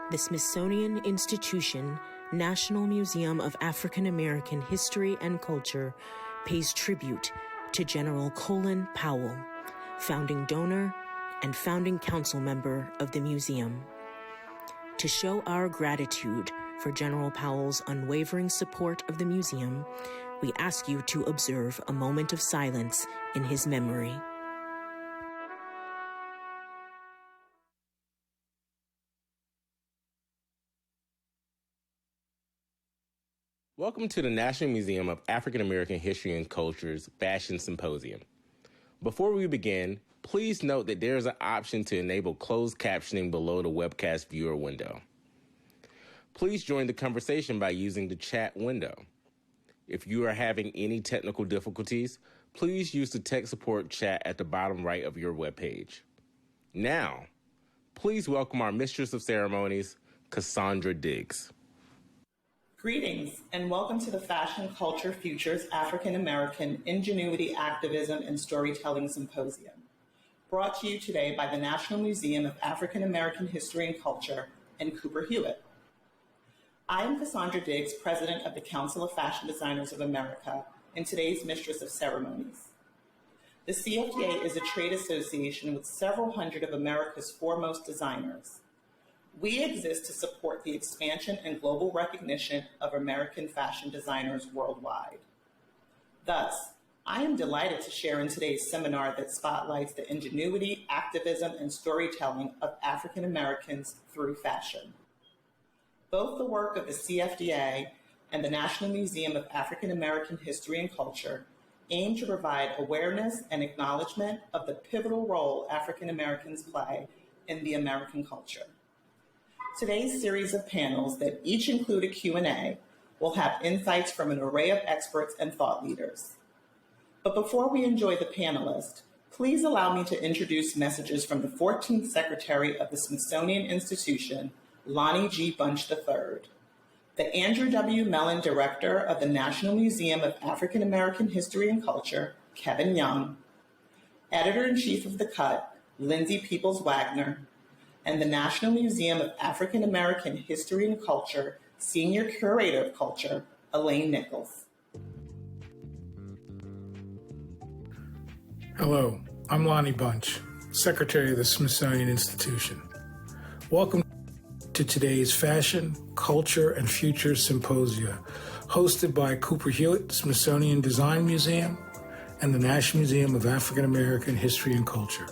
The Smithsonian Institution National Museum of African American History and Culture pays tribute to General Colin Powell, founding donor and founding council member of the museum. To show our gratitude for General Powell's unwavering support of the museum, we ask you to observe a moment of silence in his memory. Welcome to the National Museum of African American History and Culture's Fashion Symposium. Before we begin, please note that there is an option to enable closed captioning below the webcast viewer window. Please join the conversation by using the chat window. If you are having any technical difficulties, please use the tech support chat at the bottom right of your webpage. Now, please welcome our Mistress of Ceremonies, Cassandra Diggs. Greetings and welcome to the Fashion Culture Futures African American Ingenuity, Activism, and Storytelling Symposium, brought to you today by the National Museum of African American History and Culture and Cooper Hewitt. I am Cassandra Diggs, President of the Council of Fashion Designers of America, and today's Mistress of Ceremonies. The CFDA is a trade association with several hundred of America's foremost designers. We exist to support the expansion and global recognition of American fashion designers worldwide. Thus, I am delighted to share in today's seminar that spotlights the ingenuity, activism, and storytelling of African Americans through fashion. Both the work of the CFDA and the National Museum of African American History and Culture aim to provide awareness and acknowledgement of the pivotal role African Americans play in the American culture. Today's series of panels that each include a Q&A will have insights from an array of experts and thought leaders. But before we enjoy the panelists, please allow me to introduce messages from the 14th Secretary of the Smithsonian Institution, Lonnie G. Bunch III, the Andrew W. Mellon Director of the National Museum of African American History and Culture, Kevin Young, Editor-in-Chief of The Cut, Lindsey Peoples-Wagner, and the National Museum of African American History and Culture Senior Curator of Culture, Elaine Nichols. Hello, I'm Lonnie Bunch, Secretary of the Smithsonian Institution. Welcome to today's Fashion, Culture, and Future Symposia, hosted by Cooper Hewitt, Smithsonian Design Museum, and the National Museum of African American History and Culture.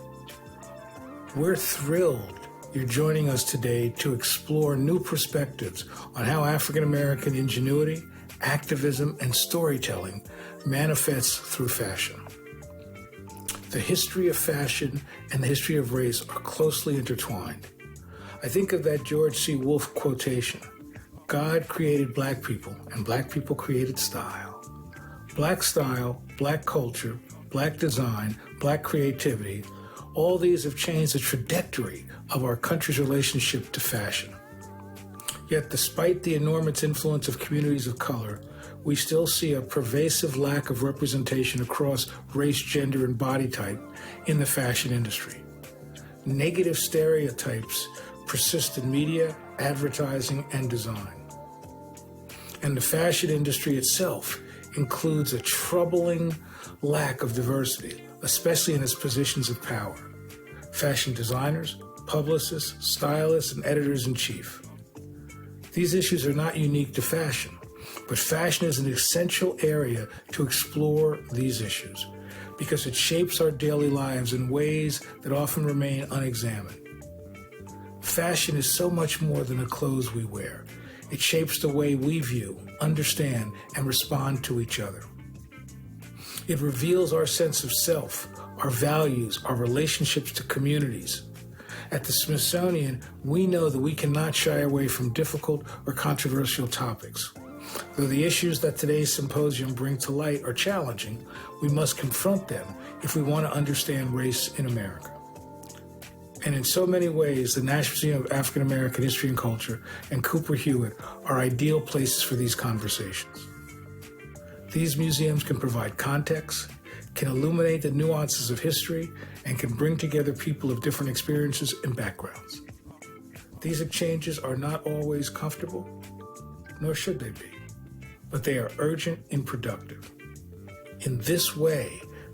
We're thrilled you're joining us today to explore new perspectives on how African American ingenuity, activism, and storytelling manifests through fashion. The history of fashion and the history of race are closely intertwined. I think of that George C. Wolfe quotation, "God created black people and black people created style." Black style, black culture, black design, black creativity, all these have changed the trajectory of our country's relationship to fashion. Yet, despite the enormous influence of communities of color, we still see a pervasive lack of representation across race, gender, and body type in the fashion industry. Negative stereotypes persist in media, advertising, and design. And the fashion industry itself includes a troubling lack of diversity, especially in its positions of power. Fashion designers, publicists, stylists, and editors-in-chief. These issues are not unique to fashion, but fashion is an essential area to explore these issues because it shapes our daily lives in ways that often remain unexamined. Fashion is so much more than the clothes we wear. It shapes the way we view, understand, and respond to each other. It reveals our sense of self, our values, our relationships to communities. At the Smithsonian, we know that we cannot shy away from difficult or controversial topics. Though the issues that today's symposium bring to light are challenging, we must confront them if we want to understand race in America. And in so many ways, the National Museum of African American History and Culture and Cooper Hewitt are ideal places for these conversations. These museums can provide context, can illuminate the nuances of history, and can bring together people of different experiences and backgrounds. These exchanges are not always comfortable, nor should they be, but they are urgent and productive. In this way,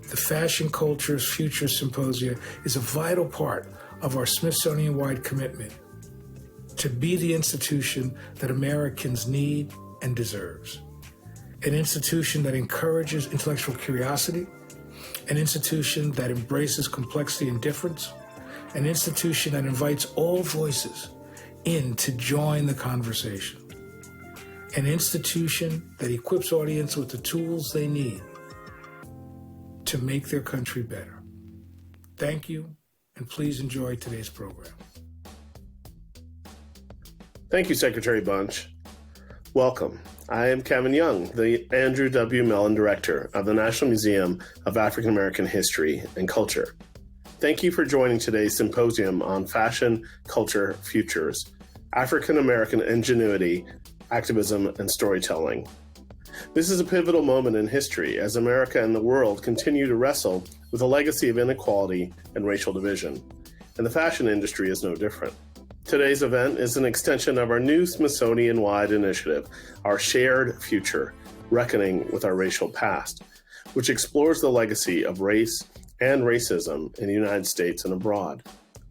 the Fashion Cultures Futures Symposium is a vital part of our Smithsonian-wide commitment to be the institution that Americans need and deserves. An institution that encourages intellectual curiosity, an institution that embraces complexity and difference, an institution that invites all voices in to join the conversation, an institution that equips audience with the tools they need to make their country better. Thank you, and please enjoy today's program. Thank you, Secretary Bunch. Welcome. I am Kevin Young, the Andrew W. Mellon Director of the National Museum of African American History and Culture. Thank you for joining today's symposium on Fashion, Culture, Futures, African American Ingenuity, Activism, and Storytelling. This is a pivotal moment in history as America and the world continue to wrestle with a legacy of inequality and racial division, and the fashion industry is no different. Today's event is an extension of our new Smithsonian-wide initiative, Our Shared Future, Reckoning with Our Racial Past, which explores the legacy of race and racism in the United States and abroad.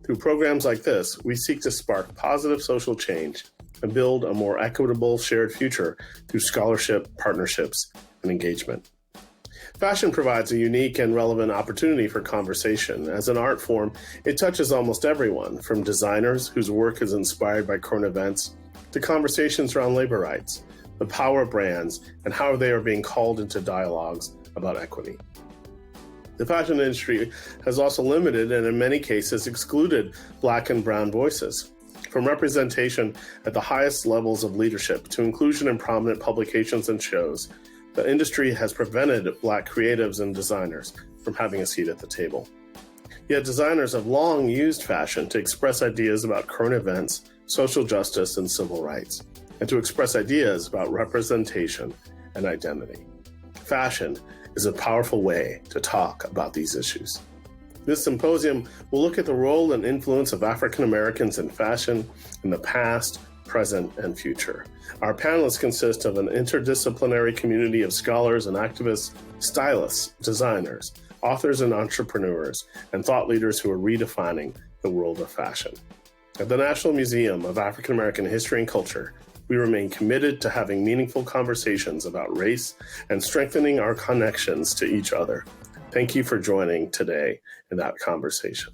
Through programs like this, we seek to spark positive social change and build a more equitable shared future through scholarship, partnerships, and engagement. Fashion provides a unique and relevant opportunity for conversation. As an art form, it touches almost everyone, from designers whose work is inspired by current events to conversations around labor rights, the power of brands, and how they are being called into dialogues about equity. The fashion industry has also limited and in many cases excluded Black and Brown voices. From representation at the highest levels of leadership to inclusion in prominent publications and shows, the industry has prevented Black creatives and designers from having a seat at the table. Yet designers have long used fashion to express ideas about current events, social justice, and civil rights, and to express ideas about representation and identity. Fashion is a powerful way to talk about these issues. This symposium will look at the role and influence of African Americans in fashion in the past, present, and future. Our panelists consist of an interdisciplinary community of scholars and activists, stylists, designers, authors and entrepreneurs, and thought leaders who are redefining the world of fashion. At the National Museum of African American History and Culture, we remain committed to having meaningful conversations about race and strengthening our connections to each other. Thank you for joining today in that conversation.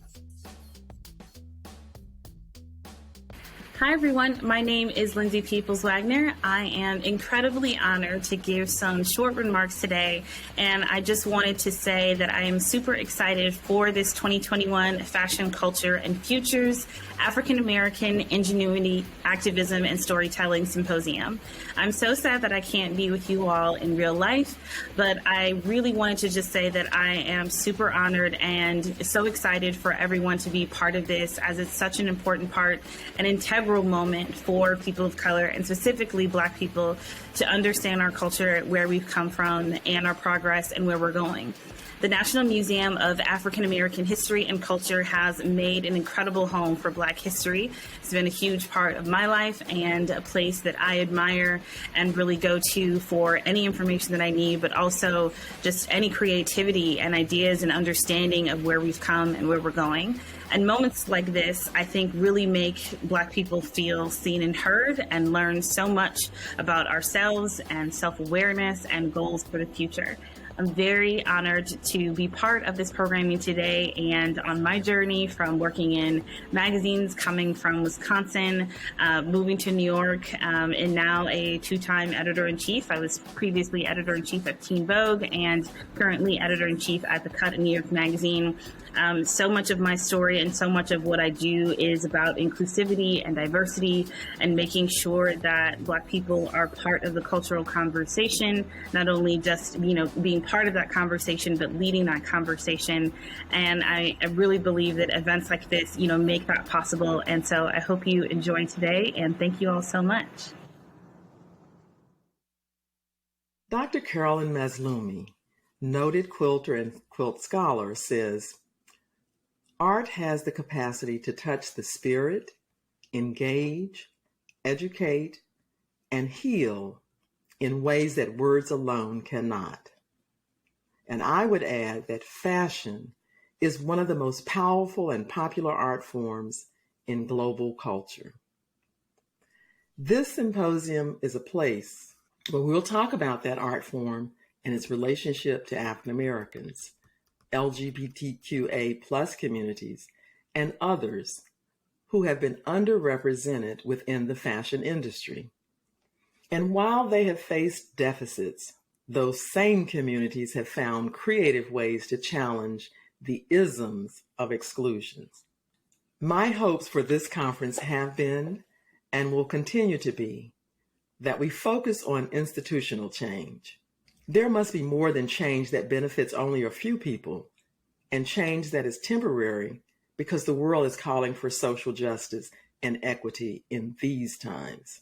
Hi, everyone. My name is Lindsey Peoples-Wagner. I am incredibly honored to give some short remarks today, and I just wanted to say that I am super excited for this 2021 Fashion, Culture, and Futures African American Ingenuity, Activism, and Storytelling Symposium. I'm so sad that I can't be with you all in real life, but I really wanted to just say that I am super honored and so excited for everyone to be part of this, as it's such an important part, an integral moment for people of color, and specifically Black people, to understand our culture, where we've come from, and our progress and where we're going. The National Museum of African American History and Culture has made an incredible home for Black history. It's been a huge part of my life and a place that I admire and really go to for any information that I need, but also just any creativity and ideas and understanding of where we've come and where we're going. And moments like this, I think, really make Black people feel seen and heard and learn so much about ourselves and self-awareness and goals for the future. I'm very honored to be part of this programming today, and on my journey from working in magazines, coming from Wisconsin, moving to New York, and now a two-time editor-in-chief. I was previously editor-in-chief at Teen Vogue and currently editor-in-chief at The Cut in New York Magazine. So much of my story and so much of what I do is about inclusivity and diversity and making sure that Black people are part of the cultural conversation, not only just, being part of that conversation, but leading that conversation. And I really believe that events like this, make that possible. And so I hope you enjoy today, and thank you all so much. Dr. Carolyn Mazlumi, noted quilter and quilt scholar, says, "Art has the capacity to touch the spirit, engage, educate, and heal in ways that words alone cannot. And I would add that fashion is one of the most powerful and popular art forms in global culture. This symposium is a place where we'll talk about that art form and its relationship to African Americans, LGBTQA plus communities, and others who have been underrepresented within the fashion industry. And while they have faced deficits, those same communities have found creative ways to challenge the isms of exclusions. My hopes for this conference have been and will continue to be that we focus on institutional change. There must be more than change that benefits only a few people and change that is temporary because the world is calling for social justice and equity in these times.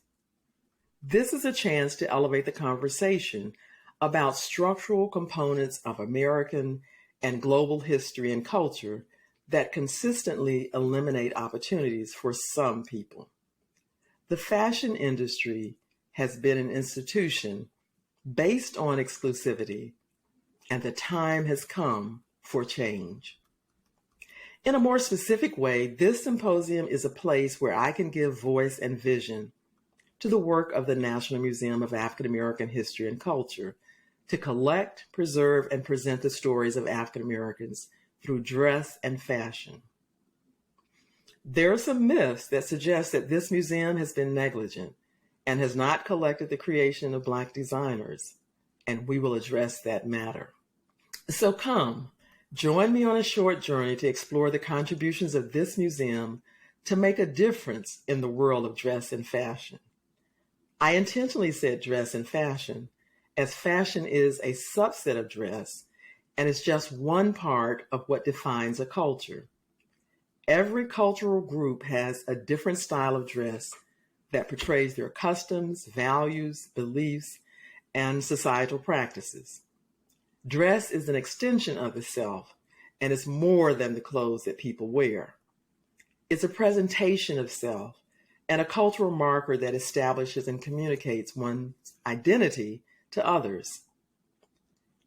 This is a chance to elevate the conversation about structural components of American and global history and culture that consistently eliminate opportunities for some people. The fashion industry has been an institution based on exclusivity, and the time has come for change. In a more specific way, this symposium is a place where I can give voice and vision to the work of the National Museum of African American History and Culture to collect, preserve, and present the stories of African Americans through dress and fashion. There are some myths that suggest that this museum has been negligent and has not collected the creation of Black designers, and we will address that matter. So come, join me on a short journey to explore the contributions of this museum to make a difference in the world of dress and fashion. I intentionally said dress and fashion, as fashion is a subset of dress and is just one part of what defines a culture. Every cultural group has a different style of dress that portrays their customs, values, beliefs, and societal practices. Dress is an extension of the self and is more than the clothes that people wear. It's a presentation of self and a cultural marker that establishes and communicates one's identity to others.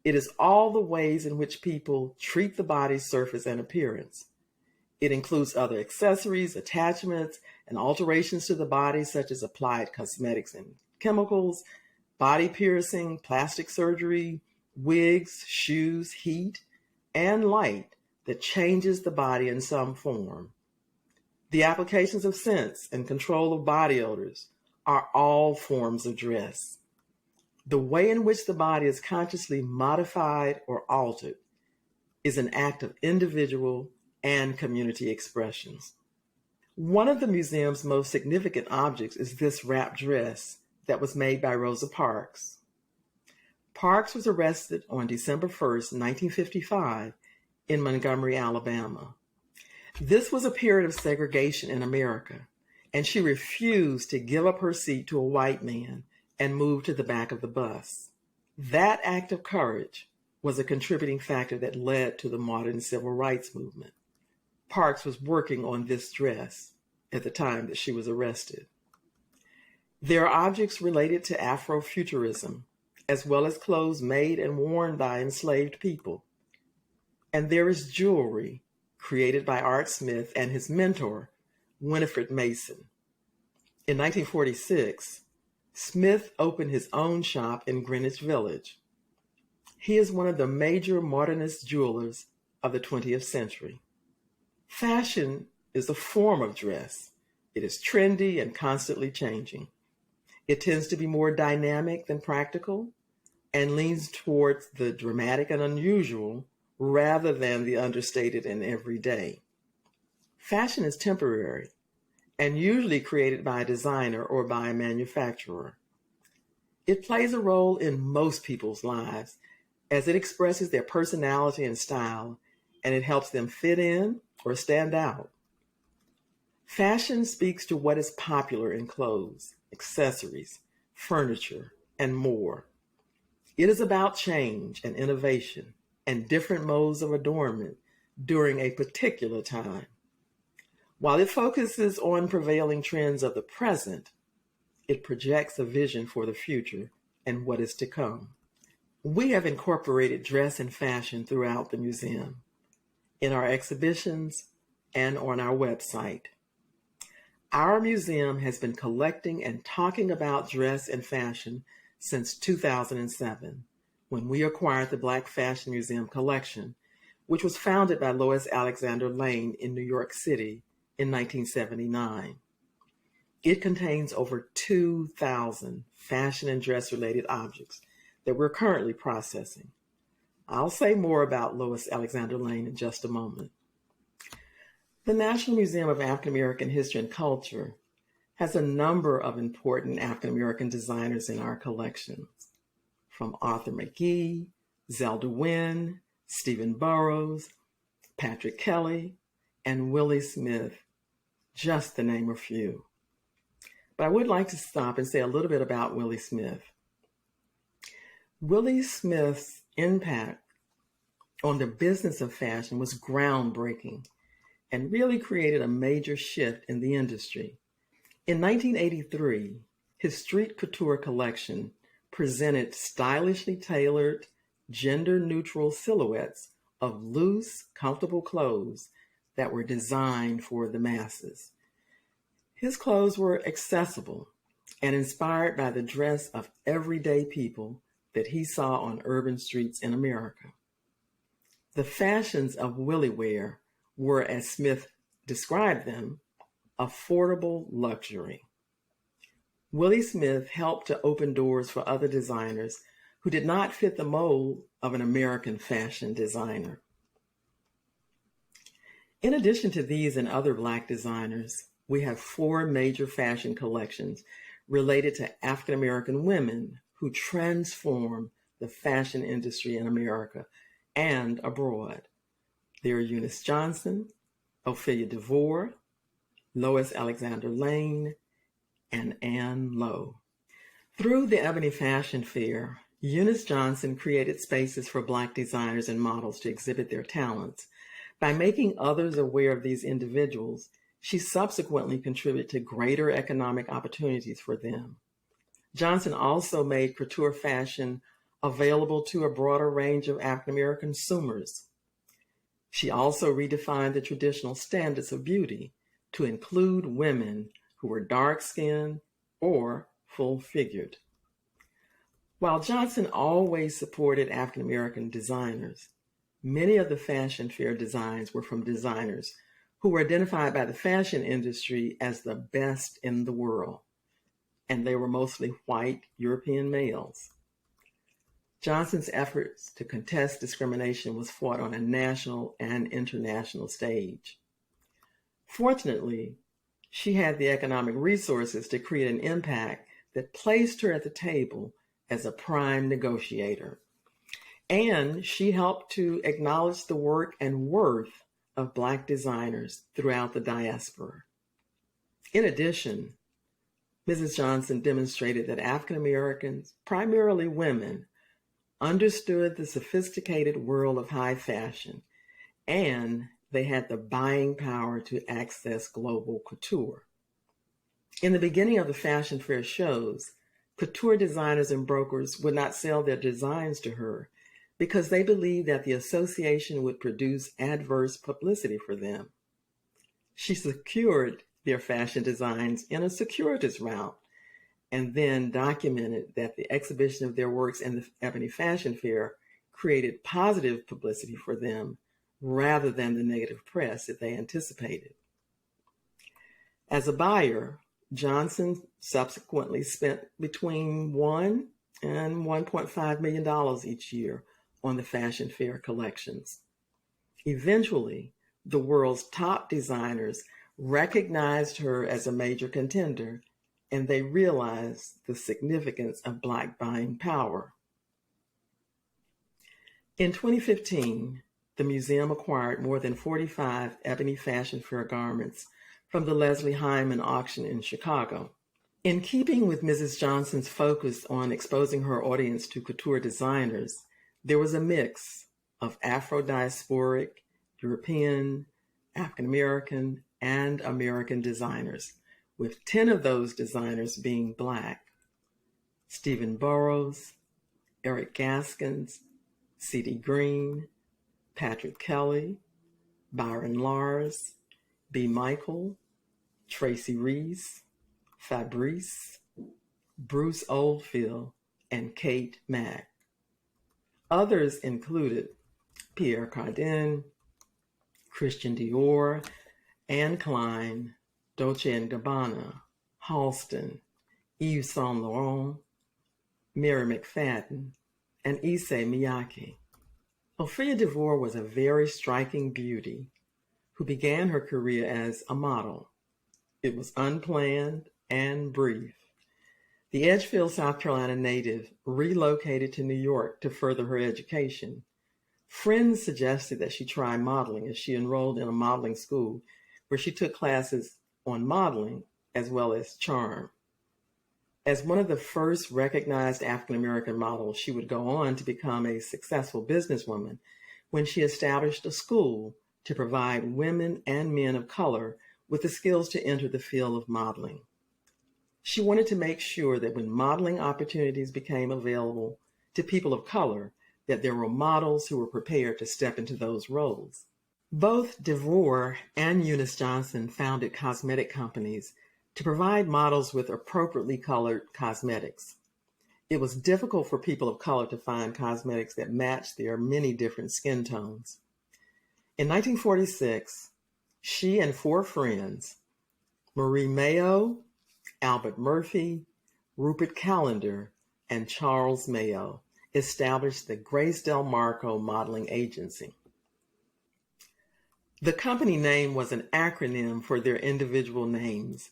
It is all the ways in which people treat the body's surface and appearance. It includes other accessories, attachments, and alterations to the body, such as applied cosmetics and chemicals, body piercing, plastic surgery, wigs, shoes, heat, and light that changes the body in some form. The applications of scents and control of body odors are all forms of dress. The way in which the body is consciously modified or altered is an act of individual and community expressions. One of the museum's most significant objects is this wrap dress that was made by Rosa Parks. Parks was arrested on December 1st, 1955 in Montgomery, Alabama. This was a period of segregation in America, and she refused to give up her seat to a white man and moved to the back of the bus. That act of courage was a contributing factor that led to the modern civil rights movement. Parks was working on this dress at the time that she was arrested. There are objects related to Afrofuturism, as well as clothes made and worn by enslaved people. And there is jewelry created by Art Smith and his mentor, Winifred Mason. In 1946, Smith opened his own shop in Greenwich Village. He is one of the major modernist jewelers of the 20th century. Fashion is a form of dress. It is trendy and constantly changing. It tends to be more dynamic than practical and leans towards the dramatic and unusual rather than the understated and everyday. Fashion is temporary and usually created by a designer or by a manufacturer. It plays a role in most people's lives as it expresses their personality and style, and it helps them fit in or stand out. Fashion speaks to what is popular in clothes, accessories, furniture, and more. It is about change and innovation and different modes of adornment during a particular time. While it focuses on prevailing trends of the present, it projects a vision for the future and what is to come. We have incorporated dress and fashion throughout the museum, in our exhibitions, and on our website. Our museum has been collecting and talking about dress and fashion since 2007, when we acquired the Black Fashion Museum collection, which was founded by Lois Alexander Lane in New York City in 1979. It contains over 2,000 fashion and dress-related objects that we're currently processing. I'll say more about Lois Alexander Lane in just a moment. The National Museum of African American History and Culture has a number of important African American designers in our collections, from Arthur McGee, Zelda Wynn, Stephen Burrows, Patrick Kelly, and Willie Smith, just to name a few. But I would like to stop and say a little bit about Willie Smith. Willie Smith's impact on the business of fashion was groundbreaking and really created a major shift in the industry. In 1983, his Street Couture collection presented stylishly tailored, gender-neutral silhouettes of loose, comfortable clothes that were designed for the masses. His clothes were accessible and inspired by the dress of everyday people that he saw on urban streets in America. The fashions of Willie wear were, as Smith described them, affordable luxury. Willie Smith helped to open doors for other designers who did not fit the mold of an American fashion designer. In addition to these and other Black designers, we have 4 major fashion collections related to African American women who transformed the fashion industry in America and abroad. They are Eunice Johnson, Ophelia DeVore, Lois Alexander Lane, and Anne Lowe. Through the Ebony Fashion Fair, Eunice Johnson created spaces for Black designers and models to exhibit their talents. By making others aware of these individuals, she subsequently contributed to greater economic opportunities for them. Johnson also made couture fashion available to a broader range of African American consumers. She also redefined the traditional standards of beauty to include women who were dark-skinned or full-figured. While Johnson always supported African American designers, many of the fashion fair designs were from designers who were identified by the fashion industry as the best in the world, and they were mostly white European males. Johnson's efforts to contest discrimination was fought on a national and international stage. Fortunately, she had the economic resources to create an impact that placed her at the table as a prime negotiator. And she helped to acknowledge the work and worth of Black designers throughout the diaspora. In addition, Mrs. Johnson demonstrated that African Americans, primarily women, understood the sophisticated world of high fashion, and they had the buying power to access global couture. In the beginning of the fashion fair shows, couture designers and brokers would not sell their designs to her because they believed that the association would produce adverse publicity for them. She secured their fashion designs in a circuitous route and then documented that the exhibition of their works in the Ebony Fashion Fair created positive publicity for them rather than the negative press that they anticipated. As a buyer, Johnson subsequently spent between $1 and $1.5 million each year on the fashion fair collections. Eventually, the world's top designers recognized her as a major contender, and they realized the significance of Black buying power. In 2015, the museum acquired more than 45 Ebony Fashion Fair garments from the Leslie Hyman auction in Chicago. In keeping with Mrs. Johnson's focus on exposing her audience to couture designers, there was a mix of Afro-diasporic, European, African American, and American designers, with 10 of those designers being Black: Stephen Burrows, Eric Gaskins, C.D. Green, Patrick Kelly, Byron Lars, B. Michael, Tracy Reese, Fabrice, Bruce Oldfield, and Kate Mack. Others included Pierre Cardin, Christian Dior, Anne Klein, Dolce & Gabbana, Halston, Yves Saint Laurent, Mary McFadden, and Issey Miyake. Ophelia DeVore was a very striking beauty who began her career as a model. It was unplanned and brief. The Edgefield, South Carolina native relocated to New York to further her education. Friends suggested that she try modeling as she enrolled in a modeling school where she took classes on modeling as well as charm. As one of the first recognized African-American models, she would go on to become a successful businesswoman when she established a school to provide women and men of color with the skills to enter the field of modeling. She wanted to make sure that when modeling opportunities became available to people of color, that there were models who were prepared to step into those roles. Both DeVore and Eunice Johnson founded cosmetic companies to provide models with appropriately colored cosmetics. It was difficult for people of color to find cosmetics that matched their many different skin tones. In 1946, she and 4 friends, Marie Mayo, Albert Murphy, Rupert Callender, and Charles Mayo, established the Grace Del Marco Modeling Agency. The company name was an acronym for their individual names,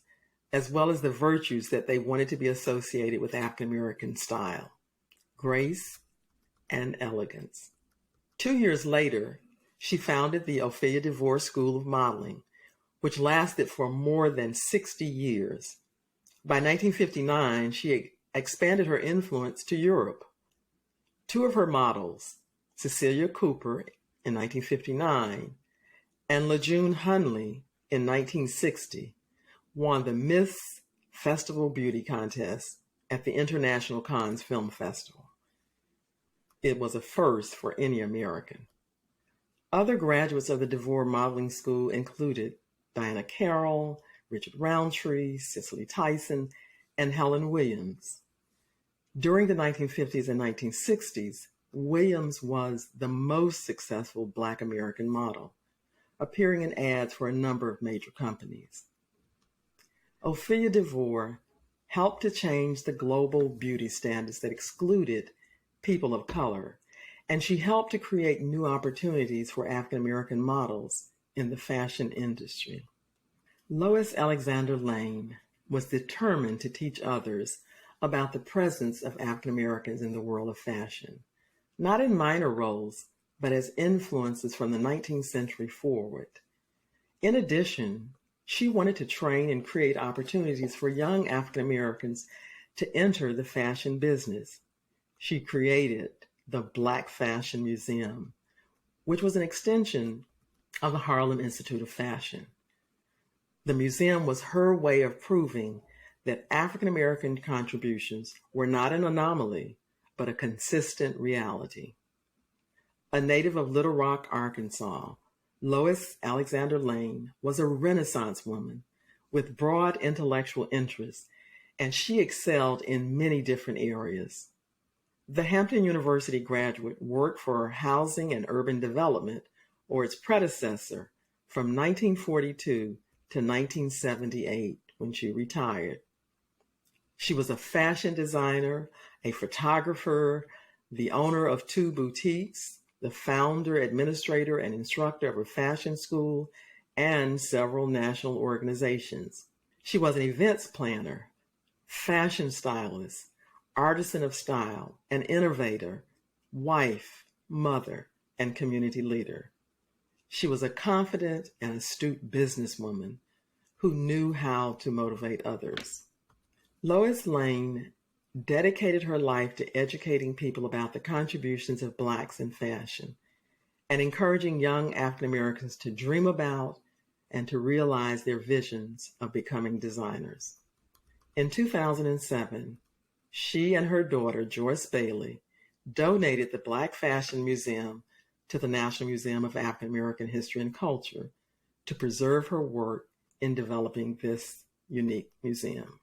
as well as the virtues that they wanted to be associated with African American style: grace and elegance. 2 years later, she founded the Ophelia DeVore School of Modeling, which lasted for more than 60 years. By 1959, she expanded her influence to Europe. 2 of her models, Cecilia Cooper in 1959 and LeJeune Hunley in 1960, won the Miss Festival Beauty Contest at the International Cannes Film Festival. It was a first for any American. Other graduates of the DeVore Modeling School included Diana Carroll, Richard Roundtree, Cicely Tyson, and Helen Williams. During the 1950s and 1960s, Williams was the most successful Black American model, appearing in ads for a number of major companies. Ophelia DeVore helped to change the global beauty standards that excluded people of color, and she helped to create new opportunities for African American models in the fashion industry. Lois Alexander Lane was determined to teach others about the presence of African Americans in the world of fashion, not in minor roles, but as influences from the 19th century forward. In addition, she wanted to train and create opportunities for young African Americans to enter the fashion business. She created the Black Fashion Museum, which was an extension of the Harlem Institute of Fashion. The museum was her way of proving that African American contributions were not an anomaly, but a consistent reality. A native of Little Rock, Arkansas, Lois Alexander Lane was a Renaissance woman with broad intellectual interests, and she excelled in many different areas. The Hampton University graduate worked for Housing and Urban Development, or its predecessor, from 1942 to 1978, when she retired. She was a fashion designer, a photographer, the owner of 2 boutiques, the founder, administrator, and instructor of a fashion school, and several national organizations. She was an events planner, fashion stylist, artisan of style, an innovator, wife, mother, and community leader. She was a confident and astute businesswoman who knew how to motivate others. Lois Lane dedicated her life to educating people about the contributions of Blacks in fashion and encouraging young African Americans to dream about and to realize their visions of becoming designers. In 2007, she and her daughter, Joyce Bailey, donated the Black Fashion Museum to the National Museum of African American History and Culture to preserve her work in developing this unique museum.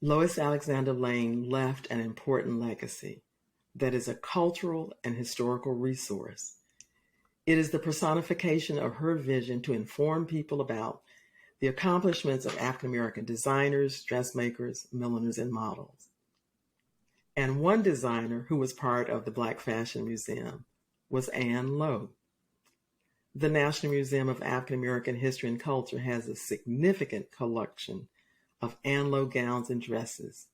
Lois Alexander Lane left an important legacy that is a cultural and historical resource. It is the personification of her vision to inform people about the accomplishments of African American designers, dressmakers, milliners, and models. And one designer who was part of the Black Fashion Museum was Anne Lowe. The National Museum of African American History and Culture has a significant collection of Anne Lowe gowns and dresses,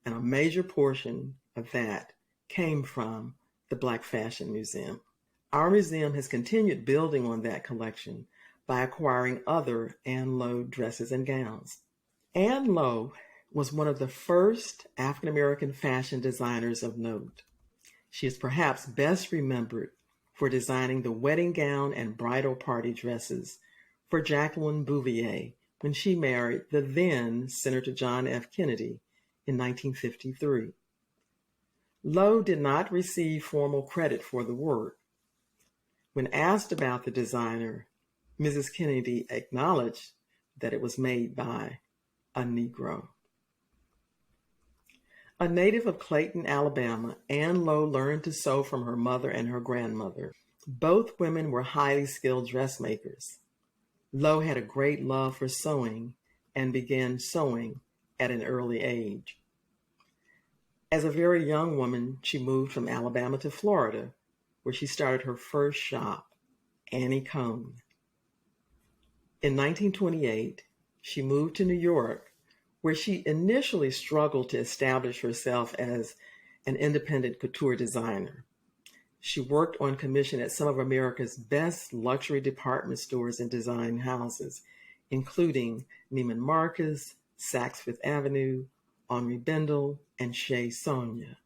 and a major portion of that came from the Black Fashion Museum. Our museum has continued building on that collection by acquiring other Anne Lowe dresses and gowns. Anne Lowe was one of the first African American fashion designers of note. She is perhaps best remembered for designing the wedding gown and bridal party dresses for Jacqueline Bouvier when she married the then Senator John F. Kennedy in 1953. Lowe did not receive formal credit for the work. When asked about the designer, Mrs. Kennedy acknowledged that it was made by a Negro. A native of Clayton, Alabama, Anne Lowe learned to sew from her mother and her grandmother. Both women were highly skilled dressmakers. Lowe had a great love for sewing and began sewing at an early age. As a very young woman, she moved from Alabama to Florida, where she started her first shop, Annie Cone. In 1928, she moved to New York, where she initially struggled to establish herself as an independent couture designer. She worked on commission at some of America's best luxury department stores and design houses, including Neiman Marcus, Saks Fifth Avenue, Henri Bendel, and Chez Sonia.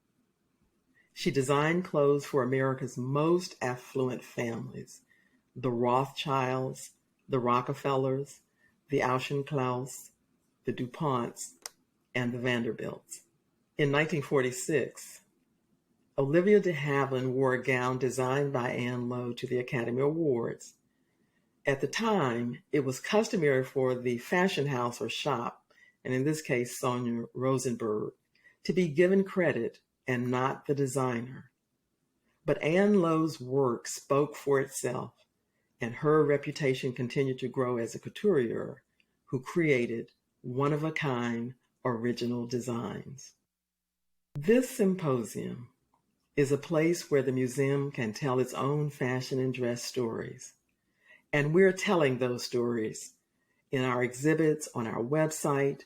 She designed clothes for America's most affluent families, the Rothschilds, the Rockefellers, the Auchincloss, the DuPonts, and the Vanderbilts. In 1946, Olivia de Havilland wore a gown designed by Anne Lowe to the Academy Awards. At the time, it was customary for the fashion house or shop, and in this case, Sonia Rosenberg, to be given credit and not the designer. But Anne Lowe's work spoke for itself, and her reputation continued to grow as a couturier who created one-of-a-kind original designs. This symposium is a place where the museum can tell its own fashion and dress stories. And we're telling those stories in our exhibits, on our website,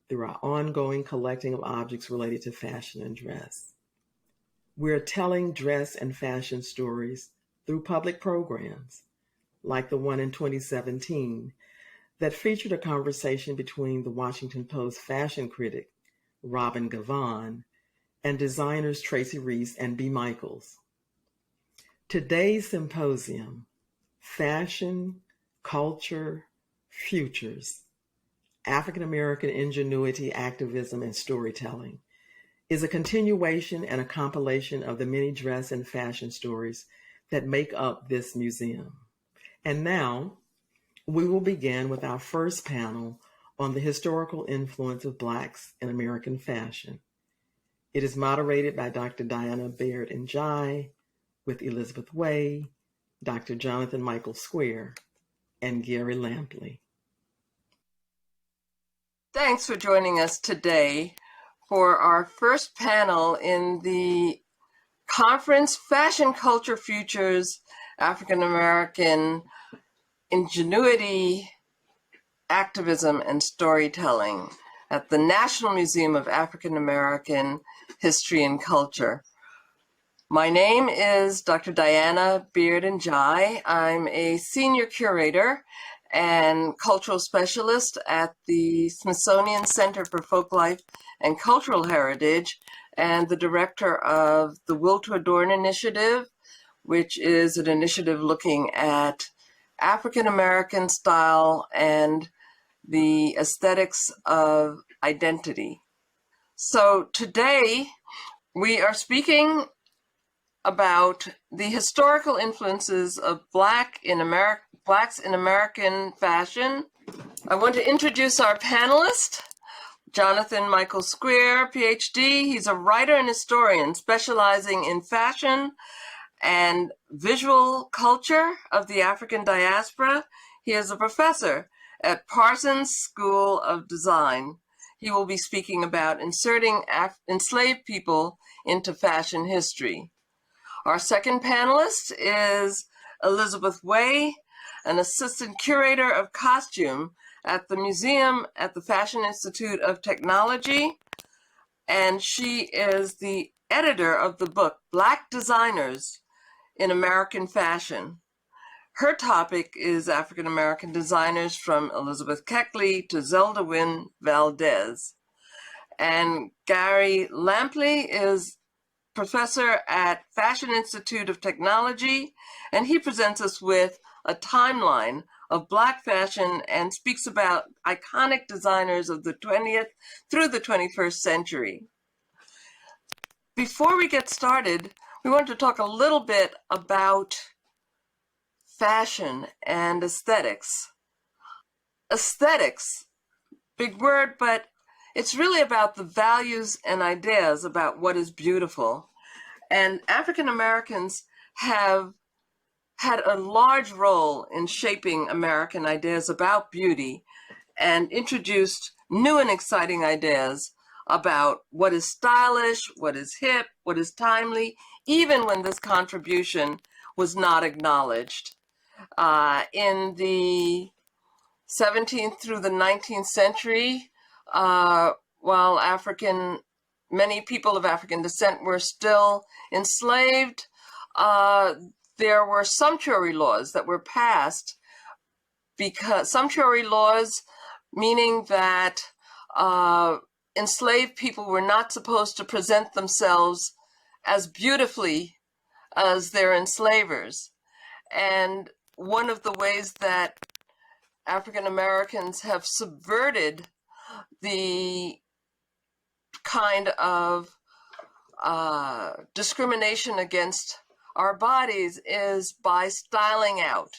through our ongoing collecting of objects related to fashion and dress. We're telling dress and fashion stories through public programs, like the one in 2017 that featured a conversation between the Washington Post fashion critic Robin Gavon and designers Tracy Reese and B. Michaels. Today's symposium, Fashion, Culture, Futures, African American Ingenuity, Activism, and Storytelling, is a continuation and a compilation of the many dress and fashion stories that make up this museum. And now, we will begin with our first panel on the historical influence of Blacks in American fashion. It is moderated by Dr. Diana Baird Njai, with Elizabeth Way, Dr. Jonathan Michael Square, and Gary Lampley. Thanks for joining us today for our first panel in the conference Fashion, Culture, Futures, African American Ingenuity, Activism, and Storytelling at the National Museum of African American History and Culture. My name is Dr. Diana Baird Njai. I'm a senior curator and cultural specialist at the Smithsonian Center for Folklife and Cultural Heritage, and the director of the Will to Adorn initiative, which is an initiative looking at African American style and the aesthetics of identity. So today we are speaking about the historical influences of Blacks in American fashion. I want to introduce our panelist, Jonathan Michael Square, PhD. He's a writer and historian specializing in fashion and visual culture of the African diaspora. He is a professor at Parsons School of Design. He will be speaking about inserting enslaved people into fashion history. Our second panelist is Elizabeth Way, an assistant curator of costume at the museum at the Fashion Institute of Technology, and she is the editor of the book Black Designers in American Fashion. Her topic is African American designers from Elizabeth Keckley to Zelda Wynne Valdez. And Gary Lampley is professor at Fashion Institute of Technology, and he presents us with a timeline of Black fashion and speaks about iconic designers of the 20th through the 21st century. Before we get started, we want to talk a little bit about fashion and aesthetics. Aesthetics, big word, but it's really about the values and ideas about what is beautiful. And African Americans have had a large role in shaping American ideas about beauty and introduced new and exciting ideas about what is stylish, what is hip, what is timely, even when this contribution was not acknowledged. In the 17th through the 19th century, while many people of African descent were still enslaved, there were sumptuary laws that were passed, because sumptuary laws meaning that enslaved people were not supposed to present themselves as beautifully as their enslavers. And one of the ways that African Americans have subverted the kind of discrimination against our bodies is by styling out,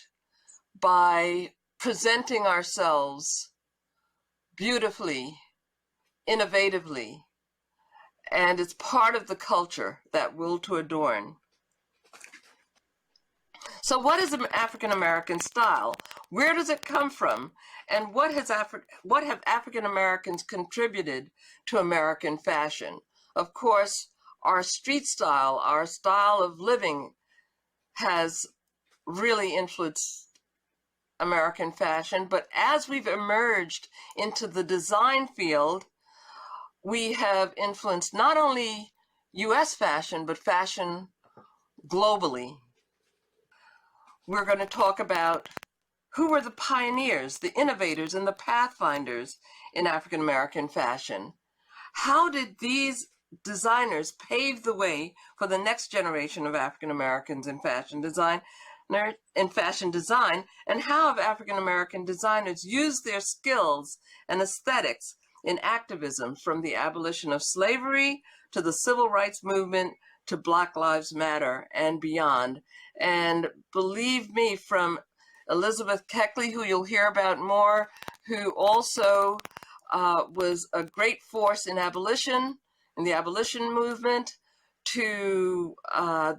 by presenting ourselves beautifully, innovatively, and it's part of the culture, that will to adorn. So what is an African American style? Where does it come from? And what have African Americans contributed to American fashion? Of course, our street style, our style of living, has really influenced American fashion. But as we've emerged into the design field, we have influenced not only US fashion, but fashion globally. We're going to talk about who were the pioneers, the innovators, and the pathfinders in African American fashion. How did these designers pave the way for the next generation of African Americans in fashion design, and how have African American designers used their skills and aesthetics in activism, from the abolition of slavery to the civil rights movement to Black Lives Matter and beyond? And believe me, from Elizabeth Keckley, who you'll hear about more, who also was a great force in abolition, in the abolition movement, to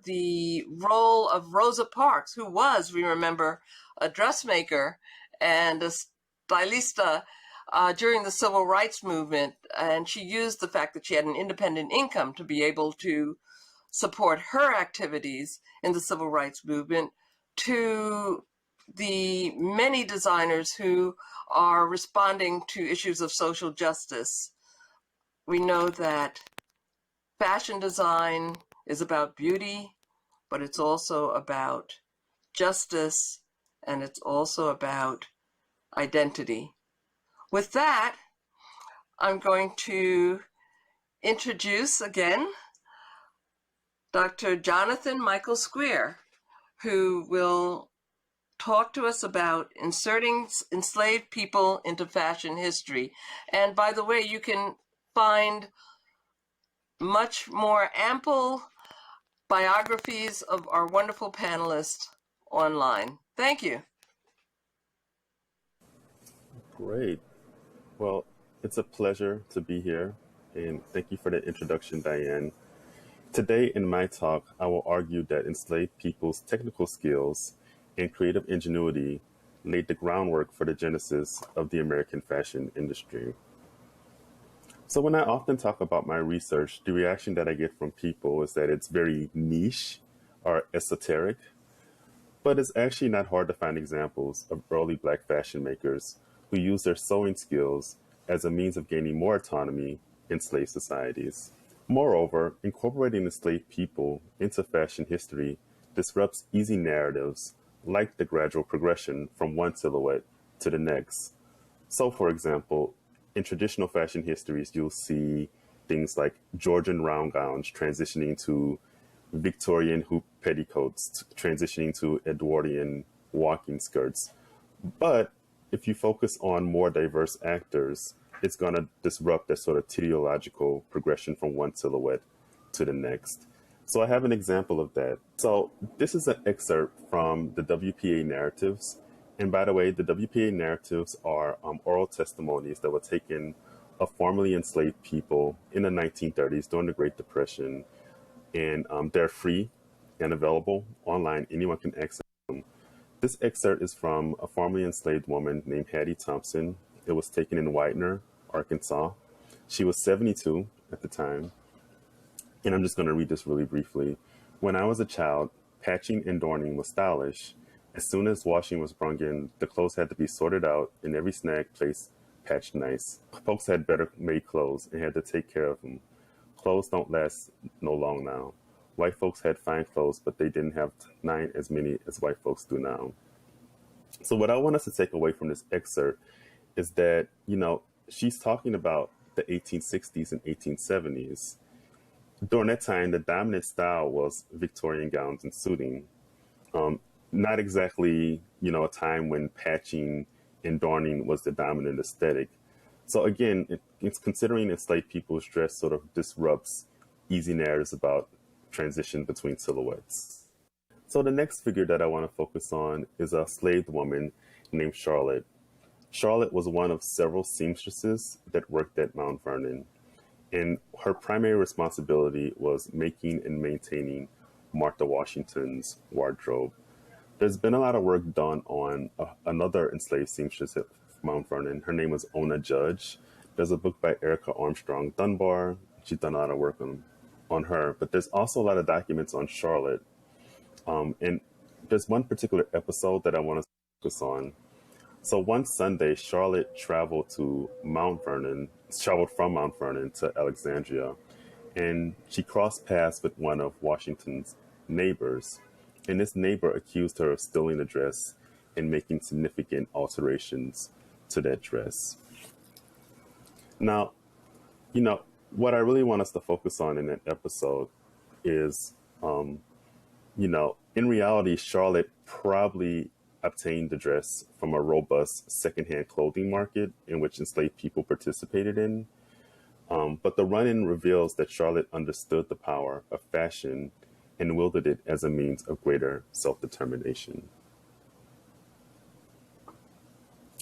the role of Rosa Parks, who was, we remember, a dressmaker and a stylista during the civil rights movement. And she used the fact that she had an independent income to be able to support her activities in the civil rights movement, to the many designers who are responding to issues of social justice. We know that fashion design is about beauty, but it's also about justice, and it's also about identity. With that, I'm going to introduce again Dr. Jonathan Michael Square, who will talk to us about inserting enslaved people into fashion history. And by the way, you can find much more ample biographies of our wonderful panelists online. Thank you. Great. Well, it's a pleasure to be here, and thank you for the introduction, Diane. Today in my talk, I will argue that enslaved people's technical skills and creative ingenuity laid the groundwork for the genesis of the American fashion industry. So when I often talk about my research, the reaction that I get from people is that it's very niche or esoteric, but it's actually not hard to find examples of early Black fashion makers who used their sewing skills as a means of gaining more autonomy in slave societies. Moreover, incorporating enslaved people into fashion history disrupts easy narratives like the gradual progression from one silhouette to the next. So, for example, in traditional fashion histories, you'll see things like Georgian round gowns transitioning to Victorian hoop petticoats, transitioning to Edwardian walking skirts. But if you focus on more diverse actors, it's going to disrupt that sort of teleological progression from one silhouette to the next. So I have an example of that. So this is an excerpt from the WPA narratives. And by the way, the WPA narratives are oral testimonies that were taken of formerly enslaved people in the 1930s during the Great Depression. And they're free and available online. Anyone can access them. This excerpt is from a formerly enslaved woman named Hattie Thompson. It was taken in Whitener, Arkansas. She was 72 at the time. And I'm just going to read this really briefly. When I was a child, patching and darning was stylish. As soon as washing was brung in, the clothes had to be sorted out and every snag place patched nice. Folks had better made clothes and had to take care of them. Clothes don't last no long now. White folks had fine clothes, but they didn't have 9 as many as white folks do now. So what I want us to take away from this excerpt is that, she's talking about the 1860s and 1870s. During that time, the dominant style was Victorian gowns and suiting. Not exactly, a time when patching and darning was the dominant aesthetic. So again, it's considering enslaved people's dress sort of disrupts easy narratives about transition between silhouettes. So the next figure that I want to focus on is a slave woman named Charlotte. Charlotte was one of several seamstresses that worked at Mount Vernon, and her primary responsibility was making and maintaining Martha Washington's wardrobe. There's been a lot of work done on another enslaved seamstress at Mount Vernon. Her name was Ona Judge. There's a book by Erica Armstrong Dunbar. She's done a lot of work on her, but there's also a lot of documents on Charlotte. And there's one particular episode that I want to focus on. So one Sunday, Charlotte traveled from Mount Vernon to Alexandria, and she crossed paths with one of Washington's neighbors. And this neighbor accused her of stealing a dress and making significant alterations to that dress. Now, what I really want us to focus on in that episode is, in reality, Charlotte probably obtained the dress from a robust secondhand clothing market in which enslaved people participated in. But the run-in reveals that Charlotte understood the power of fashion and wielded it as a means of greater self-determination.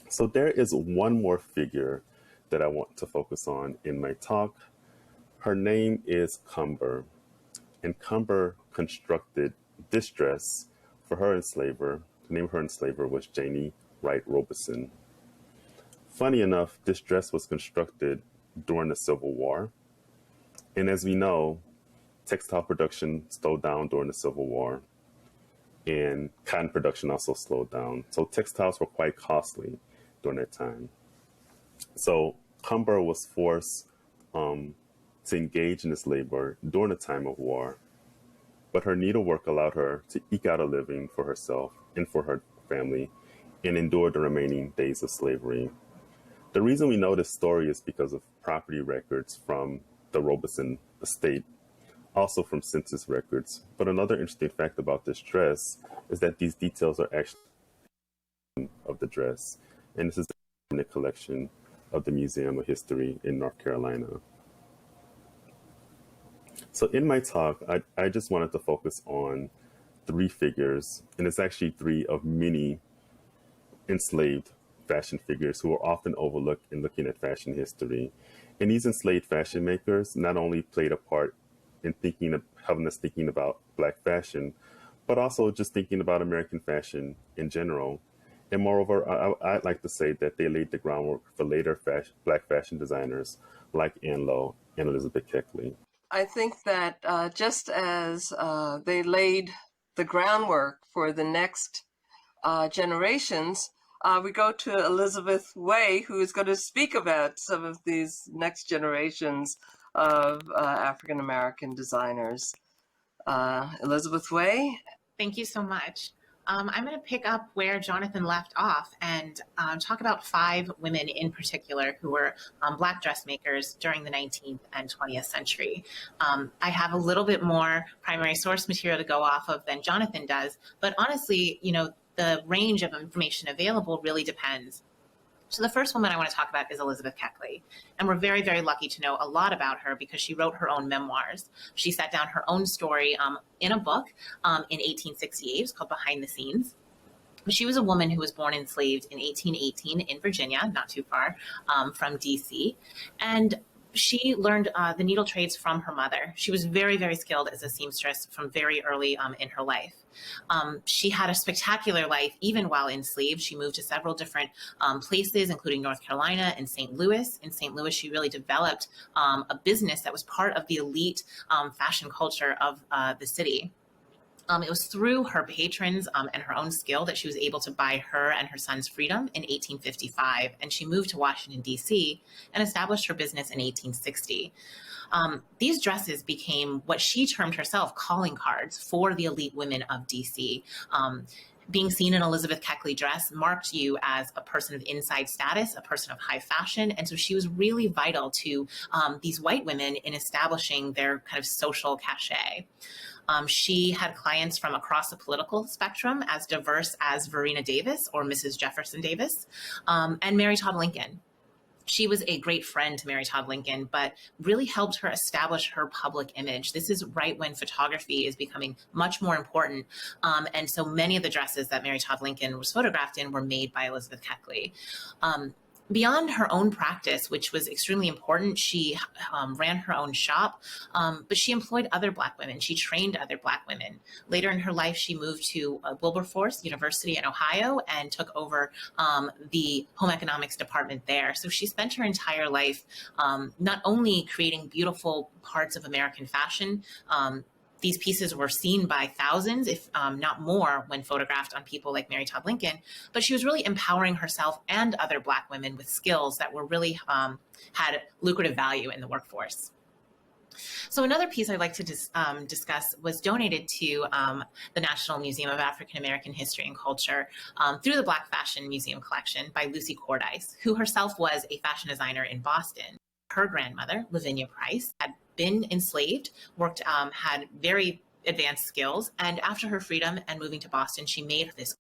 So there is one more figure that I want to focus on in my talk. Her name is Cumber, and Cumber constructed this dress for her enslaver. The name of her enslaver was Janie Wright Robeson. Funny enough, this dress was constructed during the Civil War. And as we know, textile production slowed down during the Civil War, and cotton production also slowed down. So textiles were quite costly during that time. So Cumber was forced to engage in this labor during the time of war, but her needlework allowed her to eke out a living for herself and for her family and endure the remaining days of slavery. The reason we know this story is because of property records from the Robeson estate, also from census records. But another interesting fact about this dress is that these details are actually of the dress. And this is the collection of the Museum of History in North Carolina. So in my talk, I just wanted to focus on three figures, and it's actually three of many enslaved fashion figures who are often overlooked in looking at fashion history. And these enslaved fashion makers not only played a part in helping us thinking about Black fashion, but also just thinking about American fashion in general. And moreover, I'd like to say that they laid the groundwork for later Black fashion designers like Ann Lowe and Elizabeth Keckley. I think that just as they laid the groundwork for the next generations, we go to Elizabeth Way, who is going to speak about some of these next generations of African American designers. Elizabeth Way. Thank you so much. I'm going to pick up where Jonathan left off and talk about 5 women in particular who were Black dressmakers during the 19th and 20th century. I have a little bit more primary source material to go off of than Jonathan does, but honestly, the range of information available really depends. So the first woman I want to talk about is Elizabeth Keckley. And we're very, very lucky to know a lot about her because she wrote her own memoirs. She sat down her own story in a book in 1868. It's called Behind the Scenes. She was a woman who was born enslaved in 1818 in Virginia, not too far from DC. And she learned the needle trades from her mother. She was very, very skilled as a seamstress from very early in her life. She had a spectacular life even while enslaved. She moved to several different places, including North Carolina and St. Louis. In St. Louis, she really developed a business that was part of the elite fashion culture of the city. It was through her patrons and her own skill that she was able to buy her and her son's freedom in 1855. And she moved to Washington, D.C. and established her business in 1860. These dresses became what she termed herself calling cards for the elite women of D.C. Being seen in Elizabeth Keckley dress marked you as a person of inside status, a person of high fashion. And so she was really vital to these white women in establishing their kind of social cachet. She had clients from across the political spectrum, as diverse as Verena Davis or Mrs. Jefferson Davis, and Mary Todd Lincoln. She was a great friend to Mary Todd Lincoln, but really helped her establish her public image. This is right when photography is becoming much more important. And so many of the dresses that Mary Todd Lincoln was photographed in were made by Elizabeth Keckley. Beyond her own practice, which was extremely important, she ran her own shop, but she employed other Black women. She trained other Black women. Later in her life, she moved to Wilberforce University in Ohio and took over the home economics department there. So she spent her entire life not only creating beautiful parts of American fashion. These pieces were seen by thousands, if not more, when photographed on people like Mary Todd Lincoln. But she was really empowering herself and other Black women with skills that were really had lucrative value in the workforce. So another piece I'd like to discuss was donated to the National Museum of African American History and Culture through the Black Fashion Museum collection by Lucy Cordice, who herself was a fashion designer in Boston. Her grandmother, Lavinia Price, had been enslaved, had very advanced skills, and after her freedom and moving to Boston, she made this.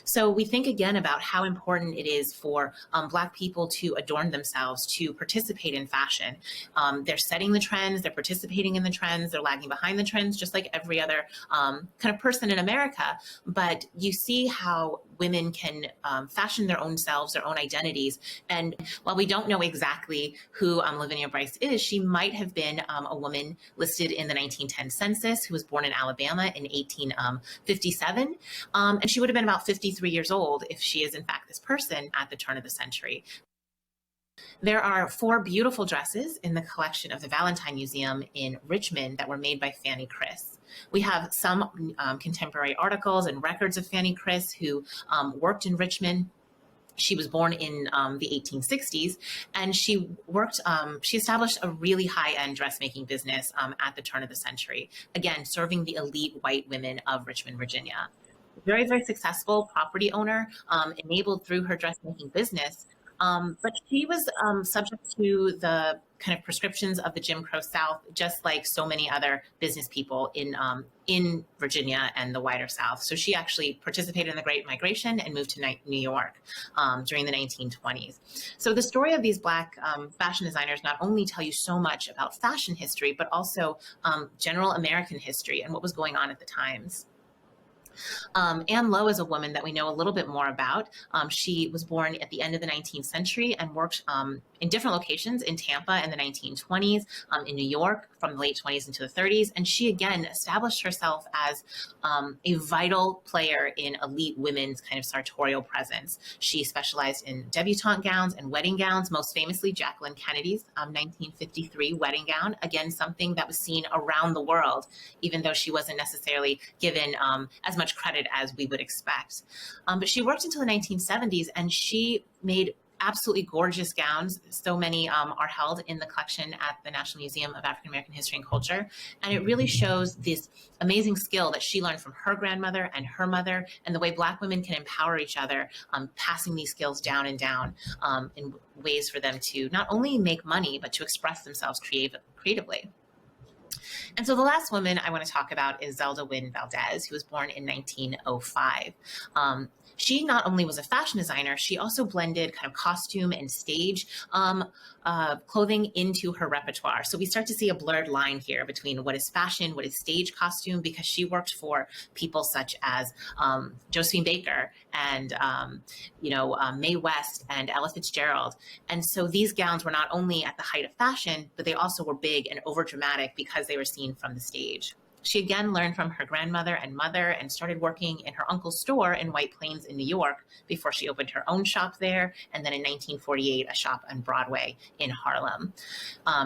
So we think again about how important it is for Black people to adorn themselves, to participate in fashion. They're setting the trends, they're participating in the trends, they're lagging behind the trends, just like every other kind of person in America. But you see how women can fashion their own selves, their own identities. And while we don't know exactly who Lavinia Price is, she might have been a woman listed in the 1910 census who was born in Alabama in 1857. And she would have been about 53 years old if she is in fact this person at the turn of the century. There are 4 beautiful dresses in the collection of the Valentine Museum in Richmond that were made by Fanny Criss. We have some contemporary articles and records of Fanny Criss, who worked in Richmond. She was born in the 1860s, and she established a really high-end dressmaking business at the turn of the century, again, serving the elite white women of Richmond, Virginia. Very, very successful property owner, enabled through her dressmaking business But she was subject to the kind of prescriptions of the Jim Crow South, just like so many other business people in Virginia and the wider South. So she actually participated in the Great Migration and moved to New York during the 1920s. So the story of these Black fashion designers not only tell you so much about fashion history, but also general American history and what was going on at the times. Anne Lowe is a woman that we know a little bit more about. She was born at the end of the 19th century and worked in different locations in Tampa in the 1920s, in New York from the late 20s into the 30s. And she, again, established herself as a vital player in elite women's kind of sartorial presence. She specialized in debutante gowns and wedding gowns, most famously Jacqueline Kennedy's 1953 wedding gown. Again, something that was seen around the world, even though she wasn't necessarily given as much credit as we would expect. But she worked until the 1970s, and she made absolutely gorgeous gowns. So many are held in the collection at the National Museum of African American History and Culture. And it really shows this amazing skill that she learned from her grandmother and her mother, and the way Black women can empower each other, passing these skills down and down in ways for them to not only make money, but to express themselves creatively. And so the last woman I want to talk about is Zelda Wynne Valdez, who was born in 1905. She not only was a fashion designer, she also blended kind of costume and stage clothing into her repertoire. So we start to see a blurred line here between what is fashion, what is stage costume, because she worked for people such as Josephine Baker and Mae West and Ella Fitzgerald. And so these gowns were not only at the height of fashion, but they also were big and overdramatic because they were seen from the stage. She again learned from her grandmother and mother and started working in her uncle's store in White Plains in New York before she opened her own shop there. And then in 1948, a shop on Broadway in Harlem.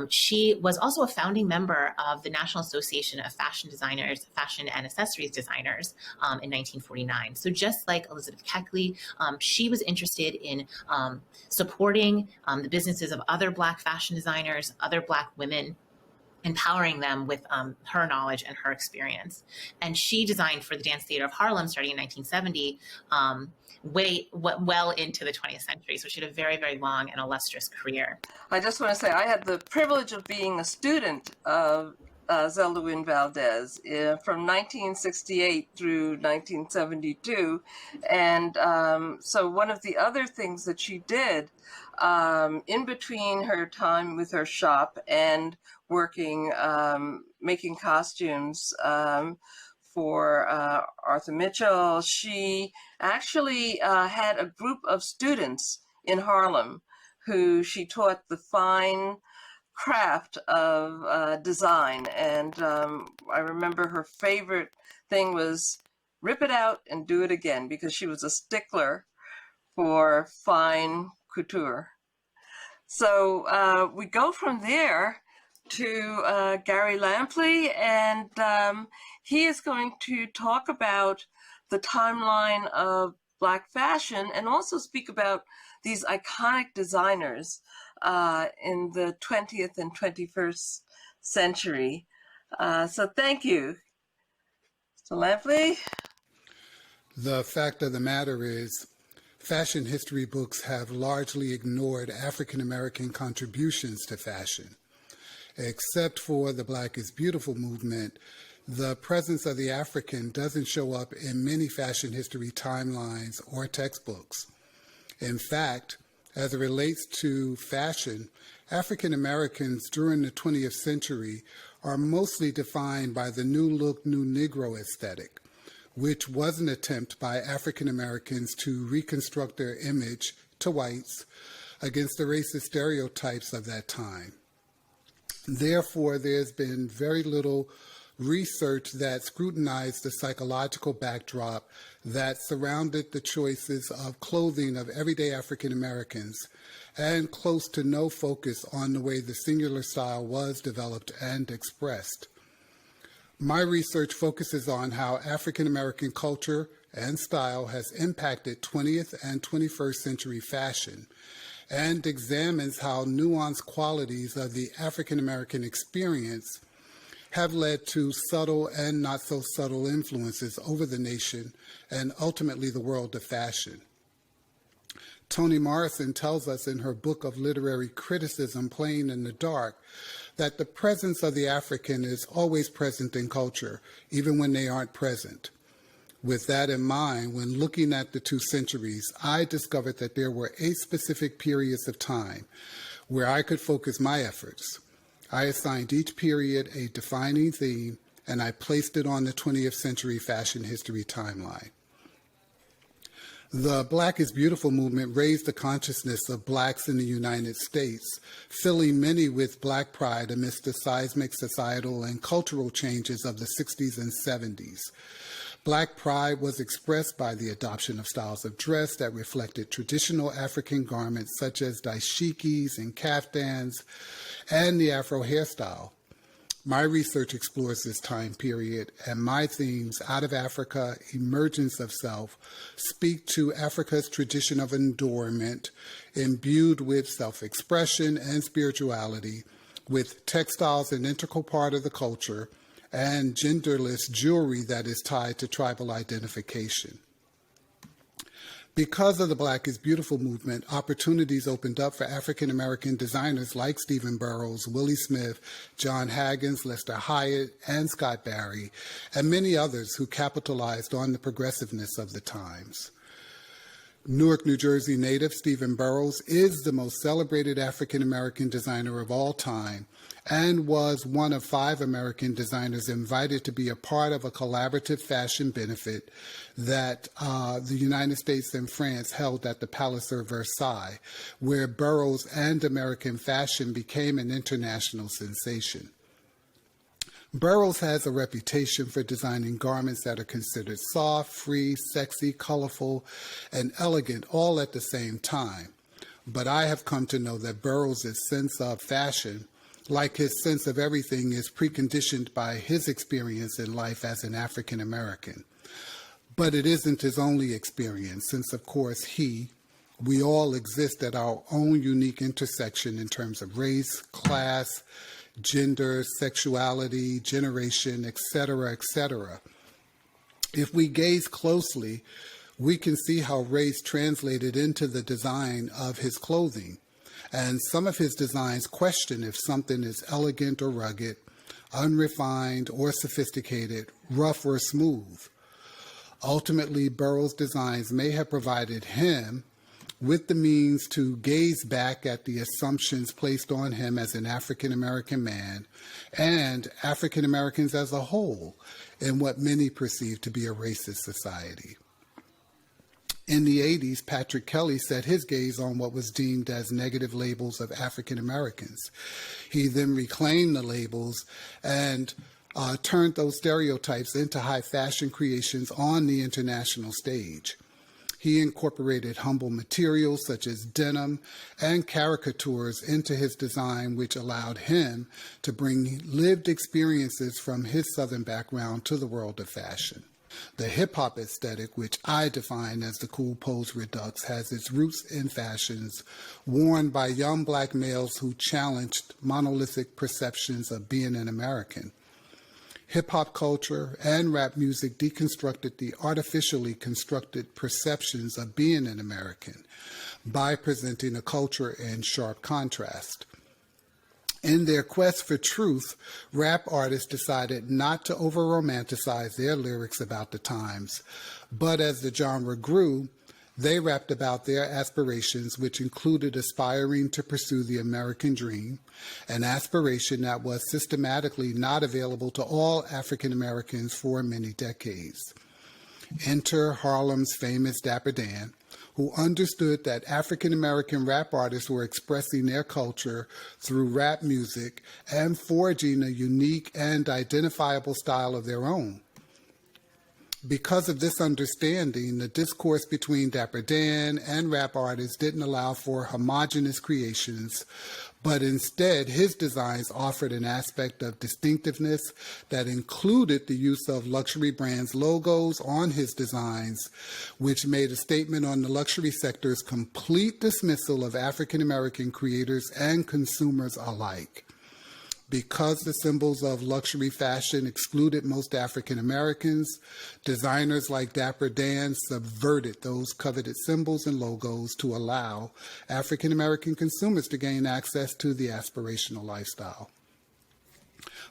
She was also a founding member of the National Association of Fashion Designers, Fashion and Accessories Designers in 1949. So just like Elizabeth Keckley, she was interested in supporting the businesses of other Black fashion designers, other Black women, empowering them with her knowledge and her experience. And she designed for the Dance Theater of Harlem starting in 1970, well into the 20th century. So she had a very, very long and illustrious career. I just want to say I had the privilege of being a student of Zelda Wynne Valdez from 1968 through 1972. And so one of the other things that she did in between her time with her shop and working, making costumes for Arthur Mitchell, she actually had a group of students in Harlem who she taught the fine craft of design. And I remember her favorite thing was rip it out and do it again, because she was a stickler for fine couture. So we go from there to Gary Lampley, and he is going to talk about the timeline of Black fashion and also speak about these iconic designers in the 20th and 21st century. So thank you. So Lampley? The fact of the matter is, fashion history books have largely ignored African American contributions to fashion. Except for the Black is Beautiful movement, the presence of the African doesn't show up in many fashion history timelines or textbooks. In fact, as it relates to fashion, African Americans during the 20th century are mostly defined by the New Look, New Negro aesthetic, which was an attempt by African Americans to reconstruct their image to whites against the racist stereotypes of that time. Therefore, there's been very little research that scrutinized the psychological backdrop that surrounded the choices of clothing of everyday African Americans, and close to no focus on the way the singular style was developed and expressed. My research focuses on how African American culture and style has impacted 20th and 21st century fashion, and examines how nuanced qualities of the African American experience have led to subtle and not so subtle influences over the nation and ultimately the world of fashion. Toni Morrison tells us in her book of literary criticism, Playing in the Dark, that the presence of the African is always present in culture, even when they aren't present. With that in mind, when looking at the 2 centuries, I discovered that there were 8 specific periods of time where I could focus my efforts. I assigned each period a defining theme, and I placed it on the 20th century fashion history timeline. The Black is Beautiful movement raised the consciousness of Blacks in the United States, filling many with Black pride amidst the seismic societal and cultural changes of the 60s and 70s. Black pride was expressed by the adoption of styles of dress that reflected traditional African garments such as dashikis and kaftans and the Afro hairstyle. My research explores this time period, and my themes, Out of Africa, Emergence of Self, speak to Africa's tradition of endowment, imbued with self-expression and spirituality, with textiles an integral part of the culture, and genderless jewelry that is tied to tribal identification. Because of the Black is Beautiful movement, opportunities opened up for African American designers like Stephen Burrows, Willi Smith, John Haggins, Lester Hyatt, and Scott Barry, and many others who capitalized on the progressiveness of the times. Newark, New Jersey native Stephen Burrows is the most celebrated African American designer of all time, and was one of 5 American designers invited to be a part of a collaborative fashion benefit that the United States and France held at the Palace of Versailles, where Burrows and American fashion became an international sensation. Burrows has a reputation for designing garments that are considered soft, free, sexy, colorful, and elegant all at the same time. But I have come to know that Burrows' sense of fashion, like his sense of everything, is preconditioned by his experience in life as an African American. But it isn't his only experience, since of course we all exist at our own unique intersection in terms of race, class, gender, sexuality, generation, etc., etc. If we gaze closely, we can see how race translated into the design of his clothing. And some of his designs question if something is elegant or rugged, unrefined or sophisticated, rough or smooth. Ultimately, Burrows' designs may have provided him with the means to gaze back at the assumptions placed on him as an African American man and African Americans as a whole in what many perceive to be a racist society. In the 80s, Patrick Kelly set his gaze on what was deemed as negative labels of African Americans. He then reclaimed the labels and turned those stereotypes into high fashion creations on the international stage. He incorporated humble materials such as denim and caricatures into his design, which allowed him to bring lived experiences from his Southern background to the world of fashion. The hip-hop aesthetic, which I define as the cool pose redux, has its roots in fashions worn by young Black males who challenged monolithic perceptions of being an American. Hip-hop culture and rap music deconstructed the artificially constructed perceptions of being an American by presenting a culture in sharp contrast. In their quest for truth, rap artists decided not to over-romanticize their lyrics about the times, but as the genre grew, they rapped about their aspirations, which included aspiring to pursue the American dream, an aspiration that was systematically not available to all African Americans for many decades. Enter Harlem's famous Dapper Dan, who understood that African American rap artists were expressing their culture through rap music and forging a unique and identifiable style of their own. Because of this understanding, the discourse between Dapper Dan and rap artists didn't allow for homogeneous creations, but instead his designs offered an aspect of distinctiveness that included the use of luxury brands' logos on his designs, which made a statement on the luxury sector's complete dismissal of African American creators and consumers alike. Because the symbols of luxury fashion excluded most African Americans, designers like Dapper Dan subverted those coveted symbols and logos to allow African American consumers to gain access to the aspirational lifestyle.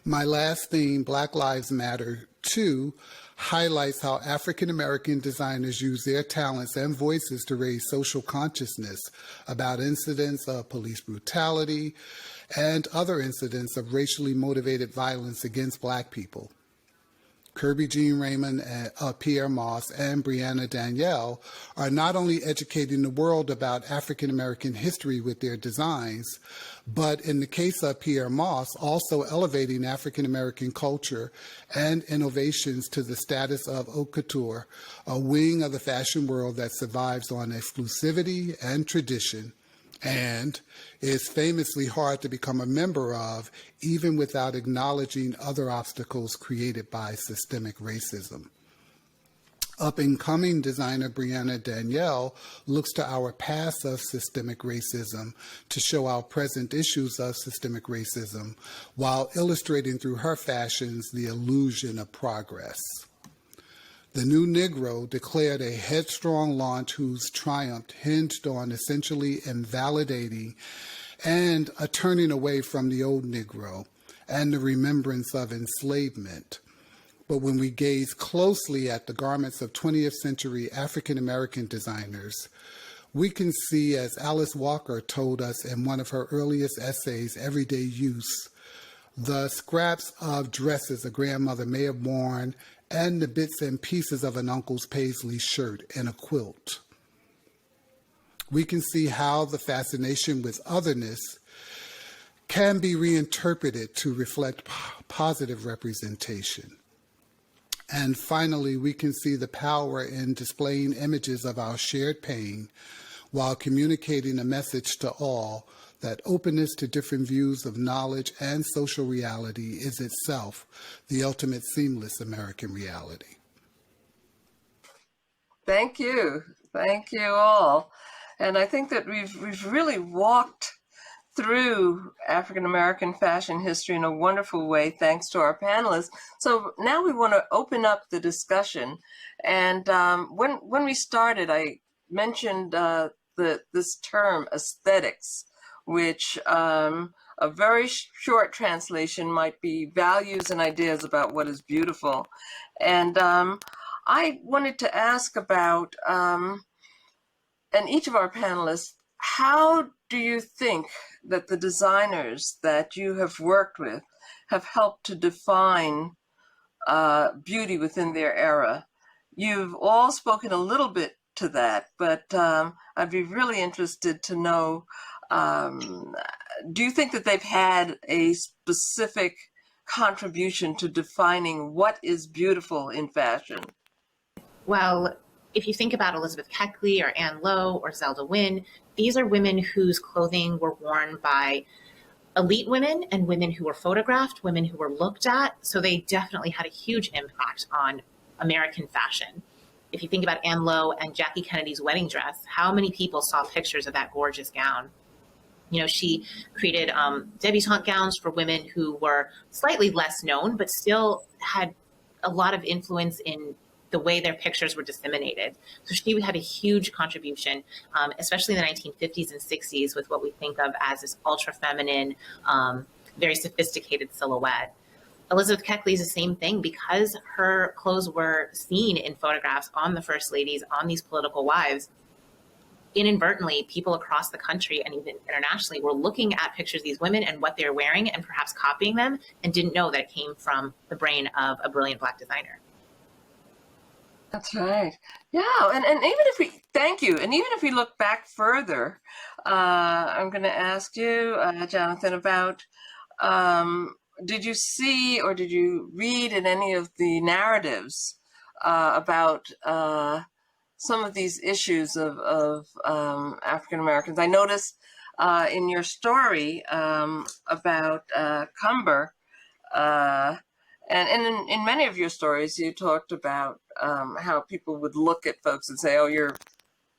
My last theme, Black Lives Matter 2, highlights how African American designers use their talents and voices to raise social consciousness about incidents of police brutality and other incidents of racially motivated violence against Black people. Kirby Jean Raymond, Pierre Moss, and Brianna Danielle are not only educating the world about African American history with their designs, but in the case of Pierre Moss, also elevating African American culture and innovations to the status of haute couture, a wing of the fashion world that survives on exclusivity and tradition, and is famously hard to become a member of, even without acknowledging other obstacles created by systemic racism. Up-and-coming designer Brianna Danielle looks to our past of systemic racism to show our present issues of systemic racism, while illustrating through her fashions the illusion of progress. The New Negro declared a headstrong launch whose triumph hinged on essentially invalidating and a turning away from the old Negro and the remembrance of enslavement. But when we gaze closely at the garments of 20th century African American designers, we can see, as Alice Walker told us in one of her earliest essays, Everyday Use, the scraps of dresses a grandmother may have worn and the bits and pieces of an uncle's paisley shirt and a quilt. We can see how the fascination with otherness can be reinterpreted to reflect positive representation. And finally, we can see the power in displaying images of our shared pain while communicating a message to all that openness to different views of knowledge and social reality is itself the ultimate seamless American reality. Thank you. Thank you all. And I think that we've really walked through African American fashion history in a wonderful way, thanks to our panelists. So now we want to open up the discussion. And when we started, I mentioned this term aesthetics, which a very short translation might be values and ideas about what is beautiful. And I wanted to ask about, and each of our panelists, how do you think that the designers that you have worked with have helped to define beauty within their era? You've all spoken a little bit to that, but I'd be really interested to know, do you think that they've had a specific contribution to defining what is beautiful in fashion? Well, if you think about Elizabeth Keckley or Anne Lowe or Zelda Wynn, these are women whose clothing were worn by elite women and women who were photographed, women who were looked at. So they definitely had a huge impact on American fashion. If you think about Anne Lowe and Jackie Kennedy's wedding dress, how many people saw pictures of that gorgeous gown? You know, she created debutante gowns for women who were slightly less known, but still had a lot of influence in the way their pictures were disseminated. So she had a huge contribution, especially in the 1950s and 60s, with what we think of as this ultra feminine, very sophisticated silhouette. Elizabeth Keckley is the same thing, because her clothes were seen in photographs on the first ladies, on these political wives. Inadvertently, people across the country and even internationally were looking at pictures of these women and what they're wearing and perhaps copying them, and didn't know that it came from the brain of a brilliant Black designer. That's right. Yeah, and even if we, thank you. And even if we look back further, I'm going to ask you, Jonathan, about, did you see or did you read in any of the narratives about some of these issues of African Americans? I noticed in your story about Cumber, and in many of your stories, you talked about how people would look at folks and say, oh,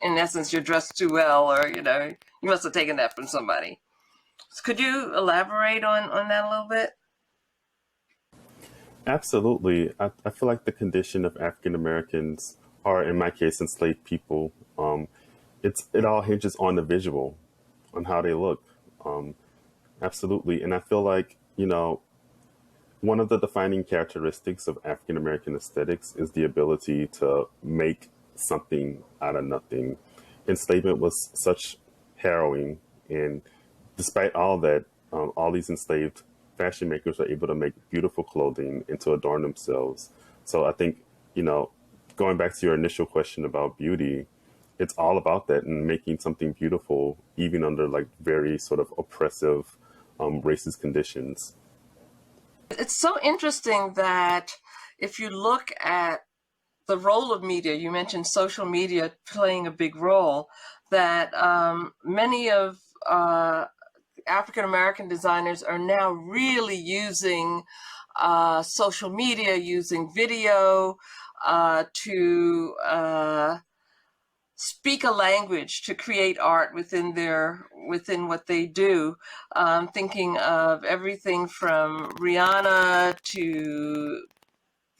in essence, you're dressed too well, or, you know, you must have taken that from somebody. Could you elaborate on that a little bit? Absolutely. I feel like the condition of African Americans, or in my case, enslaved people, it all hinges on the visual, on how they look. Absolutely. And I feel like, one of the defining characteristics of African American aesthetics is the ability to make something out of nothing. Enslavement was such harrowing, and despite all that, all these enslaved fashion makers are able to make beautiful clothing and to adorn themselves. So I think, going back to your initial question about beauty, it's all about that and making something beautiful, even under like very sort of oppressive racist conditions. It's so interesting that if you look at the role of media, you mentioned social media playing a big role, that many of African American designers are now really using social media, using video to speak a language, to create art within what they do. Thinking of everything from Rihanna to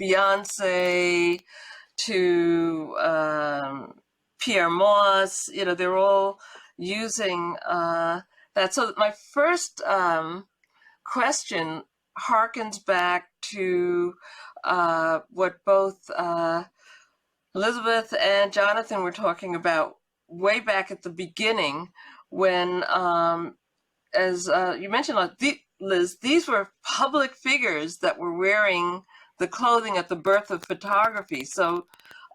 Beyonce to Pierre Moss. They're all using that. So my first question harkens back to what both Elizabeth and Jonathan were talking about way back at the beginning when, as you mentioned, Liz, these were public figures that were wearing the clothing at the birth of photography. So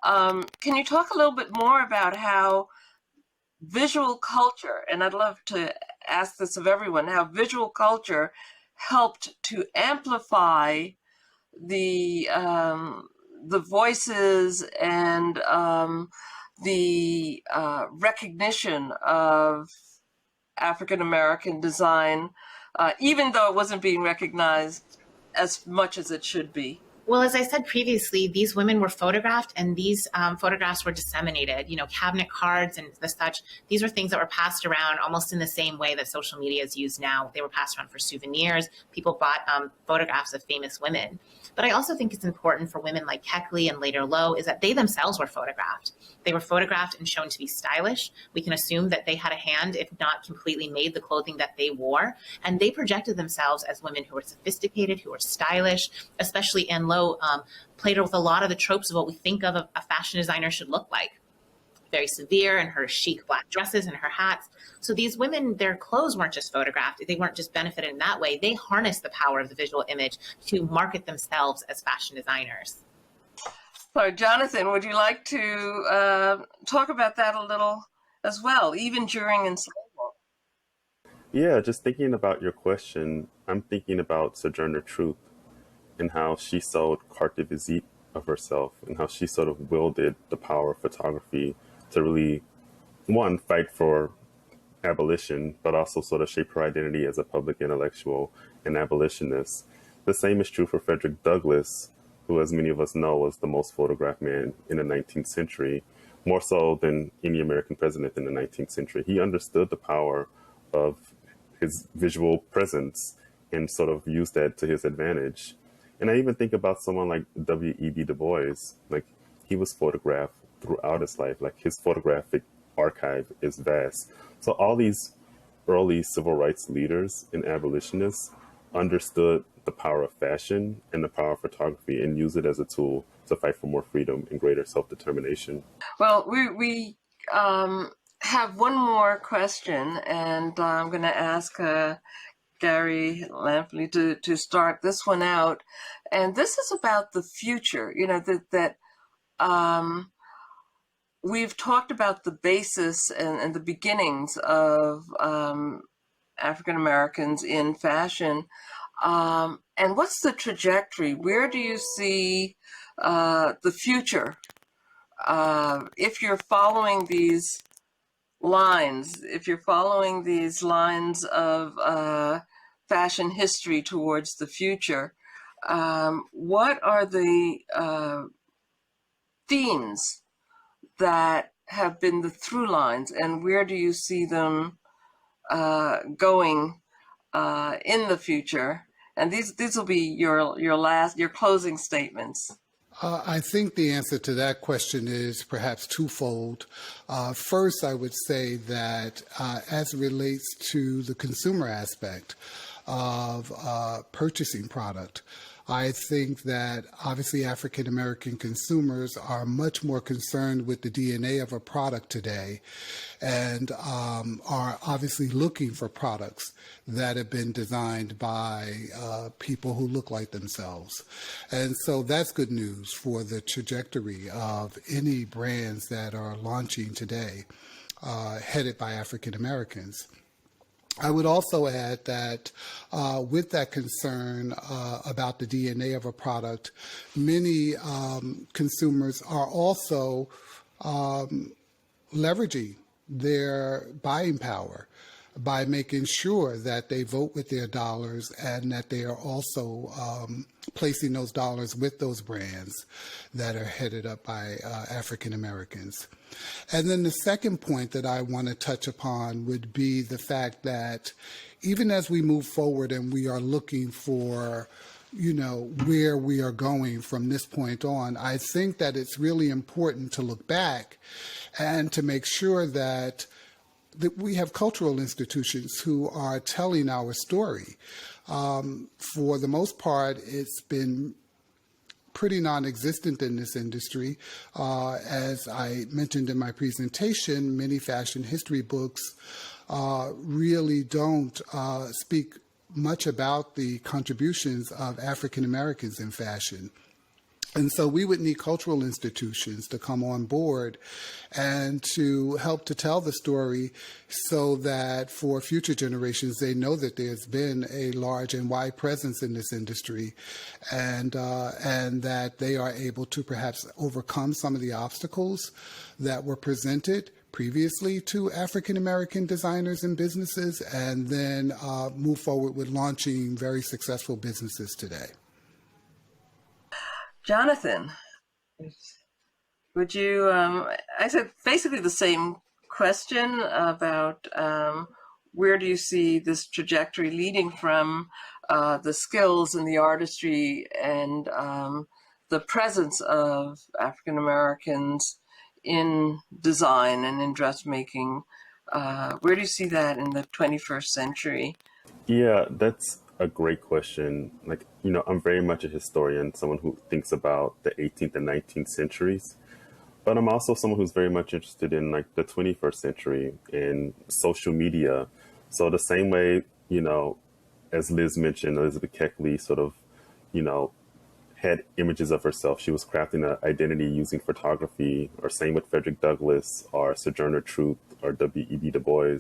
can you talk a little bit more about how visual culture, and I'd love to ask this of everyone, how visual culture helped to amplify the voices and the recognition of African American design, even though it wasn't being recognized as much as it should be? Well, as I said previously, these women were photographed, and these photographs were disseminated. Cabinet cards and the such. These were things that were passed around almost in the same way that social media is used now. They were passed around for souvenirs. People bought photographs of famous women. But I also think it's important for women like Keckley and later Lowe is that they themselves were photographed. They were photographed and shown to be stylish. We can assume that they had a hand, if not completely made the clothing that they wore. And they projected themselves as women who were sophisticated, who were stylish, especially Anne Lowe played with a lot of the tropes of what we think of a fashion designer should look like. Very severe in her chic black dresses and her hats. So these women, their clothes weren't just photographed. They weren't just benefited in that way. They harnessed the power of the visual image to market themselves as fashion designers. So Jonathan, would you like to talk about that a little as well, even during enslavement? Yeah, just thinking about your question, I'm thinking about Sojourner Truth and how she sold carte de visite of herself and how she sort of wielded the power of photography to really, one, fight for abolition, but also sort of shape her identity as a public intellectual and abolitionist. The same is true for Frederick Douglass, who, as many of us know, was the most photographed man in the 19th century, more so than any American president in the 19th century. He understood the power of his visual presence and sort of used that to his advantage. And I even think about someone like W.E.B. Du Bois. Like, he was photographed throughout his life. Like, his photographic archive is vast. So all these early civil rights leaders and abolitionists understood the power of fashion and the power of photography and used it as a tool to fight for more freedom and greater self-determination. Well, we have one more question, and I'm going to ask Gary Lampley to start this one out. And this is about the future, that we've talked about the basis and the beginnings of African Americans in fashion. And what's the trajectory? Where do you see the future? If you're following these lines, of fashion history towards the future, what are the themes that have been the through lines, and where do you see them going in the future? And these will be your closing statements. I think the answer to that question is perhaps twofold. First, I would say that as it relates to the consumer aspect of purchasing product, I think that obviously African American consumers are much more concerned with the DNA of a product today and are obviously looking for products that have been designed by people who look like themselves. And so that's good news for the trajectory of any brands that are launching today headed by African Americans. I would also add that with that concern about the DNA of a product, many consumers are also leveraging their buying power by making sure that they vote with their dollars and that they are also placing those dollars with those brands that are headed up by African Americans. And then the second point that I want to touch upon would be the fact that even as we move forward and we are looking for, where we are going from this point on, I think that it's really important to look back and to make sure that we have cultural institutions who are telling our story. For the most part, it's been pretty non-existent in this industry. As I mentioned in my presentation, many fashion history books really don't speak much about the contributions of African Americans in fashion. And so we would need cultural institutions to come on board and to help to tell the story so that for future generations, they know that there's been a large and wide presence in this industry and that they are able to perhaps overcome some of the obstacles that were presented previously to African American designers and businesses, and then move forward with launching very successful businesses today. Jonathan, would you, I said basically the same question about where do you see this trajectory leading from the skills and the artistry and the presence of African Americans in design and in dressmaking? Where do you see that in the 21st century? Yeah, that's a great question. I'm very much a historian, someone who thinks about the 18th and 19th centuries, but I'm also someone who's very much interested in the 21st century and social media. So the same way, as Liz mentioned, Elizabeth Keckley sort of, had images of herself. She was crafting an identity using photography, or same with Frederick Douglass or Sojourner Truth or W.E.B. Du Bois.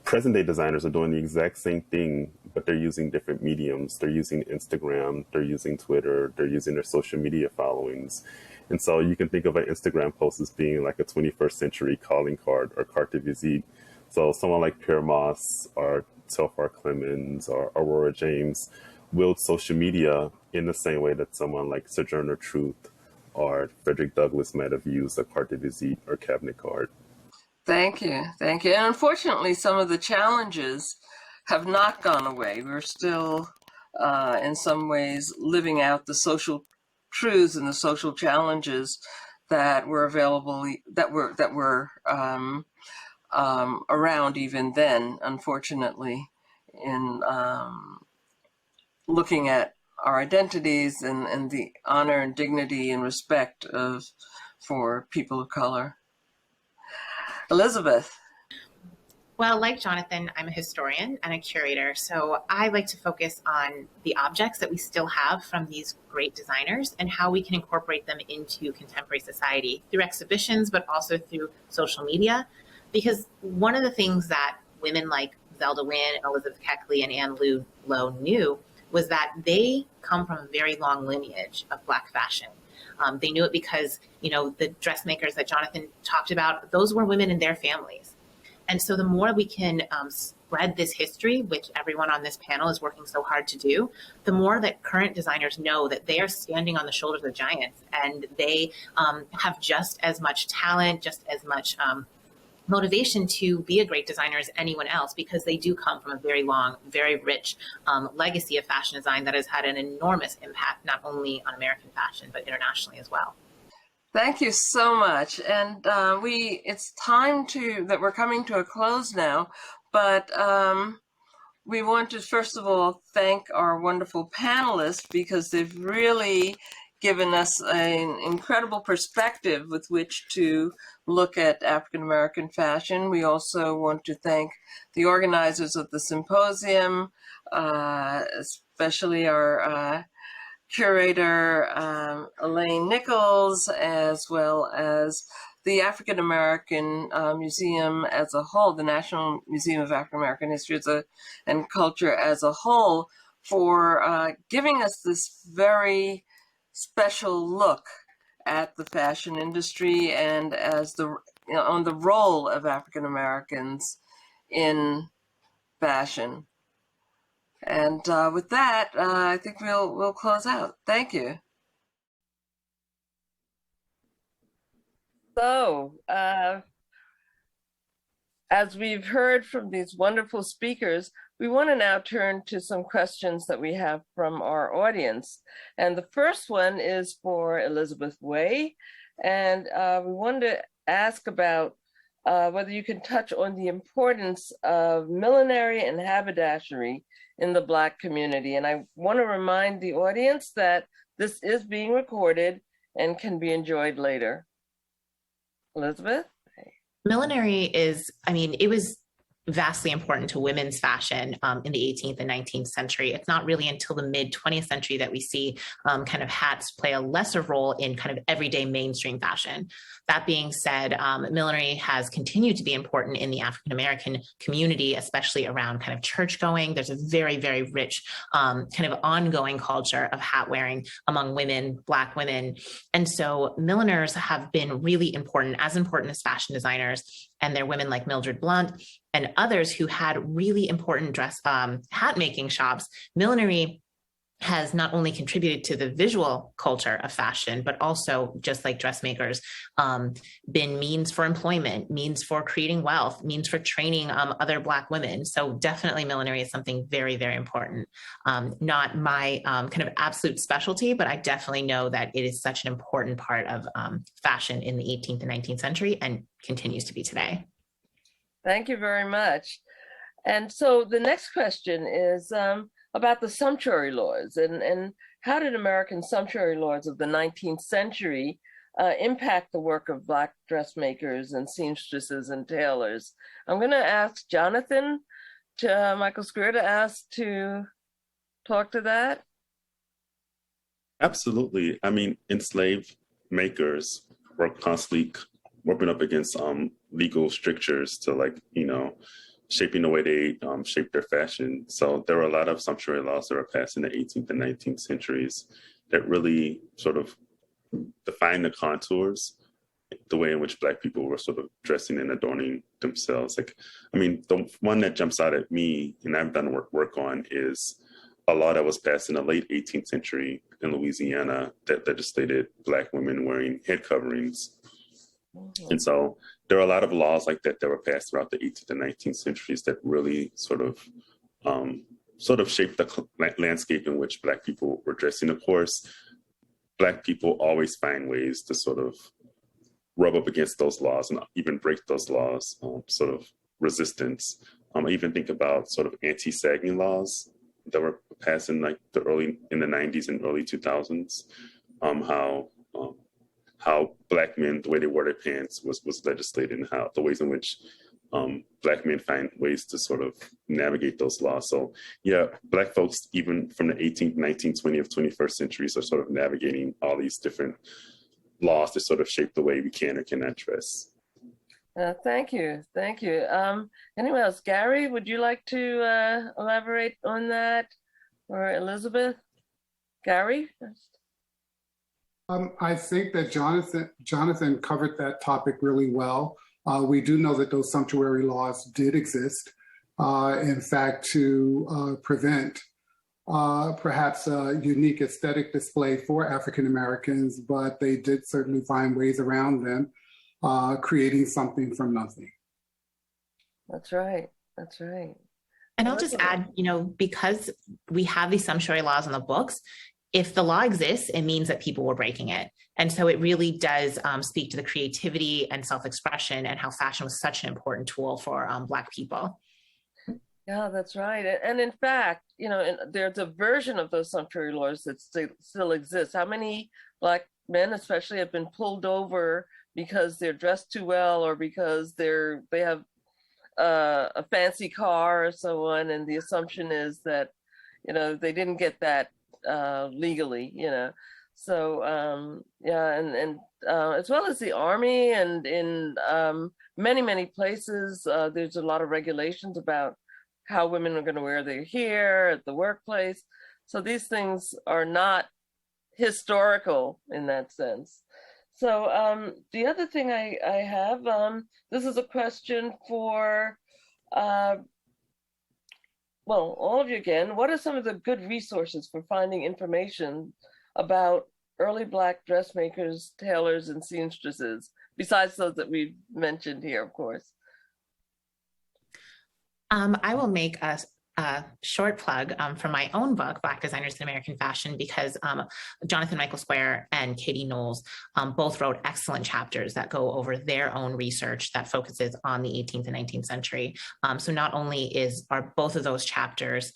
Present day designers are doing the exact same thing, but they're using different mediums. They're using Instagram, they're using Twitter, they're using their social media followings. And so you can think of an Instagram post as being like a 21st century calling card or carte de visite. So someone like Pierre Moss or Telfar Clemens or Aurora James wield social media in the same way that someone like Sojourner Truth or Frederick Douglass might have used a carte de visite or cabinet card. Thank you. And unfortunately, some of the challenges have not gone away. We're still, in some ways, living out the social truths and the social challenges that were available, that were around even then, unfortunately, in looking at our identities and the honor and dignity and respect for people of color. Elizabeth. Well, like Jonathan, I'm a historian and a curator, so I like to focus on the objects that we still have from these great designers and how we can incorporate them into contemporary society through exhibitions, but also through social media. Because one of the things that women like Zelda Wynn, Elizabeth Keckley, and Anne Lowe knew was that they come from a very long lineage of Black fashion. They knew it because, the dressmakers that Jonathan talked about, those were women in their families. And so the more we can spread this history, which everyone on this panel is working so hard to do, the more that current designers know that they are standing on the shoulders of giants, and they have just as much talent, just as much motivation to be a great designer as anyone else, because they do come from a very long, very rich legacy of fashion design that has had an enormous impact, not only on American fashion, but internationally as well. Thank you so much. And it's time that we're coming to a close now, but we want to first of all thank our wonderful panelists, because they've really given us an incredible perspective with which to look at African American fashion. We also want to thank the organizers of the symposium, especially our curator, Elaine Nichols, as well as the African American Museum as a whole, the National Museum of African American History and Culture as a whole, for giving us this very special look at the fashion industry and on the role of African Americans in fashion. And with that, I think we'll close out. Thank you. So, as we've heard from these wonderful speakers, we want to now turn to some questions that we have from our audience. And the first one is for Elizabeth Way. And we wanted to ask about whether you can touch on the importance of millinery and haberdashery in the Black community. And I want to remind the audience that this is being recorded and can be enjoyed later. Elizabeth? Millinery is, it was vastly important to women's fashion in the 18th and 19th century. It's not really until the mid 20th century that we see kind of hats play a lesser role in kind of everyday mainstream fashion. That being said, millinery has continued to be important in the African American community, especially around kind of church going. There's a very, very rich kind of ongoing culture of hat wearing among women, Black women. And so milliners have been really important as fashion designers. And they're women like Mildred Blount and others who had really important hat making shops. Millinery has not only contributed to the visual culture of fashion, but also, just like dressmakers, been means for employment, means for creating wealth, means for training other Black women. So definitely millinery is something very, very important. Not my kind of absolute specialty, but I definitely know that it is such an important part of fashion in the 18th and 19th century and continues to be today. Thank you very much. And so the next question is about the sumptuary laws, and how did American sumptuary laws of the 19th century impact the work of Black dressmakers and seamstresses and tailors? I'm going to ask Jonathan Michael Screer to talk to that. Absolutely. Enslaved makers were constantly working up against legal strictures to shaping the way they shape their fashion. So there were a lot of sumptuary laws that were passed in the 18th and 19th centuries that really sort of defined the contours, the way in which Black people were sort of dressing and adorning themselves. The one that jumps out at me, and I've done work on, is a law that was passed in the late 18th century in Louisiana that legislated Black women wearing head coverings. And so there are a lot of laws like that that were passed throughout the 18th and 19th centuries that really sort of shaped the landscape in which Black people were dressing. Of course, Black people always find ways to sort of rub up against those laws and even break those laws, sort of resistance. I even think about sort of anti-sagging laws that were passed in the 90s and early 2000s, how Black men, the way they wore their pants was legislated, and how the ways in which Black men find ways to sort of navigate those laws. So yeah, Black folks, even from the 18th, 19th, 20th, 21st centuries, are sort of navigating all these different laws to sort of shape the way we can or cannot dress. Thank you. Anyone else? Gary, would you like to elaborate on that? Or Elizabeth? Gary? I think that Jonathan covered that topic really well. We do know that those sumptuary laws did exist, in fact, to prevent perhaps a unique aesthetic display for African Americans, but they did certainly find ways around them, creating something from nothing. That's right. That's right. And I'll just add, because we have these sumptuary laws on the books, if the law exists, it means that people were breaking it. And so it really does speak to the creativity and self-expression and how fashion was such an important tool for Black people. Yeah, that's right. And in fact, there's a version of those sumptuary laws that still exists. How many Black men especially have been pulled over because they're dressed too well or because they have a fancy car or so on, and the assumption is that they didn't get that legally, so and as well as the Army, and in many places there's a lot of regulations about how women are going to wear their hair at the workplace. So these things are not historical in that sense. So the other thing I have, this is a question for, all of you again. What are some of the good resources for finding information about early Black dressmakers, tailors, and seamstresses, besides those that we've mentioned here, of course? I will make a short plug for my own book, Black Designers in American Fashion, because Jonathan Michael Square and Katie Knowles both wrote excellent chapters that go over their own research that focuses on the 18th and 19th century. So not only are both of those chapters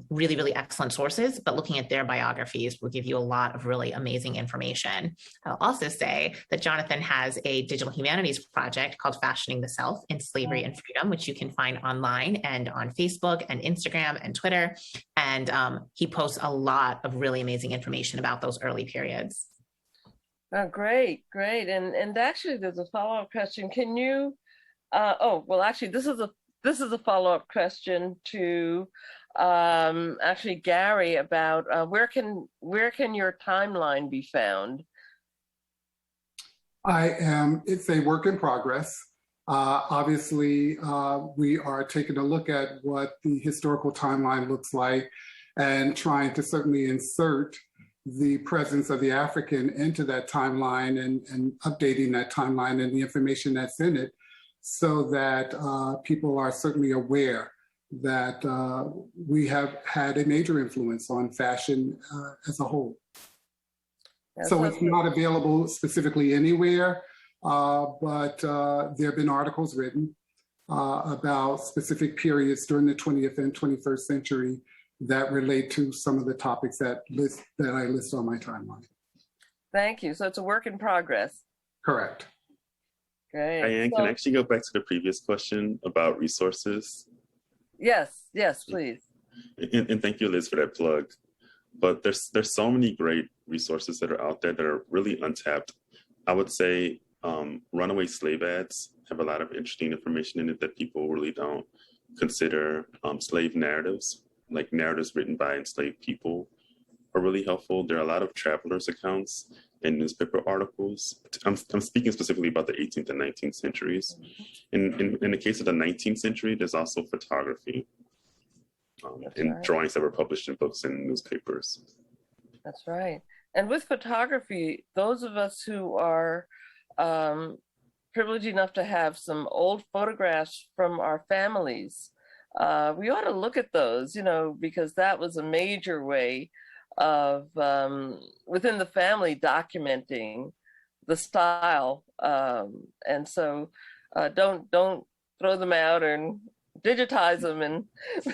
really, really excellent sources, but looking at their biographies will give you a lot of really amazing information. I'll also say that Jonathan has a digital humanities project called Fashioning the Self in Slavery and Freedom, which you can find online and on Facebook and Instagram and Twitter. And he posts a lot of really amazing information about those early periods. Oh, great. And actually there's a follow-up question. Can you, this is a follow-up question to actually Gary about where can your timeline be found? It's a work in progress. Obviously, we are taking a look at what the historical timeline looks like and trying to certainly insert the presence of the African into that timeline and updating that timeline and the information that's in it so that people are certainly aware that we have had a major influence on fashion as a whole. So it's not available specifically anywhere. But there have been articles written about specific periods during the 20th and 21st century that relate to some of the topics that I list on my timeline. Thank you. So it's a work in progress. Correct. Great. Diane, can I actually go back to the previous question about resources? Yes, please. And thank you, Liz, for that plug. But there's so many great resources that are out there that are really untapped. I would say runaway slave ads have a lot of interesting information in it that people really don't consider. Slave narratives, like narratives written by enslaved people, are really helpful. There are a lot of travelers' accounts and newspaper articles. I'm speaking specifically about the 18th and 19th centuries. In the case of the 19th century, there's also photography and drawings that were published in books and newspapers. That's right. And with photography, those of us who are privileged enough to have some old photographs from our families, we ought to look at those, because that was a major way of within the family documenting the style, and so don't throw them out and digitize them and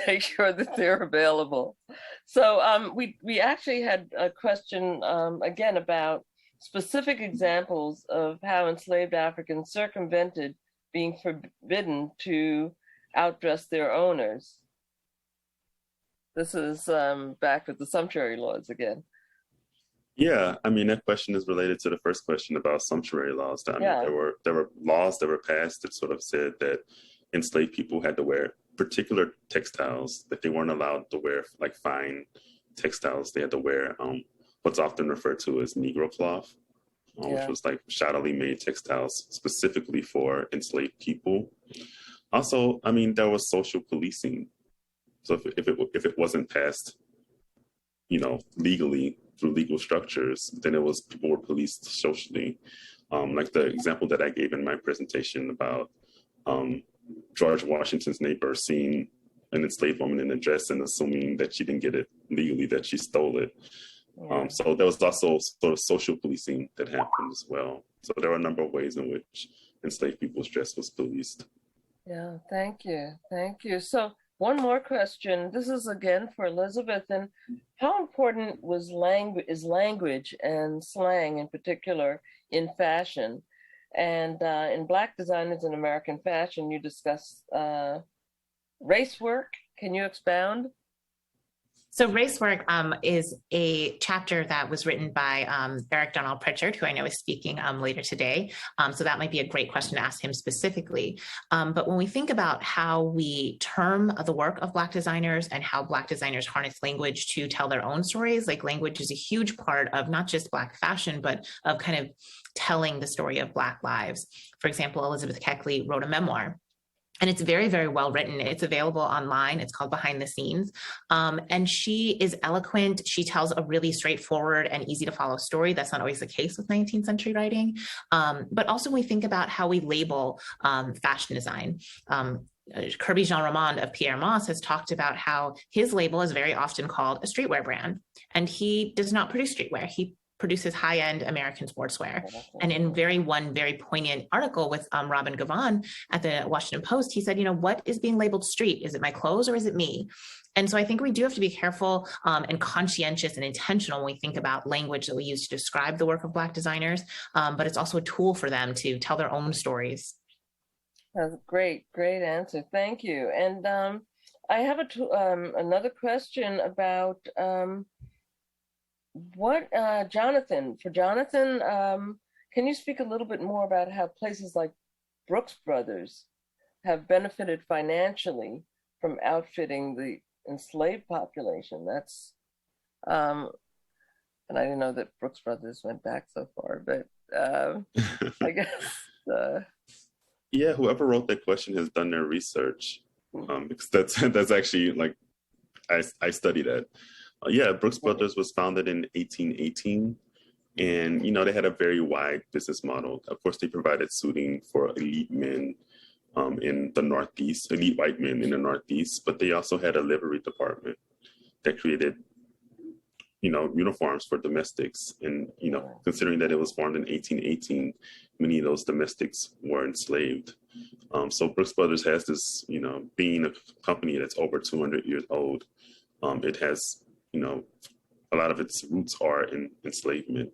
make sure that they're available. So we actually had a question again about specific examples of how enslaved Africans circumvented being forbidden to outdress their owners. This is back with the sumptuary laws again. Yeah, I mean, that question is related to the first question about sumptuary laws. I mean, there were laws that were passed that sort of said that enslaved people had to wear particular textiles, that they weren't allowed to wear like fine textiles. They had to wear what's often referred to as Negro cloth, which was like shoddily made textiles specifically for enslaved people. Also, I mean, there was social policing. So if it wasn't passed, legally through legal structures, then it was people were policed socially. Like the example that I gave in my presentation about George Washington's neighbor seeing an enslaved woman in a dress and assuming that she didn't get it legally, that she stole it. So there was also sort of social policing that happened as well. So there are a number of ways in which enslaved people's dress was policed. Yeah, thank you. Thank you. So one more question. This is again for Elizabeth. And how important is language and slang in particular in fashion? And in Black Designers in American Fashion, you discuss race work. Can you expound? So race work is a chapter that was written by Eric Donald Pritchard, who I know is speaking later today. So that might be a great question to ask him specifically. But when we think about how we term the work of Black designers and how Black designers harness language to tell their own stories, like language is a huge part of not just Black fashion, but of kind of telling the story of Black lives. For example, Elizabeth Keckley wrote a memoir. And it's very, very well written. It's available online. It's called Behind the Scenes. And she is eloquent. She tells a really straightforward and easy to follow story. That's not always the case with 19th century writing. But also we think about how we label fashion design. Kirby Jean Ramond of Pierre Moss has talked about how his label is very often called a streetwear brand. And he does not produce streetwear. He produces high-end American sportswear. And in one very poignant article with Robin Gavon at the Washington Post, he said, what is being labeled street? Is it my clothes or is it me? And so I think we do have to be careful and conscientious and intentional when we think about language that we use to describe the work of Black designers, but it's also a tool for them to tell their own stories. That's a great answer. Thank you. And I have another question about Jonathan, can you speak a little bit more about how places like Brooks Brothers have benefited financially from outfitting the enslaved population? That's, and I didn't know that Brooks Brothers went back so far, but I guess. Yeah, whoever wrote that question has done their research, because that's actually like, I studied that. Brooks Brothers was founded in 1818, and they had a very wide business model. Of course, they provided suiting for elite men in the Northeast, elite white men in the Northeast, but they also had a livery department that created, uniforms for domestics. And considering that it was formed in 1818, many of those domestics were enslaved. So Brooks Brothers has this, being a company that's over 200 years old, it has a lot of its roots are in enslavement.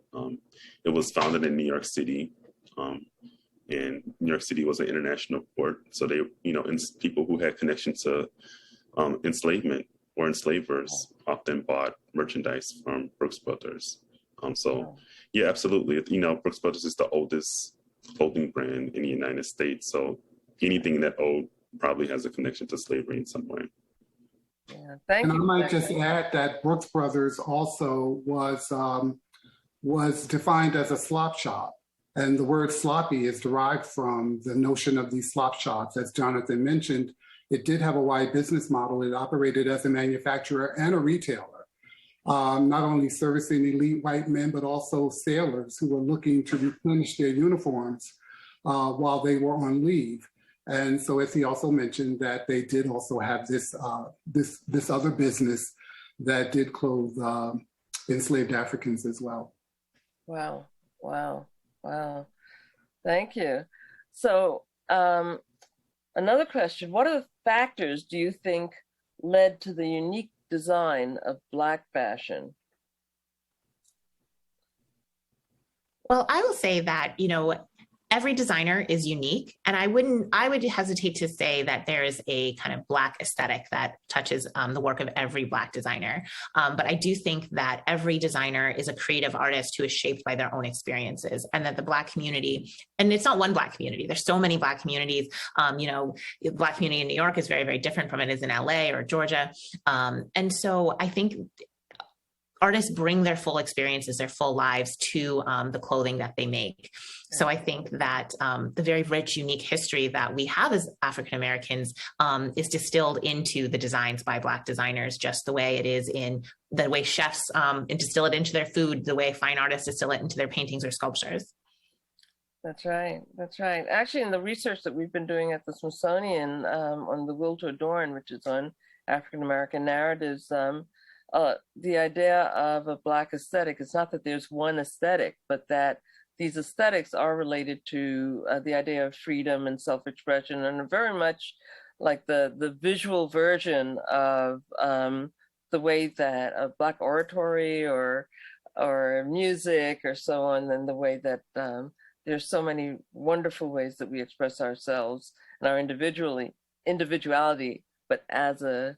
It was founded in New York City, and New York City was an international port. So they, people who had connection to enslavement or enslavers often bought merchandise from Brooks Brothers. Yeah, absolutely. Brooks Brothers is the oldest clothing brand in the United States. So anything that old probably has a connection to slavery in some way. Yeah, thank you. And I might just add that Brooks Brothers also was defined as a slop shop. And the word sloppy is derived from the notion of these slop shops. As Jonathan mentioned, it did have a wide business model. It operated as a manufacturer and a retailer, not only servicing elite white men, but also sailors who were looking to replenish their uniforms while they were on leave. And so, as he also mentioned, that they did also have this other business that did clothe enslaved Africans as well. Wow. Thank you. So another question, what are the factors do you think led to the unique design of Black fashion? Well, I will say that, every designer is unique, and I would hesitate to say that there is a kind of Black aesthetic that touches the work of every Black designer. But I do think that every designer is a creative artist who is shaped by their own experiences, and that the Black community, and it's not one Black community, there's so many Black communities, the Black community in New York is very, very different from it is in LA or Georgia. And so I think artists bring their full experiences, their full lives to the clothing that they make. So I think that the very rich, unique history that we have as African Americans is distilled into the designs by Black designers, just the way it is in the way chefs distill it into their food, the way fine artists distill it into their paintings or sculptures. That's right. That's right. Actually, in the research that we've been doing at the Smithsonian on the Will to Adorn, which is on African American narratives, the idea of a Black aesthetic is not that there's one aesthetic, but that these aesthetics are related to the idea of freedom and self-expression, and are very much like the visual version of the way that Black oratory or music or so on, and the way that there's so many wonderful ways that we express ourselves and our individuality, but as a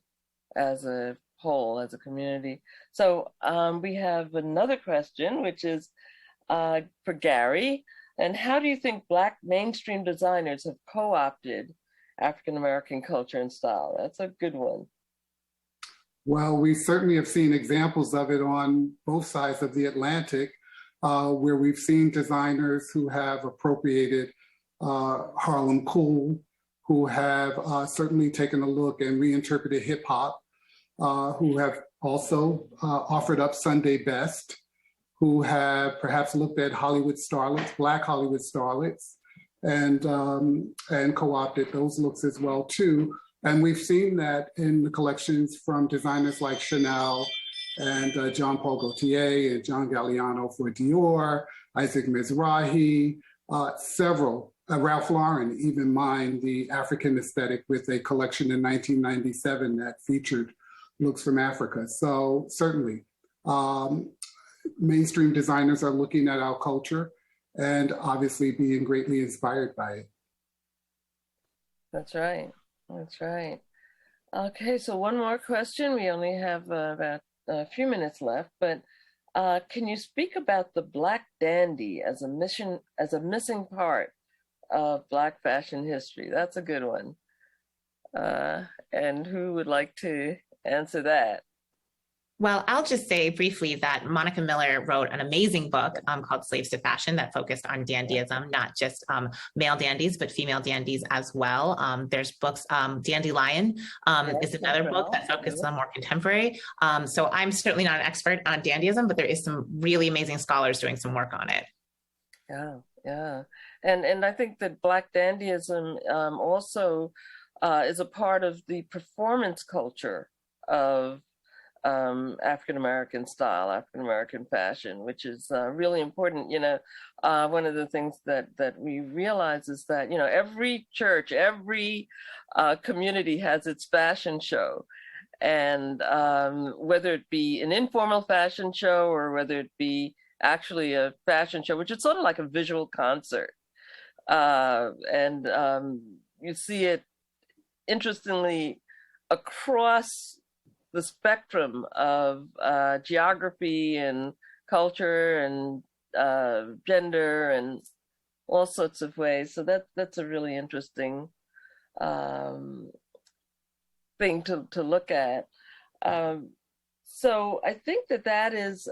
whole, as a community. So we have another question, which is for Gary. And how do you think Black mainstream designers have co-opted African-American culture and style? That's a good one. Well, we certainly have seen examples of it on both sides of the Atlantic, where we've seen designers who have appropriated Harlem Cool, who have certainly taken a look and reinterpreted hip hop, who have also offered up Sunday Best, who have perhaps looked at Hollywood starlets, Black Hollywood starlets, and co-opted those looks as well too. And we've seen that in the collections from designers like Chanel and John Paul Gaultier and John Galliano for Dior, Isaac Mizrahi, several, Ralph Lauren even mined the African aesthetic with a collection in 1997 that featured looks from Africa. So certainly, mainstream designers are looking at our culture and obviously being greatly inspired by it. That's right. That's right. Okay, so one more question. We only have about a few minutes left, but can you speak about the Black dandy as a missing part of Black fashion history? That's a good one. And who would like to answer that? Well, I'll just say briefly that Monica Miller wrote an amazing book called Slaves to Fashion that focused on dandyism, not just male dandies, but female dandies as well. There's books, Dandelion is another book that focuses on more contemporary. So I'm certainly not an expert on dandyism, but there is some really amazing scholars doing some work on it. Yeah. And I think that Black dandyism also is a part of the performance culture of African-American style, African-American fashion, which is really important. You know, one of the things that we realize is that, you know, every church, every community has its fashion show. And whether it be an informal fashion show or whether it be actually a fashion show, which is sort of like a visual concert. And you see it, interestingly, across the spectrum of geography and culture and gender and all sorts of ways. So that's a really interesting thing to look at. So I think that is,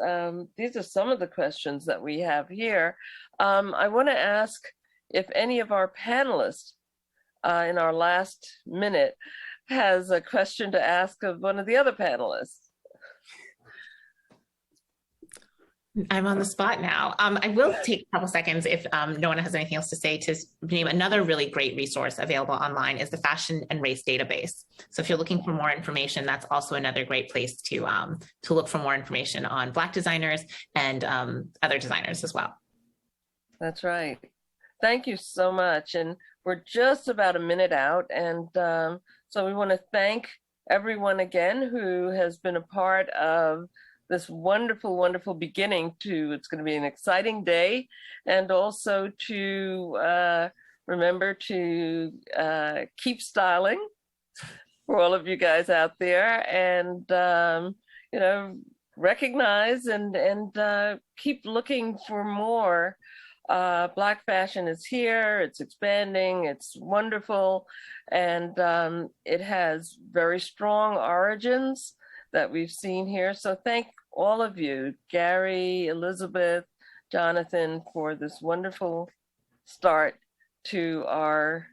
these are some of the questions that we have here. I want to ask if any of our panelists in our last minute has a question to ask of one of the other panelists. I'm on the spot now. I will take a couple seconds if no one has anything else to say to name another really great resource available online is the Fashion and Race Database. So if you're looking for more information, that's also another great place to look for more information on Black designers and other designers as well. That's right. Thank you so much. And we're just about a minute out. And so we want to thank everyone again who has been a part of this wonderful, wonderful beginning to, it's going to be an exciting day. And also to remember to keep styling for all of you guys out there, and, you know, recognize and keep looking for more. Black fashion is here, it's expanding, it's wonderful, and it has very strong origins that we've seen here. So thank all of you, Gary, Elizabeth, Jonathan, for this wonderful start to our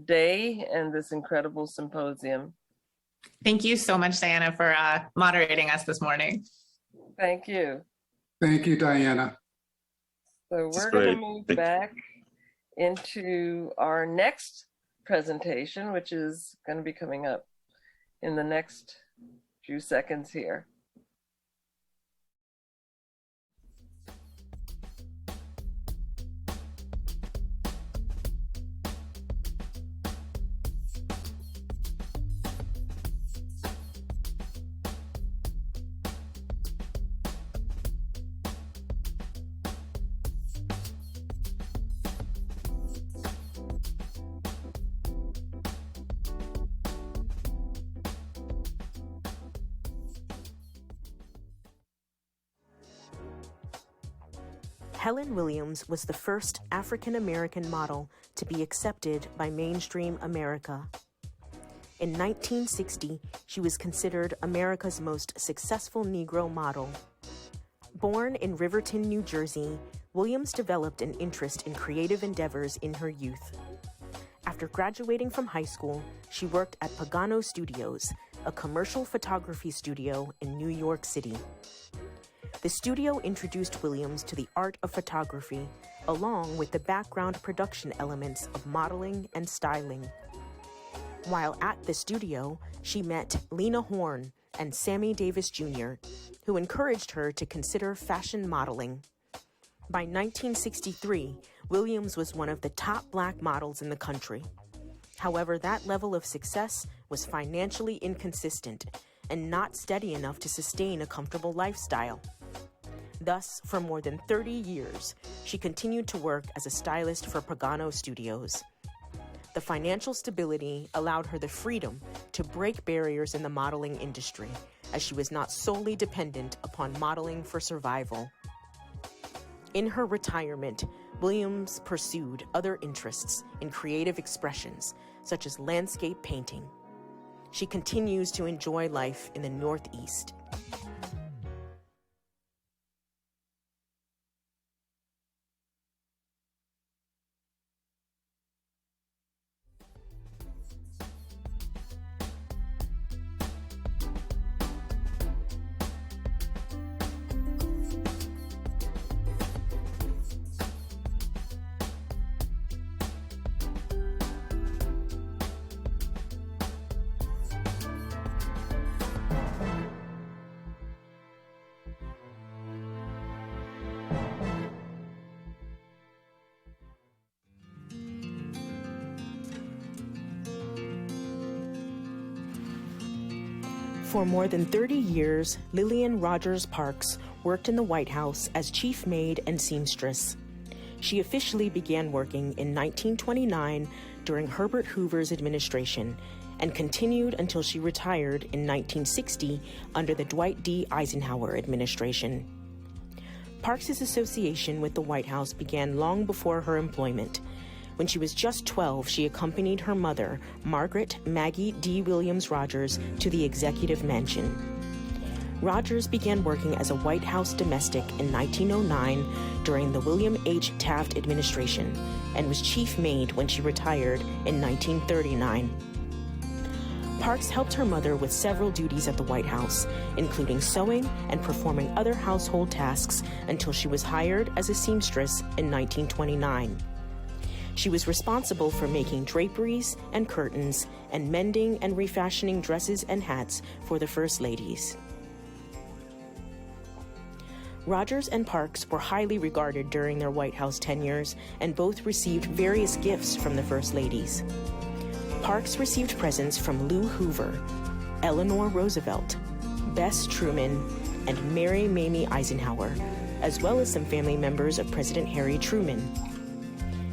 day and this incredible symposium. Thank you so much, Diana, for moderating us this morning. Thank you. Thank you, Diana. So we're going to move back into our next presentation, which is going to be coming up in the next few seconds here. Helen Williams was the first African-American model to be accepted by mainstream America. In 1960, she was considered America's most successful Negro model. Born in Riverton, New Jersey, Williams developed an interest in creative endeavors in her youth. After graduating from high school, she worked at Pagano Studios, a commercial photography studio in New York City. The studio introduced Williams to the art of photography, along with the background production elements of modeling and styling. While at the studio, she met Lena Horne and Sammy Davis Jr., who encouraged her to consider fashion modeling. By 1963, Williams was one of the top Black models in the country. However, that level of success was financially inconsistent and not steady enough to sustain a comfortable lifestyle. Thus, for more than 30 years, she continued to work as a stylist for Pagano Studios. The financial stability allowed her the freedom to break barriers in the modeling industry, as she was not solely dependent upon modeling for survival. In her retirement, Williams pursued other interests in creative expressions, such as landscape painting. She continues to enjoy life in the Northeast. For more than 30 years, Lillian Rogers Parks worked in the White House as chief maid and seamstress. She officially began working in 1929 during Herbert Hoover's administration and continued until she retired in 1960 under the Dwight D. Eisenhower administration. Parks's association with the White House began long before her employment. When she was just 12, she accompanied her mother, Margaret Maggie D. Williams Rogers, to the executive mansion. Rogers began working as a White House domestic in 1909 during the William H. Taft administration and was chief maid when she retired in 1939. Parks helped her mother with several duties at the White House, including sewing and performing other household tasks until she was hired as a seamstress in 1929. She was responsible for making draperies and curtains and mending and refashioning dresses and hats for the First Ladies. Rogers and Parks were highly regarded during their White House tenures, and both received various gifts from the First Ladies. Parks received presents from Lou Hoover, Eleanor Roosevelt, Bess Truman, and Mary Mamie Eisenhower, as well as some family members of President Harry Truman.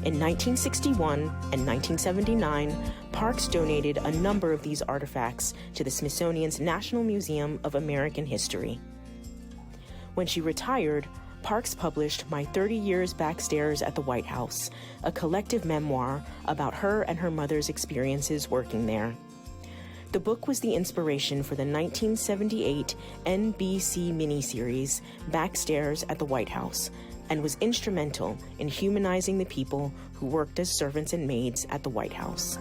In 1961 and 1979, Parks donated a number of these artifacts to the Smithsonian's National Museum of American History. When she retired, Parks published My 30 Years Backstairs at the White House, a collective memoir about her and her mother's experiences working there. The book was the inspiration for the 1978 NBC miniseries Backstairs at the White House, and was instrumental in humanizing the people who worked as servants and maids at the White House.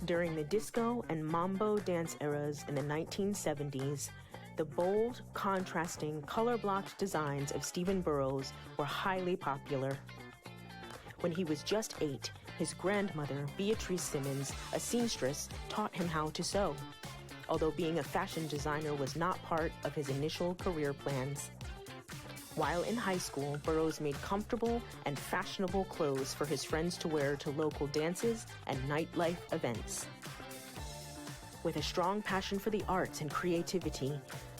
During the disco and mambo dance eras in the 1970s, the bold, contrasting, color-blocked designs of Stephen Burrows were highly popular. When he was just 8, his grandmother, Beatrice Simmons, a seamstress, taught him how to sew, although being a fashion designer was not part of his initial career plans. While in high school, Burrows made comfortable and fashionable clothes for his friends to wear to local dances and nightlife events. With a strong passion for the arts and creativity,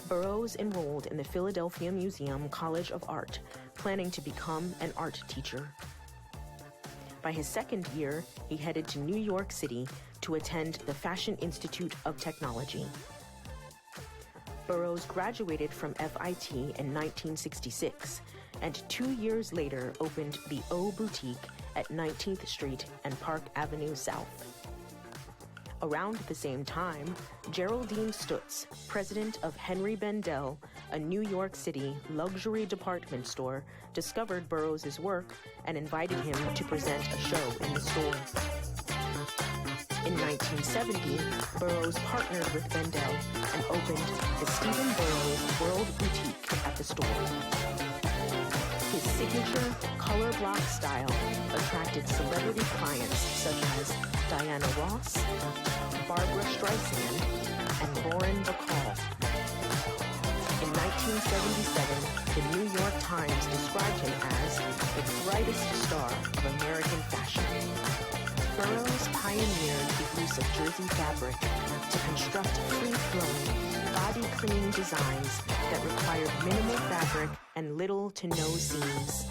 Burrows enrolled in the Philadelphia Museum College of Art, planning to become an art teacher. By his second year, he headed to New York City to attend the Fashion Institute of Technology. Burrows graduated from FIT in 1966, and 2 years later opened the O Boutique at 19th Street and Park Avenue South. Around the same time, Geraldine Stutz, president of Henry Bendel, a New York City luxury department store, discovered Burrows' work and invited him to present a show in the store. In 1970, Burrows partnered with Bendel and opened the Stephen Burrows World Boutique at the store. His signature color block style attracted celebrity clients such as Diana Ross, Barbara Streisand, and Lauren Bacall. In 1977, the New York Times described him as the brightest star of American fashion. Burrows pioneered the use of jersey fabric to construct free-flowing, body-clinging designs that required minimal fabric and little to no seams.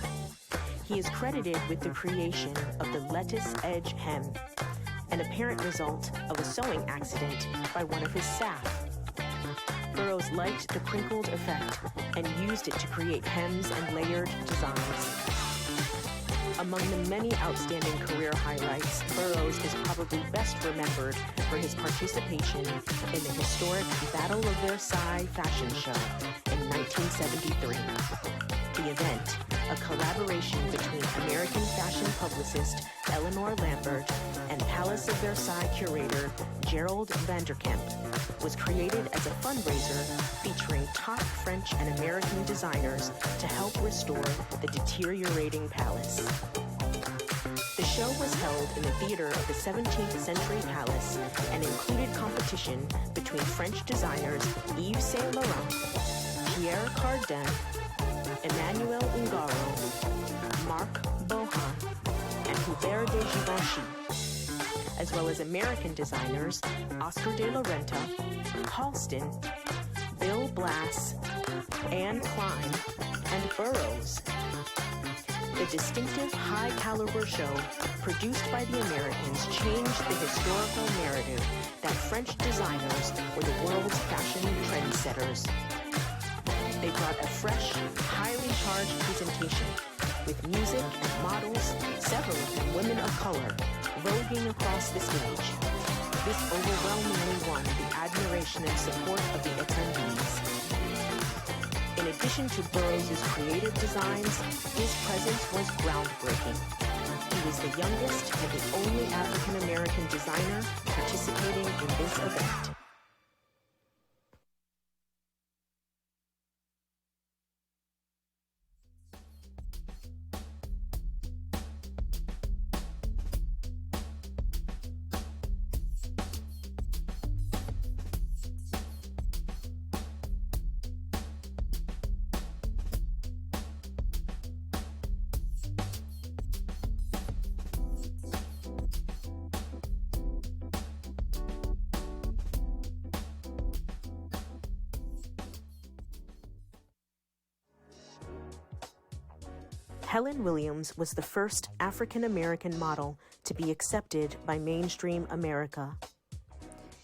He is credited with the creation of the lettuce edge hem, an apparent result of a sewing accident by one of his staff. Burrows liked the crinkled effect and used it to create hems and layered designs. Among the many outstanding career highlights, Burrows is probably best remembered for his participation in the historic Battle of Versailles fashion show in 1973. The event, a collaboration between American fashion publicist Eleanor Lambert and Palace of Versailles curator Gerald Vanderkamp, was created as a fundraiser featuring top French and American designers to help restore the deteriorating palace. The show was held in the theater of the 17th Century Palace and included competition between French designers Yves Saint Laurent, Pierre Cardin, Emmanuel Ungaro, Marc Bohan, and Hubert de Givenchy, as well as American designers Oscar de la Renta, Halston, Bill Blass, Anne Klein, and Burrows. The distinctive high-caliber show produced by the Americans changed the historical narrative that French designers were the world's fashion trendsetters. They brought a fresh, highly charged presentation with music and models, several of them women of color, voguing across the stage. This overwhelmingly won the admiration and support of the attendees. In addition to Burrows' creative designs, his presence was groundbreaking. He was the youngest and the only African-American designer participating in this event. Helen Williams was the first African-American model to be accepted by mainstream America.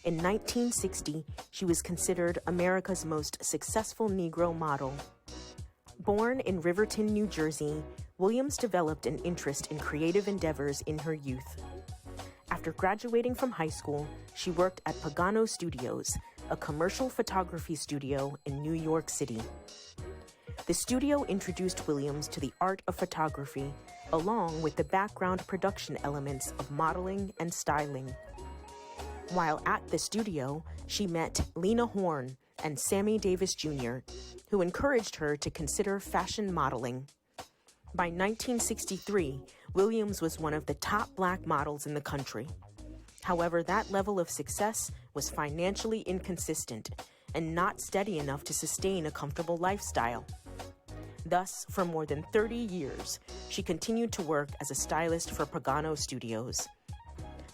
In 1960, she was considered America's most successful Negro model. Born in Riverton, New Jersey, Williams developed an interest in creative endeavors in her youth. After graduating from high school, she worked at Pagano Studios, a commercial photography studio in New York City. The studio introduced Williams to the art of photography, along with the background production elements of modeling and styling. While at the studio, she met Lena Horne and Sammy Davis Jr., who encouraged her to consider fashion modeling. By 1963, Williams was one of the top Black models in the country. However, that level of success was financially inconsistent and not steady enough to sustain a comfortable lifestyle. Thus, for more than 30 years, she continued to work as a stylist for Pagano Studios.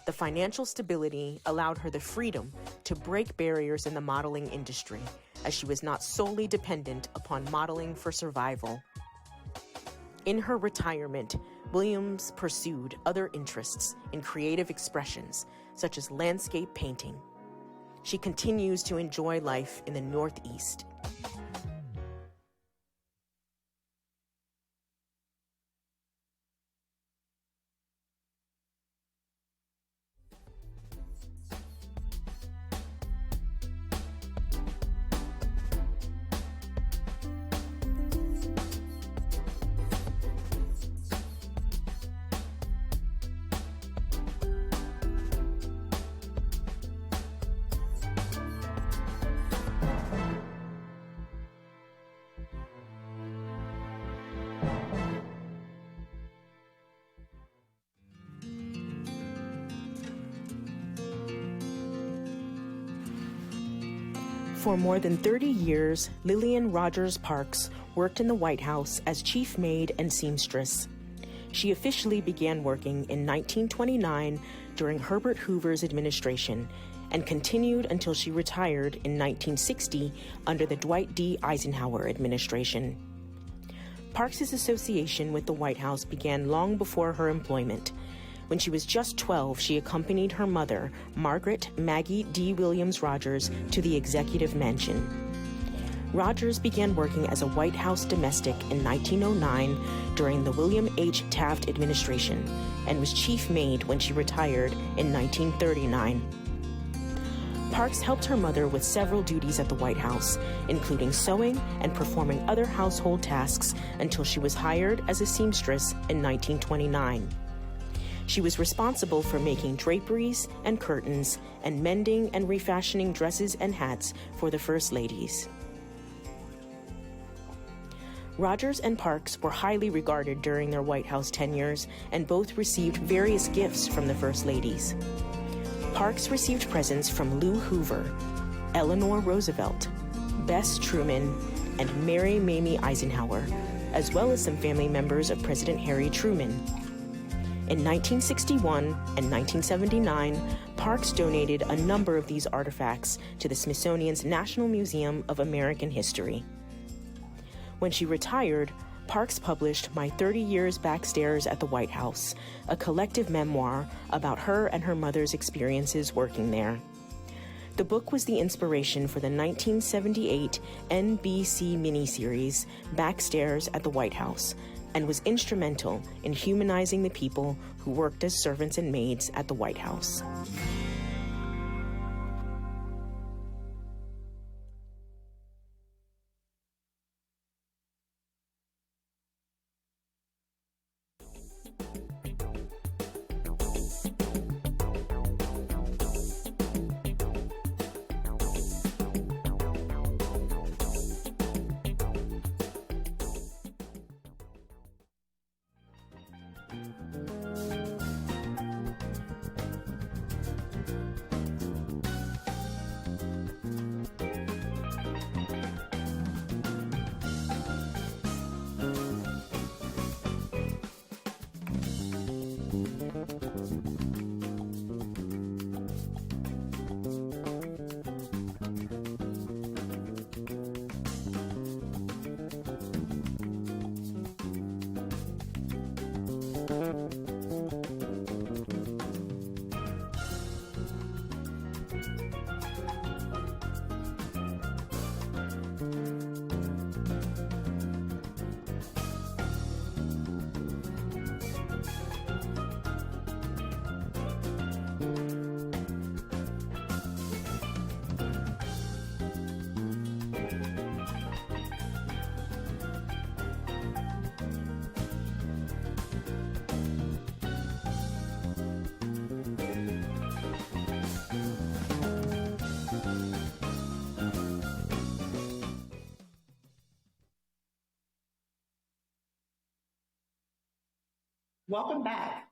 The financial stability allowed her the freedom to break barriers in the modeling industry, as she was not solely dependent upon modeling for survival. In her retirement, Williams pursued other interests in creative expressions, such as landscape painting. She continues to enjoy life in the Northeast. For more than 30 years, Lillian Rogers Parks worked in the White House as chief maid and seamstress. She officially began working in 1929 during Herbert Hoover's administration and continued until she retired in 1960 under the Dwight D. Eisenhower administration. Parks's association with the White House began long before her employment. When she was just 12, she accompanied her mother, Margaret Maggie D. Williams Rogers, to the executive mansion. Rogers began working as a White House domestic in 1909 during the William H. Taft administration and was chief maid when she retired in 1939. Parks helped her mother with several duties at the White House, including sewing and performing other household tasks until she was hired as a seamstress in 1929. She was responsible for making draperies and curtains and mending and refashioning dresses and hats for the First Ladies. Rogers and Parks were highly regarded during their White House tenures and both received various gifts from the First Ladies. Parks received presents from Lou Hoover, Eleanor Roosevelt, Bess Truman, and Mary Mamie Eisenhower, as well as some family members of President Harry Truman. In 1961 and 1979, Parks donated a number of these artifacts to the Smithsonian's National Museum of American History. When she retired, Parks published My 30 Years Backstairs at the White House, a collective memoir about her and her mother's experiences working there. The book was the inspiration for the 1978 NBC miniseries Backstairs at the White House, and was instrumental in humanizing the people who worked as servants and maids at the White House. Welcome back.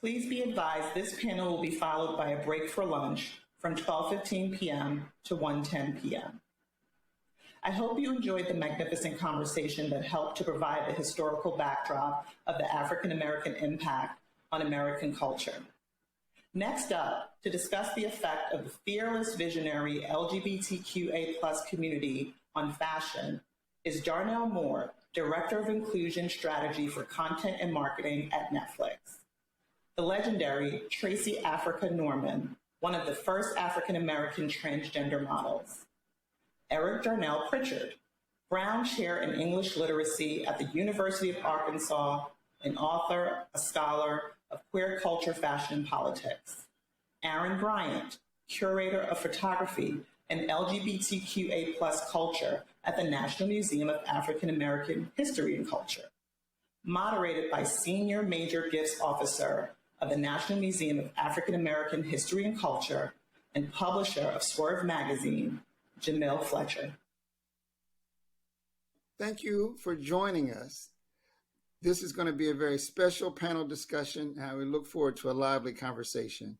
Please be advised this panel will be followed by a break for lunch from 12:15 p.m. to 1:10 p.m. I hope you enjoyed the magnificent conversation that helped to provide a historical backdrop of the African American impact on American culture. Next up, to discuss the effect of the fearless visionary LGBTQA+ community on fashion is Darnell Moore, Director of Inclusion Strategy for Content and Marketing at Netflix. The legendary Tracy Africa Norman, one of the first African-American transgender models. Eric Darnell Pritchard, Brown Chair in English Literacy at the University of Arkansas, an author, a scholar of queer culture, fashion, and politics. Aaron Bryant, Curator of Photography and LGBTQA+ culture at the National Museum of African American History and Culture. Moderated by Senior Major Gifts Officer of the National Museum of African American History and Culture and publisher of Swerve Magazine, Jamil Fletcher. Thank you for joining us. This is going to be a very special panel discussion, and we look forward to a lively conversation.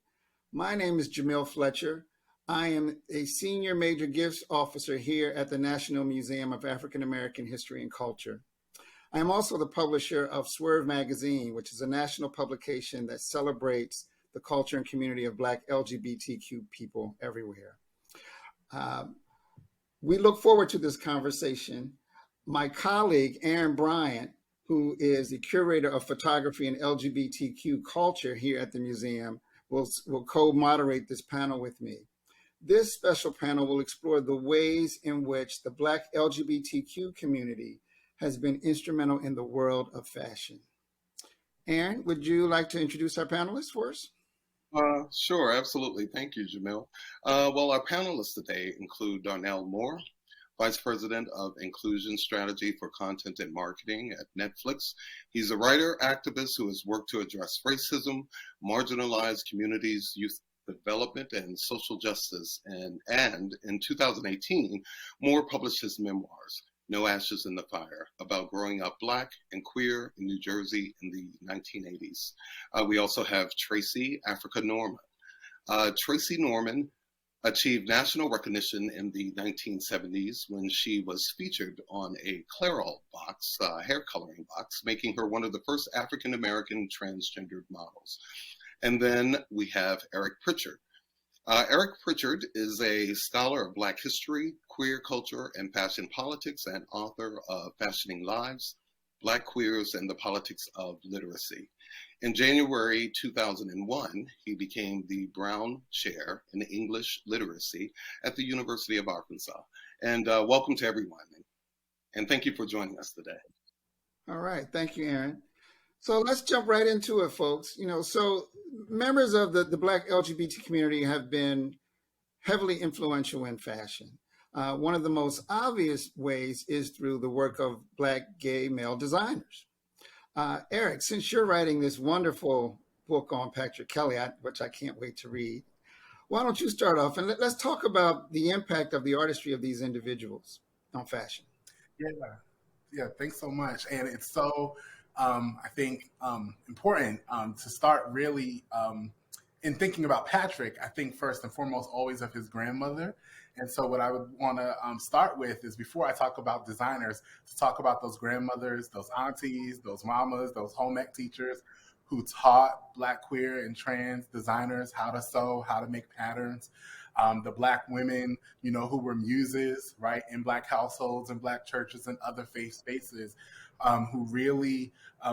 My name is Jamil Fletcher. I am a Senior Major Gifts Officer here at the National Museum of African American History and Culture. I am also the publisher of Swerve Magazine, which is a national publication that celebrates the culture and community of Black LGBTQ people everywhere. We look forward to this conversation. My colleague, Aaron Bryant, who is the Curator of Photography and LGBTQ culture here at the museum, will co-moderate this panel with me. This special panel will explore the ways in which the Black LGBTQ community has been instrumental in the world of fashion. Aaron, would you like to introduce our panelists for us? Sure, absolutely. Thank you, Jamil. Well, our panelists today include Darnell Moore, Vice President of Inclusion Strategy for Content and Marketing at Netflix. He's a writer, activist who has worked to address racism, marginalized communities, youth development, and social justice. And in 2018, Moore published his memoirs, No Ashes in the Fire, about growing up Black and queer in New Jersey in the 1980s. We also have Tracy Africa Norman. Tracy Norman achieved national recognition in the 1970s when she was featured on a Clairol box, hair coloring box, making her one of the first African-American transgendered models. And then we have Eric Pritchard. Eric Pritchard is a scholar of Black history, queer culture, and fashion politics, and author of Fashioning Lives, Black Queers and the Politics of Literacy. In January 2001, he became the Brown Chair in English Literacy at the University of Arkansas. And welcome to everyone. And thank you for joining us today. All right, thank you, Aaron. So let's jump right into it, folks. So members of the Black LGBT community have been heavily influential in fashion. One of the most obvious ways is through the work of Black gay male designers. Eric, since you're writing this wonderful book on Patrick Kelly, which I can't wait to read, why don't you start off and let's talk about the impact of the artistry of these individuals on fashion. Yeah, thanks so much. And it's so, I think, important to start really in thinking about Patrick, I think first and foremost always of his grandmother. And so what I would want to start with is, before I talk about designers, to talk about those grandmothers, those aunties, those mamas, those home ec teachers who taught Black queer and trans designers how to sew, how to make patterns. The Black women, who were muses, right, in Black households and Black churches and other faith spaces, who really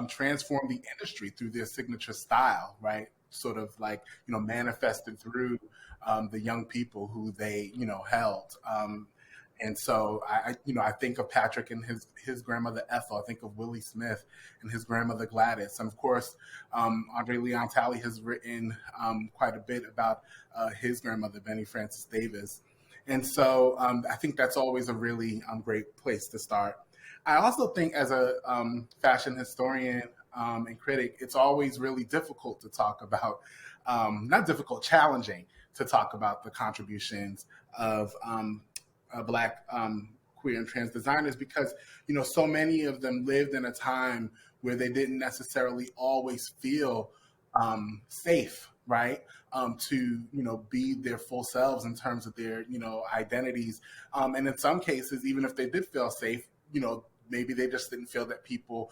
transformed the industry through their signature style, right? Sort of like, manifested through the young people who they, held. And so I think of Patrick and his grandmother Ethel. I think of Willi Smith and his grandmother Gladys. And of course, Andre Leon Talley has written quite a bit about his grandmother, Benny Francis Davis. And so I think that's always a really great place to start. I also think, as a fashion historian and critic, it's always really difficult to talk about, not difficult, challenging to talk about the contributions of Black queer and trans designers, because so many of them lived in a time where they didn't necessarily always feel safe, right? To, be their full selves in terms of their, identities. And in some cases, even if they did feel safe, maybe they just didn't feel that people,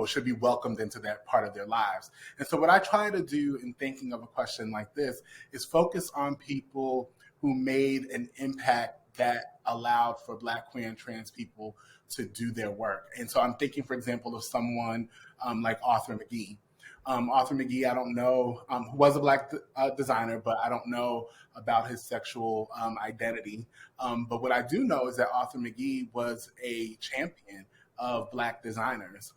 should be welcomed into that part of their lives. And so what I try to do in thinking of a question like this is focus on people who made an impact that allowed for Black, queer, and trans people to do their work. And so I'm thinking, for example, of someone like Arthur McGee. Arthur McGee, I don't know, who was a Black designer, but I don't know about his sexual identity. But what I do know is that Arthur McGee was a champion of Black designers.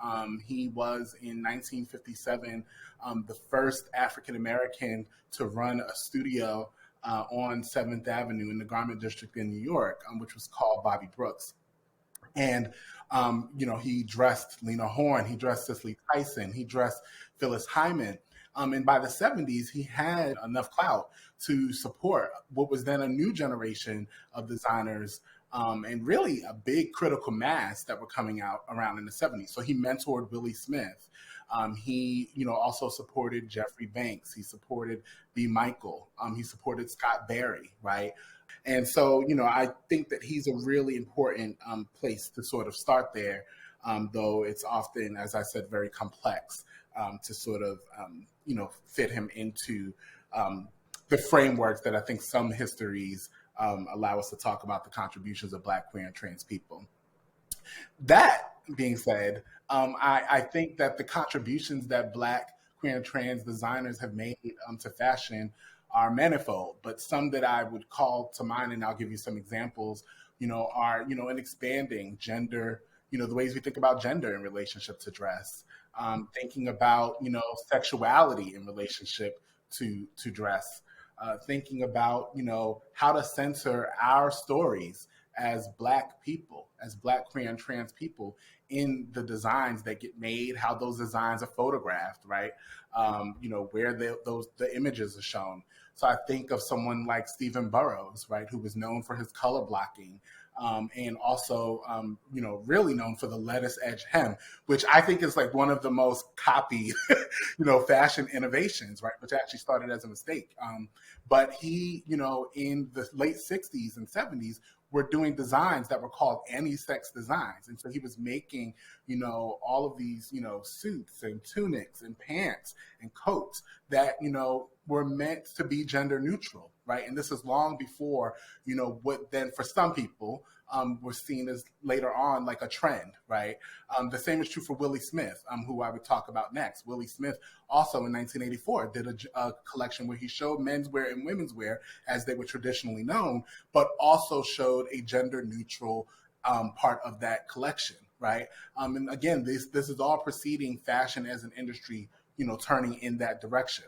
He was in 1957 the first African American to run a studio on 7th Avenue in the Garment District in New York, which was called Bobby Brooks. And, he dressed Lena Horne, he dressed Cicely Tyson, he dressed Phyllis Hyman. And by the 70s, he had enough clout to support what was then a new generation of designers and really a big critical mass that were coming out around in the 70s. So he mentored Willi Smith. He, also supported Jeffrey Banks. He supported B. Michael. He supported Scott Berry, right? And so, I think that he's a really important place to sort of start there, though it's often, as I said, very complex to sort of, fit him into the frameworks that I think some histories allow us to talk about the contributions of Black, queer, and trans people. That being said, I think that the contributions that Black, queer, and trans designers have made to fashion are manifold, but some that I would call to mind, and I'll give you some examples, are, in expanding gender, the ways we think about gender in relationship to dress, thinking about, sexuality in relationship to dress, thinking about, how to censor our stories as Black people, as Black, queer, and trans people in the designs that get made, how those designs are photographed, right? Where the images are shown. So I think of someone like Stephen Burrows, right, who was known for his color blocking, and also, really known for the lettuce edge hem, which I think is like one of the most copied, fashion innovations, right, which actually started as a mistake. But he, in the late 60s and 70s, were doing designs that were called anti-sex designs. And so he was making, all of these, suits and tunics and pants and coats that, were meant to be gender neutral, right? And this is long before, what then for some people was seen as later on like a trend, right? The same is true for Willi Smith, who I would talk about next. Willi Smith also in 1984 did a collection where he showed menswear and women's wear as they were traditionally known, but also showed a gender neutral part of that collection, right? And again, this is all preceding fashion as an industry, turning in that direction.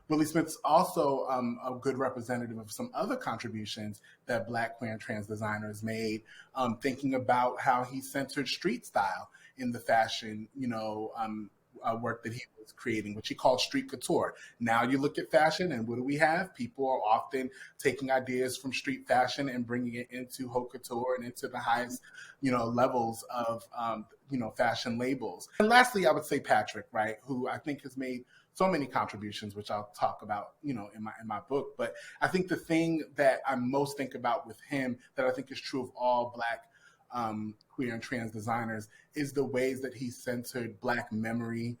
Willi Smith's also a good representative of some other contributions that Black, queer, and trans designers made, thinking about how he centered street style in the fashion, work that he was creating, which he called street couture. Now you look at fashion and what do we have? People are often taking ideas from street fashion and bringing it into haute couture and into the highest, levels of, fashion labels. And lastly, I would say Patrick, right, who I think has made so many contributions, which I'll talk about, in my book. But I think the thing that I most think about with him that I think is true of all Black, queer, and trans designers is the ways that he centered Black memory,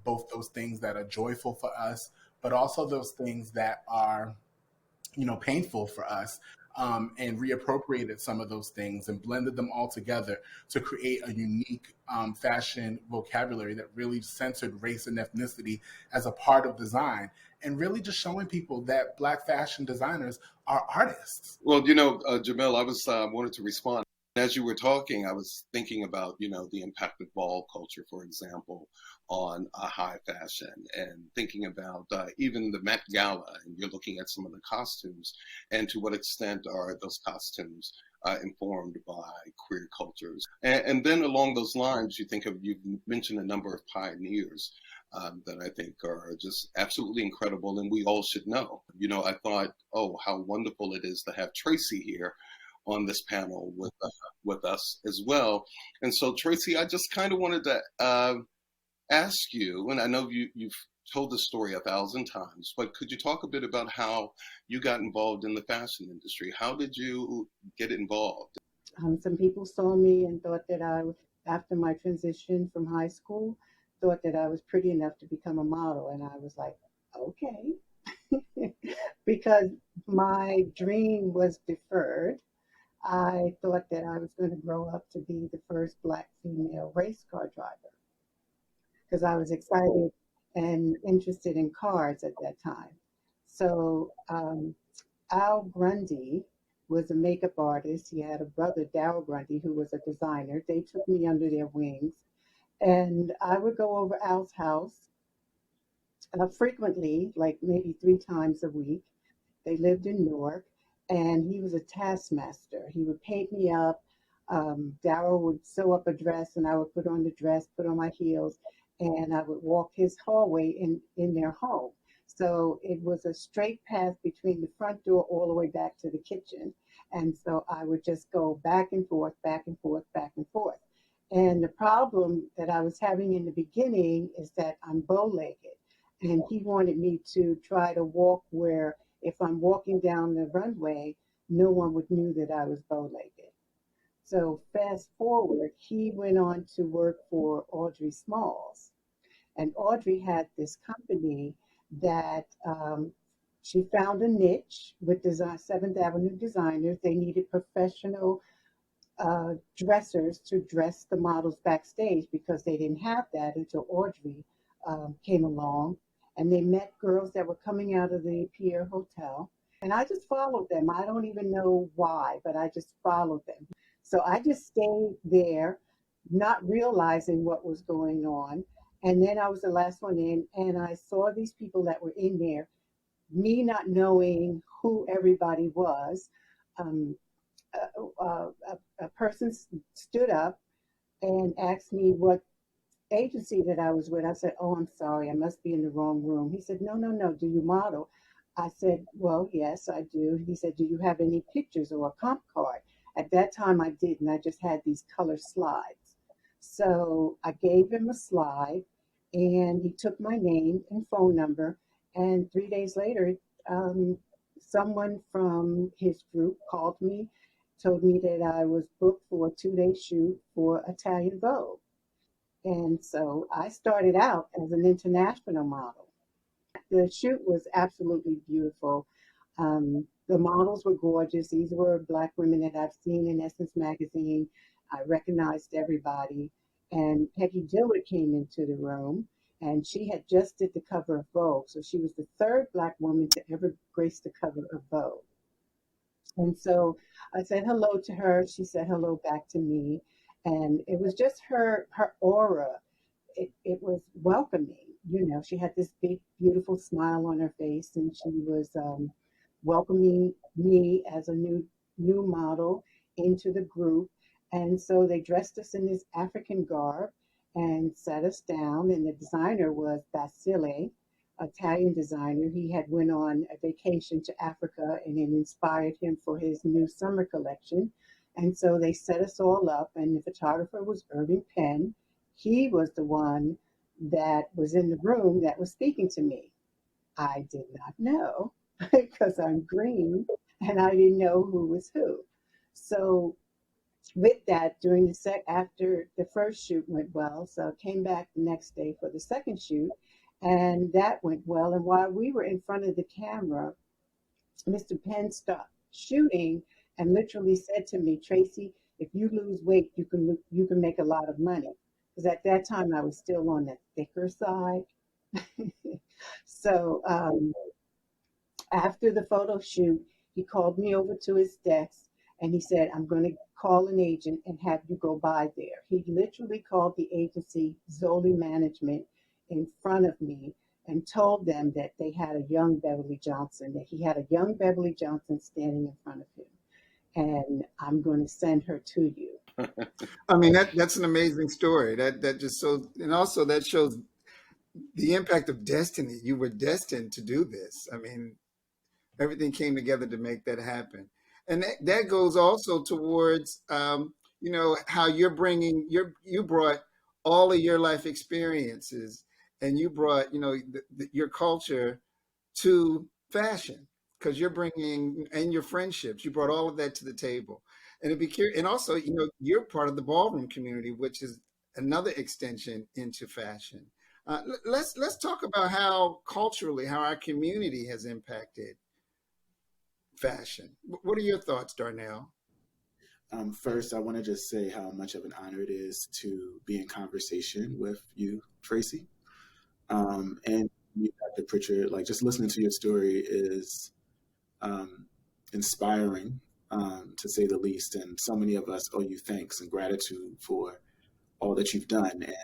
both those things that are joyful for us, but also those things that are, painful for us, and reappropriated some of those things and blended them all together to create a unique fashion vocabulary that really centered race and ethnicity as a part of design, and really just showing people that Black fashion designers are artists. Well, Jamil, I was wanted to respond. As you were talking, I was thinking about, the impact of ball culture, for example, on high fashion, and thinking about even the Met Gala, and you're looking at some of the costumes, and to what extent are those costumes informed by queer cultures. And then along those lines, you've mentioned a number of pioneers that I think are just absolutely incredible, and we all should know. I thought, oh, how wonderful it is to have Tracy here on this panel with us as well. And so, Tracy, I just kind of wanted to ask you, and I know you've told the story 1,000 times, but could you talk a bit about how you got involved in the fashion industry? How did you get involved? Some people saw me and thought that after my transition from high school, thought that I was pretty enough to become a model. And I was like, okay, because my dream was deferred. I thought that I was going to grow up to be the first Black female race car driver because I was excited and interested in cars at that time. So Al Grundy was a makeup artist. He had a brother, Darryl Grundy, who was a designer. They took me under their wings. And I would go over Al's house frequently, like maybe 3 times a week. They lived in Newark, and he was a taskmaster. He would paint me up. Darryl would sew up a dress, and I would put on the dress, put on my heels, and I would walk his hallway in their home. So it was a straight path between the front door all the way back to the kitchen. And so I would just go back and forth, back and forth, back and forth. And the problem that I was having in the beginning is that I'm bow-legged. And he wanted me to try to walk where if I'm walking down the runway, no one would know that I was bow-legged. So fast forward, he went on to work for Audrey Smalls. And Audrey had this company that she found a niche with 7th Avenue designers. They needed professional dressers to dress the models backstage because they didn't have that until Audrey came along. And they met girls that were coming out of the Pierre Hotel. And I just followed them. I don't even know why, but I just followed them. So I just stayed there, not realizing what was going on. And then I was the last one in, and I saw these people that were in there, me not knowing who everybody was. A person stood up and asked me what agency that I was with. I said, oh, I'm sorry, I must be in the wrong room. He said, no, do you model? I said, well, yes, I do. He said, do you have any pictures or a comp card? At that time, I didn't. I just had these color slides. So I gave him a slide, and he took my name and phone number. And 3 days later, someone from his group called me, told me that I was booked for a 2-day shoot for Italian Vogue. And so I started out as an international model. The shoot was absolutely beautiful. The models were gorgeous. These were Black women that I've seen in Essence magazine. I recognized everybody. And Peggy Dillard came into the room, and she had just did the cover of Vogue. So she was the 3rd Black woman to ever grace the cover of Vogue. And so I said hello to her. She said hello back to me. And it was just her aura. It was welcoming. You know, she had this big, beautiful smile on her face, and she was welcoming me as a new model into the group. And so they dressed us in this African garb and sat us down. And the designer was Basile, Italian designer. He had went on a vacation to Africa, and it inspired him for his new summer collection. And so they set us all up, and the photographer was Irving Penn. He was the one that was in the room that was speaking to me. I did not know because I'm green, and I didn't know who was who. So with that, after the first shoot went well, so I came back the next day for the second shoot, and that went well. And while we were in front of the camera, Mr. Penn stopped shooting and literally said to me, Tracy, if you lose weight, you can make a lot of money. Because at that time I was still on the thicker side. So after the photo shoot, he called me over to his desk and he said, I'm going to call an agent and have you go by there. He literally called the agency Zoli Management in front of me and told them that they had a young Beverly Johnson, that he had a young Beverly Johnson standing in front of him. And I'm going to send her to you. I mean, that's an amazing story. That just so, and also that shows the impact of destiny. You were destined to do this. I mean, everything came together to make that happen. And that goes also towards, how you're bringing, you brought all of your life experiences, and you brought, your culture to fashion, because you're bringing, and your friendships, you brought all of that to the table. And it'd be curious, and also, you're part of the ballroom community, which is another extension into fashion. Let's talk about how culturally, how our community has impacted fashion. What are your thoughts, Darnell? First, I want to just say how much of an honor it is to be in conversation with you, Tracy, and you, Dr. Pritchard. Like, just listening to your story is inspiring, to say the least. And so many of us owe you thanks and gratitude for all that you've done. And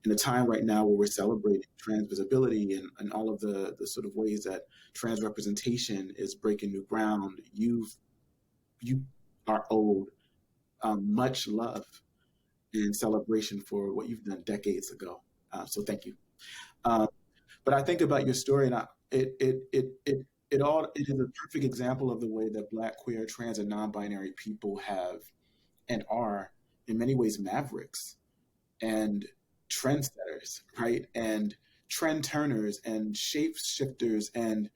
in a time right now where we're celebrating trans visibility and all of the sort of ways that trans representation is breaking new ground, you are owed much love and celebration for what you've done decades ago. So thank you. But I think about your story, and it is a perfect example of the way that Black, queer, trans, and non-binary people have and are in many ways mavericks and trendsetters, right? And trend turners and shape shifters, and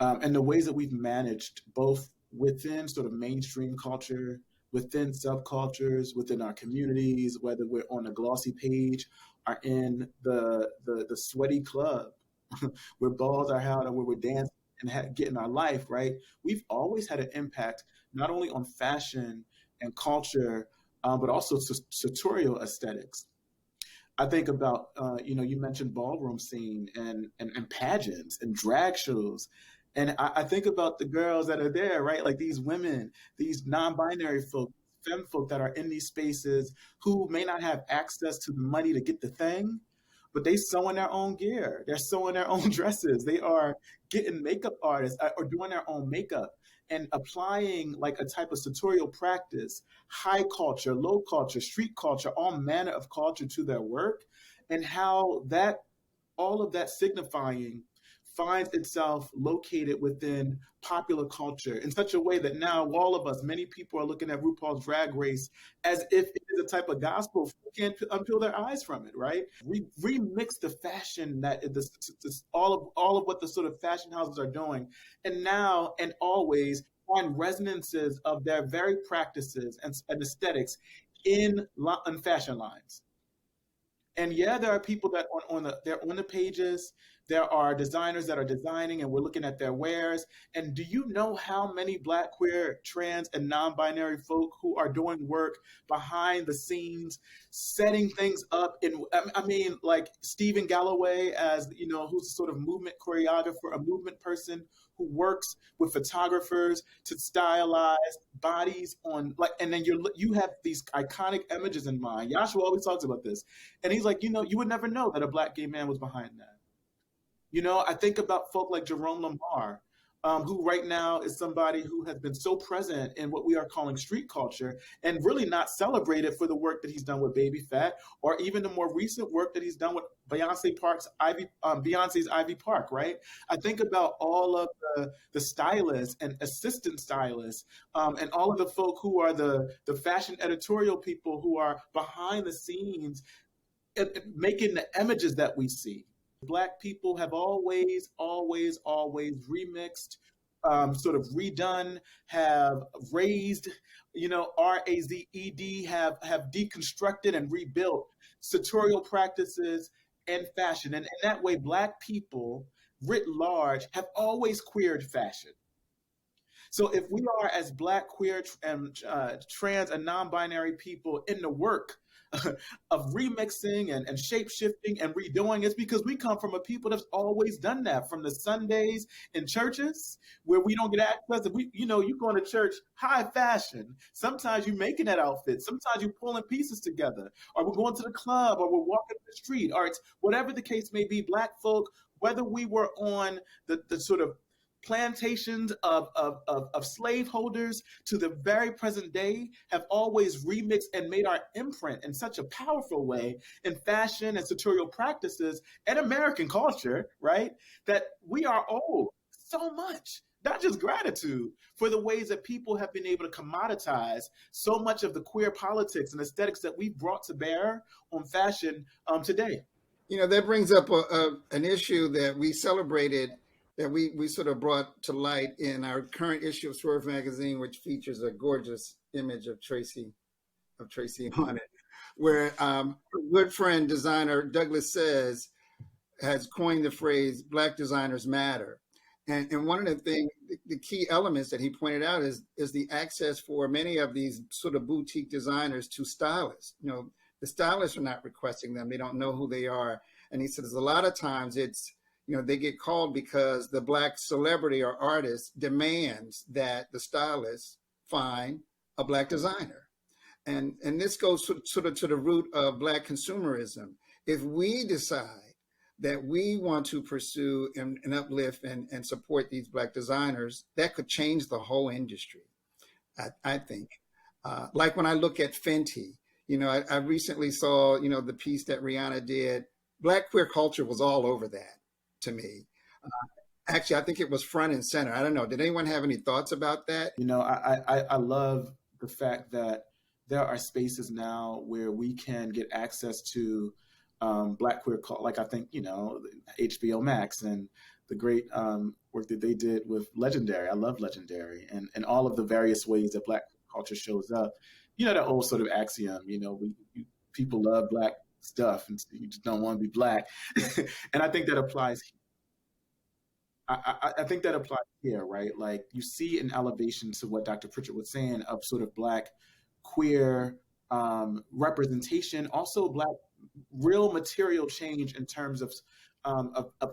the ways that we've managed both within sort of mainstream culture, within subcultures, within our communities, whether we're on a glossy page or in the sweaty club where balls are held or where we're dancing and getting our life, right? We've always had an impact not only on fashion and culture, but also sartorial aesthetics. I think about, you mentioned ballroom scene and pageants and drag shows. And I think about the girls that are there, right? Like these women, these non-binary folk, femme folk that are in these spaces who may not have access to the money to get the thing, but they sewing their own gear. They're sewing their own dresses. They are getting makeup artists or doing their own makeup and applying like a type of sartorial practice, high culture, low culture, street culture, all manner of culture to their work, and how all of that signifying finds itself located within popular culture in such a way that now all of us, many people are looking at RuPaul's Drag Race as if it is a type of gospel. Can't unpeel their eyes from it, right? We remix the fashion that all of what the sort of fashion houses are doing, and now and always find resonances of their very practices and aesthetics in fashion lines. And yeah, there are people that they're on the pages. There are designers that are designing, and we're looking at their wares. And do you know how many Black, queer, trans, and non-binary folk who are doing work behind the scenes, setting things up? Like Stephen Galloway, as who's a sort of movement choreographer, a movement person who works with photographers to stylize bodies on and then you have these iconic images in mind. Yashua always talks about this, and he's like, you would never know that a Black gay man was behind that. I think about folk like Jerome Lamar, who right now is somebody who has been so present in what we are calling street culture and really not celebrated for the work that he's done with Baby Phat, or even the more recent work that he's done with Beyonce's Ivy Park, right? I think about all of the stylists and assistant stylists and all of the folk who are the fashion editorial people who are behind the scenes making the images that we see. Black people have always remixed, sort of redone, have raised, R-A-Z-E-D, have deconstructed and rebuilt sartorial practices and fashion. And in that way, Black people writ large have always queered fashion. So if we are, as Black, queer, and trans and non-binary people in the work of remixing and shape-shifting and redoing, it's because we come from a people that's always done that, from the Sundays in churches where we don't get access. You going to church, high fashion. Sometimes you making that outfit. Sometimes you pulling pieces together, or we're going to the club, or we're walking the street, or it's whatever the case may be. Black folk, whether we were on the sort of plantations of slaveholders to the very present day, have always remixed and made our imprint in such a powerful way in fashion and sartorial practices and American culture, right? That we are owed so much not just gratitude, for the ways that people have been able to commoditize so much of the queer politics and aesthetics that we've brought to bear on fashion today. You know, that brings up an issue that we celebrated, that we sort of brought to light in our current issue of Swerve magazine, which features a gorgeous image of Tracy on it, where her good friend designer Douglas Says has coined the phrase "Black designers matter." And one of the things, the key elements that he pointed out is the access for many of these sort of boutique designers to stylists. You know, the stylists are not requesting them. They don't know who they are. And he says a lot of times it's, you know, they get called because the Black celebrity or artist demands that the stylist find a Black designer. And this goes sort of to the root of Black consumerism. If we decide that we want to pursue and uplift and support these Black designers, that could change the whole industry, I think. Like when I look at Fenty, you know, I recently saw, you know, the piece that Rihanna did. Black queer culture was all over that to me. Actually, I think it was front and center. I don't know. Did anyone have any thoughts about that? You know, I love the fact that there are spaces now where we can get access to Black queer culture, like I think, you know, HBO Max and the great work that they did with Legendary. I love Legendary and all of the various ways that Black culture shows up. You know, that old sort of axiom, you know, people love Black stuff and you just don't want to be Black. And I think that applies. I think that applies here, right? Like you see an elevation to what Dr. Pritchett was saying of sort of Black queer representation, also Black real material change in terms of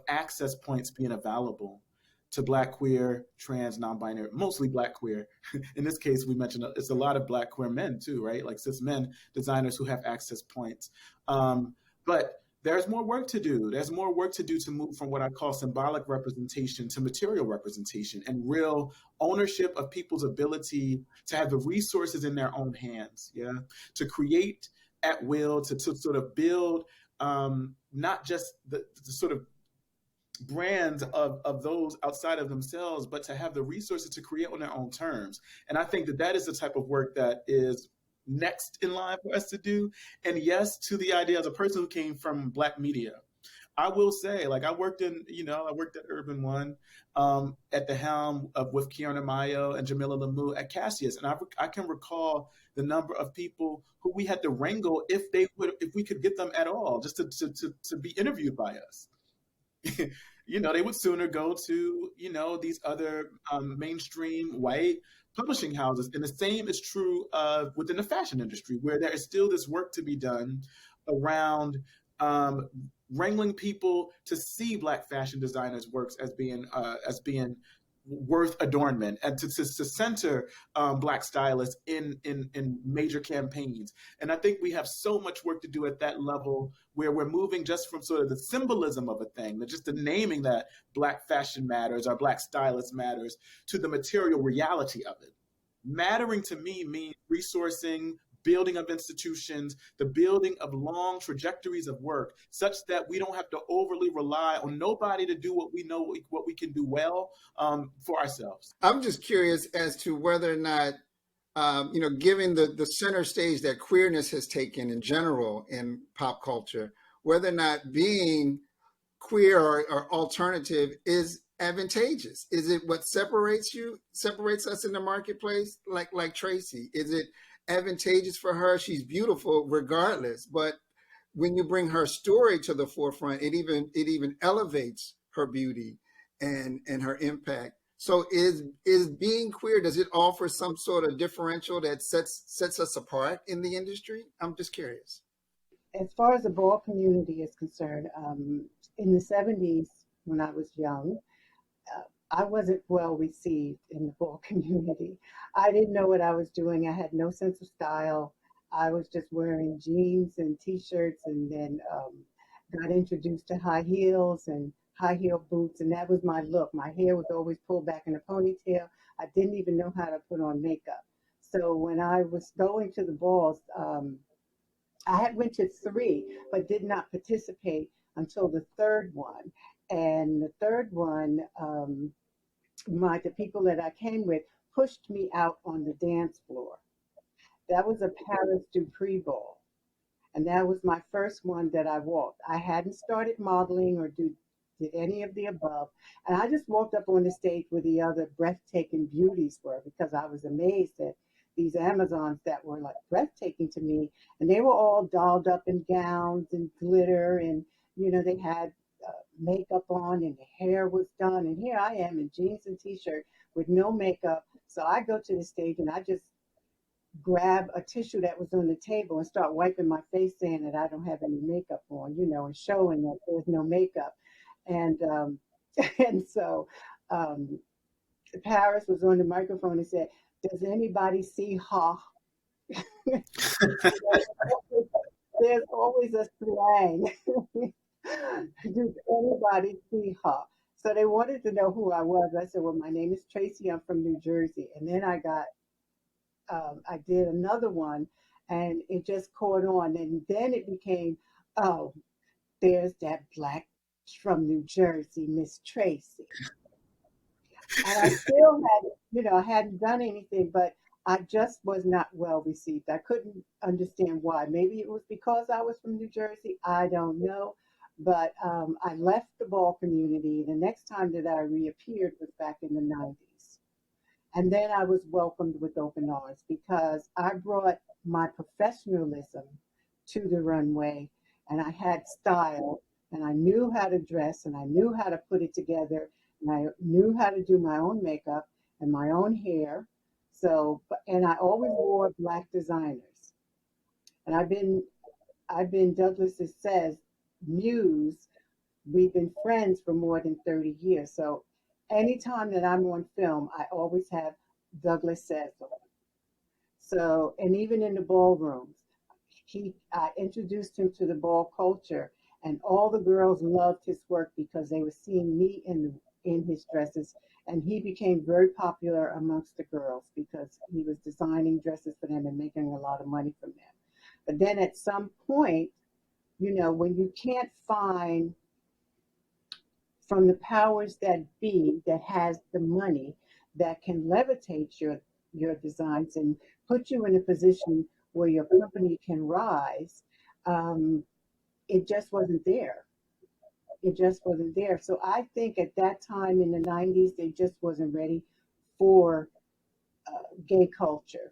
access points being available to Black queer, trans, non-binary, mostly Black queer. In this case, we mentioned it's a lot of Black queer men too, right? Like cis men designers who have access points. But there's more work to do. There's more work to do to move from what I call symbolic representation to material representation and real ownership of people's ability to have the resources in their own hands, to create at will, to sort of build not just the sort of brands of those outside of themselves, but to have the resources to create on their own terms. And I think that is the type of work that is next in line for us to do. And yes, to the idea as a person who came from Black media, I will say, like I worked at Urban One at the helm with Kiana Mayo and Jamila Lamu at Cassius. And I can recall the number of people who we had to wrangle if we could get them at all, just to be interviewed by us. You know, they would sooner go to, you know, these other mainstream white publishing houses. And the same is true within the fashion industry, where there is still this work to be done around wrangling people to see Black fashion designers' works as being worth adornment, and to center Black stylists in major campaigns. And I think we have so much work to do at that level, where we're moving just from sort of the symbolism of a thing, just the naming that Black fashion matters or Black stylist matters, to the material reality of it. Mattering to me means resourcing, building of institutions, the building of long trajectories of work, such that we don't have to overly rely on nobody to do what we know, what we can do well for ourselves. I'm just curious as to whether or not, you know, given the center stage that queerness has taken in general in pop culture, whether or not being queer or alternative is advantageous. Is it what separates us in the marketplace, like Tracy? Is it advantageous for her? She's beautiful regardless, but when you bring her story to the forefront, it even elevates her beauty and her impact. So is being queer, does it offer some sort of differential that sets us apart in the industry? I'm just curious. As far as the ball community is concerned, in the 70s, when I was young, I wasn't well received in the ball community. I didn't know what I was doing. I had no sense of style. I was just wearing jeans and t-shirts, and then got introduced to high heels and high heel boots, and that was my look. My hair was always pulled back in a ponytail. I didn't even know how to put on makeup. So when I was going to the balls, I had went to 3, but did not participate until the third one. And the third one, the people that I came with pushed me out on the dance floor. That was a Paris Dupree ball. And that was my first one that I walked. I hadn't started modeling or did any of the above. And I just walked up on the stage where the other breathtaking beauties were, because I was amazed at these Amazons that were like breathtaking to me. And they were all dolled up in gowns and glitter, and, you know, they had makeup on and the hair was done. And here I am in jeans and t-shirt with no makeup. So I go to the stage and I just grab a tissue that was on the table and start wiping my face, saying that I don't have any makeup on, you know, and showing that there's no makeup. And and so Paris was on the microphone and said, "Does anybody see her?" There's always a slang. Does anybody see her? So they wanted to know who I was. I said, "Well, my name is Tracy. I'm from New Jersey." And then I did another one, and it just caught on. And then it became, "Oh, there's that black from New Jersey, Miss Tracy." And I still had, you know, I hadn't done anything, but I just was not well received. I couldn't understand why. Maybe it was because I was from New Jersey. I don't know. But I left the ball community. The next time that I reappeared was back in the 90s. And then I was welcomed with open arms, because I brought my professionalism to the runway, and I had style, and I knew how to dress, and I knew how to put it together, and I knew how to do my own makeup and my own hair. So, and I always wore Black designers. And I've been Douglas says, muse. We've been friends for more than 30 years. So anytime that I'm on film, I always have Douglas says on. So, and even in the ballrooms, I introduced him to the ball culture, and all the girls loved his work because they were seeing me in his dresses. And he became very popular amongst the girls because he was designing dresses for them and making a lot of money from them. But then at some point, you know, when you can't find from the powers that be that has the money that can levitate your designs and put you in a position where your company can rise, it just wasn't there. It just wasn't there. So I think at that time in the 90s, they just wasn't ready for gay culture,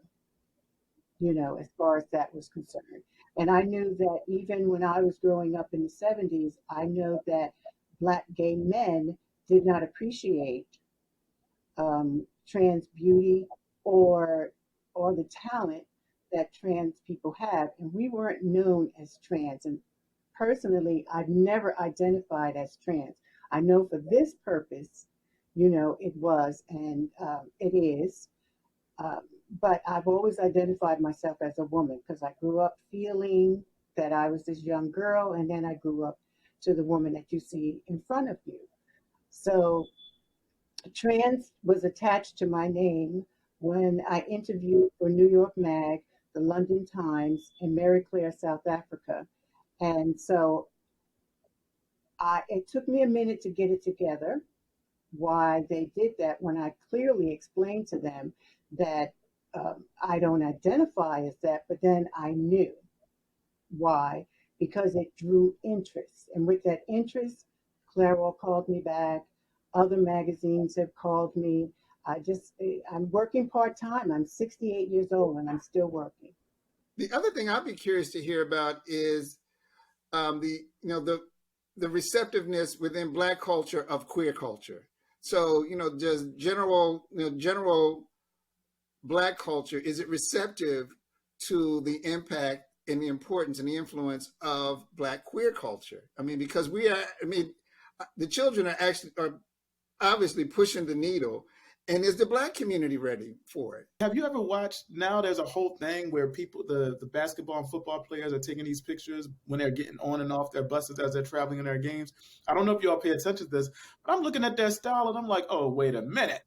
you know, as far as that was concerned. And I knew that even when I was growing up in the 70s, I know that Black gay men did not appreciate trans beauty or the talent that trans people have. And we weren't known as trans. And personally, I've never identified as trans. I know for this purpose, you know, it was, and it is. But I've always identified myself as a woman because I grew up feeling that I was this young girl, and then I grew up to the woman that you see in front of you. So trans was attached to my name when I interviewed for New York Mag, the London Times, and Mary Claire, South Africa. And so it took me a minute to get it together why they did that, when I clearly explained to them that I don't identify as that, but then I knew why, because it drew interest. And with that interest, Clairol called me back. Other magazines have called me. I'm working part-time. I'm 68 years old and I'm still working. The other thing I'd be curious to hear about is the receptiveness within Black culture of queer culture. So, you know, just general Black culture, is it receptive to the impact and the importance and the influence of Black queer culture? I mean, because the children are obviously pushing the needle. And is the Black community ready for it? Have you ever watched, now there's a whole thing where people, the basketball and football players are taking these pictures when they're getting on and off their buses as they're traveling in their games. I don't know if y'all pay attention to this, but I'm looking at their style and I'm like, oh, wait a minute.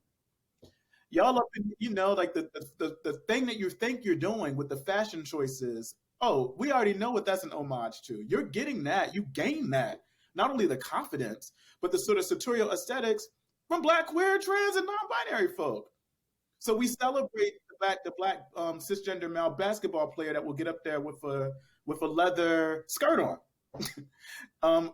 Y'all up in, you know, like the thing that you think you're doing with the fashion choices, oh, we already know what that's an homage to. You're getting that, you gain that. Not only the confidence, but the sort of sartorial aesthetics. from Black, queer, trans, and non-binary folk. So we celebrate the black cisgender male basketball player that will get up there with a leather skirt on.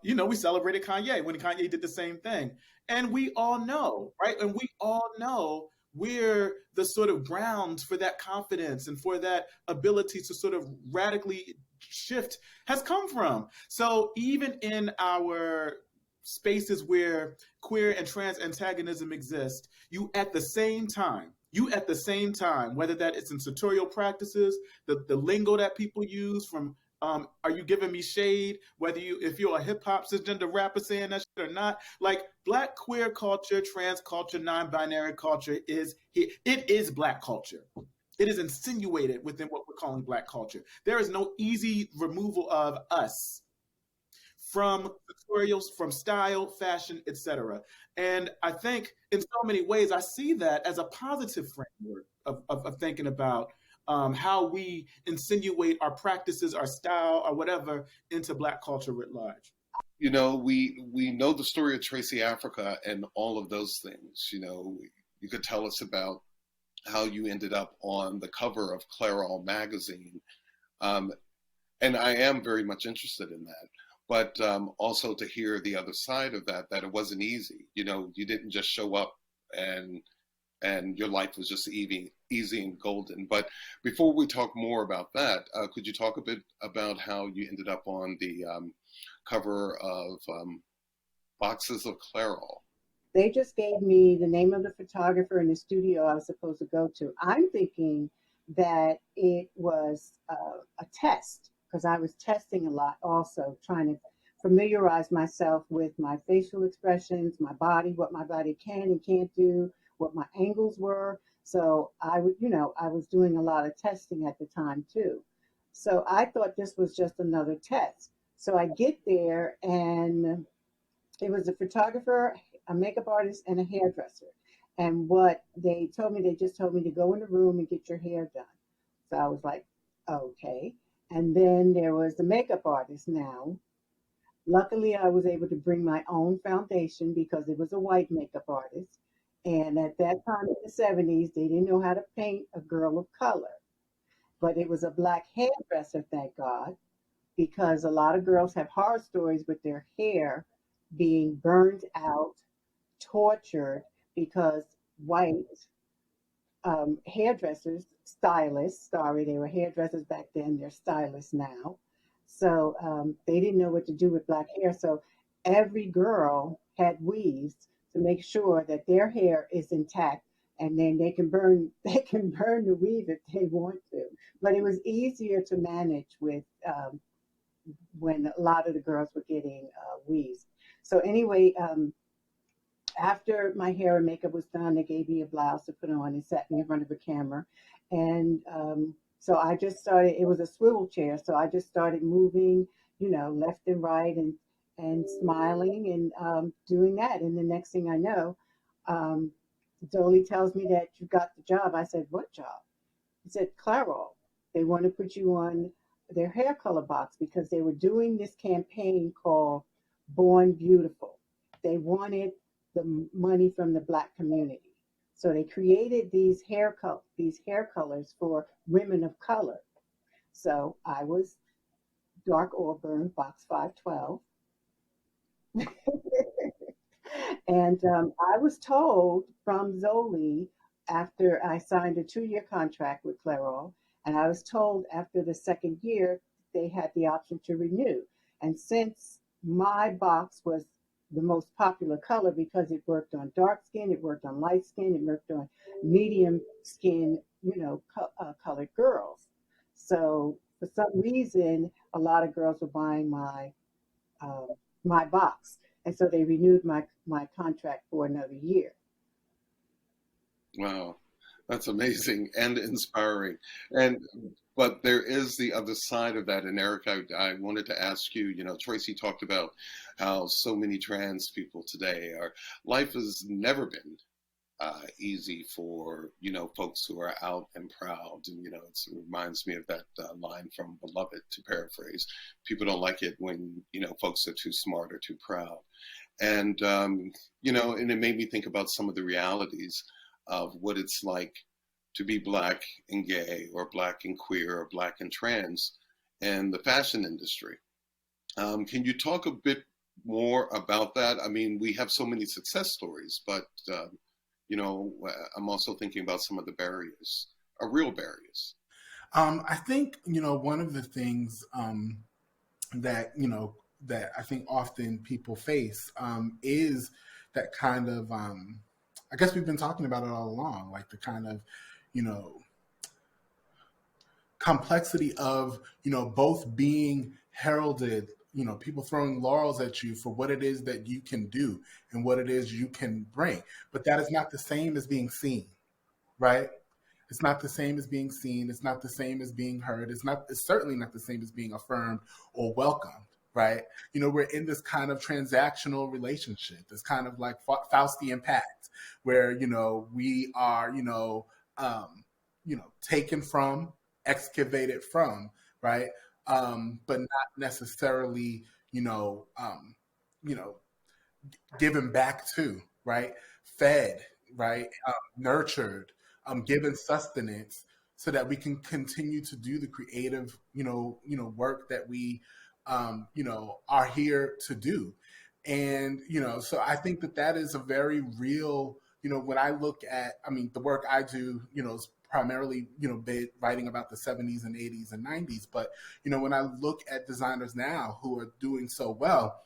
We celebrated Kanye when Kanye did the same thing. And we all know, right? And we all know where the sort of grounds for that confidence and for that ability to sort of radically shift has come from. So even in our spaces where queer and trans antagonism exist, you at the same time, whether that is in sartorial practices, the lingo that people use from, are you giving me shade? If you're a hip hop cisgender rapper saying that shit or not, like Black queer culture, trans culture, non-binary culture it is Black culture. It is insinuated within what we're calling Black culture. There is no easy removal of us from tutorials, from style, fashion, etc. And I think in so many ways, I see that as a positive framework of thinking about how we insinuate our practices, our style, or whatever into Black culture writ large. We know the story of Tracy Africa and all of those things. You could tell us about how you ended up on the cover of Clairol magazine. And I am very much interested in that. But also to hear the other side of that it wasn't easy. You didn't just show up and your life was just easy and golden. But before we talk more about that, could you talk a bit about how you ended up on the cover of Boxes of Clairol? They just gave me the name of the photographer and the studio I was supposed to go to. I'm thinking that it was a test, because I was testing a lot also, trying to familiarize myself with my facial expressions, my body, what my body can and can't do, what my angles were. So I was doing a lot of testing at the time too. So I thought this was just another test. So I get there and it was a photographer, a makeup artist, and a hairdresser. And what they just told me to go in the room and get your hair done. So I was like, okay. And then there was the makeup artist now. Luckily, I was able to bring my own foundation because it was a white makeup artist. And at that time in the 70s, they didn't know how to paint a girl of color. But it was a Black hairdresser, thank God, because a lot of girls have horror stories with their hair being burned out, tortured, because white hairdressers, stylists, they were hairdressers back then, they're stylists now. So they didn't know what to do with Black hair. So every girl had weaves to make sure that their hair is intact, and then they can burn the weave if they want to. But it was easier to manage with when a lot of the girls were getting weaves. So anyway, after my hair and makeup was done, they gave me a blouse to put on and sat me in front of a camera. And so I just started, it was a swivel chair. So I just started moving, left and right and smiling and doing that. And the next thing I know, Dolly tells me that you got the job. I said, what job? He said, Clairol. They want to put you on their hair color box because they were doing this campaign called Born Beautiful. They wanted the money from the Black community. So they created these hair colors for women of color. So I was dark auburn, box 512. And I was told from Zoli after I signed a 2-year contract with Clairol, and I was told after the second year they had the option to renew. And since my box was the most popular color because it worked on dark skin, it worked on light skin, it worked on medium skin, colored girls. So for some reason, a lot of girls were buying my box. And so they renewed my contract for another year. Wow, that's amazing and inspiring. But there is the other side of that. And Eric, I wanted to ask you, Tracy talked about how so many trans people today life has never been easy for, folks who are out and proud. And, it reminds me of that line from Beloved, to paraphrase. People don't like it when, folks are too smart or too proud. And, you know, and it made me think about some of the realities of what it's like to be Black and gay, or Black and queer, or Black and trans in the fashion industry. Can you talk a bit more about that? I mean, we have so many success stories, but, you know, I'm also thinking about some of the barriers, real barriers. I think, you know, one of the things that, you know, that I think often people face is that kind of, I guess we've been talking about it all along, like the kind of, you know, complexity of, you know, both being heralded, you know, people throwing laurels at you for what it is that you can do and what it is you can bring. But that is not the same as being seen, right? It's not the same as being seen. It's not the same as being heard. It's certainly not the same as being affirmed or welcomed, right? You know, we're in this kind of transactional relationship, this kind of like Faustian pact where, you know, we are, taken from, excavated from, right? But not necessarily, given back to, right? Fed, right? Nurtured, given sustenance so that we can continue to do the creative, work that we, are here to do. And, so I think that is a very real, when I look at, the work I do, is primarily, writing about the 70s and 80s and 90s. But, when I look at designers now who are doing so well,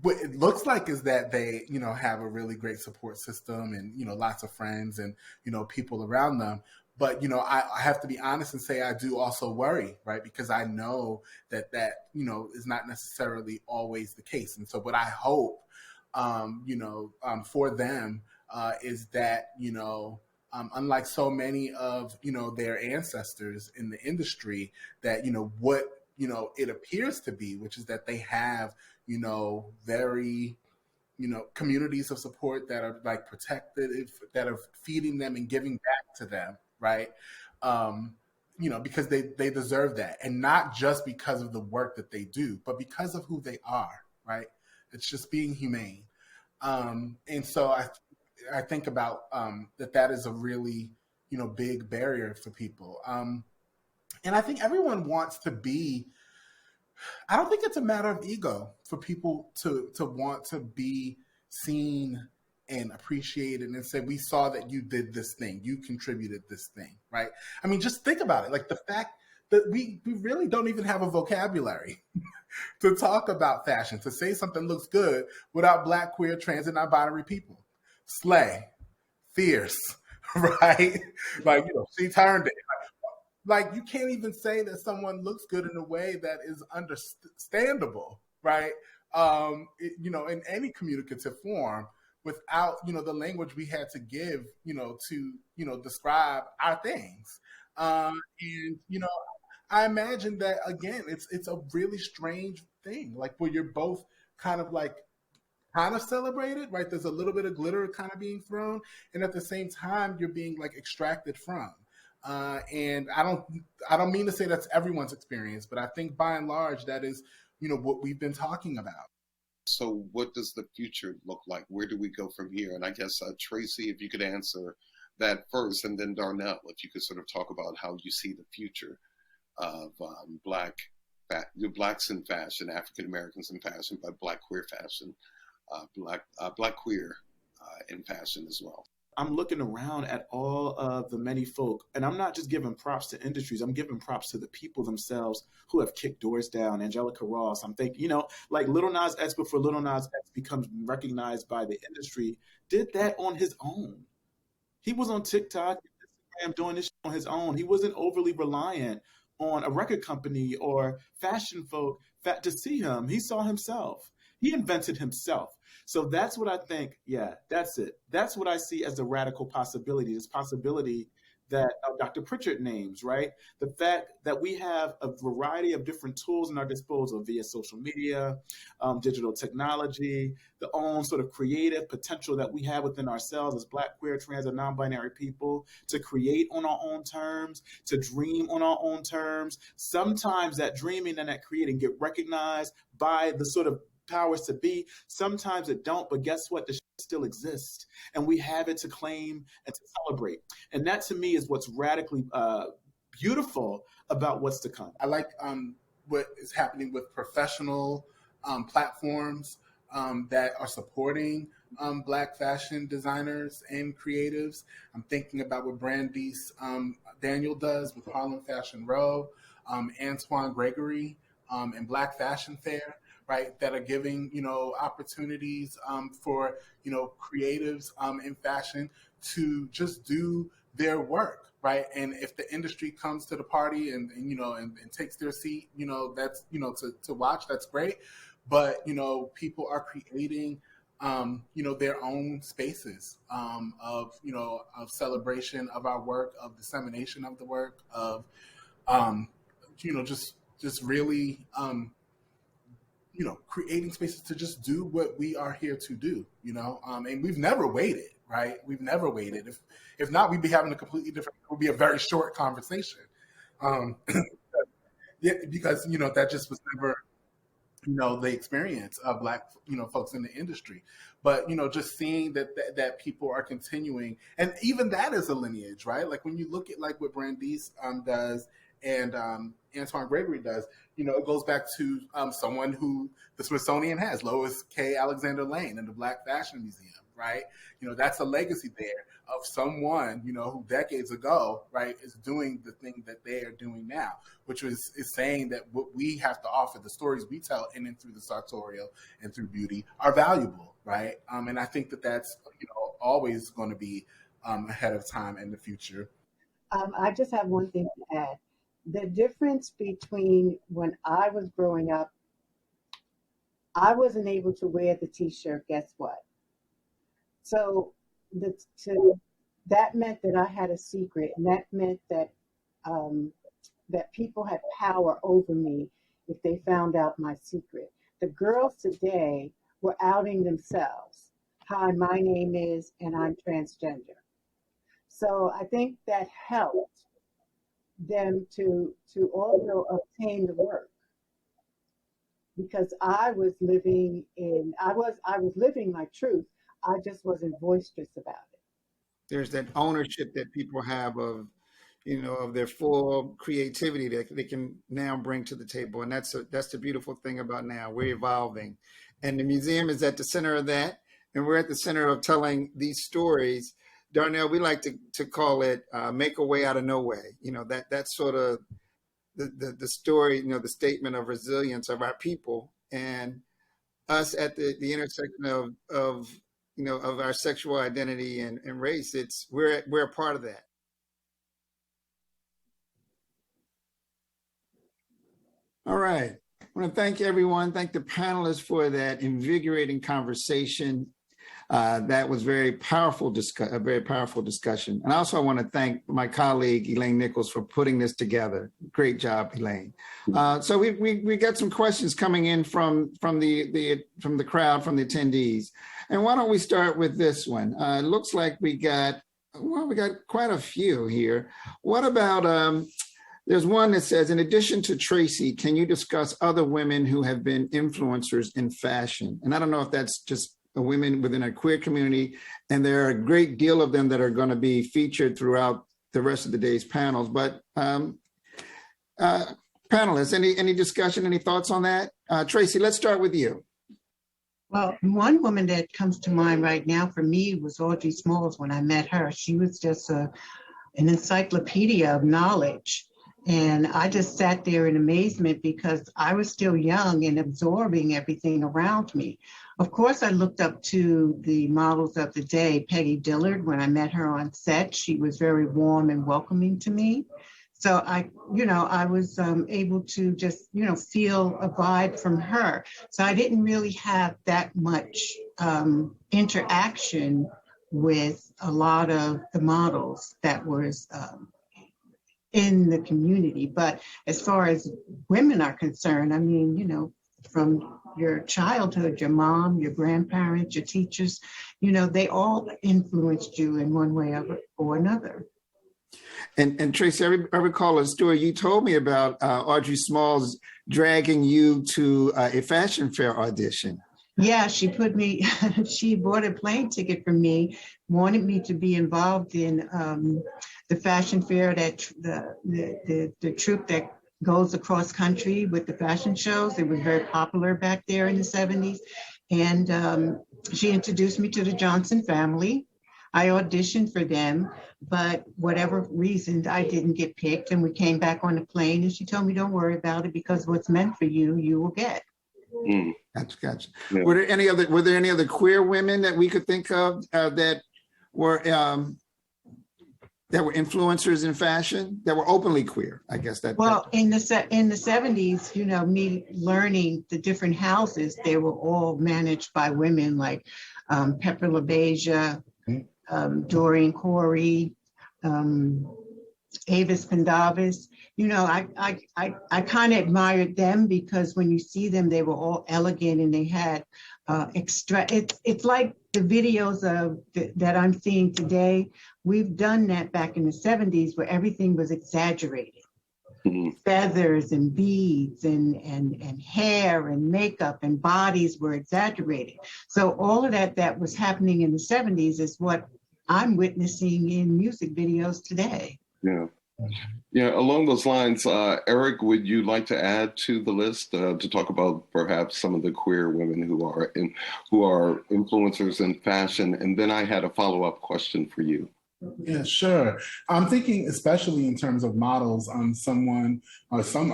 what it looks like is that they, have a really great support system and, lots of friends and, people around them. But, I have to be honest and say I do also worry, right? Because I know that, is not necessarily always the case. And so what I hope, for them is that, unlike so many of, their ancestors in the industry, that, what, it appears to be, which is that they have, very, communities of support that are like protected, that are feeding them and giving back to them, right? Because they deserve that. And not just because of the work that they do, but because of who they are, right? It's just being humane. And so I think about that is a really, big barrier for people. And I think everyone wants to be, I don't think it's a matter of ego for people to want to be seen and appreciated and say, we saw that you did this thing, you contributed this thing, right? Just think about it. Like the fact that we really don't even have a vocabulary to talk about fashion, to say something looks good without Black, queer, trans, and non-binary people. Slay, fierce, right? Like, she turned it. Like, you can't even say that someone looks good in a way that is understandable, right? In any communicative form without, the language we had to give, to, describe our things. And, I imagine that, again, it's a really strange thing, like where you're both kind of celebrated, right? There's a little bit of glitter kind of being thrown. And at the same time, you're being like extracted from. And I don't mean to say that's everyone's experience, but I think by and large, that is, what we've been talking about. So what does the future look like? Where do we go from here? And I guess, Tracy, if you could answer that first, and then Darnell, if you could sort of talk about how you see the future of Blacks in fashion, African Americans in fashion, but Black queer fashion, Black queer in fashion as well. I'm looking around at all of the many folk, and I'm not just giving props to industries, I'm giving props to the people themselves who have kicked doors down. Angelica Ross, I'm thinking, like Lil Nas X before Lil Nas X becomes recognized by the industry, did that on his own. He was on TikTok, Instagram, doing this on his own. He wasn't overly reliant on a record company or fashion folk to see him. He saw himself. He invented himself. So that's what I think. Yeah, that's it. That's what I see as the radical possibility, this possibility that Dr. Pritchard names, right? The fact that we have a variety of different tools in our disposal via social media, digital technology, the own sort of creative potential that we have within ourselves as Black, queer, trans, and non-binary people to create on our own terms, to dream on our own terms. Sometimes that dreaming and that creating get recognized by the sort of powers to be. Sometimes it don't, but guess what? The still exists, and we have it to claim and to celebrate. And that to me is what's radically beautiful about what's to come. I like what is happening with professional platforms that are supporting Black fashion designers and creatives. I'm thinking about what Brandeis Daniel does with Harlem Fashion Row, Antoine Gregory and Black Fashion Fair, right, that are giving, opportunities for, creatives in fashion to just do their work, right? And if the industry comes to the party and takes their seat, that's, to watch, that's great. But, people are creating, their own spaces of celebration of our work, of dissemination of the work, of, just really, creating spaces to just do what we are here to do, and we've never waited, right? We've never waited. If not, we'd be having a completely different, it would be a very short conversation. Yeah, because, that just was never, the experience of Black, folks in the industry. But, just seeing that people are continuing, and even that is a lineage, right? Like when you look at like what Brandeis does and Antoine Gregory does, it goes back to someone who the Smithsonian has, Lois K. Alexander Lane and the Black Fashion Museum, right? That's a legacy there of someone, who decades ago, right, is doing the thing that they are doing now, which is saying that what we have to offer, the stories we tell in and through the sartorial and through beauty are valuable, right? And I think that that's, always going to be ahead of time in the future. I just have one thing to add. The difference between when I was growing up, I wasn't able to wear the t-shirt, guess what? So that meant that I had a secret, and that meant that that people had power over me if they found out my secret. The girls today were outing themselves. Hi, my name is, and I'm transgender. So I think that helped them to also obtain the work, because I was living my truth. I just wasn't boisterous about it. There's that ownership that people have of, of their full creativity that they can now bring to the table. And that's the beautiful thing about now. We're evolving. And the museum is at the center of that. And we're at the center of telling these stories. Darnell, we like to call it make a way out of no way. That's sort of the story, the statement of resilience of our people and us at the intersection of our sexual identity and race. We're a part of that. All right. I want to thank everyone. Thank the panelists for that invigorating conversation. That was a very powerful discussion. And also I want to thank my colleague, Elaine Nichols, for putting this together. Great job, Elaine. So we got some questions coming in from the crowd, from the attendees. And why don't we start with this one? It looks like we got quite a few here. What about, there's one that says, in addition to Tracy, can you discuss other women who have been influencers in fashion? And I don't know if that's just women within a queer community, and there are a great deal of them that are going to be featured throughout the rest of the day's panels. But panelists, any discussion, any thoughts on that? Tracy, let's start with you. Well, one woman that comes to mind right now for me was Audrey Smalls. When I met her, she was just an encyclopedia of knowledge. And I just sat there in amazement because I was still young and absorbing everything around me. Of course, I looked up to the models of the day. Peggy Dillard, when I met her on set, she was very warm and welcoming to me. So I was able to just, feel a vibe from her. So I didn't really have that much interaction with a lot of the models that was in the community. But as far as women are concerned, I mean, from your childhood, your mom, your grandparents, your teachers, they all influenced you in one way or another. And Tracy, I recall a story you told me about Audrey Smalls dragging you to a fashion fair audition. Yeah, she bought a plane ticket for me, wanted me to be involved in the fashion fair, that the troupe that goes across country with the fashion shows. It was very popular back there in the 70s. And she introduced me to the Johnson family. I auditioned for them, but whatever reasons, I didn't get picked. And we came back on the plane and she told me, don't worry about it, because what's meant for you, you will get. Gotcha. Yeah. Were there any other queer women that we could think of that were influencers in fashion, that were openly queer? I guess that. Well, in the 70s, you know, me learning the different houses, they were all managed by women, like Pepper LaBeija, Doreen Corey, Avis Pendavis. You know, I kind of admired them because when you see them, they were all elegant and they had it's like the videos that I'm seeing today. We've done that back in the 70s where everything was exaggerated. Feathers and beads and hair and makeup and bodies were exaggerated. So all of that was happening in the 70s is what I'm witnessing in music videos today. Yeah, along those lines, Eric, would you like to add to the list to talk about perhaps some of the queer women who are influencers in fashion? And then I had a follow-up question for you. Yeah, sure. I'm thinking, especially in terms of models, a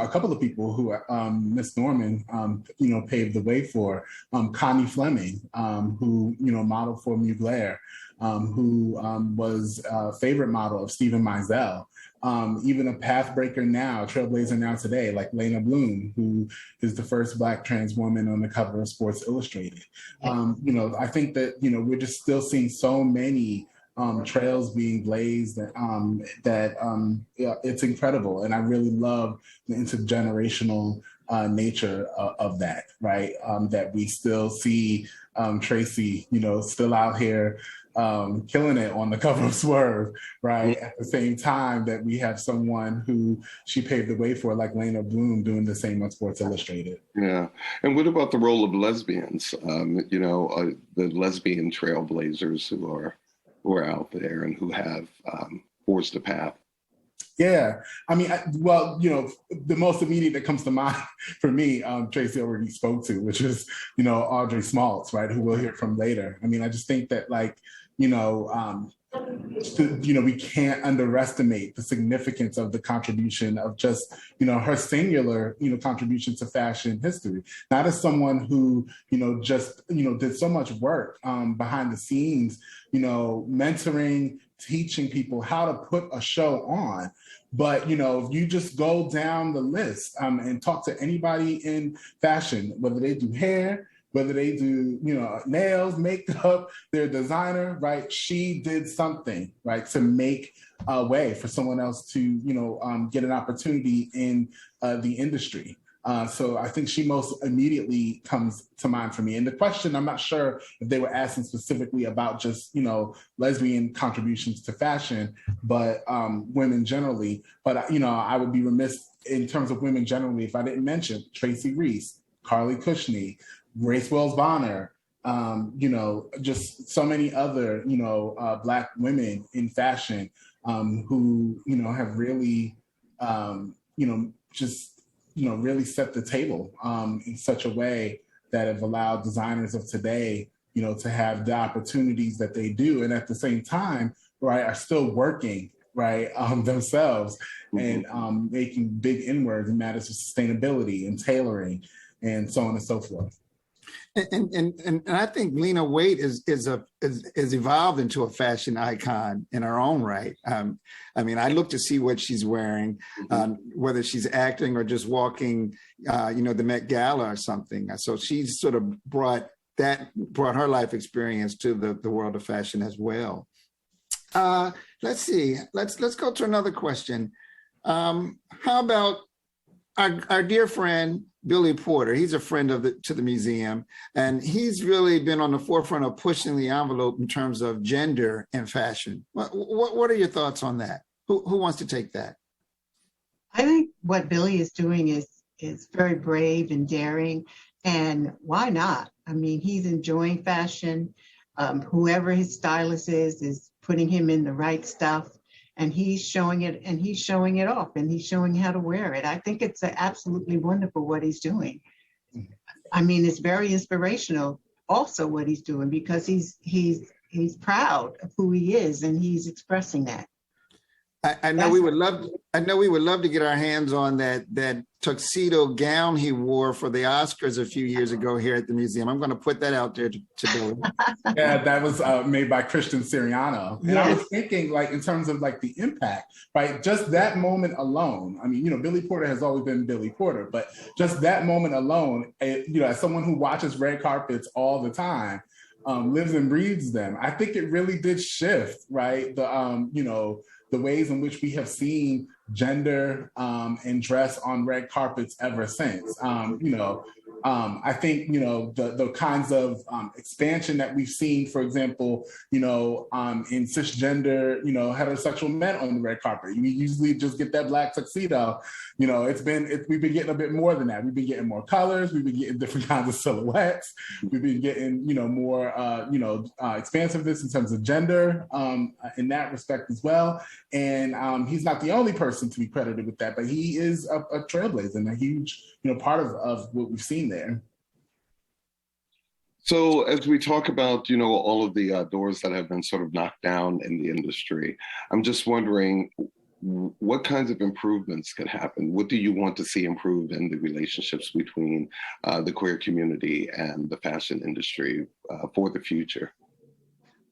couple of people who Miss Norman, paved the way for. Connie Fleming, who modeled for Mugler, who was a favorite model of Stephen Meisel. Even a pathbreaker now, trailblazer now today, like Lena Bloom, who is the first Black trans woman on the cover of Sports Illustrated. I think that we're just still seeing so many trails being blazed that it's incredible. And I really love the intergenerational nature of that, right? That we still see Tracy, still out here killing it on the cover of Swerve, right? At the same time that we have someone who she paved the way for, like Lena Bloom, doing the same on Sports Illustrated. Yeah. And what about the role of lesbians? The lesbian trailblazers who are out there and who have forged a path. Yeah, I mean, the most immediate that comes to mind for me, Tracy already spoke to, which is, Audrey Smalls, right, who we'll hear from later. I mean, I just think that, we can't underestimate the significance of the contribution of just, her singular, contribution to fashion history. Not as someone who, did so much work behind the scenes, mentoring, teaching people how to put a show on. But, if you just go down the list and talk to anybody in fashion, whether they do hair, whether they do, nails, makeup, they're a designer, right? She did something, right, to make a way for someone else to, get an opportunity in the industry. So I think she most immediately comes to mind for me. And the question, I'm not sure if they were asking specifically about just, lesbian contributions to fashion, but women generally. But, I would be remiss in terms of women generally if I didn't mention Tracy Reese, Carly Cushnie, Grace Wells Bonner, just so many other, Black women in fashion who, have really, really set the table in such a way that have allowed designers of today, to have the opportunities that they do. And at the same time, right, are still working, right, themselves and making big inroads in matters of sustainability and tailoring and so on and so forth. And I think Lena Waite is evolved into a fashion icon in her own right. I mean, I look to see what she's wearing, whether she's acting or just walking, the Met Gala or something. So she's sort of brought her life experience to the world of fashion as well. Let's see. Let's go to another question. How about our dear friend Billy Porter? He's a friend to the museum, and he's really been on the forefront of pushing the envelope in terms of gender and fashion. What are your thoughts on that? Who wants to take that? I think what Billy is doing is very brave and daring, and why not? I mean, he's enjoying fashion. Whoever his stylist is putting him in the right stuff, and he's showing it, and he's showing it off, and he's showing how to wear it. I think it's absolutely wonderful what he's doing. I mean, it's very inspirational also what he's doing, because he's proud of who he is, and he's expressing that. I know we would love to get our hands on that tuxedo gown he wore for the Oscars a few years ago here at the museum. I'm going to put that out there to Billy. Yeah, that was made by Christian Siriano. And I was thinking, like, in terms of like the impact, right? Just that moment alone. I mean, you know, Billy Porter has always been Billy Porter, but just that moment alone, you know, as someone who watches red carpets all the time, lives and breathes them, I think it really did shift, right? The you know, the ways in which we have seen gender and dress on red carpets ever since. You know, I think, you know, the kinds of expansion that we've seen, for example, you know, in cisgender, you know, heterosexual men on the red carpet. We usually just get that black tuxedo. You know, we've been getting a bit more than that. We've been getting more colors. We've been getting different kinds of silhouettes. We've been getting, you know, more, you know, expansiveness in terms of gender in that respect as well. And he's not the only person to be credited with that, but he is a trailblazer and a huge, you know, part of what we've seen there. So as we talk about, you know, all of the doors that have been sort of knocked down in the industry, I'm just wondering what kinds of improvements could happen? What do you want to see improve in the relationships between the queer community and the fashion industry for the future?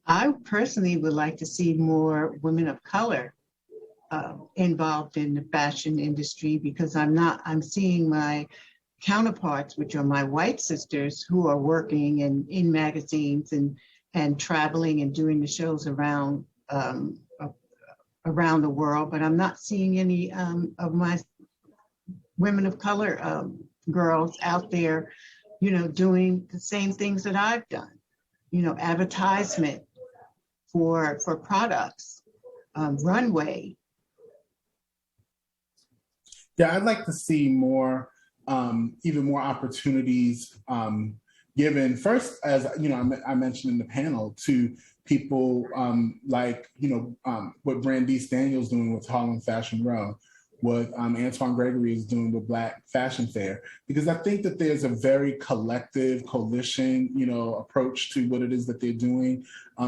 I personally would like to see more women of color involved in the fashion industry, because I'm seeing my counterparts, which are my white sisters, who are working in magazines and traveling and doing the shows around the world, but I'm not seeing any of my women of color girls out there, you know, doing the same things that I've done, you know, advertisement for products, runway. Yeah, I'd like to see more, even more opportunities given first, as you know, I mentioned in the panel, to people like, you know, what Brandice Daniels doing with Harlem Fashion Row, what Antoine Gregory is doing with Black Fashion Fair, because I think that there's a very collective coalition, you know, approach to what it is that they're doing.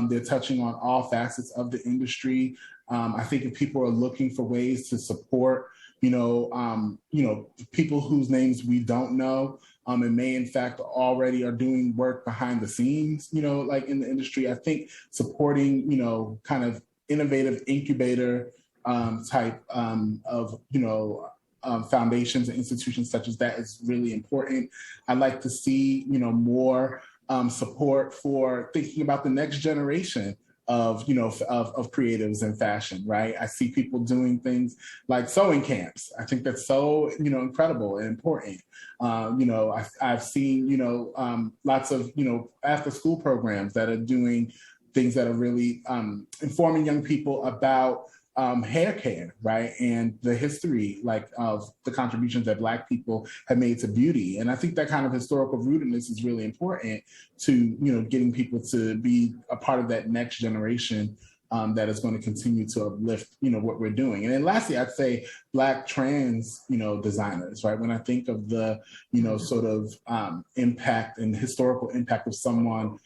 They're touching on all facets of the industry. I think if people are looking for ways to support, you know, people whose names we don't know, and may in fact already are doing work behind the scenes, you know, like in the industry, I think supporting, you know, kind of innovative incubator type of, you know, foundations and institutions such as that is really important. I'd like to see, you know, more support for thinking about the next generation of, you know, of creatives in fashion, right? I see people doing things like sewing camps. I think that's so, you know, incredible and important. You know, I've seen, you know, lots of, you know, after school programs that are doing things that are really informing young people about hair care, right? And the history, like, of the contributions that Black people have made to beauty. And I think that kind of historical rootedness is really important to, you know, getting people to be a part of that next generation that is going to continue to uplift, you know, what we're doing. And then lastly, I'd say Black trans, you know, designers, right? When I think of the, you know, sort of impact and historical impact of someone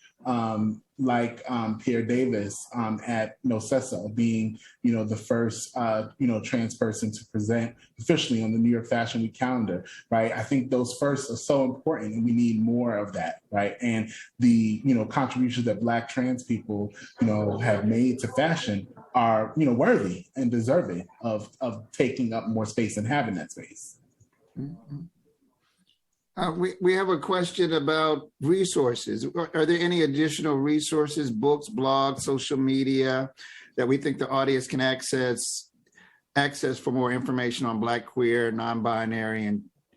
like Pierre Davis at Nocessa being, you know, the first, you know, trans person to present officially on the New York Fashion Week calendar, right? I think those firsts are so important and we need more of that, right? And the, you know, contributions that Black trans people, you know, have made to fashion are, you know, worthy and deserving of taking up more space and having that space. Mm-hmm. We have a question about resources. Are there any additional resources, books, blogs, social media that we think the audience can access for more information on Black, queer, non-binary,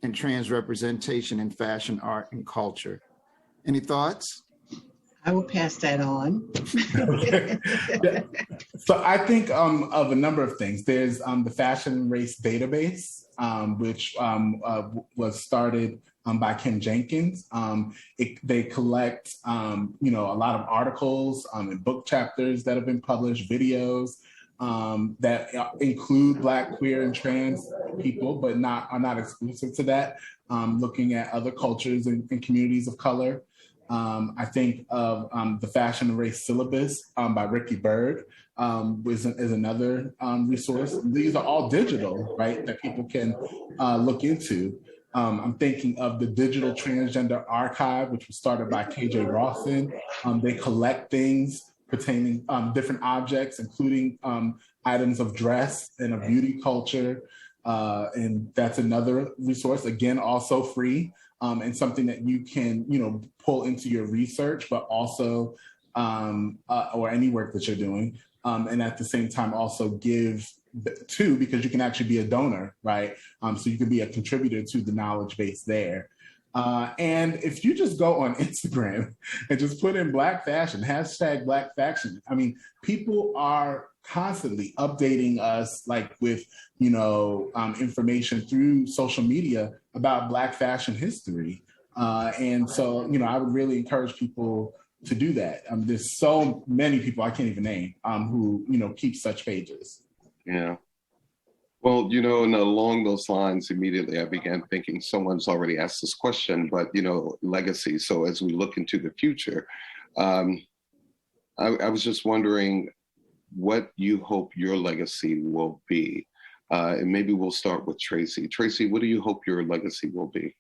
and trans representation in fashion, art, and culture? Any thoughts? I will pass that on. Yeah. So I think of a number of things. There's the Fashion Race Database, which was started by Kim Jenkins. They collect, a lot of articles and book chapters that have been published, videos that include Black, queer, and trans people, but are not exclusive to that. Looking at other cultures and communities of color. I think of the Fashion Race Syllabus by Ricky Bird is another resource. These are all digital, right, that people can look into. I'm thinking of the Digital Transgender Archive, which was started by KJ Rawson. They collect things pertaining different objects, including items of dress and of beauty culture. And that's another resource, again, also free. And something that you can, pull into your research, but also, or any work that you're doing. And at the same time, also give to, because you can actually be a donor, right? So you can be a contributor to the knowledge base there. And if you just go on Instagram and just put in Black fashion, hashtag Black fashion, I mean, people are constantly updating us with, information through social media about Black fashion history. And so, I would really encourage people to do that. There's so many people I can't even name who, keep such pages. Yeah. Well, and along those lines, immediately I began thinking someone's already asked this question, but, legacy. So as we look into the future, I was just wondering what you hope your legacy will be. And maybe we'll start with Tracy. Tracy, what do you hope your legacy will be?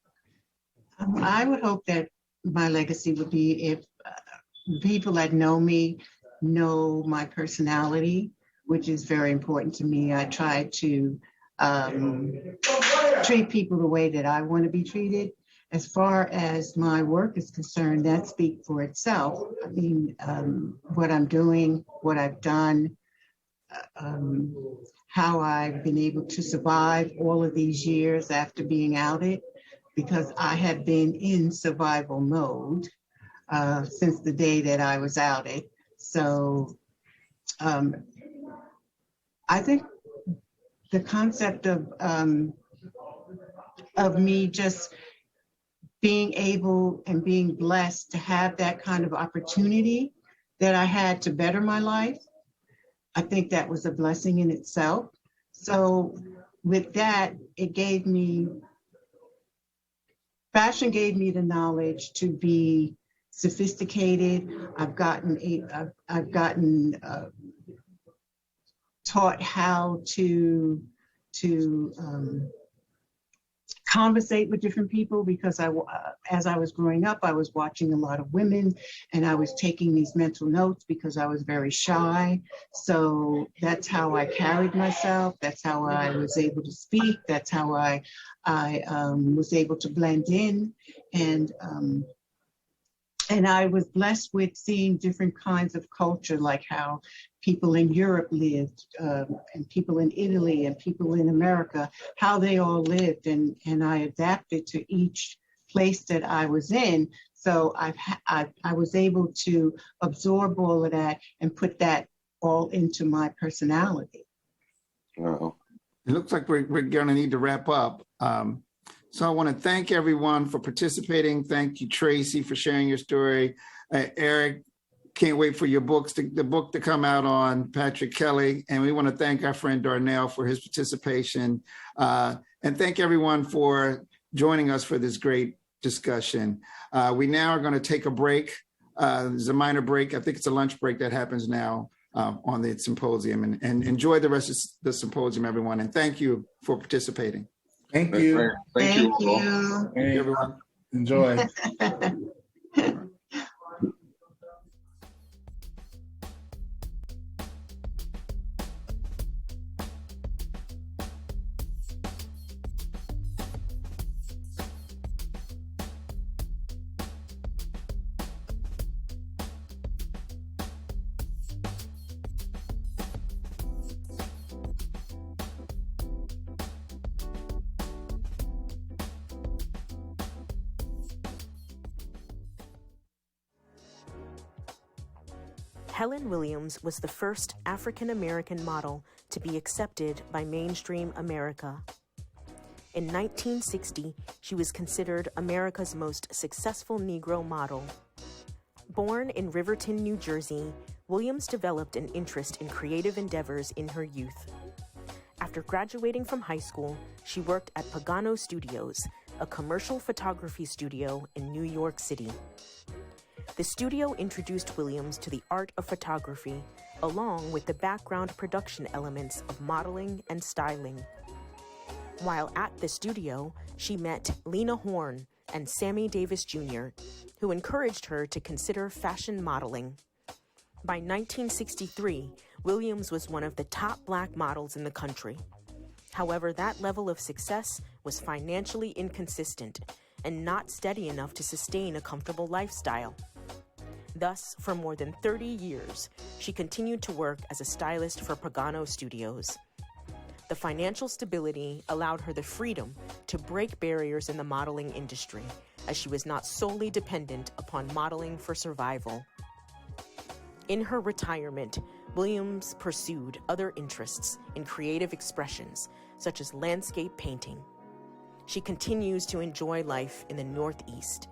I would hope that my legacy would be if people that know me know my personality, which is very important to me. I try to treat people the way that I want to be treated. As far as my work is concerned, that speaks for itself. I mean, what I'm doing, what I've done, how I've been able to survive all of these years after being outed, because I have been in survival mode since the day that I was outed. So I think the concept of me just being able and being blessed to have that kind of opportunity that I had to better my life, I think that was a blessing in itself. So with that, fashion gave me the knowledge to be sophisticated. I've gotten taught how to conversate with different people, because as I was growing up, I was watching a lot of women and I was taking these mental notes because I was very shy. So that's how I carried myself. That's how I was able to speak. That's how I was able to blend in. And I was blessed with seeing different kinds of culture, like how people in Europe lived, and people in Italy and people in America, how they all lived, and I adapted to each place that I was in. So I was able to absorb all of that and put that all into my personality. Wow. It looks like we're going to need to wrap up. So I want to thank everyone for participating. Thank you, Tracy, for sharing your story. Eric, can't wait for your the book to come out on Patrick Kelly. And we want to thank our friend Darnell for his participation. And thank everyone for joining us for this great discussion. We now are going to take a break. There's a minor break. I think it's a lunch break that happens now on the symposium. And enjoy the rest of the symposium, everyone. And thank you for participating. Thank you. Thank you. Thank you, everyone. Enjoy. Helen Williams was the first African-American model to be accepted by mainstream America. In 1960, she was considered America's most successful Negro model. Born in Riverton, New Jersey, Williams developed an interest in creative endeavors in her youth. After graduating from high school, she worked at Pagano Studios, a commercial photography studio in New York City. The studio introduced Williams to the art of photography, along with the background production elements of modeling and styling. While at the studio, she met Lena Horne and Sammy Davis Jr., who encouraged her to consider fashion modeling. By 1963, Williams was one of the top Black models in the country. However, that level of success was financially inconsistent and not steady enough to sustain a comfortable lifestyle. Thus, for more than 30 years, she continued to work as a stylist for Pagano Studios. The financial stability allowed her the freedom to break barriers in the modeling industry, as she was not solely dependent upon modeling for survival. In her retirement, Williams pursued other interests in creative expressions, such as landscape painting. She continues to enjoy life in the Northeast.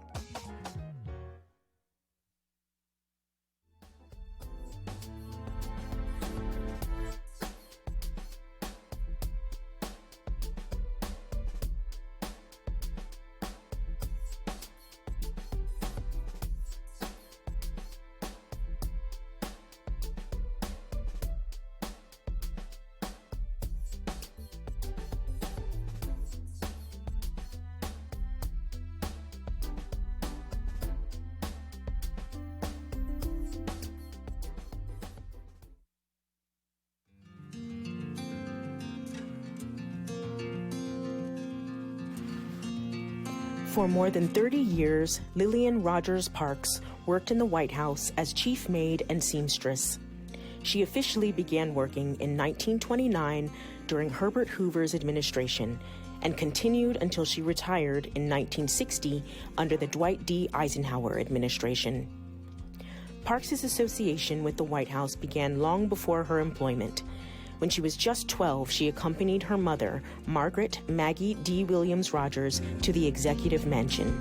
For more than 30 years, Lillian Rogers Parks worked in the White House as chief maid and seamstress. She officially began working in 1929 during Herbert Hoover's administration and continued until she retired in 1960 under the Dwight D. Eisenhower administration. Parks's association with the White House began long before her employment. When she was just 12, she accompanied her mother, Margaret Maggie D. Williams Rogers, to the executive mansion.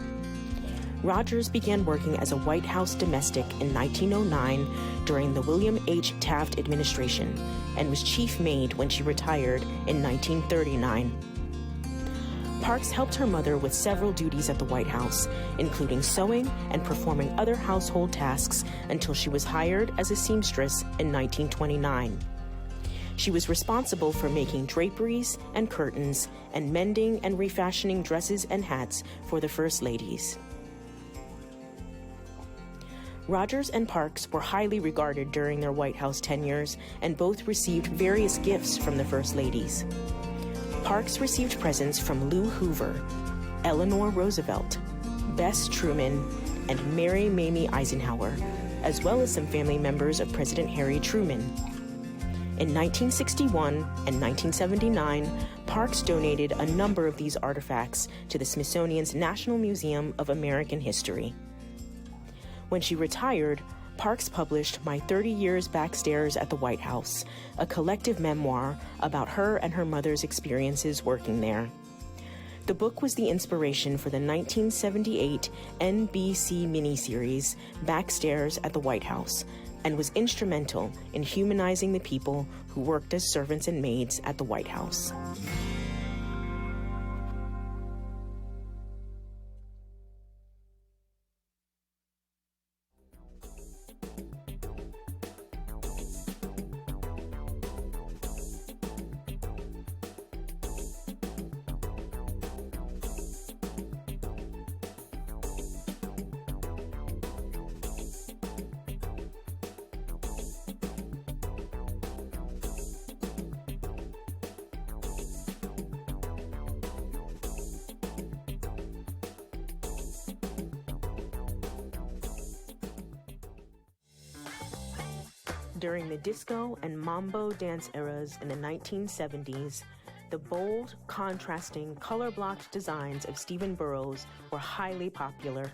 Rogers began working as a White House domestic in 1909 during the William H. Taft administration and was chief maid when she retired in 1939. Parks helped her mother with several duties at the White House, including sewing and performing other household tasks until she was hired as a seamstress in 1929. She was responsible for making draperies and curtains and mending and refashioning dresses and hats for the First Ladies. Rogers and Parks were highly regarded during their White House tenures and both received various gifts from the First Ladies. Parks received presents from Lou Hoover, Eleanor Roosevelt, Bess Truman, and Mary Mamie Eisenhower, as well as some family members of President Harry Truman. In 1961 and 1979, Parks donated a number of these artifacts to the Smithsonian's National Museum of American History. When she retired, Parks published My 30 Years Backstairs at the White House, a collective memoir about her and her mother's experiences working there. The book was the inspiration for the 1978 NBC miniseries Backstairs at the White House, and was instrumental in humanizing the people who worked as servants and maids at the White House. During the disco and mambo dance eras in the 1970s, the bold, contrasting, color-blocked designs of Stephen Burrows were highly popular.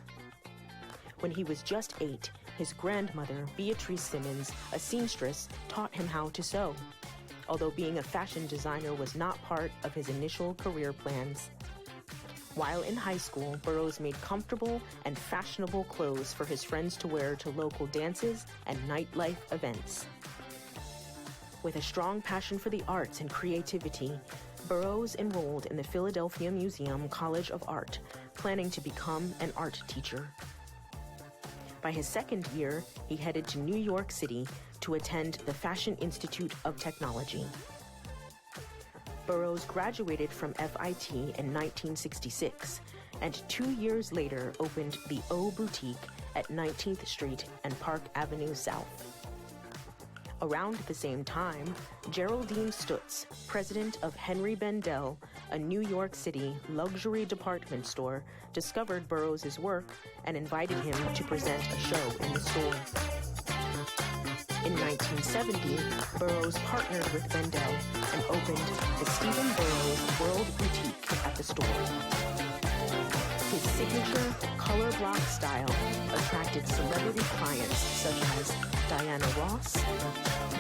When he was just 8, his grandmother, Beatrice Simmons, a seamstress, taught him how to sew, although being a fashion designer was not part of his initial career plans. While in high school, Burrows made comfortable and fashionable clothes for his friends to wear to local dances and nightlife events. With a strong passion for the arts and creativity, Burrows enrolled in the Philadelphia Museum College of Art, planning to become an art teacher. By his second year, he headed to New York City to attend the Fashion Institute of Technology. Burrows graduated from FIT in 1966, and 2 years later opened the O Boutique at 19th Street and Park Avenue South. Around the same time, Geraldine Stutz, president of Henry Bendel, a New York City luxury department store, discovered Burrows' work and invited him to present a show in the store. In 1970, Burrows partnered with Bendel and opened the Stephen Burrows World Boutique at the store. His signature color block style attracted celebrity clients such as Diana Ross,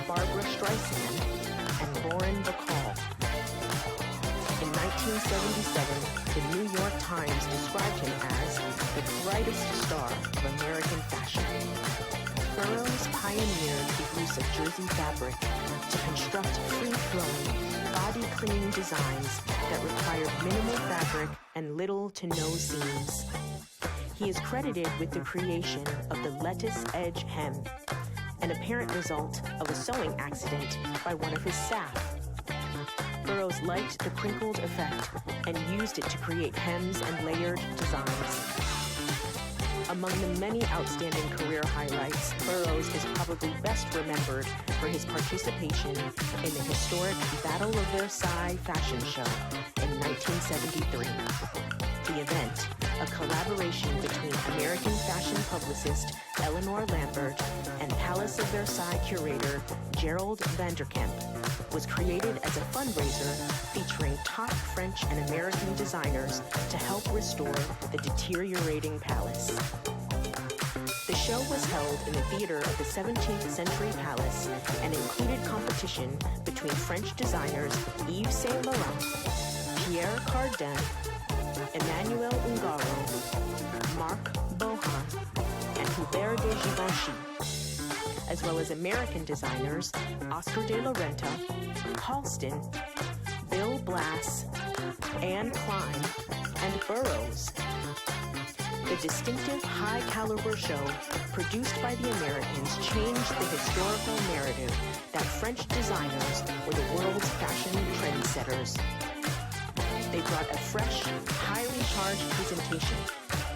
Barbara Streisand, and Lauren Bacall. In 1977, the New York Times described him as the brightest star of American fashion. Burrows pioneered the use of jersey fabric to construct free-flowing, body-clinging designs that required minimal fabric and little to no seams. He is credited with the creation of the lettuce edge hem, an apparent result of a sewing accident by one of his staff. Burrows liked the crinkled effect and used it to create hems and layered designs. Among the many outstanding career highlights, Burrows is probably best remembered for his participation in the historic Battle of Versailles fashion show in 1973. The event, a collaboration between American fashion publicist Eleanor Lambert and Palace of Versailles curator Gerald Vanderkemp, was created as a fundraiser featuring top French and American designers to help restore the deteriorating palace. The show was held in the theater of the 17th Century Palace and included competition between French designers Yves Saint Laurent, Pierre Cardin, Emmanuel Ungaro, Marc Bohan, and Hubert de Givenchy, as well as American designers Oscar de la Renta, Halston, Bill Blass, Anne Klein, and Burrows. The distinctive high-caliber show produced by the Americans changed the historical narrative that French designers were the world's fashion trendsetters. They brought a fresh, highly charged presentation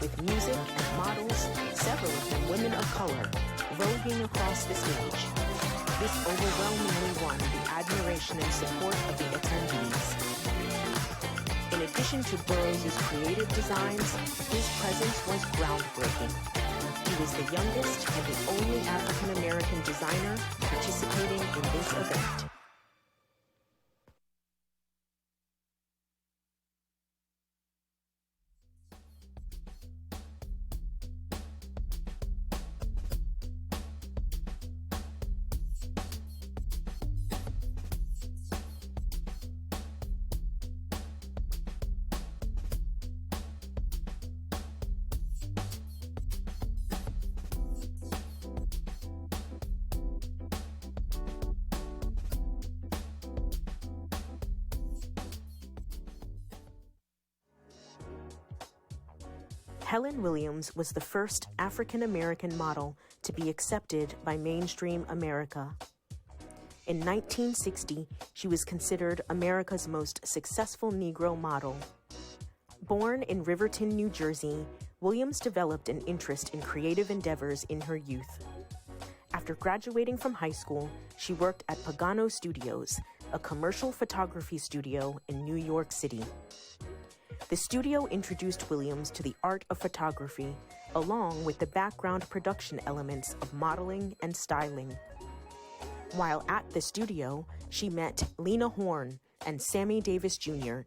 with music and models, several of them women of color, voguing across the stage. This overwhelmingly won the admiration and support of the attendees. In addition to Burrows' creative designs, his presence was groundbreaking. He was the youngest and the only African-American designer participating in this event. Helen Williams was the first African-American model to be accepted by mainstream America. In 1960, she was considered America's most successful Negro model. Born in Riverton, New Jersey, Williams developed an interest in creative endeavors in her youth. After graduating from high school, she worked at Pagano Studios, a commercial photography studio in New York City. The studio introduced Williams to the art of photography, along with the background production elements of modeling and styling. While at the studio, she met Lena Horne and Sammy Davis Jr.,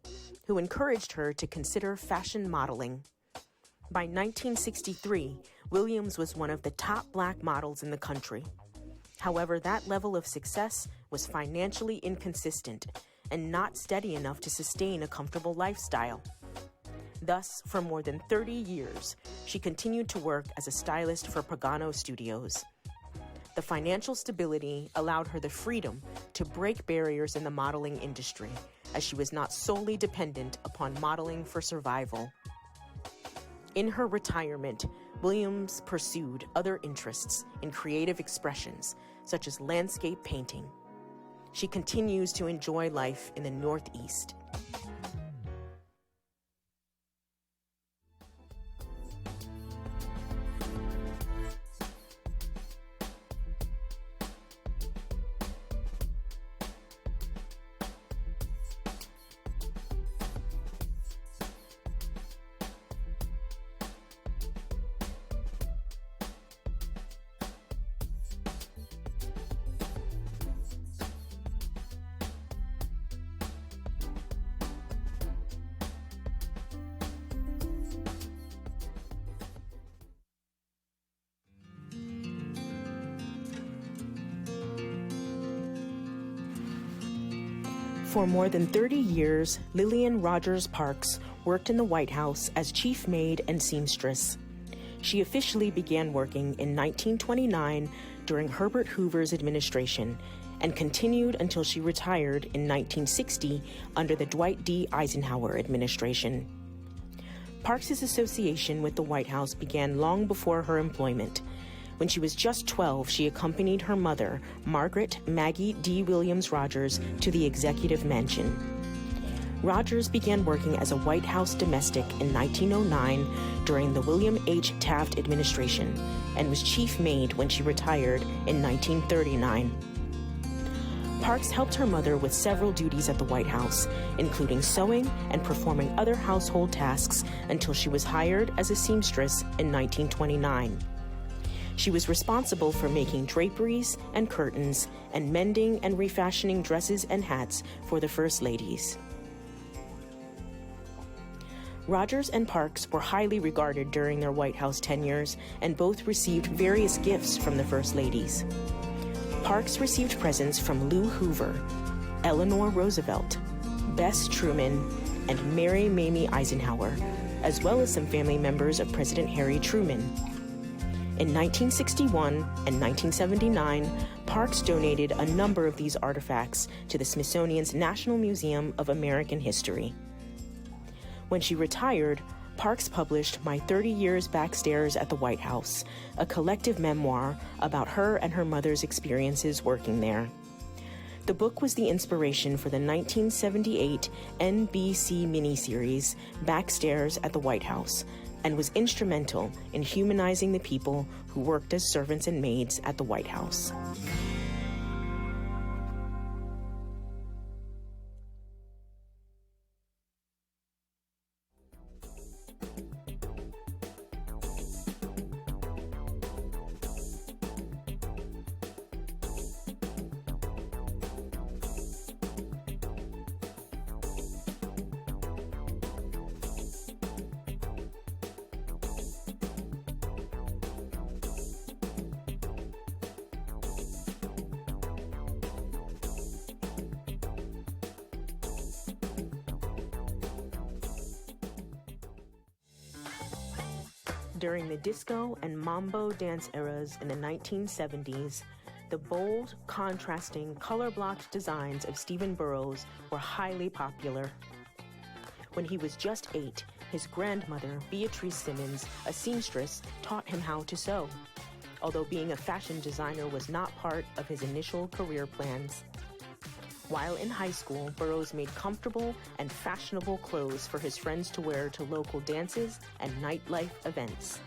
who encouraged her to consider fashion modeling. By 1963, Williams was one of the top Black models in the country. However, that level of success was financially inconsistent and not steady enough to sustain a comfortable lifestyle. Thus, for more than 30 years, she continued to work as a stylist for Pagano Studios. The financial stability allowed her the freedom to break barriers in the modeling industry, as she was not solely dependent upon modeling for survival. In her retirement, Williams pursued other interests in creative expressions, such as landscape painting. She continues to enjoy life in the Northeast. For more than 30 years, Lillian Rogers Parks worked in the White House as chief maid and seamstress. She officially began working in 1929 during Herbert Hoover's administration and continued until she retired in 1960 under the Dwight D. Eisenhower administration. Parks's association with the White House began long before her employment. When she was just 12, she accompanied her mother, Margaret Maggie D. Williams Rogers, to the executive mansion. Rogers began working as a White House domestic in 1909 during the William H. Taft administration and was chief maid when she retired in 1939. Parks helped her mother with several duties at the White House, including sewing and performing other household tasks until she was hired as a seamstress in 1929. She was responsible for making draperies and curtains and mending and refashioning dresses and hats for the First Ladies. Rogers and Parks were highly regarded during their White House tenures and both received various gifts from the First Ladies. Parks received presents from Lou Hoover, Eleanor Roosevelt, Bess Truman, and Mary Mamie Eisenhower, as well as some family members of President Harry Truman. In 1961 and 1979, Parks donated a number of these artifacts to the Smithsonian's National Museum of American History. When she retired, Parks published My 30 Years Backstairs at the White House, a collective memoir about her and her mother's experiences working there. The book was the inspiration for the 1978 NBC miniseries Backstairs at the White House, and was instrumental in humanizing the people who worked as servants and maids at the White House. During the disco and mambo dance eras in the 1970s, the bold, contrasting, color-blocked designs of Stephen Burrows were highly popular. When he was just 8, his grandmother, Beatrice Simmons, a seamstress, taught him how to sew, although being a fashion designer was not part of his initial career plans. While in high school, Burrows made comfortable and fashionable clothes for his friends to wear to local dances and nightlife events.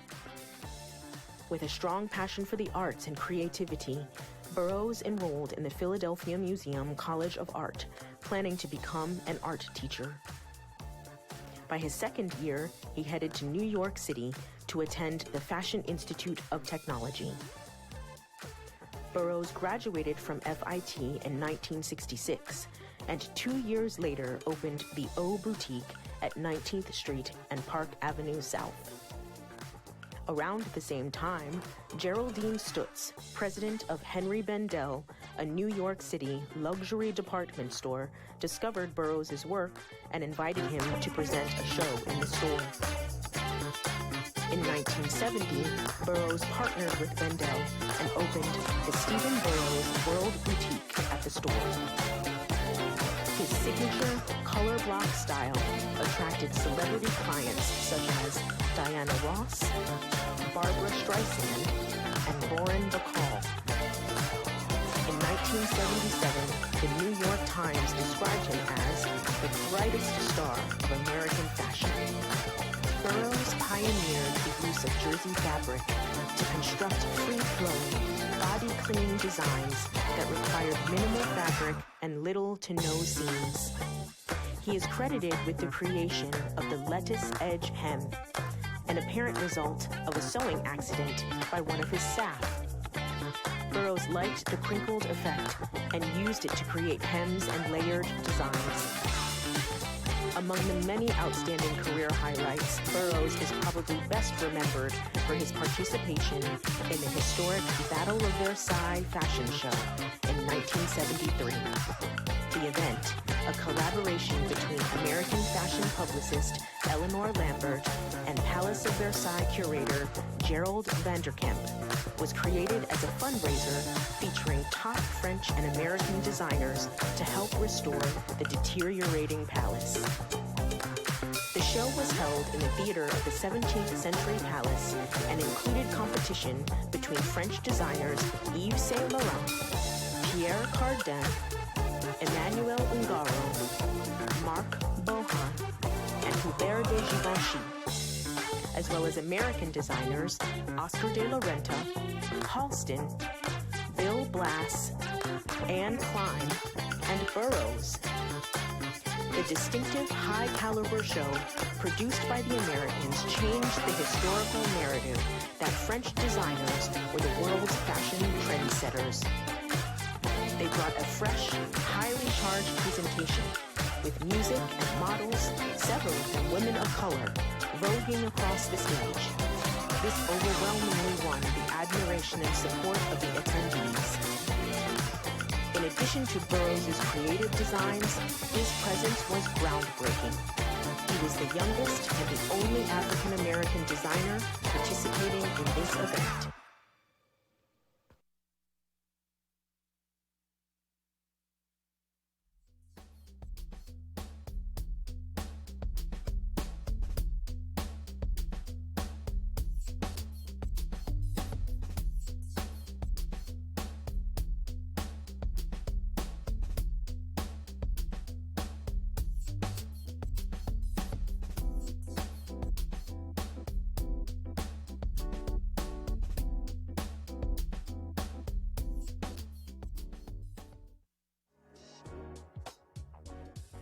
With a strong passion for the arts and creativity, Burrows enrolled in the Philadelphia Museum College of Art, planning to become an art teacher. By his second year, he headed to New York City to attend the Fashion Institute of Technology. Burrows graduated from FIT in 1966, and 2 years later opened the O Boutique at 19th Street and Park Avenue South. Around the same time, Geraldine Stutz, president of Henry Bendel, a New York City luxury department store, discovered Burrows' work and invited him to present a show in the store. In 1970, Burrows partnered with Bendel and opened the Stephen Burrows World Boutique at the store. His signature color block style attracted celebrity clients such as Diana Ross, Barbara Streisand, and Lauren Bacall. In 1977, the New York Times described him as the brightest star of American fashion. Burrows pioneered the use of jersey fabric to construct free-flowing, body-clinging designs that required minimal fabric and little to no seams. He is credited with the creation of the lettuce edge hem, an apparent result of a sewing accident by one of his staff. Burrows liked the crinkled effect and used it to create hems and layered designs. Among the many outstanding career highlights, Burrows is probably best remembered for his participation in the historic Battle of Versailles fashion show in 1973. The event, a collaboration between American fashion publicist Eleanor Lambert and Palace of Versailles curator Gerald Vanderkemp, was created as a fundraiser featuring top French and American designers to help restore the deteriorating palace. The show was held in the theater of the 17th Century Palace and included competition between French designers Yves Saint Laurent, Pierre Cardin, Emmanuel Ungaro, Marc Bohan, and Hubert de Givenchy, as well as American designers Oscar de la Renta, Halston, Bill Blass, Anne Klein, and Burrows. The distinctive high-caliber show produced by the Americans changed the historical narrative that French designers were the world's fashion trendsetters. They brought a fresh, highly charged presentation with music and models, several of them women of color, voguing across the stage. This overwhelmingly won the admiration and support of the attendees. In addition to Burrows' creative designs, his presence was groundbreaking. He was the youngest and the only African-American designer participating in this event.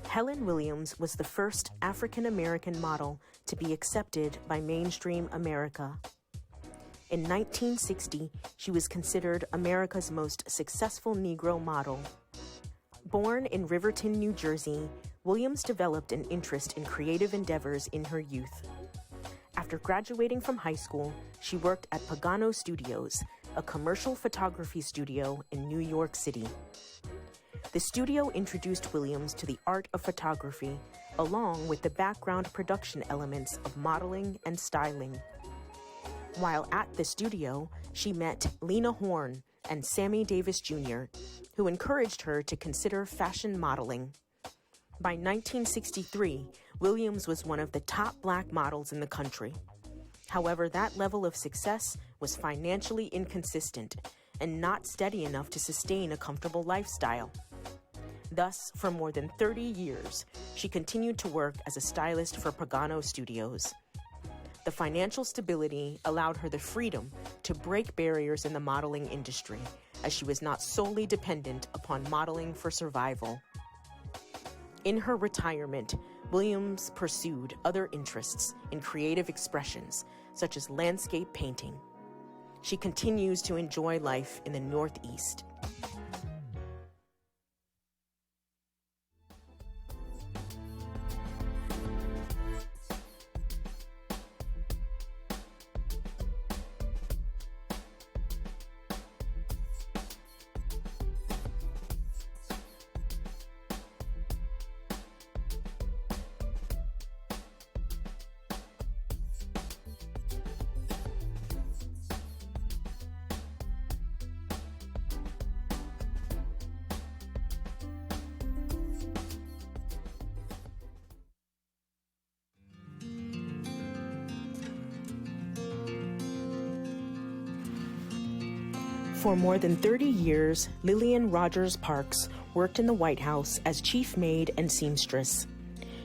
Helen Williams was the first African-American model to be accepted by mainstream America. In 1960, she was considered America's most successful Negro model. Born in Riverton, New Jersey, Williams developed an interest in creative endeavors in her youth. After graduating from high school, she worked at Pagano Studios, a commercial photography studio in New York City. The studio introduced Williams to the art of photography, along with the background production elements of modeling and styling. While at the studio, she met Lena Horne and Sammy Davis Jr., who encouraged her to consider fashion modeling. By 1963, Williams was one of the top Black models in the country. However, that level of success was financially inconsistent and not steady enough to sustain a comfortable lifestyle. Thus, for more than 30 years, she continued to work as a stylist for Pagano Studios. The financial stability allowed her the freedom to break barriers in the modeling industry, as she was not solely dependent upon modeling for survival. In her retirement, Williams pursued other interests in creative expressions, such as landscape painting. She continues to enjoy life in the Northeast. For more than 30 years, Lillian Rogers Parks worked in the White House as chief maid and seamstress.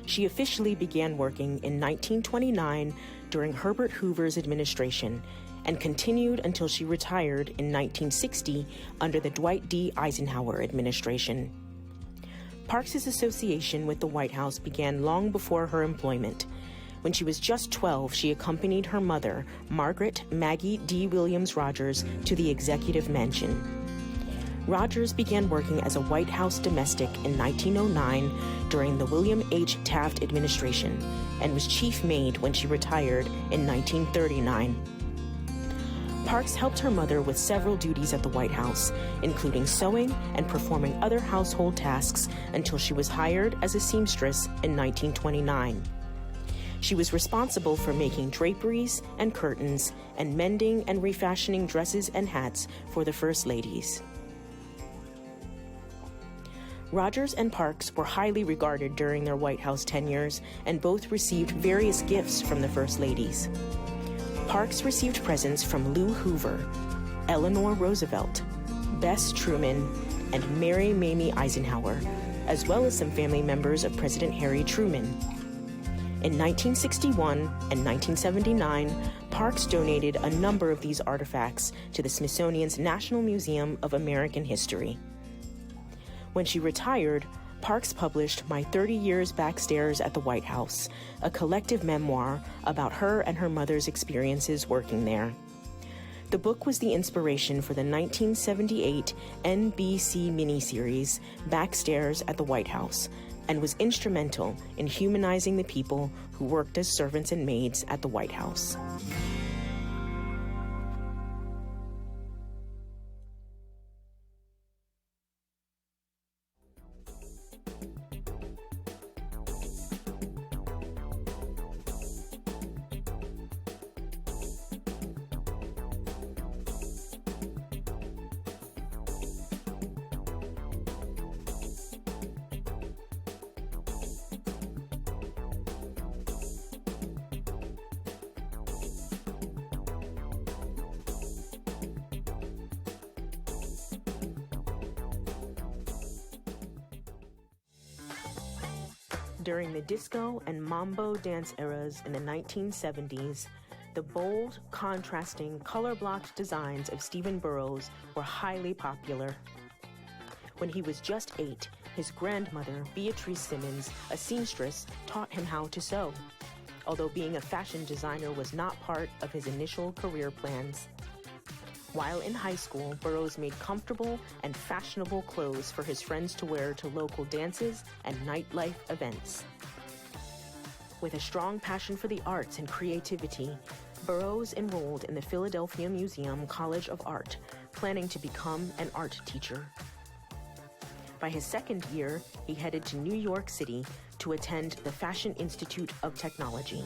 She officially began working in 1929 during Herbert Hoover's administration and continued until she retired in 1960 under the Dwight D. Eisenhower administration. Parks's association with the White House began long before her employment. When she was just 12, she accompanied her mother, Margaret Maggie D. Williams Rogers, to the executive mansion. Rogers began working as a White House domestic in 1909 during the William H. Taft administration and was chief maid when she retired in 1939. Parks helped her mother with several duties at the White House, including sewing and performing other household tasks until she was hired as a seamstress in 1929. She was responsible for making draperies and curtains and mending and refashioning dresses and hats for the First Ladies. Rogers and Parks were highly regarded during their White House tenures and both received various gifts from the First Ladies. Parks received presents from Lou Hoover, Eleanor Roosevelt, Bess Truman, and Mary Mamie Eisenhower, as well as some family members of President Harry Truman. In 1961 and 1979, Parks donated a number of these artifacts to the Smithsonian's National Museum of American History. When she retired, Parks published My 30 Years Backstairs at the White House, a collective memoir about her and her mother's experiences working there. The book was the inspiration for the 1978 NBC miniseries Backstairs at the White House and was instrumental in humanizing the people who worked as servants and maids at the White House. During the disco and mambo dance eras in the 1970s, the bold, contrasting, color-blocked designs of Stephen Burrows were highly popular. When he was just 8, his grandmother, Beatrice Simmons, a seamstress, taught him how to sew, although being a fashion designer was not part of his initial career plans. While in high school, Burrows made comfortable and fashionable clothes for his friends to wear to local dances and nightlife events. With a strong passion for the arts and creativity, Burrows enrolled in the Philadelphia Museum College of Art, planning to become an art teacher. By his second year, he headed to New York City to attend the Fashion Institute of Technology.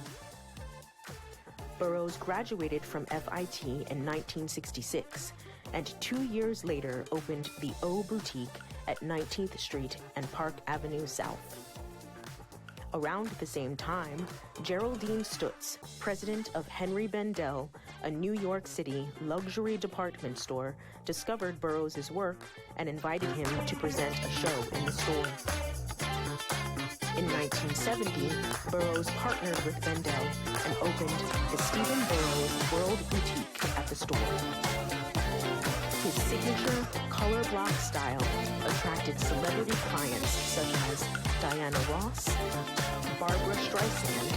Burrows graduated from FIT in 1966, and 2 years later opened the O Boutique at 19th Street and Park Avenue South. Around the same time, Geraldine Stutz, president of Henry Bendel, a New York City luxury department store, discovered Burrows' work and invited him to present a show in the store. In 1970, Burrows partnered with Bendel and opened the Stephen Burrows World Boutique at the store. His signature color block style attracted celebrity clients such as Diana Ross, Barbara Streisand,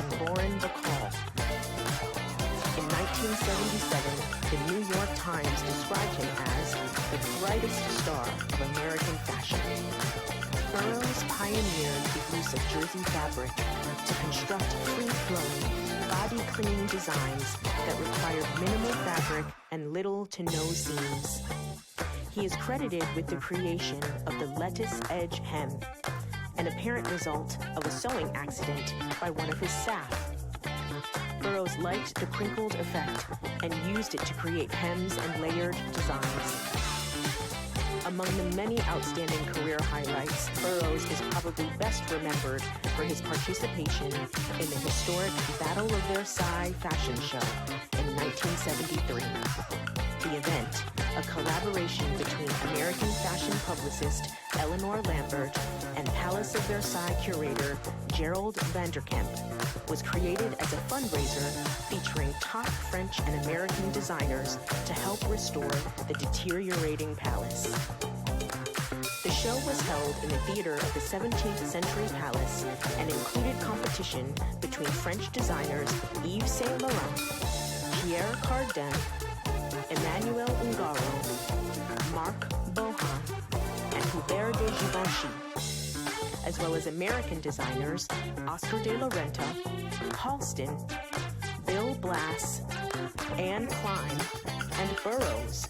and Lauren Bacall. In 1977, the New York Times described him as the brightest star of American fashion. Burrows pioneered the use of jersey fabric to construct free-flowing, body-clinging designs that required minimal fabric and little to no seams. He is credited with the creation of the lettuce edge hem, an apparent result of a sewing accident by one of his staff. Burrows liked the crinkled effect and used it to create hems and layered designs. Among the many outstanding career highlights, Burrows is probably best remembered for his participation in the historic Battle of Versailles fashion show in 1973. The event, a collaboration between American fashion publicist Eleanor Lambert and Palace of Versailles curator Gerald Vanderkamp, was created as a fundraiser featuring top French and American designers to help restore the deteriorating palace. The show was held in the theater of the 17th Century Palace and included competition between French designers Yves Saint Laurent, Pierre Cardin, Emmanuel Ungaro, Marc Bohan, and Hubert de Givenchy, as well as American designers Oscar de la Renta, Halston, Bill Blass, Anne Klein, and Burrows.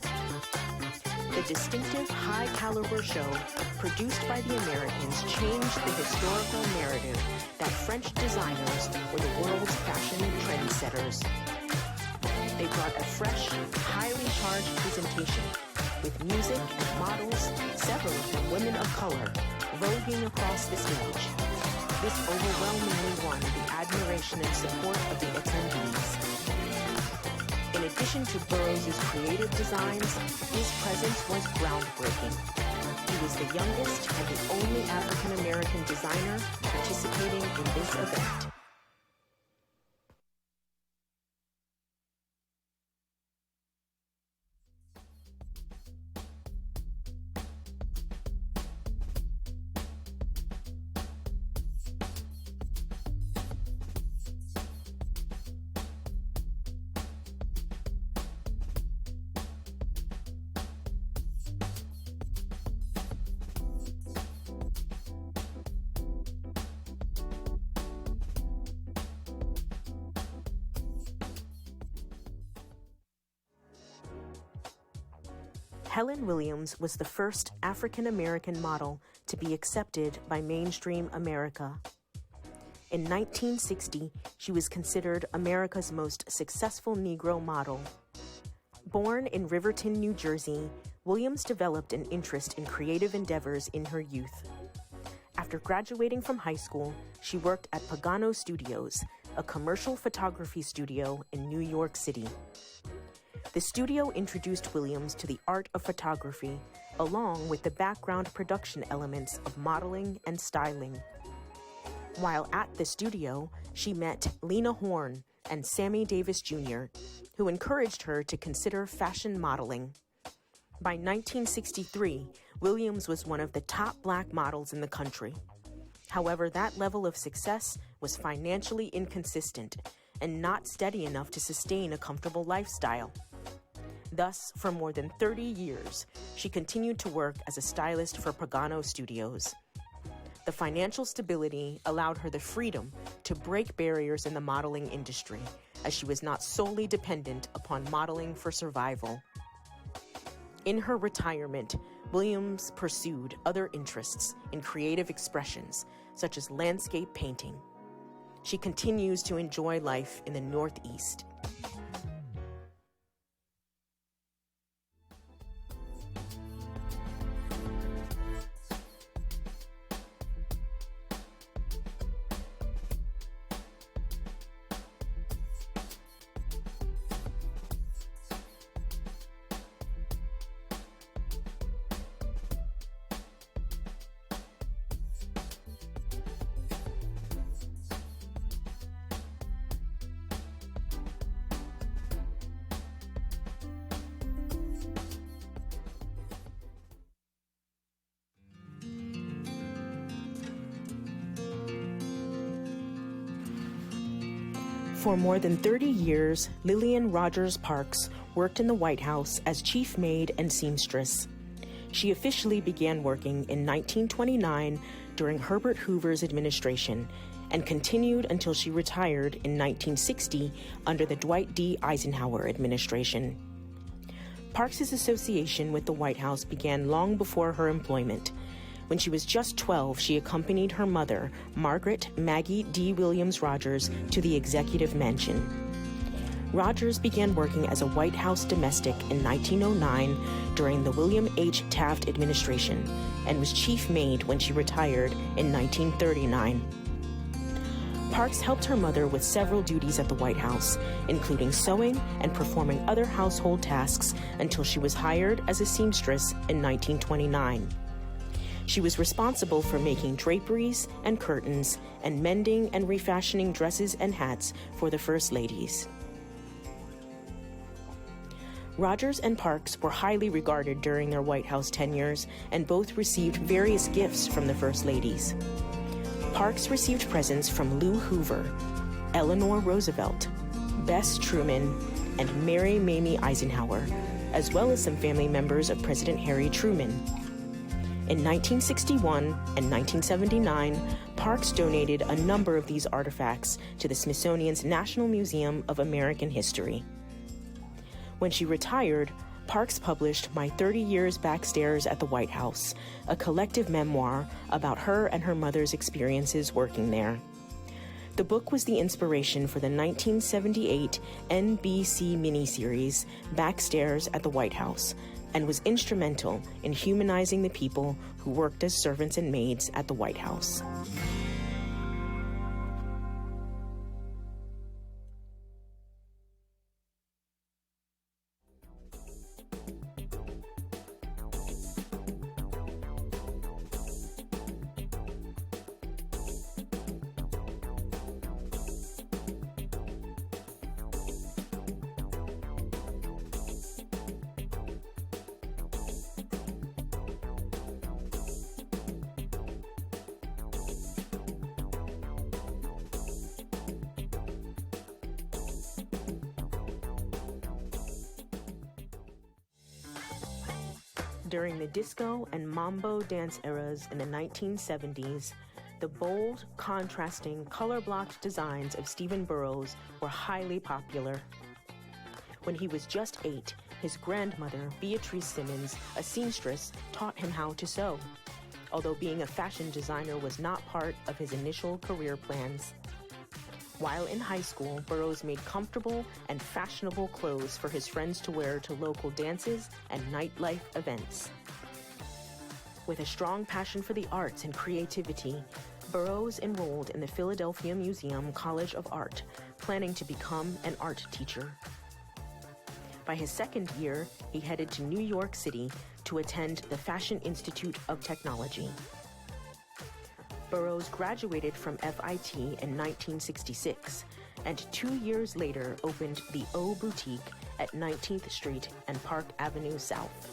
The distinctive high-caliber show produced by the Americans changed the historical narrative that French designers were the world's fashion trendsetters. They brought a fresh, highly charged presentation with music and models, several of them women of color, voguing across the stage. This overwhelmingly won the admiration and support of the attendees. In addition to Burrows' creative designs, his presence was groundbreaking. He was the youngest and the only African-American designer participating in this event. Helen Williams was the first African-American model to be accepted by mainstream America. In 1960, she was considered America's most successful Negro model. Born in Riverton, New Jersey, Williams developed an interest in creative endeavors in her youth. After graduating from high school, she worked at Pagano Studios, a commercial photography studio in New York City. The studio introduced Williams to the art of photography, along with the background production elements of modeling and styling. While at the studio, she met Lena Horne and Sammy Davis Jr., who encouraged her to consider fashion modeling. By 1963, Williams was one of the top Black models in the country. However, that level of success was financially inconsistent and not steady enough to sustain a comfortable lifestyle. Thus, for more than 30 years, she continued to work as a stylist for Pagano Studios. The financial stability allowed her the freedom to break barriers in the modeling industry, as she was not solely dependent upon modeling for survival. In her retirement, Williams pursued other interests in creative expressions, such as landscape painting. She continues to enjoy life in the Northeast. For more than 30 years, Lillian Rogers Parks worked in the White House as chief maid and seamstress. She officially began working in 1929 during Herbert Hoover's administration and continued until she retired in 1960 under the Dwight D. Eisenhower administration. Parks's association with the White House began long before her employment. When she was just 12, she accompanied her mother, Margaret Maggie D. Williams Rogers, to the executive mansion. Rogers began working as a White House domestic in 1909 during the William H. Taft administration and was chief maid when she retired in 1939. Parks helped her mother with several duties at the White House, including sewing and performing other household tasks until she was hired as a seamstress in 1929. She was responsible for making draperies and curtains and mending and refashioning dresses and hats for the First Ladies. Rogers and Parks were highly regarded during their White House tenures, and both received various gifts from the First Ladies. Parks received presents from Lou Hoover, Eleanor Roosevelt, Bess Truman, and Mary Mamie Eisenhower, as well as some family members of President Harry Truman. In 1961 and 1979, Parks donated a number of these artifacts to the Smithsonian's National Museum of American History. When she retired, Parks published My 30 Years Backstairs at the White House, a collective memoir about her and her mother's experiences working there. The book was the inspiration for the 1978 NBC miniseries Backstairs at the White House, and was instrumental in humanizing the people who worked as servants and maids at the White House. During the disco and mambo dance eras in the 1970s, the bold, contrasting, color-blocked designs of Stephen Burrows were highly popular. When he was just 8, his grandmother, Beatrice Simmons, a seamstress, taught him how to sew, although being a fashion designer was not part of his initial career plans. While in high school, Burrows made comfortable and fashionable clothes for his friends to wear to local dances and nightlife events. With a strong passion for the arts and creativity, Burrows enrolled in the Philadelphia Museum College of Art, planning to become an art teacher. By his second year, he headed to New York City to attend the Fashion Institute of Technology. Burrows graduated from FIT in 1966, and 2 years later opened the O Boutique at 19th Street and Park Avenue South.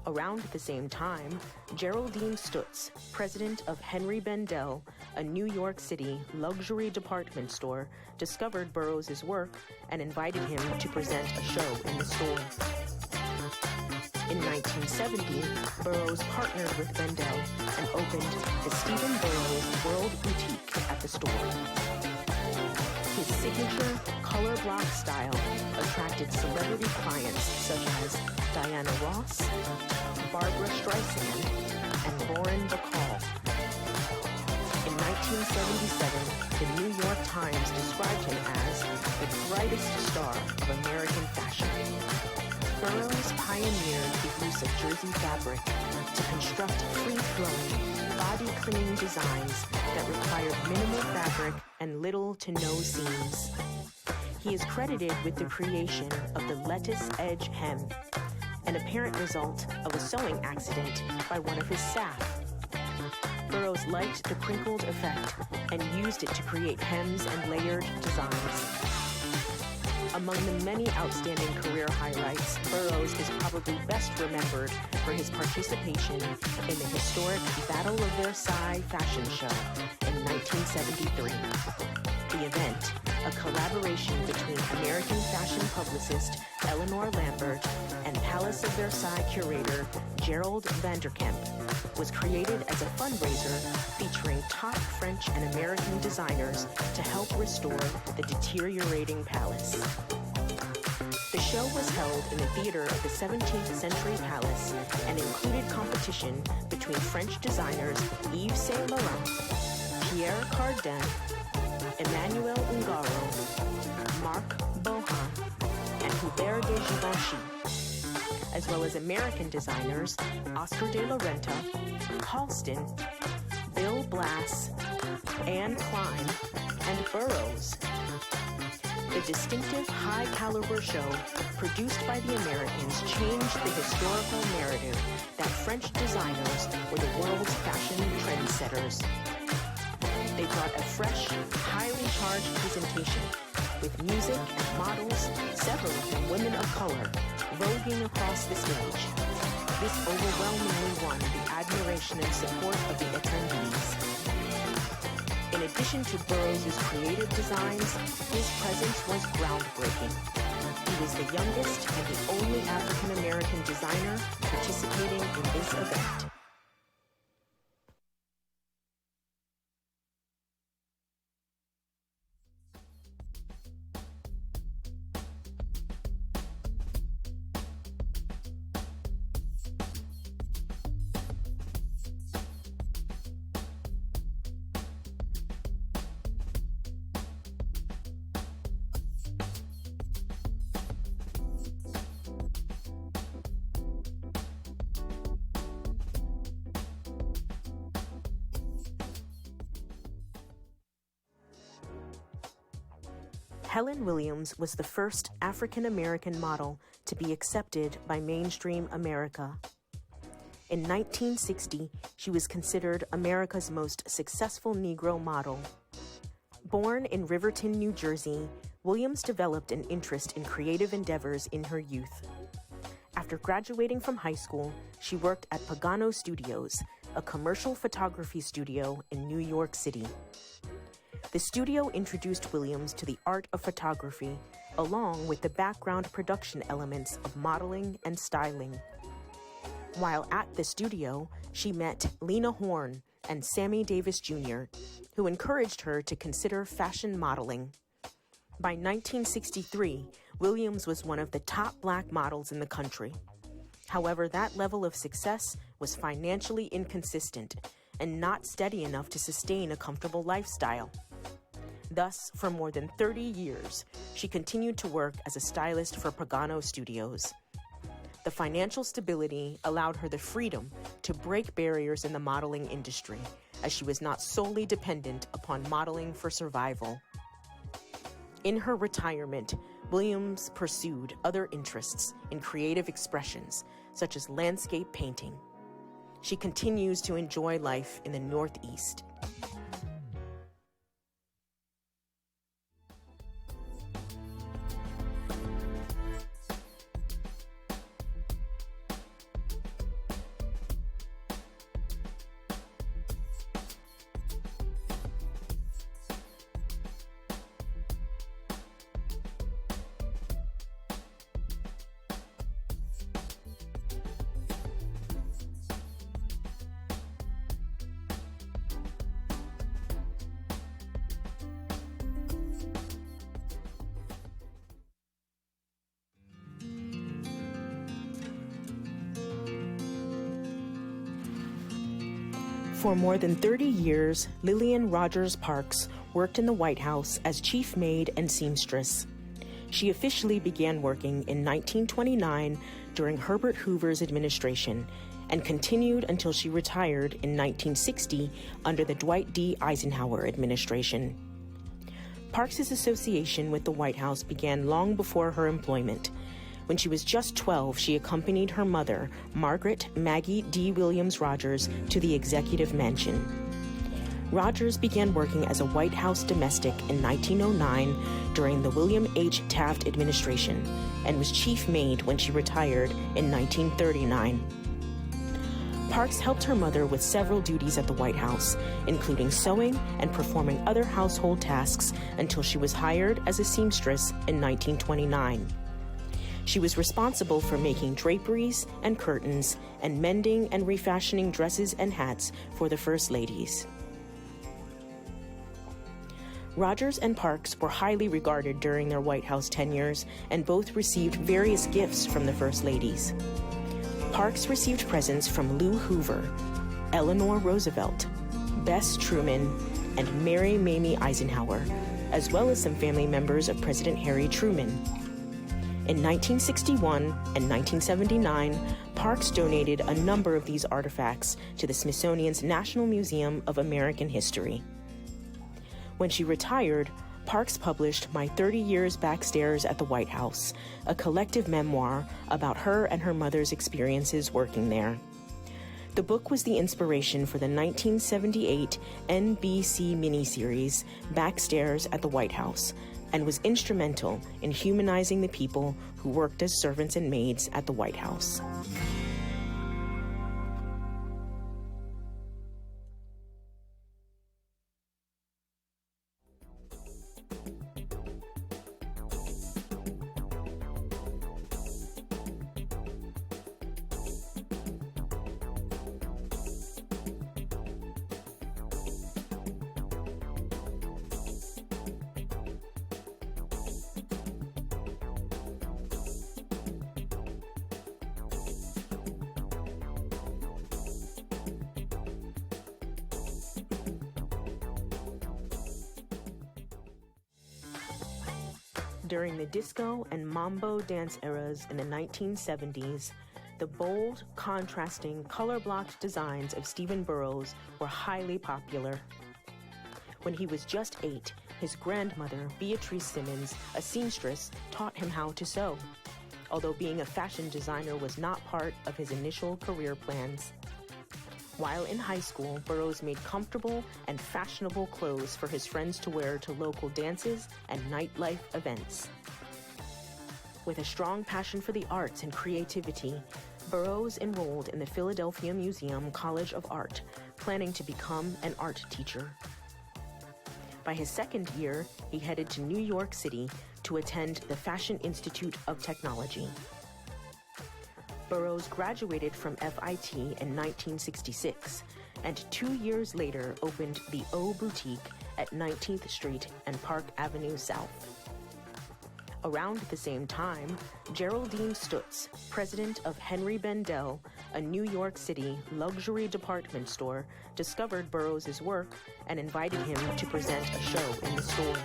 Around the same time, Geraldine Stutz, president of Henry Bendel, a New York City luxury department store, discovered Burrows' work and invited him to present a show in the store. In 1970, Burrows partnered with Bendel and opened the Stephen Burrows World Boutique at the store. His signature color block style attracted celebrity clients such as Diana Ross, Barbara Streisand, and Lauren Bacall. In 1977, the New York Times described him as the brightest star of American fashion. Burrows pioneered the use of jersey fabric to construct free-flowing, body-clinging designs that required minimal fabric and little to no seams. He is credited with the creation of the lettuce edge hem, an apparent result of a sewing accident by one of his staff. Burrows liked the crinkled effect and used it to create hems and layered designs. Among the many outstanding career highlights, Burrows is probably best remembered for his participation in the historic Battle of Versailles fashion show in 1973. The event, a collaboration between American fashion publicist Eleanor Lambert and Palace of Versailles curator Gerald Vanderkemp, was created as a fundraiser featuring top French and American designers to help restore the deteriorating palace. The show was held in the theater of the 17th Century Palace and included competition between French designers Yves Saint Laurent, Pierre Cardin, Emmanuel Ungaro, Marc Bohan, and Hubert de Givenchy, as well as American designers Oscar de la Renta, Halston, Bill Blass, and Klein, and Burrows. The distinctive high-caliber show produced by the Americans changed the historical narrative that French designers were the world's fashion trendsetters. They brought a fresh, highly charged presentation with music and models, several of them women of color, voguing across the stage. This overwhelmingly won the admiration and support of the attendees. In addition to Burrows' creative designs, his presence was groundbreaking. He was the youngest and the only African-American designer participating in this event. Helen Williams was the first African-American model to be accepted by mainstream America. In 1960, she was considered America's most successful Negro model. Born in Riverton, New Jersey, Williams developed an interest in creative endeavors in her youth. After graduating from high school, she worked at Pagano Studios, a commercial photography studio in New York City. The studio introduced Williams to the art of photography, along with the background production elements of modeling and styling. While at the studio, she met Lena Horne and Sammy Davis Jr., who encouraged her to consider fashion modeling. By 1963, Williams was one of the top Black models in the country. However, that level of success was financially inconsistent and not steady enough to sustain a comfortable lifestyle. Thus, for more than 30 years, she continued to work as a stylist for Pagano Studios. The financial stability allowed her the freedom to break barriers in the modeling industry, as she was not solely dependent upon modeling for survival. In her retirement, Williams pursued other interests in creative expressions, such as landscape painting. She continues to enjoy life in the Northeast. For more than 30 years, Lillian Rogers Parks worked in the White House as chief maid and seamstress. She officially began working in 1929 during Herbert Hoover's administration and continued until she retired in 1960 under the Dwight D. Eisenhower administration. Parks's association with the White House began long before her employment. When she was just 12, she accompanied her mother, Margaret Maggie D. Williams Rogers, to the executive mansion. Rogers began working as a White House domestic in 1909 during the William H. Taft administration and was chief maid when she retired in 1939. Parks helped her mother with several duties at the White House, including sewing and performing other household tasks until she was hired as a seamstress in 1929. She was responsible for making draperies and curtains and mending and refashioning dresses and hats for the First Ladies. Rogers and Parks were highly regarded during their White House tenures and both received various gifts from the First Ladies. Parks received presents from Lou Hoover, Eleanor Roosevelt, Bess Truman, and Mary Mamie Eisenhower, as well as some family members of President Harry Truman. In 1961 and 1979, Parks donated a number of these artifacts to the Smithsonian's National Museum of American History. When she retired, Parks published My 30 Years Backstairs at the White House, a collective memoir about her and her mother's experiences working there. The book was the inspiration for the 1978 NBC miniseries Backstairs at the White House, and was instrumental in humanizing the people who worked as servants and maids at the White House. During the disco and mambo dance eras in the 1970s, the bold, contrasting, color-blocked designs of Stephen Burrows were highly popular. When he was just 8, his grandmother, Beatrice Simmons, a seamstress, taught him how to sew, although being a fashion designer was not part of his initial career plans. While in high school, Burrows made comfortable and fashionable clothes for his friends to wear to local dances and nightlife events. With a strong passion for the arts and creativity, Burrows enrolled in the Philadelphia Museum College of Art, planning to become an art teacher. By his second year, he headed to New York City to attend the Fashion Institute of Technology. Burrows graduated from FIT in 1966, and 2 years later opened the O Boutique at 19th Street and Park Avenue South. Around the same time, Geraldine Stutz, president of Henry Bendel, a New York City luxury department store, discovered Burrows' work and invited him to present a show in the store.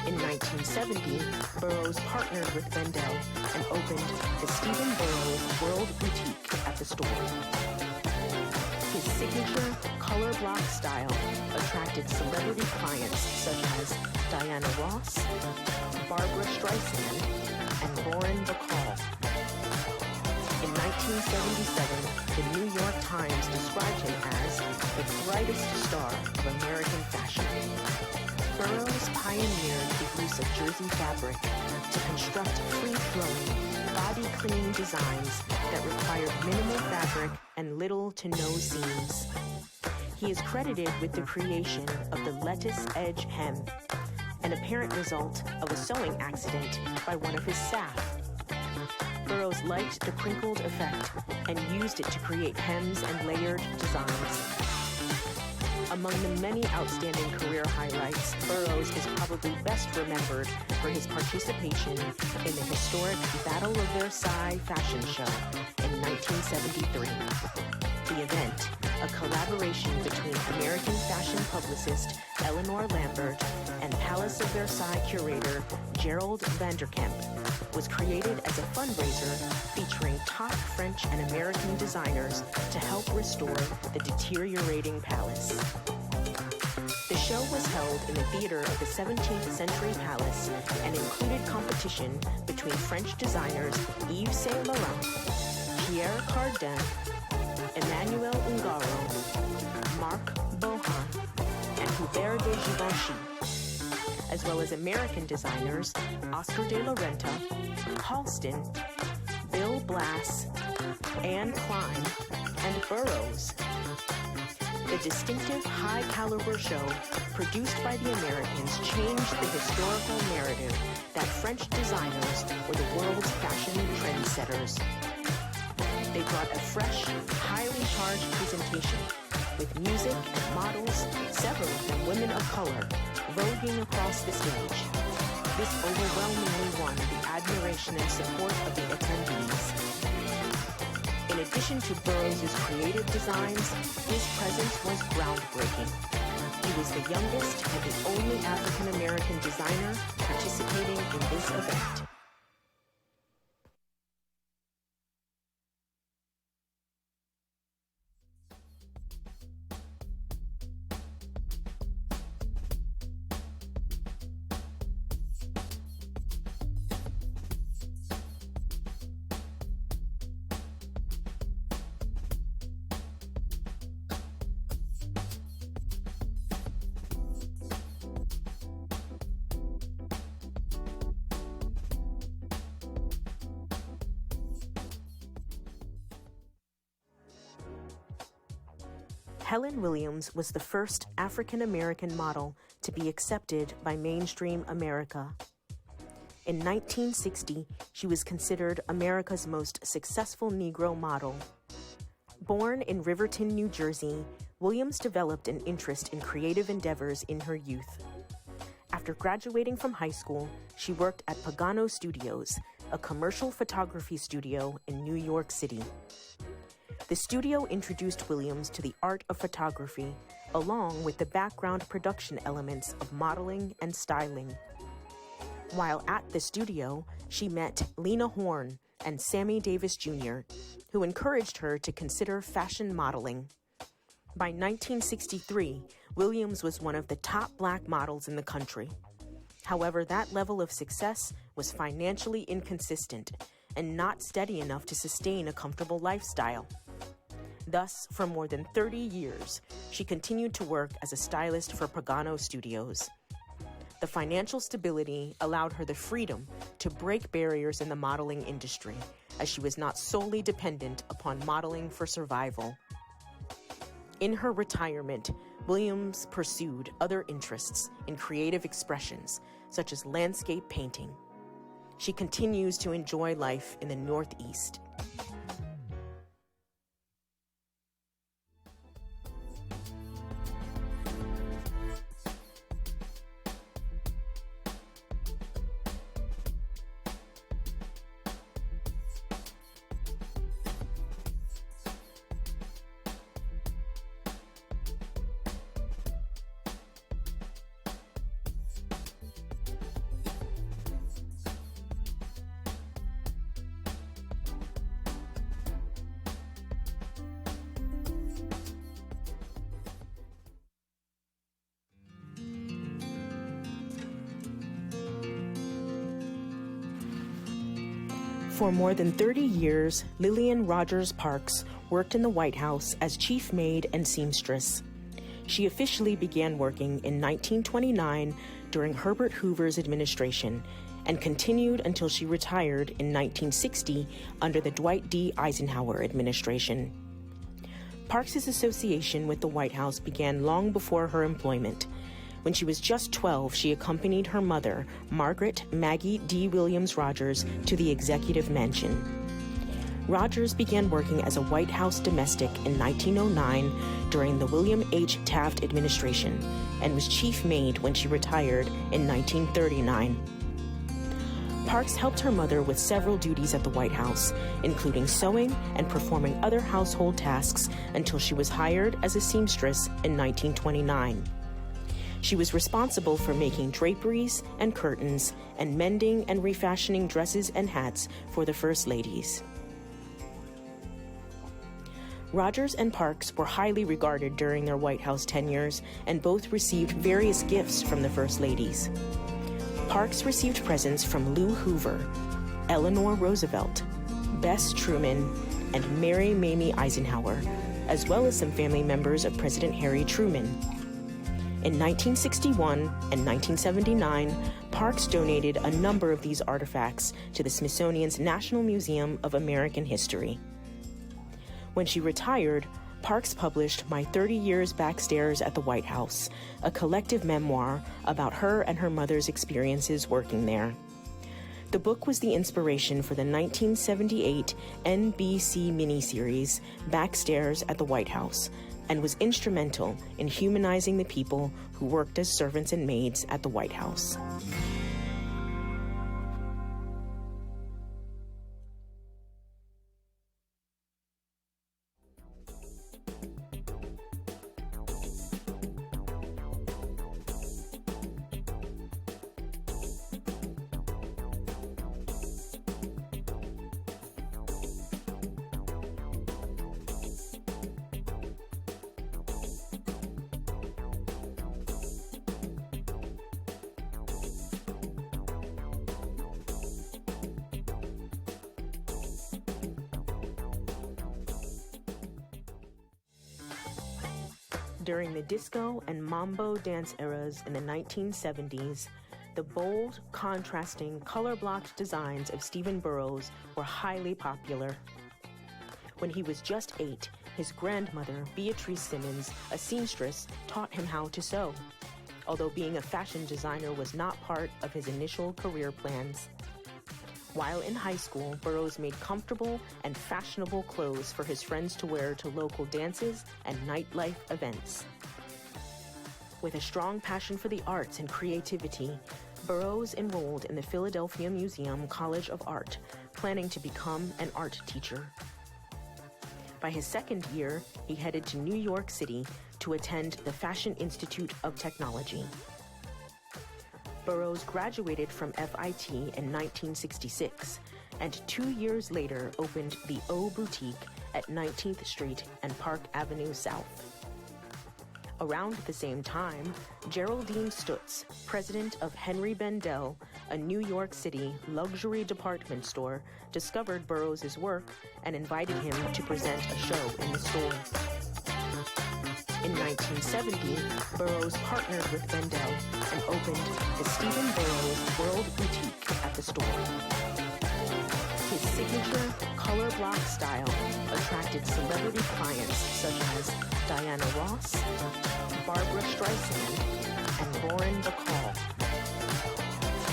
In 1970, Burrows partnered with Bendel and opened the Stephen Burrows World Boutique at the store. His signature color block style attracted celebrity clients such as Diana Ross, Barbara Streisand, and Lauren Bacall. In 1977, the New York Times described him as the brightest star of American fashion. Burrows pioneered the use of jersey fabric to construct free-flowing, body-clinging designs that required minimal fabric and little to no seams. He is credited with the creation of the lettuce edge hem, an apparent result of a sewing accident by one of his staff. Burrows liked the crinkled effect and used it to create hems and layered designs. Among the many outstanding career highlights, Burrows is probably best remembered for his participation in the historic Battle of Versailles fashion show in 1973. The event, a collaboration between American fashion publicist Eleanor Lambert and Palace of Versailles curator Gerald Vanderkemp, was created as a fundraiser featuring top French and American designers to help restore the deteriorating palace. The show was held in the theater of the 17th Century Palace and included competition between French designers Yves Saint Laurent, Pierre Cardin, Emmanuel Ungaro, Marc Bohan, and Hubert de Givenchy, as well as American designers Oscar de la Renta, Halston, Bill Blass, Anne Klein, and Burrows. The distinctive high-caliber show produced by the Americans changed the historical narrative that French designers were the world's fashion trendsetters. They brought a fresh, highly charged presentation with music and models, several of them women of color, voguing across the stage. This overwhelmingly won the admiration and support of the attendees. In addition to Burrows' creative designs, his presence was groundbreaking. He was the youngest and the only African-American designer participating in this event. Helen Williams was the first African-American model to be accepted by mainstream America. In 1960, she was considered America's most successful Negro model. Born in Riverton, New Jersey, Williams developed an interest in creative endeavors in her youth. After graduating from high school, she worked at Pagano Studios, a commercial photography studio in New York City. The studio introduced Williams to the art of photography, along with the background production elements of modeling and styling. While at the studio, she met Lena Horne and Sammy Davis Jr., who encouraged her to consider fashion modeling. By 1963, Williams was one of the top Black models in the country. However, that level of success was financially inconsistent and not steady enough to sustain a comfortable lifestyle. Thus, for more than 30 years, she continued to work as a stylist for Pagano Studios. The financial stability allowed her the freedom to break barriers in the modeling industry, as she was not solely dependent upon modeling for survival. In her retirement, Williams pursued other interests in creative expressions, such as landscape painting. She continues to enjoy life in the Northeast. For more than 30 years, Lillian Rogers Parks worked in the White House as chief maid and seamstress. She officially began working in 1929 during Herbert Hoover's administration and continued until she retired in 1960 under the Dwight D. Eisenhower administration. Parks's association with the White House began long before her employment. When she was just 12, she accompanied her mother, Margaret Maggie D. Williams Rogers, to the executive mansion. Rogers began working as a White House domestic in 1909 during the William H. Taft administration and was chief maid when she retired in 1939. Parks helped her mother with several duties at the White House, including sewing and performing other household tasks until she was hired as a seamstress in 1929. She was responsible for making draperies and curtains and mending and refashioning dresses and hats for the First Ladies. Rogers and Parks were highly regarded during their White House tenures and both received various gifts from the First Ladies. Parks received presents from Lou Hoover, Eleanor Roosevelt, Bess Truman, and Mary Mamie Eisenhower, as well as some family members of President Harry Truman. In 1961 and 1979, Parks donated a number of these artifacts to the Smithsonian's National Museum of American History. When she retired, Parks published My 30 Years Backstairs at the White House, a collective memoir about her and her mother's experiences working there. The book was the inspiration for the 1978 NBC miniseries Backstairs at the White House, and was instrumental in humanizing the people who worked as servants and maids at the White House. During the disco and mambo dance eras in the 1970s, the bold, contrasting, color-blocked designs of Stephen Burrows were highly popular. When he was just 8, His grandmother, Beatrice Simmons, a seamstress, taught him how to sew, although being a fashion designer was not part of his initial career plans. While in high school, Burrows made comfortable and fashionable clothes for his friends to wear to local dances and nightlife events. With a strong passion for the arts and creativity, Burrows enrolled in the Philadelphia Museum College of Art, planning to become an art teacher. By his second year, he headed to New York City to attend the Fashion Institute of Technology. Burrows graduated from FIT in 1966, and 2 years later opened the O Boutique at 19th Street and Park Avenue South. Around the same time, Geraldine Stutz, president of Henry Bendel, a New York City luxury department store, discovered Burrows' work and invited him to present a show in the store. In 1970, Burrows partnered with Bendel and opened the Stephen Burrows World Boutique at the store. His signature color block style attracted celebrity clients such as Diana Ross, Barbara Streisand, and Lauren Bacall.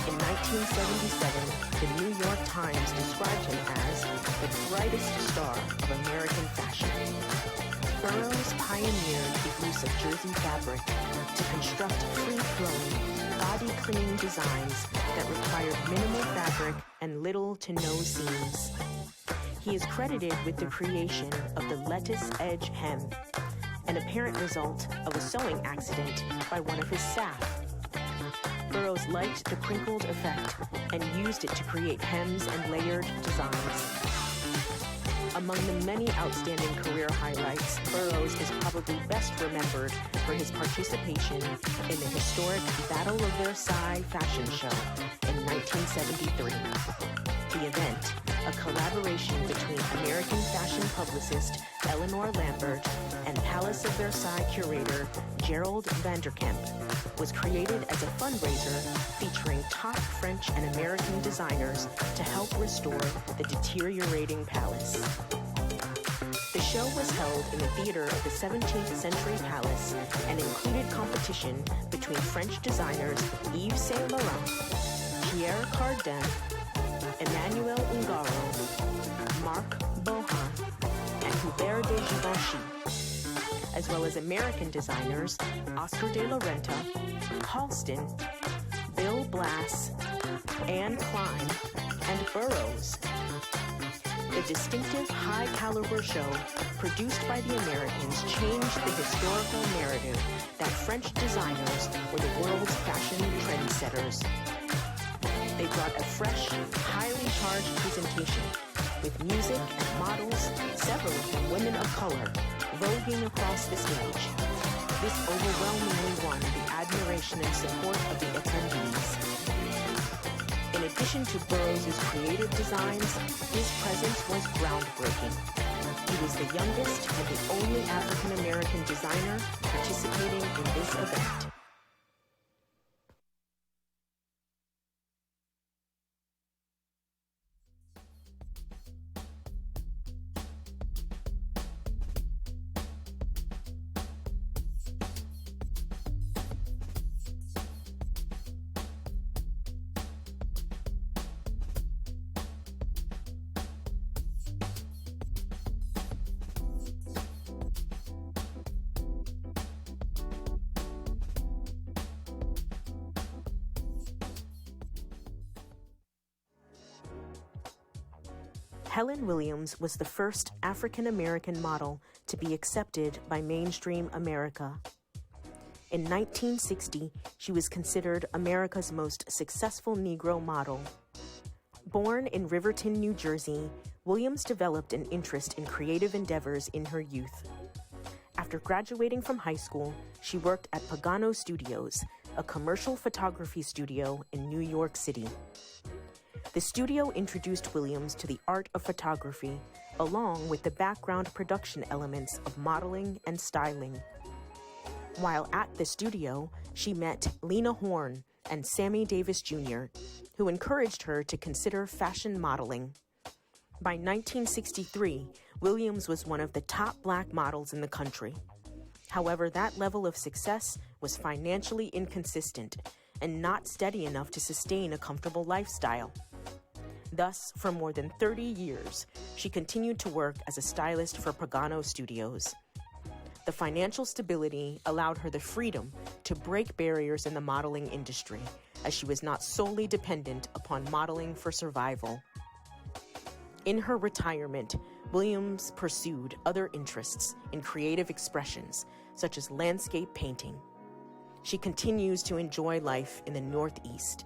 In 1977, the New York Times described him as the brightest star of American fashion. Burrows pioneered the use of jersey fabric to construct free-flowing, body-clinging designs that required minimal fabric and little to no seams. He is credited with the creation of the lettuce edge hem, an apparent result of a sewing accident by one of his staff. Burrows liked the crinkled effect and used it to create hems and layered designs. Among the many outstanding career highlights, Burrows is probably best remembered for his participation in the historic Battle of Versailles fashion show in 1973. The event, a collaboration between American fashion publicist Eleanor Lambert and Palace of Versailles curator Gerald Vanderkemp, was created as a fundraiser featuring top French and American designers to help restore the deteriorating palace. The show was held in the theater of the 17th Century Palace and included competition between French designers Yves Saint Laurent, Pierre Cardin, Emmanuel Ungaro, Marc Bohan, and Hubert de Givenchy, as well as American designers Oscar de la Renta, Halston, Bill Blass, Anne Klein, and Burrows. The distinctive high-caliber show produced by the Americans changed the historical narrative that French designers were the world's fashion trendsetters. They brought a fresh, highly charged presentation with music and models, several of them women of color, voguing across the stage. This overwhelmingly won the admiration and support of the attendees. In addition to Burrows' creative designs, his presence was groundbreaking. He was the youngest and the only African-American designer participating in this event. Helen Williams was the first African-American model to be accepted by mainstream America. In 1960, she was considered America's most successful Negro model. Born in Riverton, New Jersey, Williams developed an interest in creative endeavors in her youth. After graduating from high school, she worked at Pagano Studios, a commercial photography studio in New York City. The studio introduced Williams to the art of photography, along with the background production elements of modeling and styling. While at the studio, she met Lena Horne and Sammy Davis Jr., who encouraged her to consider fashion modeling. By 1963, Williams was one of the top Black models in the country. However, that level of success was financially inconsistent and not steady enough to sustain a comfortable lifestyle. Thus, for more than 30 years, she continued to work as a stylist for Pagano Studios. The financial stability allowed her the freedom to break barriers in the modeling industry, as she was not solely dependent upon modeling for survival. In her retirement, Williams pursued other interests in creative expressions, such as landscape painting. She continues to enjoy life in the Northeast.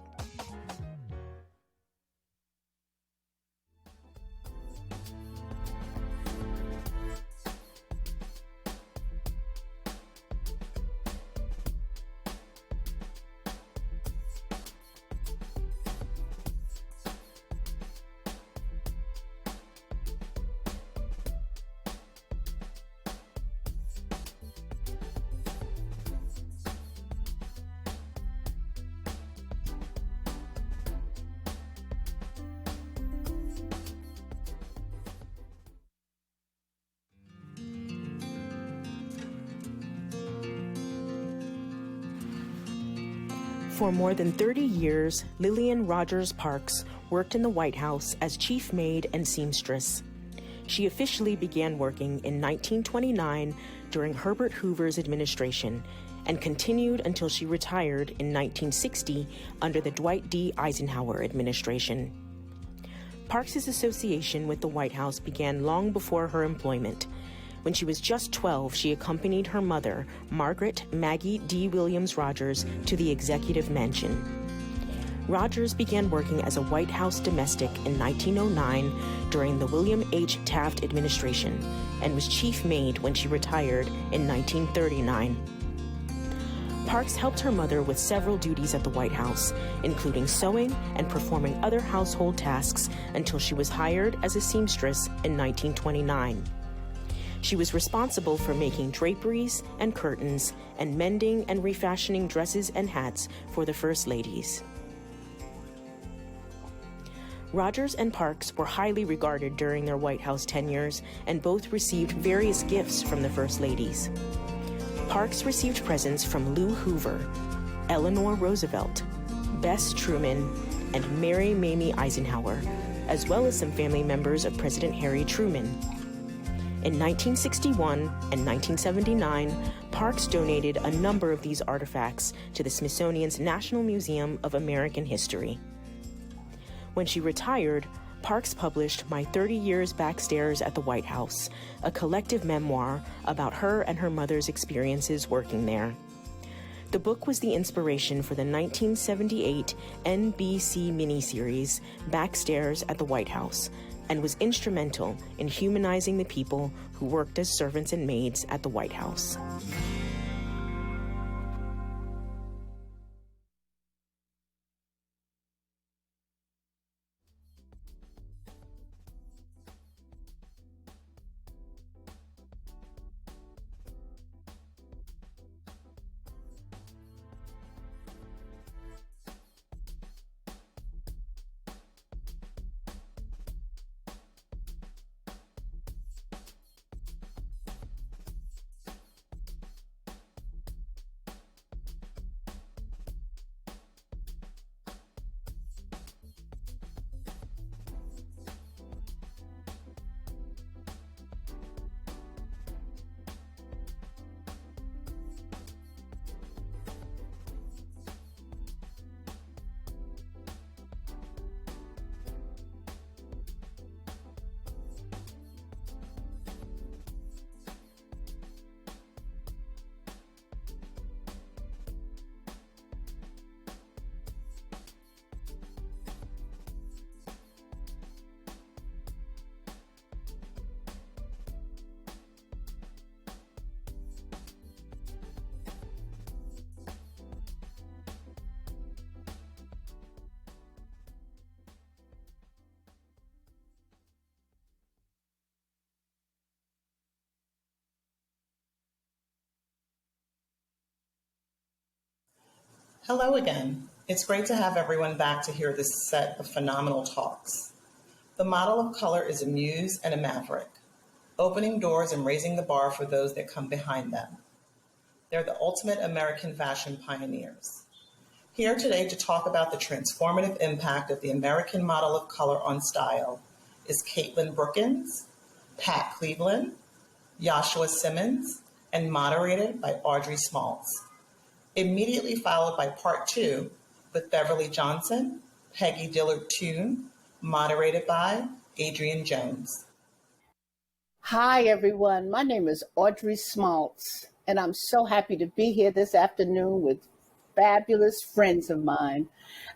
For more than 30 years, Lillian Rogers Parks worked in the White House as chief maid and seamstress. She officially began working in 1929 during Herbert Hoover's administration and continued until she retired in 1960 under the Dwight D. Eisenhower administration. Parks's association with the White House began long before her employment. When she was just 12, she accompanied her mother, Margaret Maggie D. Williams Rogers, to the executive mansion. Rogers began working as a White House domestic in 1909 during the William H. Taft administration and was chief maid when she retired in 1939. Parks helped her mother with several duties at the White House, including sewing and performing other household tasks until she was hired as a seamstress in 1929. She was responsible for making draperies and curtains and mending and refashioning dresses and hats for the First Ladies. Rogers and Parks were highly regarded during their White House tenures and both received various gifts from the First Ladies. Parks received presents from Lou Hoover, Eleanor Roosevelt, Bess Truman, and Mary Mamie Eisenhower, as well as some family members of President Harry Truman. In 1961 and 1979, Parks donated a number of these artifacts to the Smithsonian's National Museum of American History. When she retired, Parks published My 30 Years Backstairs at the White House, a collective memoir about her and her mother's experiences working there. The book was the inspiration for the 1978 NBC miniseries Backstairs at the White House, and was instrumental in humanizing the people who worked as servants and maids at the White House. Hello again. It's great to have everyone back to hear this set of phenomenal talks. The model of color is a muse and a maverick, opening doors and raising the bar for those that come behind them. They're the ultimate American fashion pioneers. Here today to talk about the transformative impact of the American model of color on style is Caitlin Brookins, Pat Cleveland, Joshua Simmons, and moderated by Audrey Smaltz. Immediately followed by part 2 with Beverly Johnson, Peggy Dillard-Toone, moderated by Adrienne Jones. Hi, everyone. My name is Audrey Smaltz, and I'm so happy to be here this afternoon with fabulous friends of mine.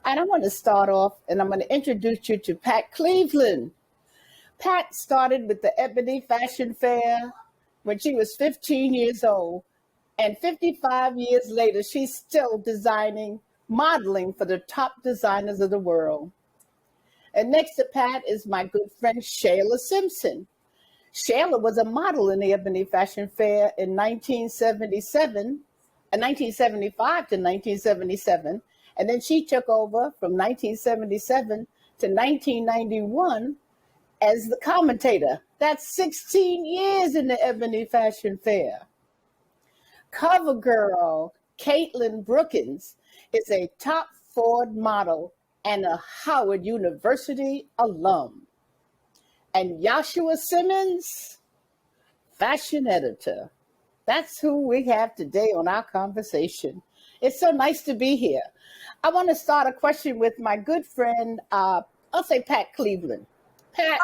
And I want to start off, and I'm going to introduce you to Pat Cleveland. Pat started with the Ebony Fashion Fair when she was 15 years old, and 55 years later, she's still designing, modeling for the top designers of the world. And next to Pat is my good friend, Shayla Simpson. Shayla was a model in the Ebony Fashion Fair in 1975 to 1977. And then she took over from 1977 to 1991 as the commentator. That's 16 years in the Ebony Fashion Fair. Cover girl, Caitlin Brookins, is a top Ford model and a Howard University alum. And Joshua Simmons, fashion editor. That's who we have today on our conversation. It's so nice to be here. I want to start a question with my good friend, I'll say Pat Cleveland. Pat.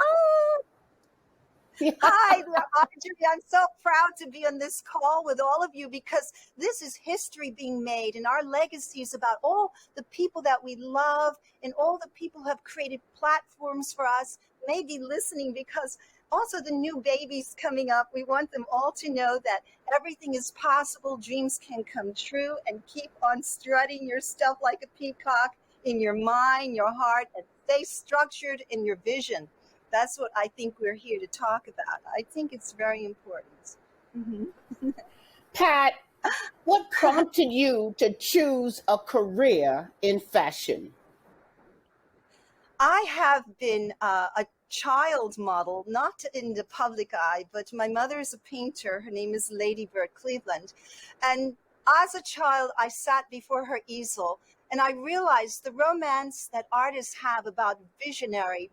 Hi, Audrey. I'm so proud to be on this call with all of you because this is history being made and our legacy is about all the people that we love and all the people who have created platforms for us, maybe listening because also the new babies coming up, we want them all to know that everything is possible, dreams can come true, and keep on strutting your stuff like a peacock in your mind, your heart, and stay structured in your vision. That's what I think we're here to talk about. I think it's very important. Mm-hmm. Pat, what prompted you to choose a career in fashion? I have been a child model, not in the public eye, but my mother is a painter. Her name is Lady Bird Cleveland. And as a child, I sat before her easel and I realized the romance that artists have about visionary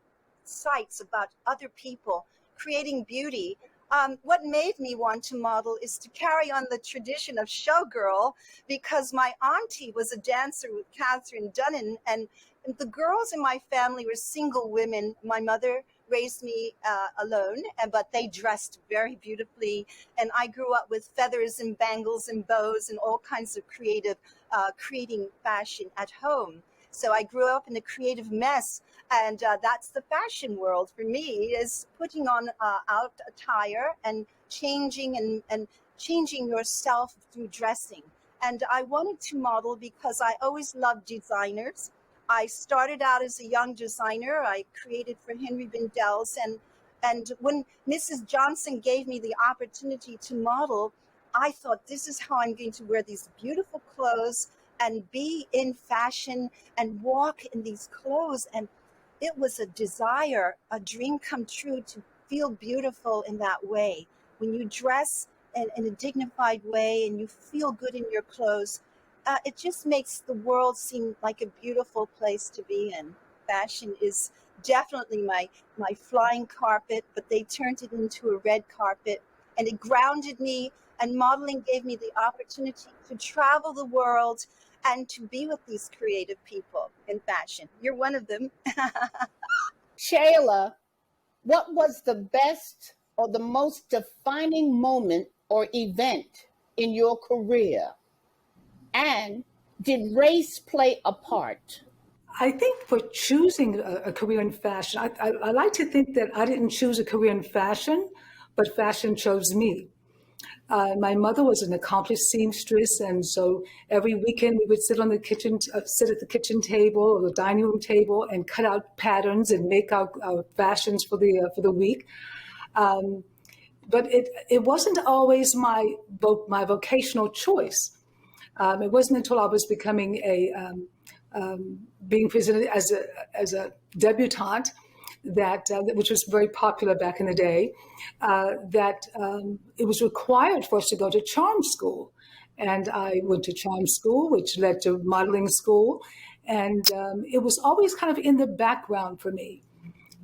sights, about other people creating beauty. What made me want to model is to carry on the tradition of showgirl because my auntie was a dancer with Catherine Dunnan, and the girls in my family were single women. My mother raised me alone, but they dressed very beautifully. And I grew up with feathers and bangles and bows and all kinds of creative, creating fashion at home. So I grew up in a creative mess. And that's the fashion world for me, is putting on out attire and changing and changing yourself through dressing. And I wanted to model because I always loved designers. I started out as a young designer. I created for Henry Bindel's. And when Mrs. Johnson gave me the opportunity to model, I thought, this is how I'm going to wear these beautiful clothes and be in fashion and walk in these clothes. And it was a desire, a dream come true to feel beautiful in that way. When you dress in a dignified way and you feel good in your clothes, it just makes the world seem like a beautiful place to be in. Fashion is definitely my flying carpet, but they turned it into a red carpet and it grounded me, and modeling gave me the opportunity to travel the world and to be with these creative people in fashion. You're one of them. Shayla, what was the best or the most defining moment or event in your career? And did race play a part? I think for choosing a career in fashion, I like to think that I didn't choose a career in fashion, but fashion chose me. My mother was an accomplished seamstress, and so every weekend we would sit at the kitchen table or the dining room table and cut out patterns and make our fashions for the week. But it wasn't always my vocational choice. It wasn't until I was becoming being presented as a debutante which was very popular back in the day, that it was required for us to go to charm school. And I went to charm school, which led to modeling school. And it was always kind of in the background for me.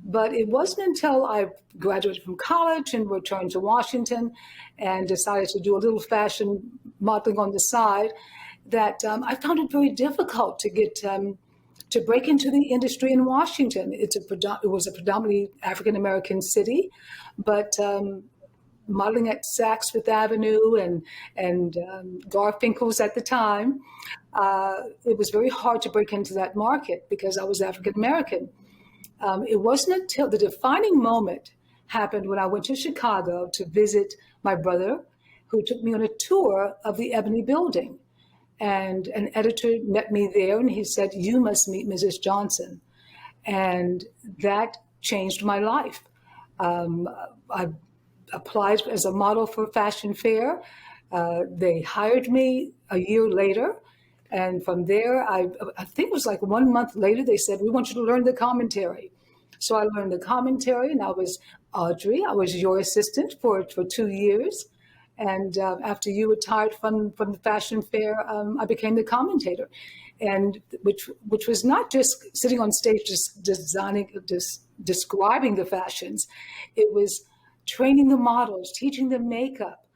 But it wasn't until I graduated from college and returned to Washington and decided to do a little fashion modeling on the side that I found it very difficult to get to break into the industry in Washington. It was a predominantly African-American city, but modeling at Saks Fifth Avenue and Garfinkel's at the time, it was very hard to break into that market because I was African-American. It wasn't until the defining moment happened when I went to Chicago to visit my brother, who took me on a tour of the Ebony Building. And an editor met me there and he said, "You must meet Mrs. Johnson." And that changed my life. I applied as a model for Fashion Fair. They hired me a year later. And from there, I think it was like 1 month later, they said, "We want you to learn the commentary." So I learned the commentary, and I was Audrey. I was your assistant for 2 years. And after you retired from the Fashion Fair, I became the commentator, and which was not just sitting on stage just describing the fashions. It was training the models, teaching them makeup,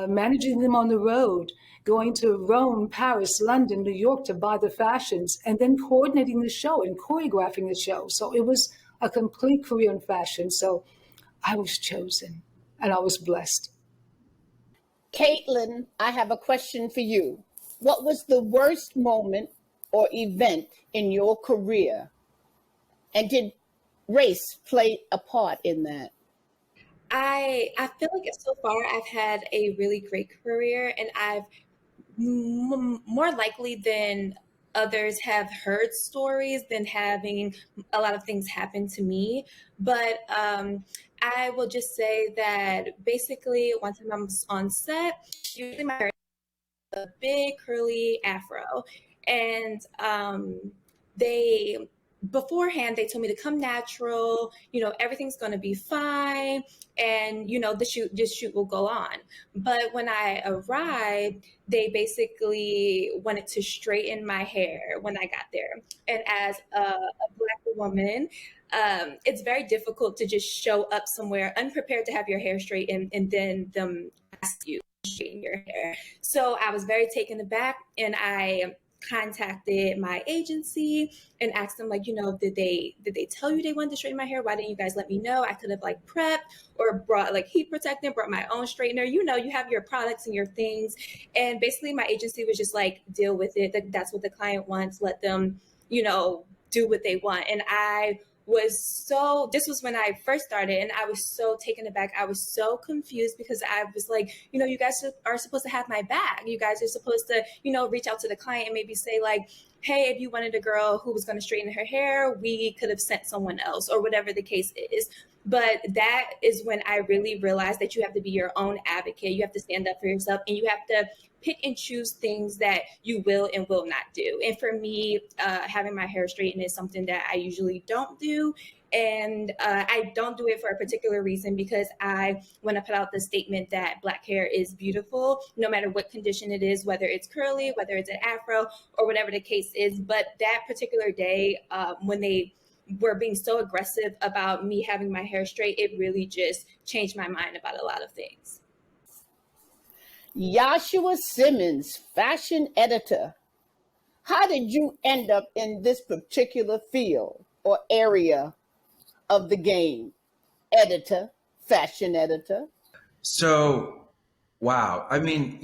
managing them on the road, going to Rome, Paris, London, New York to buy the fashions, and then coordinating the show and choreographing the show. So it was a complete career in fashion. So I was chosen and I was blessed. Caitlin, I have a question for you. What was the worst moment or event in your career? And did race play a part in that? I feel like so far I've had a really great career, and I've more likely than others have heard stories than having a lot of things happen to me. But I will just say that basically one time I'm on set, usually my hair is a big curly afro, and beforehand, they told me to come natural, everything's going to be fine. And, the shoot will go on. But when I arrived, they basically wanted to straighten my hair when I got there. And as a Black woman, it's very difficult to just show up somewhere unprepared to have your hair straightened and then them ask you to straighten your hair. So I was very taken aback, and I contacted my agency and asked them, did they tell you they wanted to straighten my hair? Why didn't you guys let me know? I could have prepped or brought heat protectant, brought my own straightener. You have your products and your things. And basically my agency was just deal with it. That's what the client wants. Let them, do what they want. And this was when I first started, and I was so taken aback. I was so confused because I was you guys are supposed to have my back. You guys are supposed to, reach out to the client and maybe say hey, if you wanted a girl who was going to straighten her hair, we could have sent someone else, or whatever the case is. But that is when I really realized that you have to be your own advocate. You have to stand up for yourself, and you have to pick and choose things that you will and will not do. And for me, having my hair straightened is something that I usually don't do. And I don't do it for a particular reason, because I want to put out the statement that Black hair is beautiful, no matter what condition it is, whether it's curly, whether it's an afro, or whatever the case is. But that particular day, when they were being so aggressive about me having my hair straight, it really just changed my mind about a lot of things. Joshua Simmons, fashion editor. How did you end up in this particular field or area of the game? Editor, fashion editor. So, wow. I mean,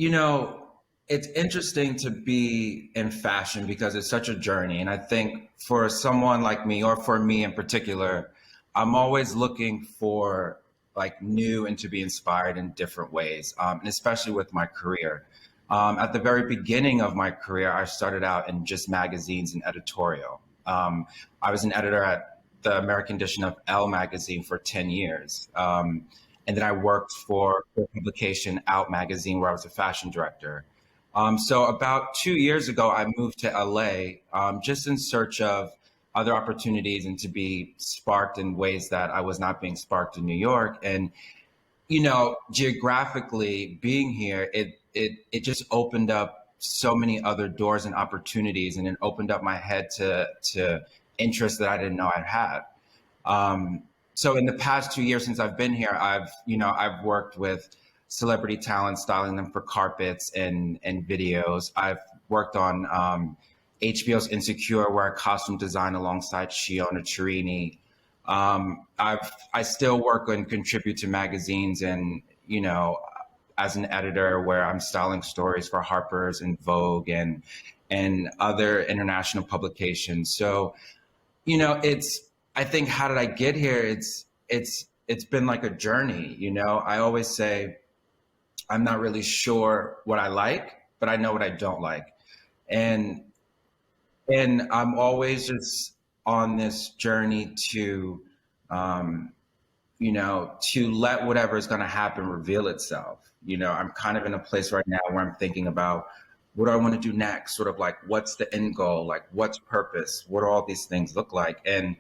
it's interesting to be in fashion because it's such a journey. And I think for someone like me, or for me in particular, I'm always looking for new and to be inspired in different ways, and especially with my career. At the very beginning of my career, I started out in just magazines and editorial. I was an editor at the American edition of Elle magazine for 10 years. And then I worked for a publication, Out magazine, where I was a fashion director. So about 2 years ago, I moved to LA just in search of other opportunities and to be sparked in ways that I was not being sparked in New York. And, you know, geographically being here, it just opened up so many other doors and opportunities, and it opened up my head to interests that I didn't know I'd had. So in the past 2 years since I've been here, I've worked with celebrity talent, styling them for carpets and videos. I've worked on HBO's Insecure, where I costume design alongside Shiona Chirini. I still work and contribute to magazines, and, you know, as an editor, where I'm styling stories for Harper's and Vogue and other international publications. So, you know, I think, how did I get here? It's been like a journey. You know, I always say I'm not really sure what I like, but I know what I don't like. And I'm always just on this journey to, you know, to let whatever is going to happen reveal itself. You know, I'm kind of in a place right now where I'm thinking about, what do I want to do next? Sort of like, what's the end goal? Like, what's purpose? What do all these things look like? And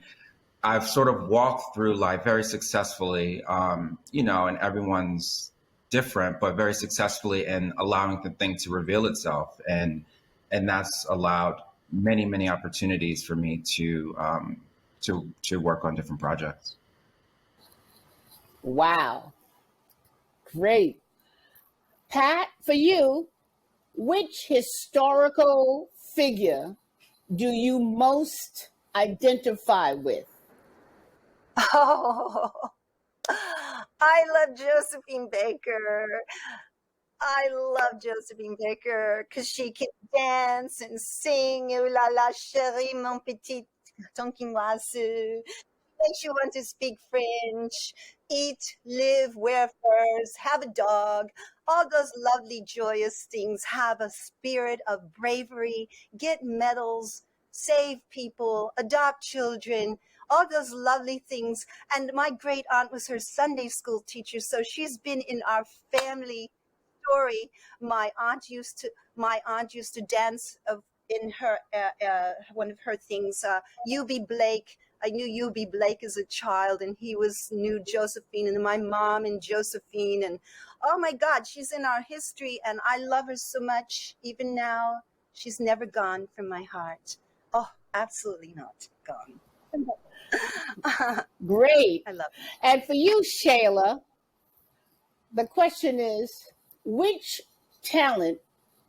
I've sort of walked through life very successfully, you know, and everyone's different, but very successfully in allowing the thing to reveal itself. And that's allowed many, many opportunities for me to work on different projects. Wow. Great. Pat, for you, which historical figure do you most identify with? Oh, I love Josephine Baker. I love Josephine Baker because she can dance and sing. Oh la la, chérie, mon petit tonkinoise. Makes you want to speak French, eat, live, wear furs, have a dog. All those lovely, joyous things. Have a spirit of bravery, get medals, save people, adopt children, all those lovely things. And my great aunt was her Sunday school teacher, so she's been in our family story. My aunt used to dance in her one of her things. U.B. Blake. I knew U.B. Blake as a child, and he knew Josephine, and my mom and Josephine, and oh my God, she's in our history, and I love her so much. Even now, she's never gone from my heart. Oh, absolutely not gone. Great. I love her. And for you, Shayla, the question is, which talent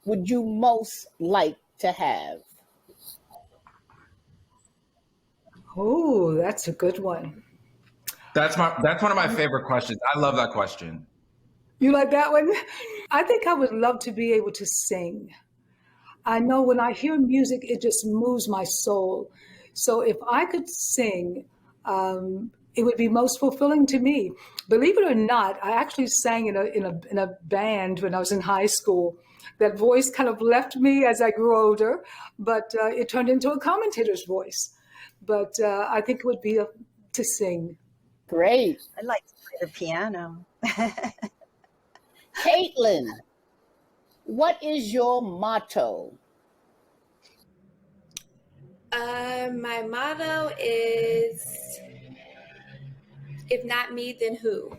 would you most like to have? Oh, that's a good one. That's one of my favorite questions. I love that question. You like that one? I think I would love to be able to sing. I know when I hear music, it just moves my soul. So if I could sing, it would be most fulfilling to me. Believe it or not, I actually sang in a band when I was in high school. That voice kind of left me as I grew older, but it turned into a commentator's voice. But I think it would be to sing. Great. I like to play the piano. Caitlin, what is your motto? My motto is, if not me, then who?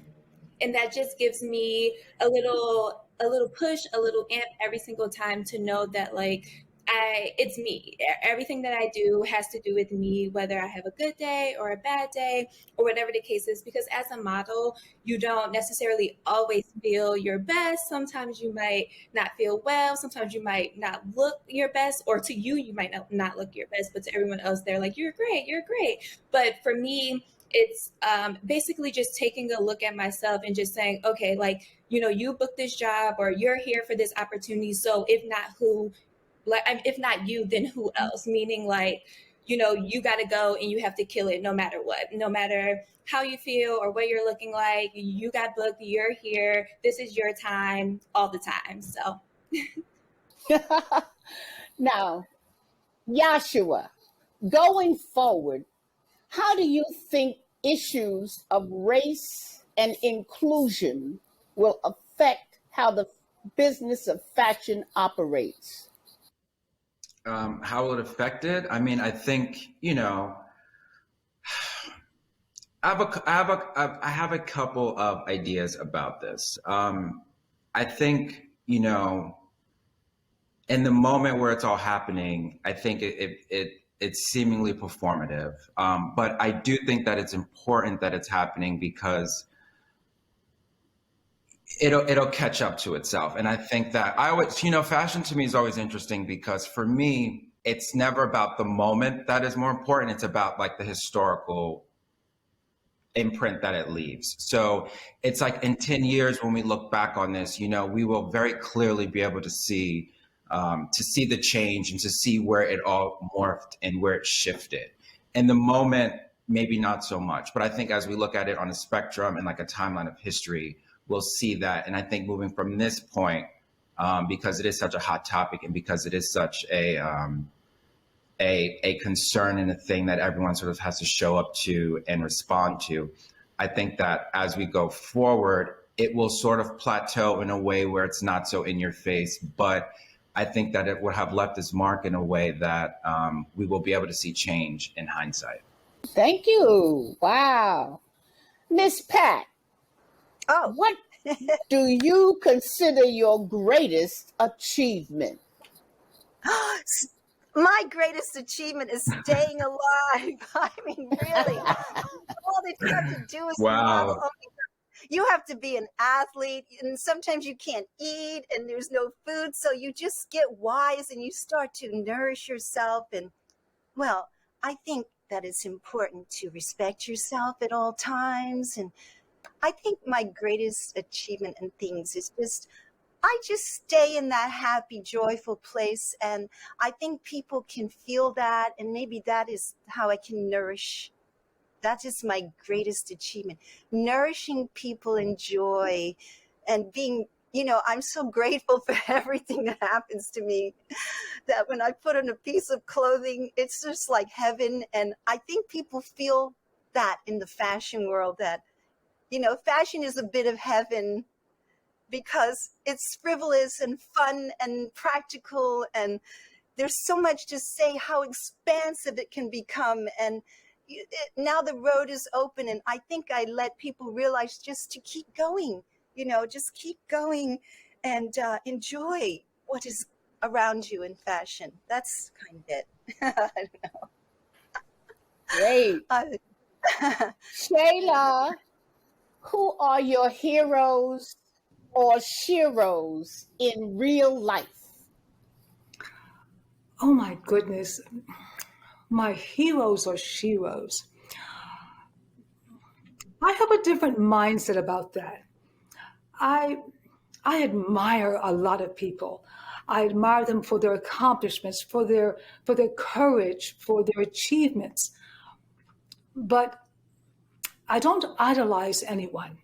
And that just gives me a little push, a little amp every single time to know that, like, it's me. Everything that I do has to do with me, whether I have a good day or a bad day or whatever the case is, because as a model, you don't necessarily always feel your best. Sometimes you might not feel well. Sometimes you might not look your best, or to you, you might not look your best, but to everyone else, they're like, you're great, you're great. But for me, it's basically just taking a look at myself and just saying, okay, like, you know, you booked this job or you're here for this opportunity. So if not you, then who else? Meaning, like, you know, you got to go and you have to kill it no matter what, no matter how you feel or what you're looking like. You got booked, you're here. This is your time all the time. So now, Joshua, going forward, how do you think issues of race and inclusion will affect how the business of fashion operates? How will it affect it? I mean, I think, I have a couple of ideas about this. I think, in the moment where it's all happening, I think it's seemingly performative. But I do think that it's important that it's happening because it'll catch up to itself. And I think that fashion to me is always interesting because for me, it's never about the moment that is more important. It's about like the historical imprint that it leaves. So it's like in 10 years, when we look back on this, we will very clearly be able to see the change and to see where it all morphed and where it shifted. In the moment, maybe not so much, but I think as we look at it on a spectrum and like a timeline of history, we'll see that. And I think moving from this point, because it is such a hot topic and because it is such a concern and a thing that everyone sort of has to show up to and respond to, I think that as we go forward, it will sort of plateau in a way where it's not so in your face, but I think that it would have left its mark in a way that we will be able to see change in hindsight. Thank you. Wow. Miss Pat. Oh. What do you consider your greatest achievement? My greatest achievement is staying alive. I mean, really, all that you have to do is wow. You have to be an athlete, and sometimes you can't eat, and there's no food, so you just get wise and you start to nourish yourself. And well, I think that it's important to respect yourself at all times. And I think my greatest achievement in things is I just stay in that happy, joyful place. And I think people can feel that. And maybe that is how I can nourish. That is my greatest achievement. Nourishing people in joy and being, I'm so grateful for everything that happens to me that when I put on a piece of clothing, it's just like heaven. And I think people feel that in the fashion world that, fashion is a bit of heaven because it's frivolous and fun and practical. And there's so much to say how expansive it can become. And now the road is open. And I think I let people realize just to keep going, just keep going and enjoy what is around you in fashion. That's kind of it. I don't know. Great. Shayla, who are your heroes or sheroes in real life? Oh my goodness. My heroes or sheroes. I have a different mindset about that. I admire a lot of people. I admire them for their accomplishments, for their courage, for their achievements. But I don't idolize anyone.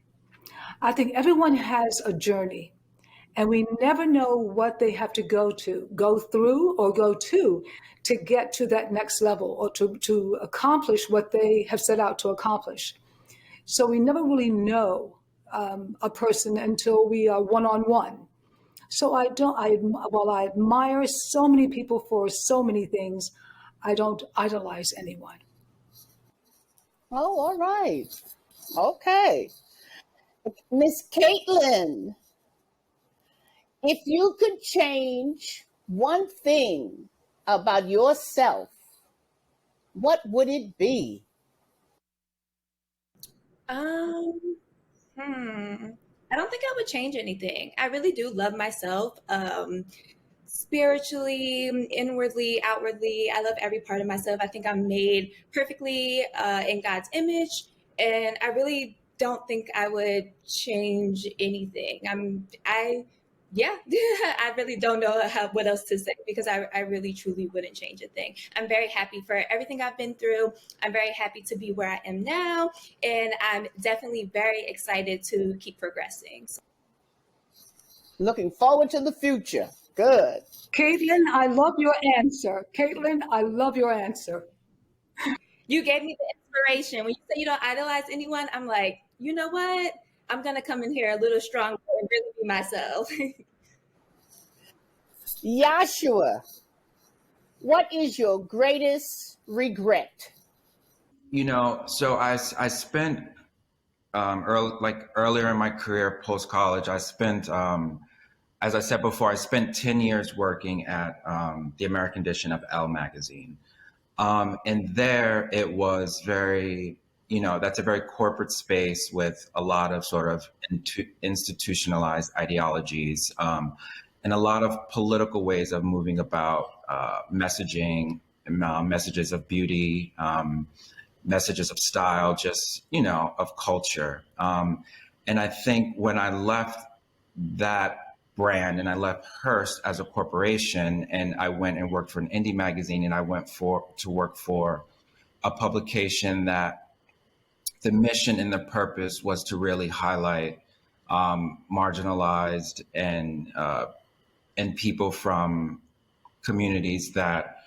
I think everyone has a journey, and we never know what they have to go through or go to get to that next level or to accomplish what they have set out to accomplish. So we never really know a person until we are one-on-one. So while I admire so many people for so many things, I don't idolize anyone. Oh, all right. Okay. Miss Caitlin, if you could change one thing about yourself, what would it be? I don't think I would change anything. I really do love myself. Spiritually, inwardly, outwardly, I love every part of myself. I think I'm made perfectly in God's image, and I really don't think I would change anything. I really don't know what else to say because I really truly wouldn't change a thing. I'm very happy for everything I've been through. I'm very happy to be where I am now, and I'm definitely very excited to keep progressing. Looking forward to the future. Good. Caitlin, I love your answer. Caitlin, I love your answer. You gave me the inspiration. When you say you don't idolize anyone, I'm like, you know what? I'm going to come in here a little stronger and really be myself. Yashua, What is your greatest regret? So I spent earlier in my career, post college, I spent, as I said before, I spent 10 years working at the American edition of Elle magazine. And there it was very, that's a very corporate space with a lot of sort of institutionalized ideologies and a lot of political ways of moving about messaging, messages of beauty, messages of style, just, of culture. And I think when I left that brand and I left Hearst as a corporation and I went and worked for an indie magazine and I went to work for a publication that the mission and the purpose was to really highlight marginalized and people from communities that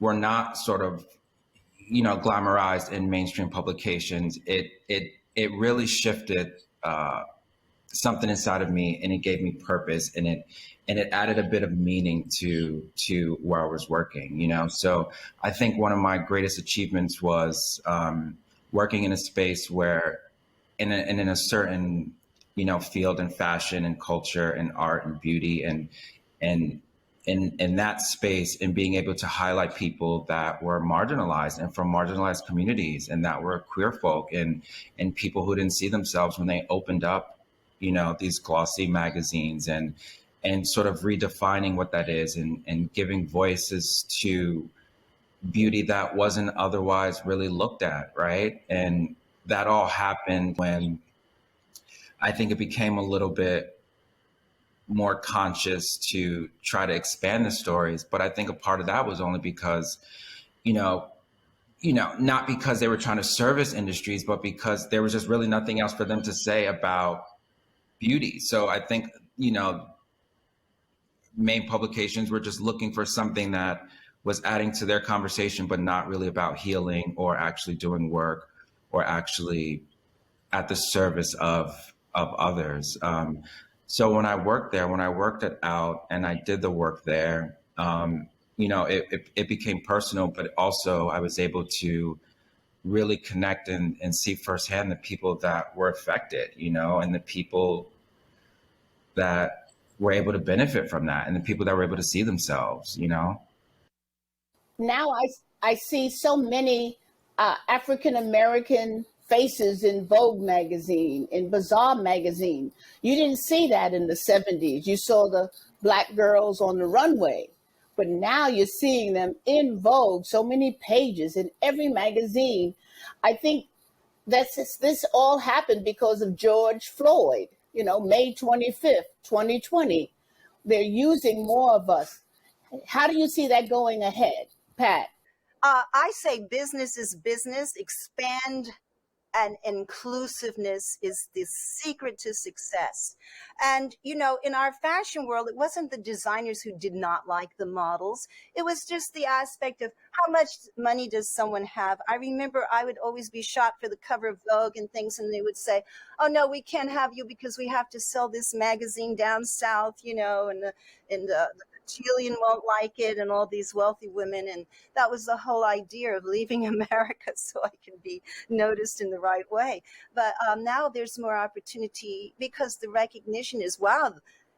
were not sort of glamorized in mainstream publications. It really shifted something inside of me, and it gave me purpose, and it added a bit of meaning to where I was working. So I think one of my greatest achievements was working in a space where, in a certain field in fashion and culture and art and beauty and in that space, and being able to highlight people that were marginalized and from marginalized communities and that were queer folk and people who didn't see themselves when they opened up, these glossy magazines and sort of redefining what that is and giving voices to beauty that wasn't otherwise really looked at, right? And that all happened when I think it became a little bit more conscious to try to expand the stories. But I think a part of that was only because, not because they were trying to service industries, but because there was just really nothing else for them to say about beauty. So I think, main publications were just looking for something that was adding to their conversation, but not really about healing or actually doing work or actually at the service of others. So when I worked at Out and I did the work there, it became personal, but also I was able to really connect and see firsthand the people that were affected, and the people that were able to benefit from that and the people that were able to see themselves, Now I see so many African-American faces in Vogue magazine, in Bazaar magazine. You didn't see that in the 70s. You saw the Black girls on the runway, but now you're seeing them in Vogue, so many pages in every magazine. I think this all happened because of George Floyd, May 25th, 2020. They're using more of us. How do you see that going ahead, Pat? I say business is business. Expand and inclusiveness is the secret to success. And, in our fashion world, it wasn't the designers who did not like the models. It was just the aspect of how much money does someone have? I remember I would always be shot for the cover of Vogue and things, and they would say, oh, no, we can't have you because we have to sell this magazine down south, and the Chilean won't like it, and all these wealthy women. And that was the whole idea of leaving America so I can be noticed in the right way. But now there's more opportunity because the recognition is, wow,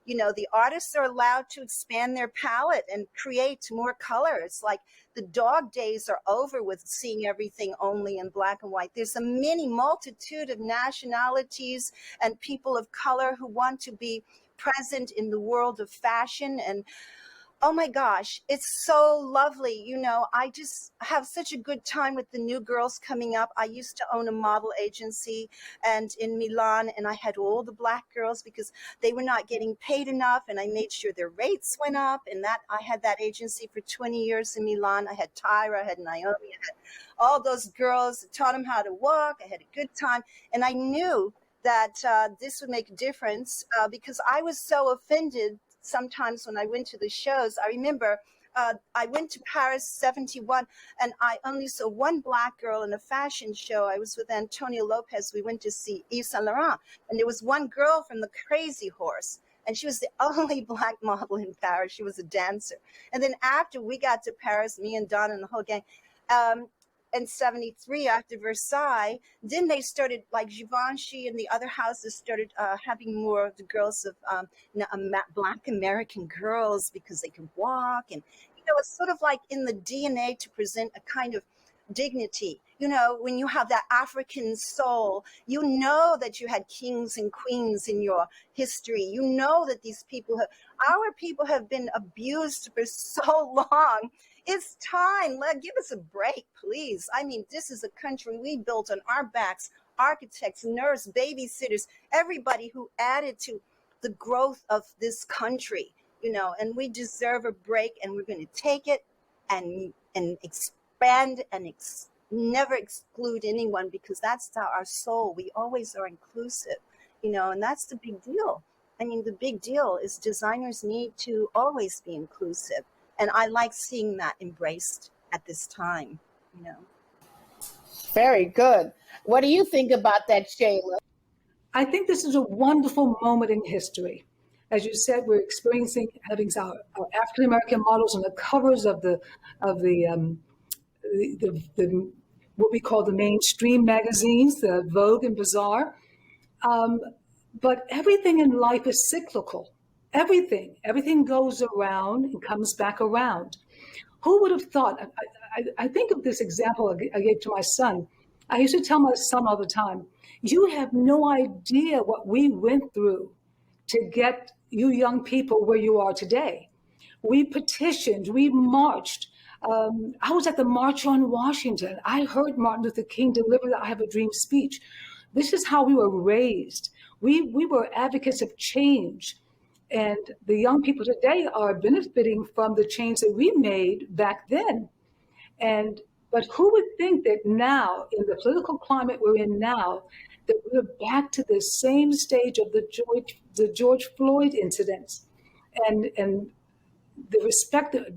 the artists are allowed to expand their palette and create more color. It's like the dog days are over with seeing everything only in black and white. There's a many multitude of nationalities and people of color who want to be present in the world of fashion. And oh my gosh, it's so lovely. I just have such a good time with the new girls coming up. I used to own a model agency and in Milan, and I had all the Black girls because they were not getting paid enough, and I made sure their rates went up. And I had that agency for 20 years in Milan. I had Tyra, I had Naomi, I had all those girls, taught them how to walk. I had a good time. And I knew that this would make a difference because I was so offended sometimes when I went to the shows. I remember I went to Paris 71 and I only saw one Black girl in a fashion show. I was with Antonio Lopez. We went to see Yves Saint Laurent, and there was one girl from the Crazy Horse. And she was the only Black model in Paris. She was a dancer. And then after we got to Paris, me and Donna and the whole gang, in 73 after Versailles, then they started, like Givenchy and the other houses started having more of the girls of Black American girls because they could walk. And, it's sort of like in the DNA to present a kind of dignity. When you have that African soul, that you had kings and queens in your history. That these people our people have been abused for so long. It's time. Give us a break, please. I mean, this is a country we built on our backs. Architects, nurses, babysitters, everybody who added to the growth of this country, and we deserve a break, and we're going to take it and expand and never exclude anyone, because that's our soul. We always are inclusive, and that's the big deal. I mean, the big deal is designers need to always be inclusive. And I like seeing that embraced at this time, Very good. What do you think about that, Shayla? I think this is a wonderful moment in history. As you said, we're experiencing having our African American models on the covers of the what we call the mainstream magazines, the Vogue and Bazaar. But everything in life is cyclical. Everything goes around and comes back around. Who would have thought? I think of this example I gave to my son. I used to tell my son all the time, you have no idea what we went through to get you young people where you are today. We petitioned, we marched. I was at the March on Washington. I heard Martin Luther King deliver the I Have a Dream speech. This is how we were raised. We were advocates of change. And the young people today are benefiting from the change that we made back then. But who would think that now, in the political climate we're in now, that we're back to the same stage of the George Floyd incidents and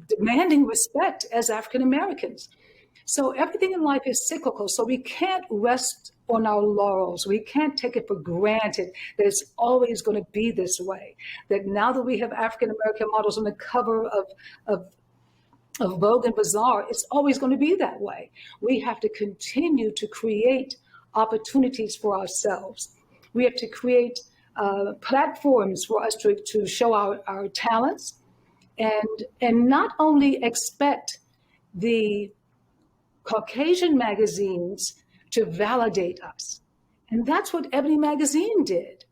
demanding respect as African Americans. So everything in life is cyclical. So we can't rest on our laurels. We can't take it for granted that it's always going to be this way. That now that we have African American models on the cover of Vogue and Bazaar, it's always going to be that way. We have to continue to create opportunities for ourselves. We have to create platforms for us to show our talents and not only expect the Caucasian magazines to validate us. And that's what Ebony Magazine did.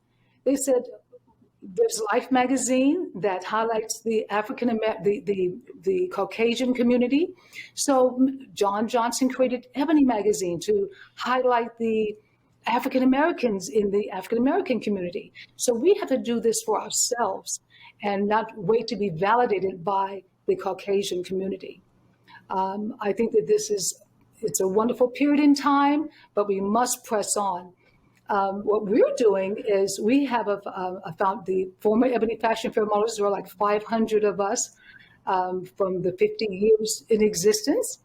They said, there's Life magazine that highlights the the Caucasian community. So John Johnson created Ebony Magazine to highlight the African Americans in the African American community. So we have to do this for ourselves and not wait to be validated by the Caucasian community. I think that it's a wonderful period in time, but we must press on. What we're doing is we have found the former Ebony Fashion Fair models. There are like 500 of us from the 50 years in existence.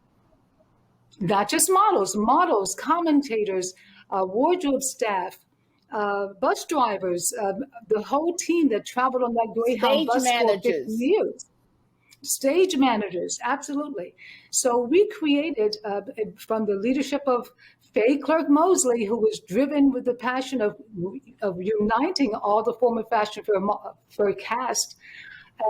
Not just models, commentators, wardrobe staff, bus drivers, the whole team that traveled on that Greyhound bus for 50 years. Stage managers, absolutely. So we created, from the leadership of Faye Clerk Mosley, who was driven with the passion of uniting all the former Fashion Fair cast,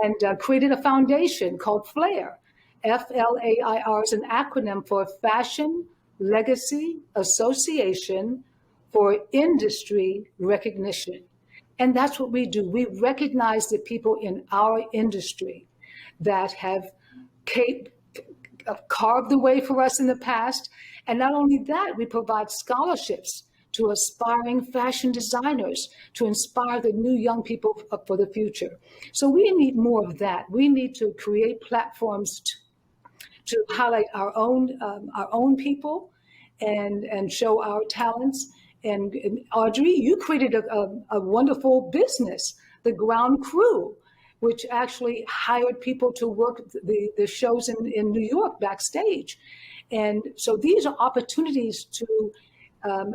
and created a foundation called FLAIR. FLAIR is an acronym for Fashion Legacy Association for Industry Recognition. And that's what we do. We recognize the people in our industry that have carved the way for us in the past. And not only that, we provide scholarships to aspiring fashion designers to inspire the new young people for the future. So we need more of that. We need to create platforms to highlight our own people and show our talents. And Audrey, you created a wonderful business, the Ground Crew, which actually hired people to work the shows in New York backstage. And so these are opportunities to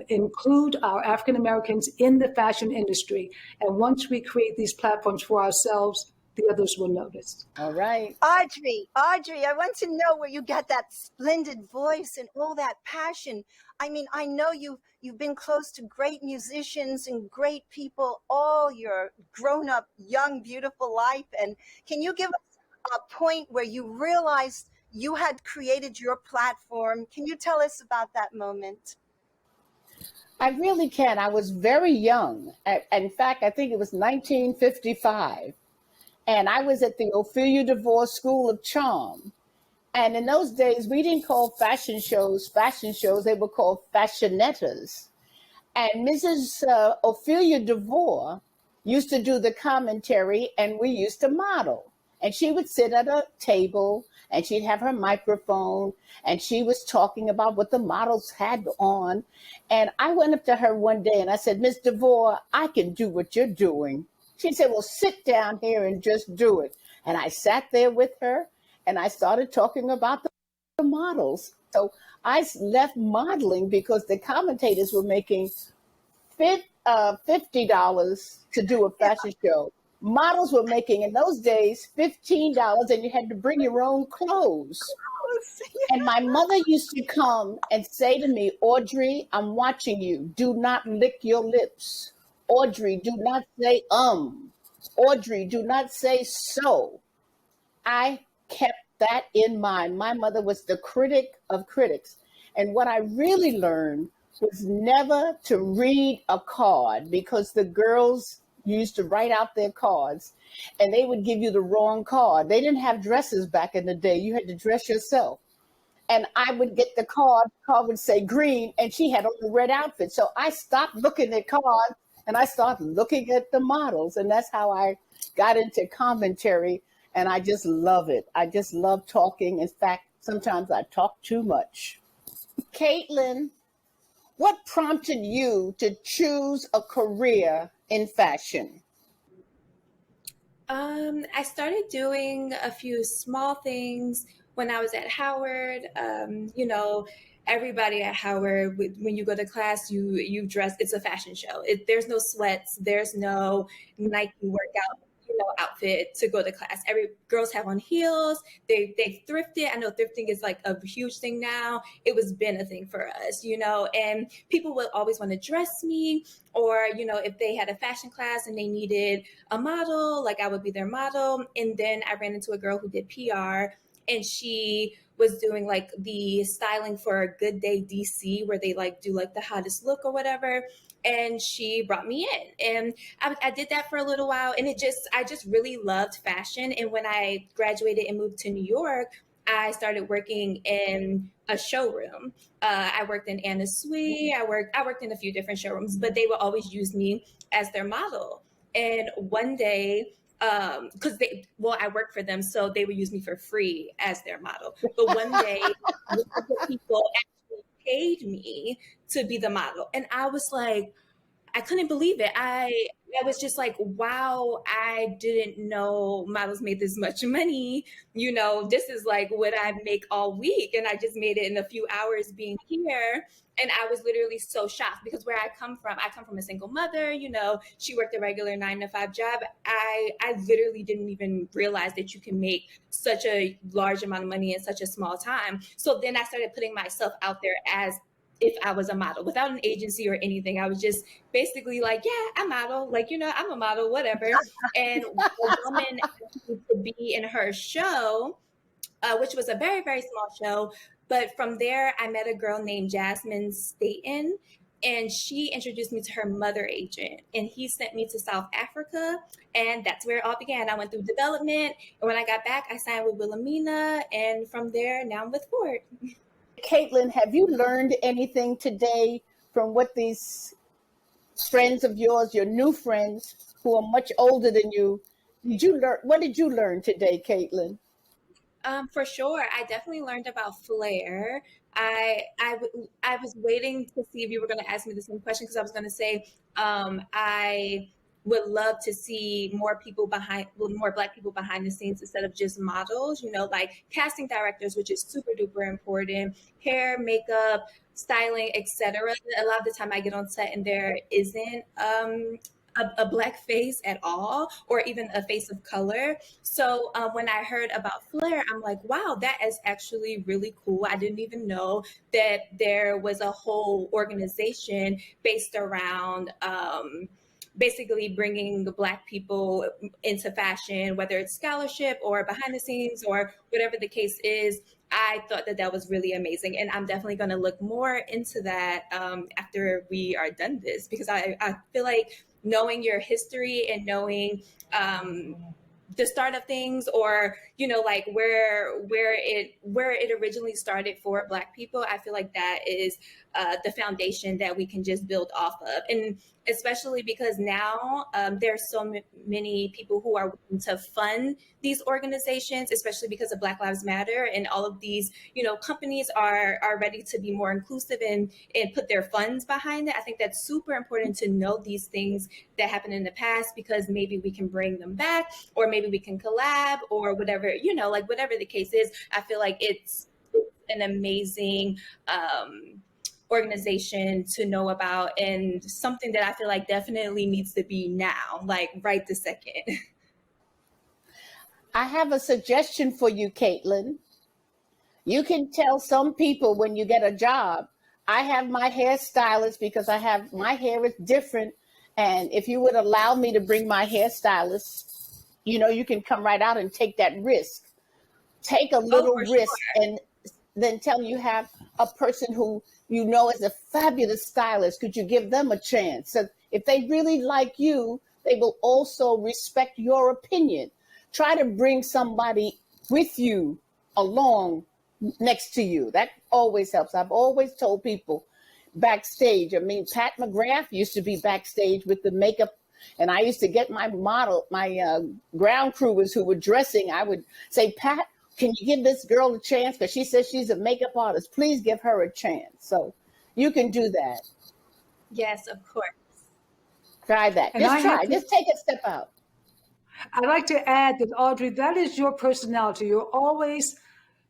include our African Americans in the fashion industry. And once we create these platforms for ourselves, the others will notice. All right. Audrey, I want to know where you got that splendid voice and all that passion. I mean, I know you've been close to great musicians and great people all your grown-up, young, beautiful life. And can you give us a point where you realized you had created your platform? Can you tell us about that moment? I really can. I was very young. In fact, I think it was 1955. And I was at the Ophelia DeVore School of Charm. And in those days, we didn't call fashion shows. They were called fashionettas. And Mrs. Ophelia DeVore used to do the commentary, and we used to model. And she would sit at a table, and she'd have her microphone, and she was talking about what the models had on. And I went up to her one day, and I said, Miss DeVore, I can do what you're doing. She said, well, sit down here and just do it. And I sat there with her, and I started talking about the models. So I left modeling because the commentators were making $50 to do a fashion show. Models were making, in those days, $15, and you had to bring your own clothes. And my mother used to come and say to me, Audrey, I'm watching you. Do not lick your lips. Audrey, do not say Audrey, do not say so. I kept that in mind. My mother was the critic of critics. And what I really learned was never to read a card, because the girls used to write out their cards and they would give you the wrong card. They didn't have dresses back in the day. You had to dress yourself. And I would get the card would say green, and she had on a red outfit. So I stopped looking at cards and I started looking at the models, and that's how I got into commentary, and I just love it. I just love talking. In fact, sometimes I talk too much. Caitlin, what prompted you to choose a career in fashion? I started doing a few small things when I was at Howard. Everybody at Howard, when you go to class, you dress. It's a fashion show. There's no sweats. There's no Nike workout, outfit to go to class. Girls have on heels. They thrifted. I know thrifting is like a huge thing now. It was been a thing for us, and people would always want to dress me, or, if they had a fashion class and they needed a model, like I would be their model. And then I ran into a girl who did PR, and she was doing like the styling for a Good Day DC, where they do the hottest look or whatever. And she brought me in, and I did that for a little while. And I just really loved fashion. And when I graduated and moved to New York, I started working in a showroom. I worked in Anna Sui. I worked in a few different showrooms, but they would always use me as their model. And one day, because I worked for them, so they would use me for free as their model. But one day, people actually paid me to be the model, and I was like, I couldn't believe it. I was just like, wow, I didn't know models made this much money. This is like what I make all week, and I just made it in a few hours being here. And I was literally so shocked, because where I come from a single mother, she worked a regular 9-to-5 job. I literally didn't even realize that you can make such a large amount of money in such a small time. So then I started putting myself out there as if I was a model, without an agency or anything. I was just basically like, yeah, I model, I'm a model, whatever. And a woman asked me to be in her show, which was a very, very small show. But from there, I met a girl named Jasmine Staten, and she introduced me to her mother agent, and he sent me to South Africa, and that's where it all began. I went through development, and when I got back, I signed with Wilhelmina, and from there, now I'm with Ford. Caitlin, have you learned anything today from what these friends of yours, your new friends who are much older than you, what did you learn today, Caitlin? For sure. I definitely learned about flair. I was waiting to see if you were going to ask me the same question, because I was going to say, I would love to see more Black people behind the scenes instead of just models, like casting directors, which is super duper important, hair, makeup, styling, etc. A lot of the time I get on set and there isn't a black face at all, or even a face of color. So when I heard about Flair, I'm like, wow, that is actually really cool. I didn't even know that there was a whole organization based around basically bringing the Black people into fashion, whether it's scholarship or behind the scenes or whatever the case is. I thought that that was really amazing. And I'm definitely going to look more into that after we are done this, because I feel like knowing your history and knowing the start of things, or like where it originally started for Black people, I feel like that is the foundation that we can just build off of. And especially because now there's so many people who are willing to fund these organizations, especially because of Black Lives Matter, and all of these companies are ready to be more inclusive and put their funds behind it. I think that's super important to know these things that happened in the past, because maybe we can bring them back, or maybe we can collab, or whatever, like whatever the case is. I feel like it's an amazing organization to know about, and something that I feel like definitely needs to be now, like right this second. I have a suggestion for you, Caitlin. You can tell some people when you get a job, I have my hairstylist because my hair is different. And if you would allow me to bring my hairstylist, you can come right out and take that risk. Take a little risk, sure. And then tell you have a person who is a fabulous stylist. Could you give them a chance? So if they really like you, they will also respect your opinion. Try to bring somebody with you along next to you. That always helps. I've always told people backstage. I mean, Pat McGrath used to be backstage with the makeup, and I used to get my ground crewers who were dressing. I would say, Pat, can you give this girl a chance? Because she says she's a makeup artist. Please give her a chance. So you can do that. Yes, of course. Try that. Just take a step out. I'd like to add that, Audrey, that is your personality. You're always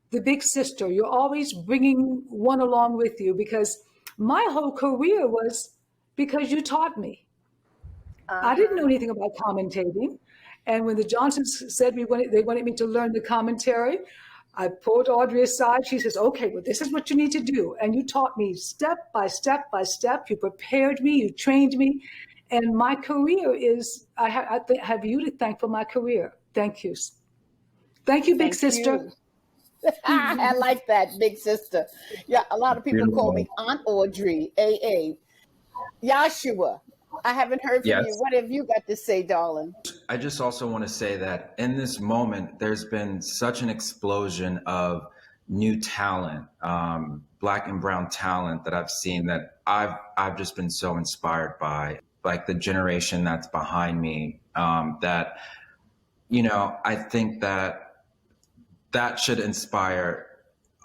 the big sister. You're always bringing one along with you, because my whole career was because you taught me. I didn't know anything about commentating. And when the Johnsons said they wanted me to learn the commentary, I pulled Audrey aside. She says, okay, well, this is what you need to do. And you taught me step by step by step. You prepared me. You trained me. And my career is, I have you to thank for my career. Thank you. Thank you, big sister. I like that, big sister. Yeah, a lot of people call me Aunt Audrey, AA. Joshua, I haven't heard from you. What have you got to say, darling? I just also want to say that in this moment, there's been such an explosion of new talent, Black and brown talent that I've seen, that I've just been so inspired by, like the generation that's behind me, that, I think that should inspire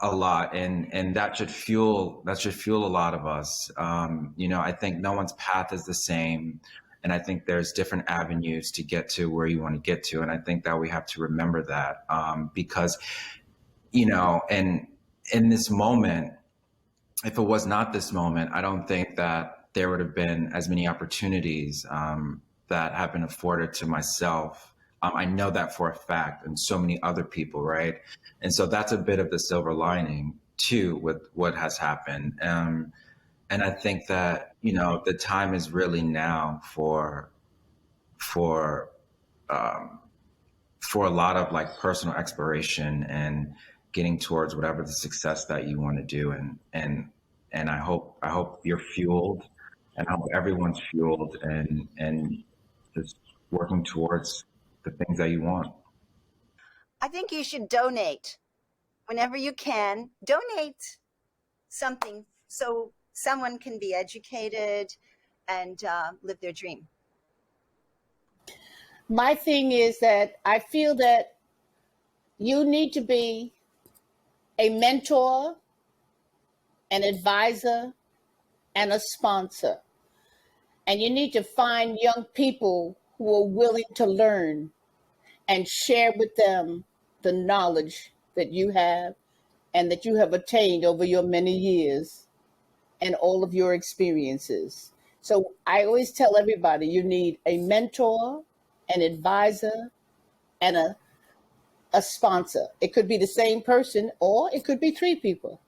a lot, and that should fuel a lot of us. I think no one's path is the same, and I think there's different avenues to get to where you want to get to, and I think that we have to remember that, because and in this moment, if it was not this moment, I don't think that there would have been as many opportunities that have been afforded to myself. I know that for a fact, and so many other people, right? And so that's a bit of the silver lining too with what has happened. And I think that, the time is really now for a lot of like personal exploration and getting towards whatever the success that you want to do. And I hope you're fueled, and I hope everyone's fueled and just working towards the things that you want. I think you should donate whenever you can. Donate something so someone can be educated and live their dream. My thing is that I feel that you need to be a mentor, an advisor, and a sponsor. And you need to find young people who are willing to learn and share with them the knowledge that you have and that you have attained over your many years. and all of your experiences. So I always tell everybody you need a mentor, an advisor, and a sponsor. It could be the same person, or it could be 3 people.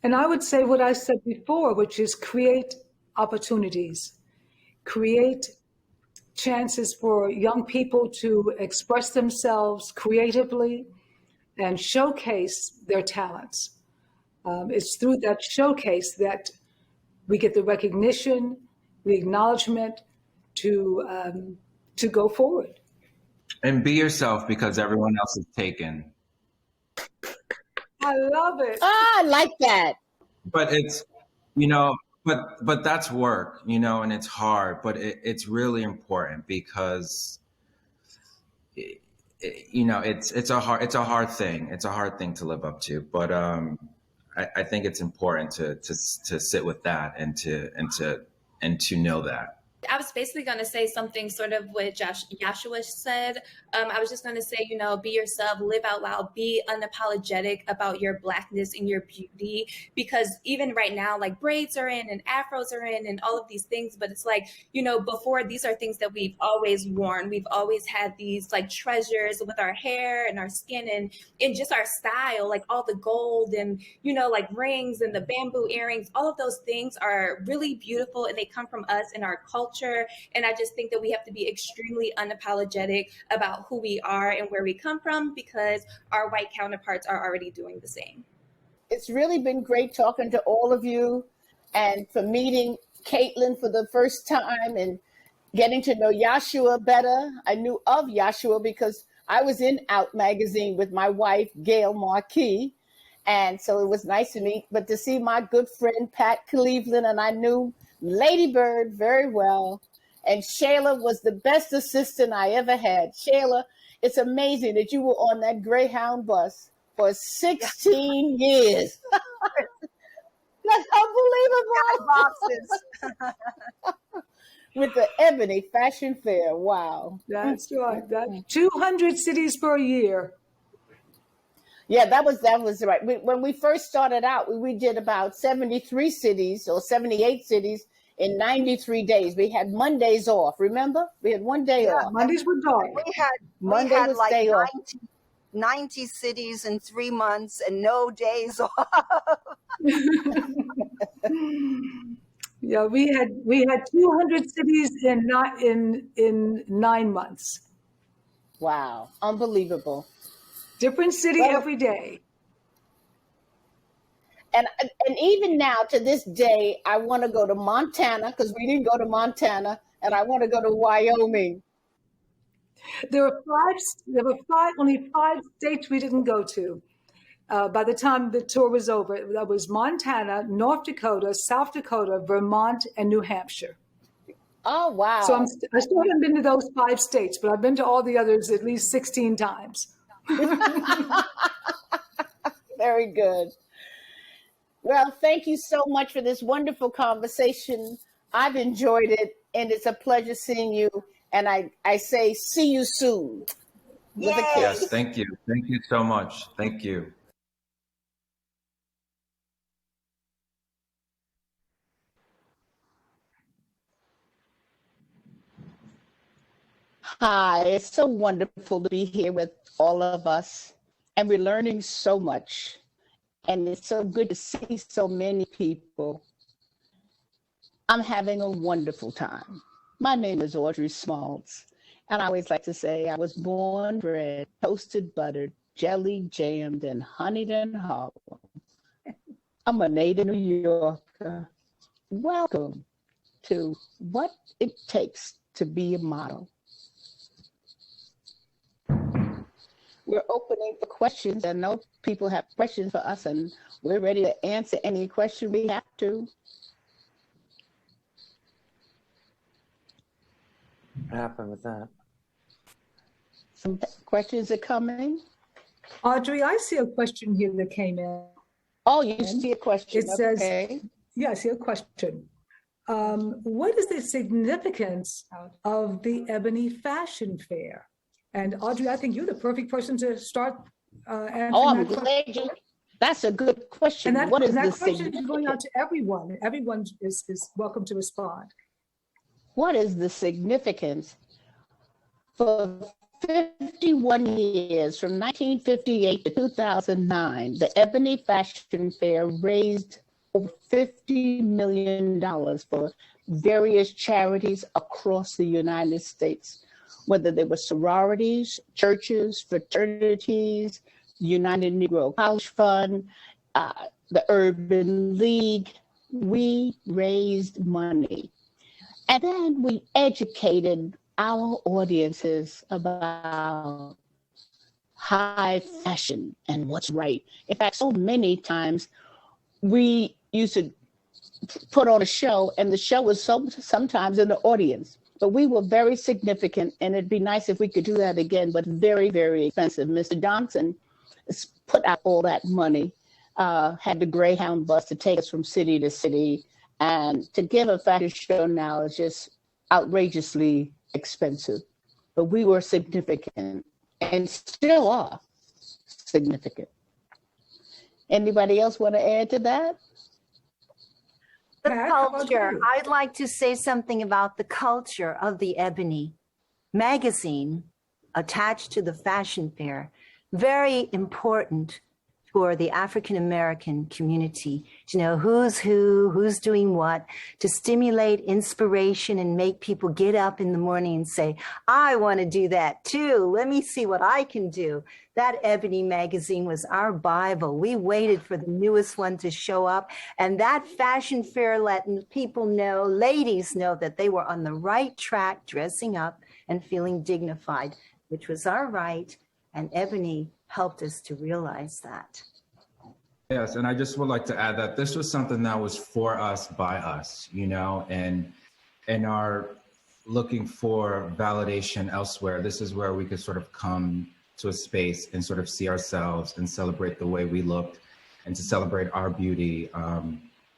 And I would say what I said before, which is create opportunities, create chances for young people to express themselves creatively and showcase their talents. It's through that showcase that we get the recognition, the acknowledgement to go forward. And be yourself, because everyone else is taken. I love it. I like that. But it's, but that's work, and it's hard, but it's really important because, it's a hard thing. It's a hard thing to live up to. But I think it's important to sit with that and to know that. I was basically going to say something sort of what Joshua said. I was just going to say, be yourself, live out loud, be unapologetic about your Blackness and your beauty, because even right now, like braids are in and afros are in and all of these things. But it's like, before, these are things that we've always worn. We've always had these like treasures with our hair and our skin and just our style, like all the gold and, like rings and the bamboo earrings. All of those things are really beautiful and they come from us and our culture. And I just think that we have to be extremely unapologetic about who we are and where we come from, because our white counterparts are already doing the same. It's really been great talking to all of you, and for meeting Caitlin for the first time and getting to know Joshua better. I knew of Joshua because I was in Out magazine with my wife, Gail Marquis. And so it was nice to meet, but to see my good friend, Pat Cleveland, and I knew Lady Bird very well. And Shayla was the best assistant I ever had. Shayla, it's amazing that you were on that Greyhound bus for 16 years. That's unbelievable. With the Ebony Fashion Fair. Wow. That's right. 200 cities per year. Yeah, that was right. When we first started out, we did about 73 cities or 78 cities in 93 days. We had Mondays off. Remember? We had one day off. Mondays were dark. We had like 90 cities in 3 months and no days off. Yeah, we had 200 cities in 9 months. Wow, unbelievable. Different city every day. And even now, to this day, I want to go to Montana because we didn't go to Montana, and I want to go to Wyoming. There were only 5 states we didn't go to. By the time the tour was over, that was Montana, North Dakota, South Dakota, Vermont, and New Hampshire. Oh, wow. So I still haven't been to those 5 states, but I've been to all the others at least 16 times. Very good. Well, thank you so much for this wonderful conversation. I've enjoyed it, and it's a pleasure seeing you. And I say, see you soon. Yes, thank you. Thank you so much. Thank you. Hi, it's so wonderful to be here with all of us, and we're learning so much. And it's so good to see so many people. I'm having a wonderful time. My name is Audrey Smalls, and I always like to say I was born, bred, toasted, buttered, jelly, jammed, and honeyed in Harlem. I'm a native New Yorker. Welcome to What It Takes to Be a Model. We're opening for questions. I know people have questions for us, and we're ready to answer any question we have to. What happened with that? Some questions are coming. Audrey, I see a question here that came in. Oh, you see a question. It says, okay. Yeah, I see a question. What is the significance of the Ebony Fashion Fair? And Audrey, I think you're the perfect person to start answering I'm that glad question. That's a good question. And What is that the question is going out significance? to everyone. Everyone is welcome to respond. What is the significance for 51 years, from 1958 to 2009, the Ebony Fashion Fair raised over $50 million for various charities across the United States, whether they were sororities, churches, fraternities, United Negro College Fund, the Urban League. We raised money. And then we educated our audiences about high fashion and what's right. In fact, so many times we used to put on a show, and the show was sometimes in the audience. But we were very significant, and it'd be nice if we could do that again, but very, very expensive. Mr. Johnson put out all that money, had the Greyhound bus to take us from city to city, and to give a fashion show now is just outrageously expensive. But we were significant and still are significant. Anybody else want to add to that? The culture. I'd like to say something about the culture of the Ebony magazine attached to the fashion fair. Very important for the African American community to know who's who, who's doing what, to stimulate inspiration and make people get up in the morning and say, I want to do that too. Let me see what I can do. That Ebony magazine was our Bible. We waited for the newest one to show up, and that fashion fair let people know, ladies know, that they were on the right track, dressing up and feeling dignified, which was our right, and Ebony helped us to realize that. Yes, and I just would like to add that this was something that was for us, by us, you know, and our looking for validation elsewhere. This is where we could sort of come to a space and sort of see ourselves and celebrate the way we looked and to celebrate our beauty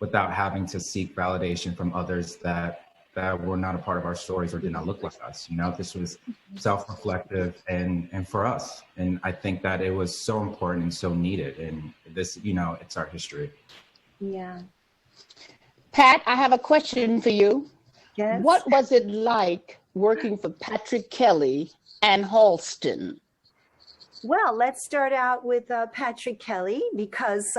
without having to seek validation from others that were not a part of our stories or did not look like us. You know, this was self-reflective and for us. And I think that it was so important and so needed. And this, you know, it's our history. Yeah. Pat, I have a question for you. Yes. What was it like working for Patrick Kelly and Halston? Well, let's start out with Patrick Kelly, because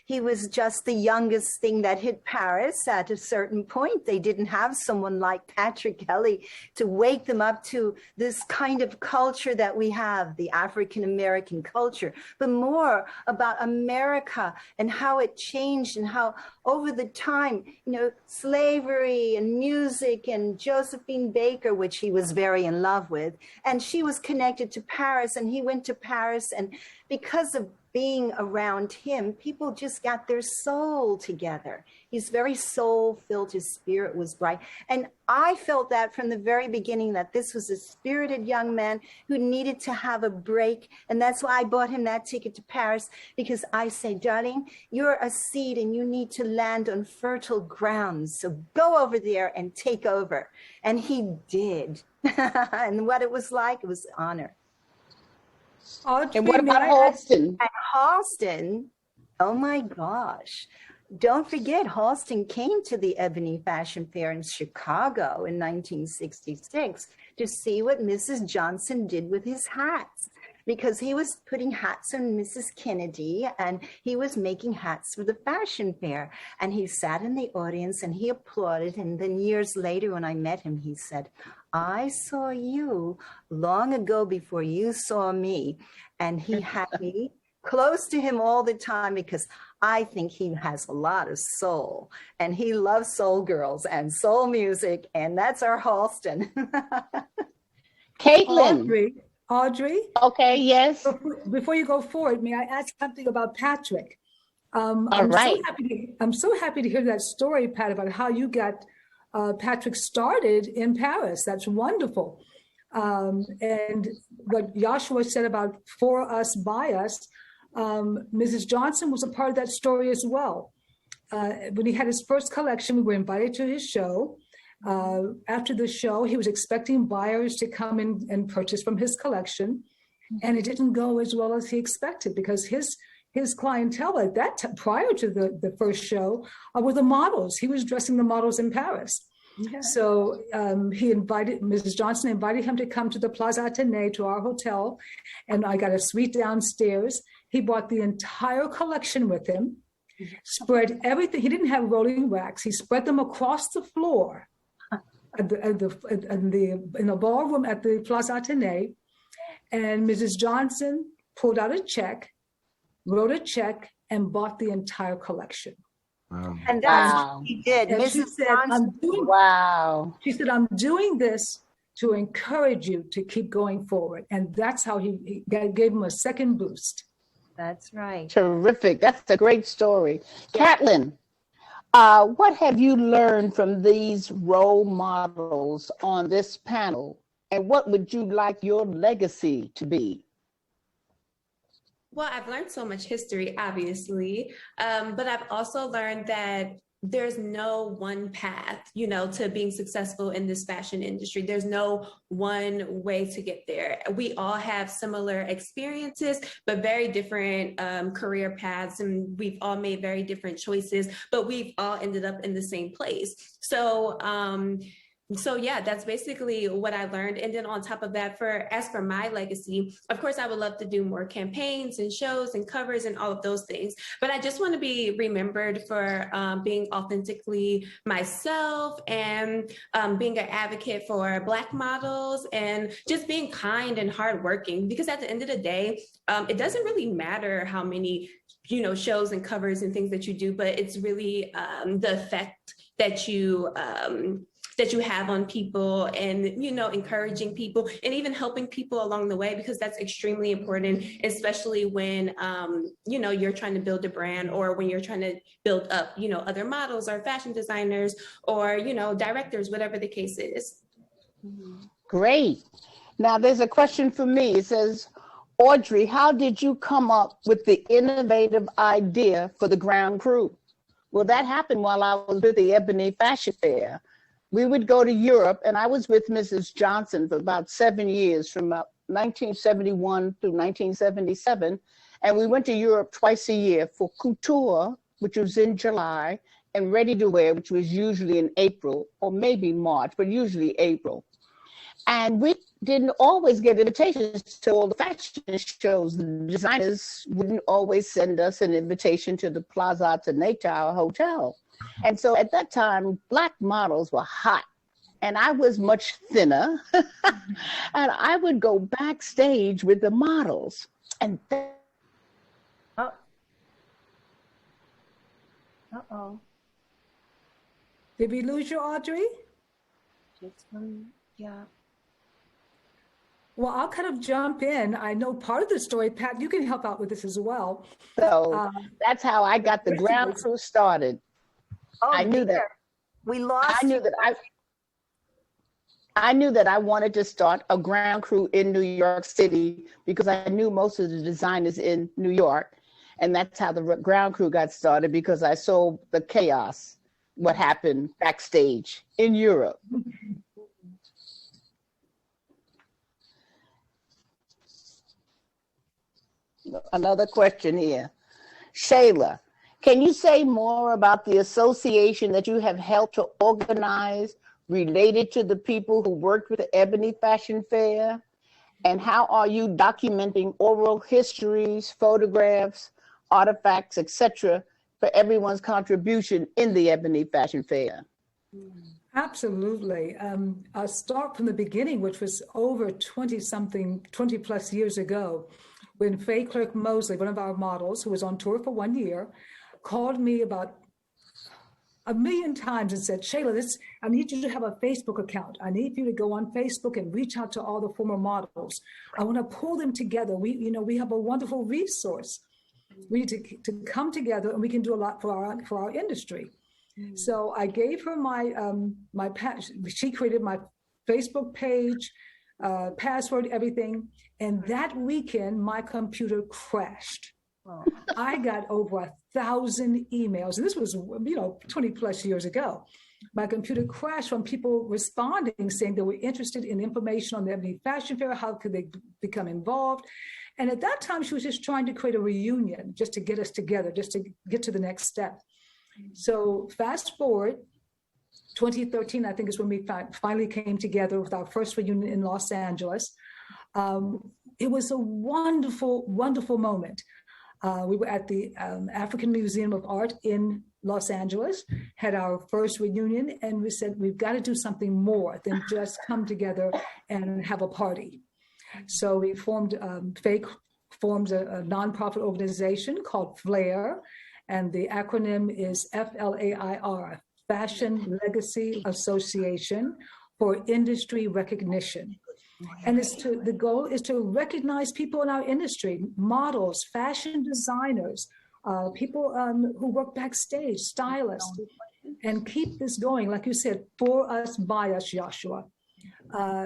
he was just the youngest thing that hit Paris at a certain point. They didn't have someone like Patrick Kelly to wake them up to this kind of culture that we have, the African American culture, but more about America and how it changed and how over the time, you know, slavery and music and Josephine Baker, which he was very in love with, and she was connected to Paris and he went to Paris, and because of being around him, people just got their soul together. He's very soul-filled, his spirit was bright. And I felt that from the very beginning, that this was a spirited young man who needed to have a break. And that's why I bought him that ticket to Paris, because I say, darling, you're a seed and you need to land on fertile grounds. So go over there and take over. And he did. And what it was like, it was an honor. And what about Halston? And Halston, oh my gosh. Don't forget, Halston came to the Ebony Fashion Fair in Chicago in 1966 to see what Mrs. Johnson did with his hats, because he was putting hats on Mrs. Kennedy and he was making hats for the fashion fair. And he sat in the audience and he applauded. And then years later, when I met him, he said, I saw you long ago before you saw me. And he had me close to him all the time, because I think he has a lot of soul and he loves soul girls and soul music. And that's our Halston. Caitlin. Audrey. Okay, yes. Before you go forward, may I ask something about Patrick? All right. I'm so happy to hear that story, Pat, about how you got Patrick started in Paris. That's wonderful. And what Joshua said about for us, by us, Mrs. Johnson was a part of that story as well. When he had his first collection, we were invited to his show. After the show, he was expecting buyers to come in and purchase from his collection. And it didn't go as well as he expected, because his his clientele at prior to the first show were the models. He was dressing the models in Paris. Okay. So Mrs. Johnson invited him to come to the Plaza Athénée, to our hotel, and I got a suite downstairs. He brought the entire collection with him, spread everything. He didn't have rolling racks. He spread them across the floor in the ballroom at the Plaza Athénée. And Mrs. Johnson pulled out a check, wrote a check, and bought the entire collection. And that's what he did. And Mrs. she said, Johnson. She said, I'm doing this to encourage you to keep going forward. And that's how he gave him a second boost. That's right. Terrific. That's a great story. Catlin, what have you learned from these role models on this panel? And what would you like your legacy to be? Well, I've learned so much history, obviously, but I've also learned that there's no one path, to being successful in this fashion industry. There's no one way to get there. We all have similar experiences, but very different career paths, and we've all made very different choices, but we've all ended up in the same place. So yeah, that's basically what I learned. And then on top of that, as for my legacy, of course, I would love to do more campaigns and shows and covers and all of those things. But I just want to be remembered for being authentically myself and being an advocate for Black models and just being kind and hardworking. Because at the end of the day, it doesn't really matter how many shows and covers and things that you do, but it's really the effect that you have on people and, encouraging people and even helping people along the way, because that's extremely important, especially when, you're trying to build a brand or when you're trying to build up, other models or fashion designers or, directors, whatever the case is. Great. Now there's a question for me. It says, Audrey, how did you come up with the innovative idea for the ground crew? Well, that happened while I was with the Ebony Fashion Fair. We would go to Europe, and I was with Mrs. Johnson for about 7 years, from 1971 through 1977. And we went to Europe twice a year for Couture, which was in July, and Ready to Wear, which was usually in April, or maybe March, but usually April. And we didn't always get invitations to all the fashion shows. The designers wouldn't always send us an invitation to the Plaza Athénée, to our hotel. And so at that time, Black models were hot, and I was much thinner. And I would go backstage with the models. And Uh-oh. Did we lose you, Audrey? Yeah. Well, I'll kind of jump in. I know part of the story. Pat, you can help out with this as well. So that's how I got the ground crew started. Oh, I knew that we lost. I knew that I wanted to start a ground crew in New York City because I knew most of the designers in New York, and that's how the ground crew got started, because I saw the chaos, what happened backstage in Europe. Another question here. Shayla, can you say more about the association that you have helped to organize related to the people who worked with the Ebony Fashion Fair? And how are you documenting oral histories, photographs, artifacts, etc., for everyone's contribution in the Ebony Fashion Fair? Absolutely. I'll start from the beginning, which was over 20 plus years ago, when Faye Clerk Mosley, one of our models who was on tour for 1 year, called me about 1 million times and said, Shayla, I need you to have a Facebook account. I need you to go on Facebook and reach out to all the former models. I want to pull them together. We have a wonderful resource. We need to come together, and we can do a lot for our industry. So I gave her she created my Facebook page, password, everything. And that weekend, my computer crashed. Oh. I got over 1,000 emails, and this was, 20 plus years ago. My computer crashed from people responding, saying they were interested in information on the Ebony Fashion Fair. How could they become involved? And at that time, she was just trying to create a reunion, just to get us together, just to get to the next step. So fast forward, 2013, I think, is when we finally came together with our first reunion in Los Angeles. It was a wonderful, wonderful moment. We were at the African Museum of Art in Los Angeles, had our first reunion, and we said, we've got to do something more than just come together and have a party. So we formed, Faye formed a nonprofit organization called FLAIR, and the acronym is FLAIR, Fashion Legacy Association for Industry Recognition. And the goal is to recognize people in our industry, models, fashion designers, people who work backstage, stylists, and keep this going, like you said, for us, by us, Joshua.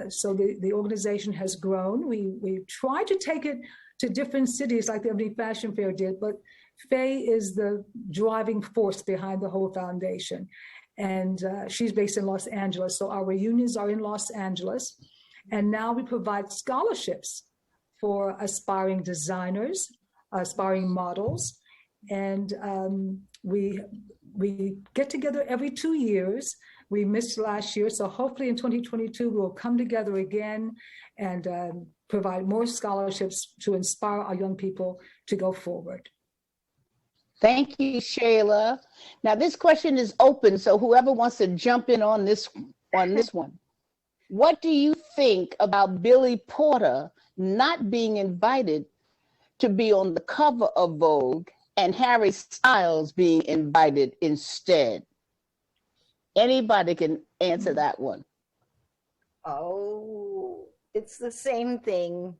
So the organization has grown. We tried to take it to different cities like the Ebony Fashion Fair did, but Faye is the driving force behind the whole foundation. And she's based in Los Angeles. So our reunions are in Los Angeles. And now we provide scholarships for aspiring designers, aspiring models. And we get together every 2 years. We missed last year. So hopefully in 2022, we'll come together again and provide more scholarships to inspire our young people to go forward. Thank you, Shayla. Now this question is open, so whoever wants to jump in on this one. What do you think about Billy Porter not being invited to be on the cover of Vogue and Harry Styles being invited instead? Anybody can answer that one. Oh, it's the same thing.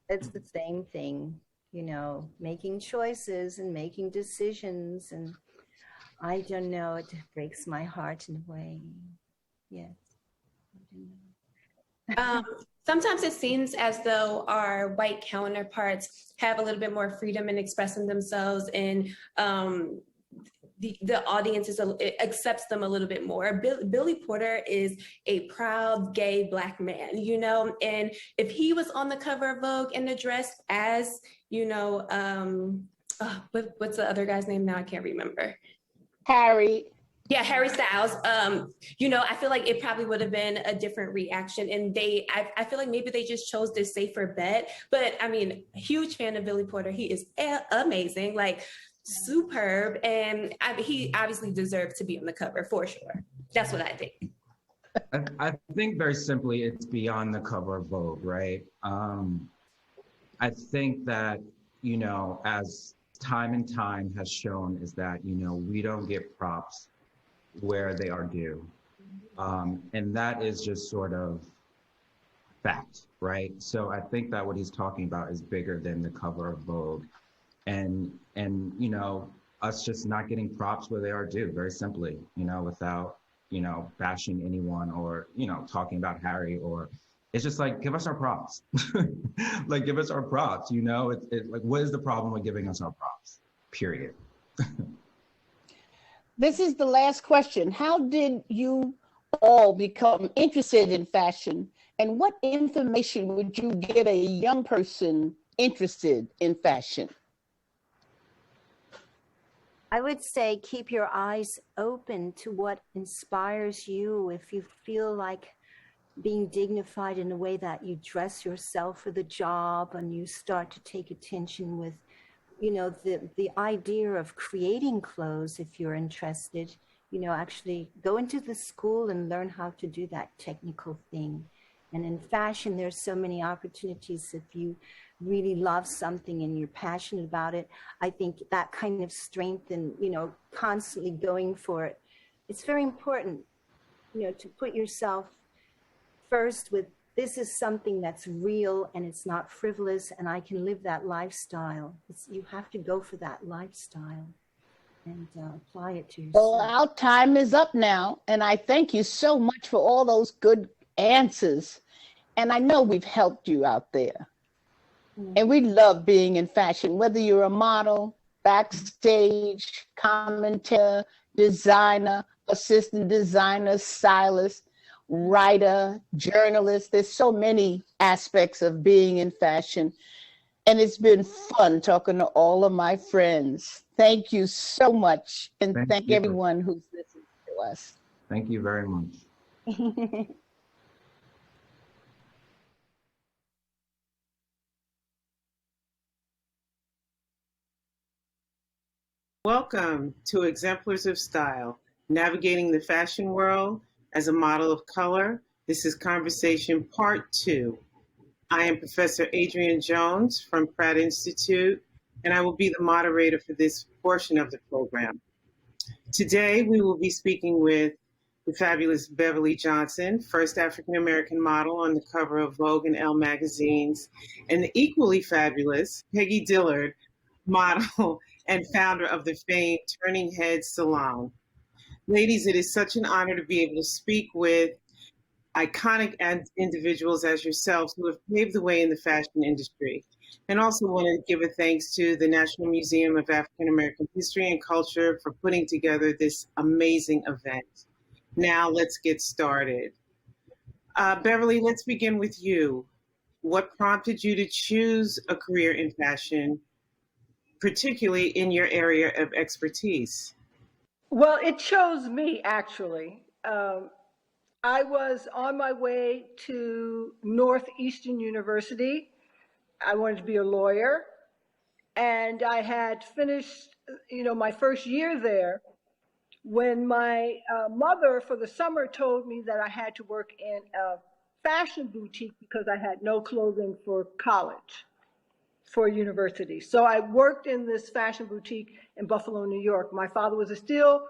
It's the same thing, you know, making choices and making decisions. And I don't know, it breaks my heart in a way. Yes. Sometimes it seems as though our white counterparts have a little bit more freedom in expressing themselves, and the audience accepts them a little bit more. Billy Porter is a proud gay Black man, you know, and if he was on the cover of Vogue in a dress as, you know, what's the other guy's name now? I can't remember. Harry Styles. You know, I feel like it probably would have been a different reaction, and I feel like maybe they just chose this safer bet. But I mean, huge fan of Billy Porter. He is amazing, like superb, and he obviously deserved to be on the cover for sure. That's what I think. I think very simply, it's beyond the cover of Vogue, right? I think that, you know, as time and time has shown, is that, you know, we don't get props where they are due. And that is just sort of fact, right? So I think that what he's talking about is bigger than the cover of Vogue. And you know, us just not getting props where they are due, very simply, you know, without, you know, bashing anyone or, you know, talking about Harry, or it's just like, give us our props. Like, give us our props, you know, it's like, what is the problem with giving us our props, period? This is the last question. How did you all become interested in fashion, and what information would you give a young person interested in fashion? I would say keep your eyes open to what inspires you. If you feel like being dignified in the way that you dress yourself for the job, and you start to take attention with, you know, the idea of creating clothes, if you're interested, you know, actually go into the school and learn how to do that technical thing. And in fashion, there's so many opportunities. If you really love something and you're passionate about it, I think that kind of strength and, you know, constantly going for it, it's very important, you know, to put yourself first with, this is something that's real and it's not frivolous, and I can live that lifestyle. You have to go for that lifestyle and apply it to yourself. Well, our time is up now, and I thank you so much for all those good answers. And I know we've helped you out there. And we love being in fashion, whether you're a model, backstage, commentator, designer, assistant designer, stylist, writer, journalist. There's so many aspects of being in fashion. And it's been fun talking to all of my friends. Thank you so much. And thank everyone who's listening to us. Thank you very much. Welcome to Exemplars of Style, Navigating the Fashion World as a Model of Color. This is Conversation Part 2. I am Professor Adrienne Jones from Pratt Institute, and I will be the moderator for this portion of the program. Today, we will be speaking with the fabulous Beverly Johnson, first African-American model on the cover of Vogue and Elle magazines, and the equally fabulous Peggy Dillard, model and founder of the famed Turning Heads Salon. Ladies, it is such an honor to be able to speak with iconic individuals as yourselves who have paved the way in the fashion industry. And also want to give a thanks to the National Museum of African American History and Culture for putting together this amazing event. Now let's get started. Beverly, let's begin with you. What prompted you to choose a career in fashion, particularly in your area of expertise? Well, it chose me, actually. I was on my way to Northeastern University. I wanted to be a lawyer, and I had finished, my first year there when my mother for the summer told me that I had to work in a fashion boutique because I had no clothing for college, for university. So I worked in this fashion boutique in Buffalo, New York. My father was a steel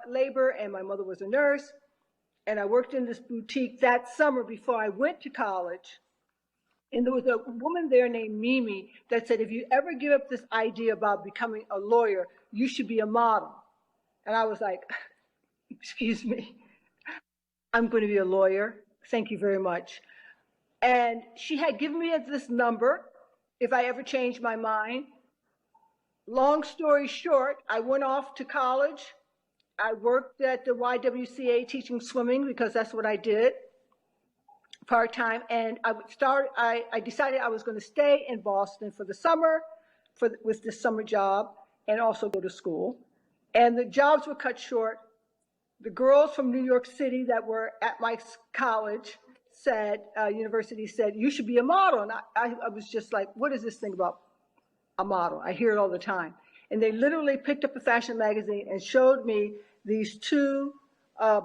laborer and my mother was a nurse. And I worked in this boutique that summer before I went to college. And there was a woman there named Mimi that said, if you ever give up this idea about becoming a lawyer, you should be a model. And I was like, excuse me, I'm going to be a lawyer. Thank you very much. And she had given me this number if I ever changed my mind. Long story short, I went off to college. I worked at the YWCA teaching swimming because that's what I did part-time. And I decided I was going to stay in Boston for the summer with this summer job and also go to school. And the jobs were cut short. The girls from New York City that were at my college university said, you should be a model. And I was just like, what is this thing about a model? I hear it all the time. And they literally picked up a fashion magazine and showed me these two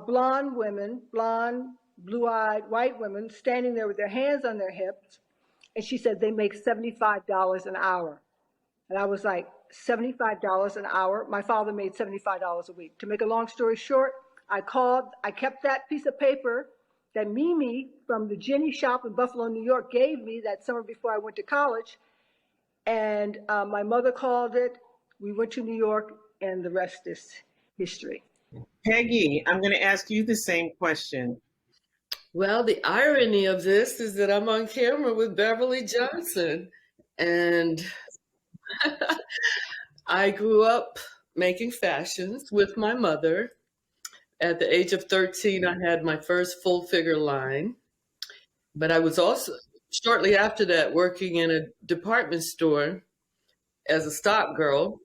blonde women, blonde, blue-eyed, white women standing there with their hands on their hips. And she said, they make $75 an hour. And I was like, $75 an hour? My father made $75 a week. To make a long story short, I kept that piece of paper that Mimi from the Jenny shop in Buffalo, New York gave me that summer before I went to college. And my mother called it. We went to New York, and the rest is history. Peggy, I'm going to ask you the same question. Well, the irony of this is that I'm on camera with Beverly Johnson, and I grew up making fashions with my mother. At the age of 13, I had my first full figure line, but I was also, shortly after that, working in a department store as a stock girl,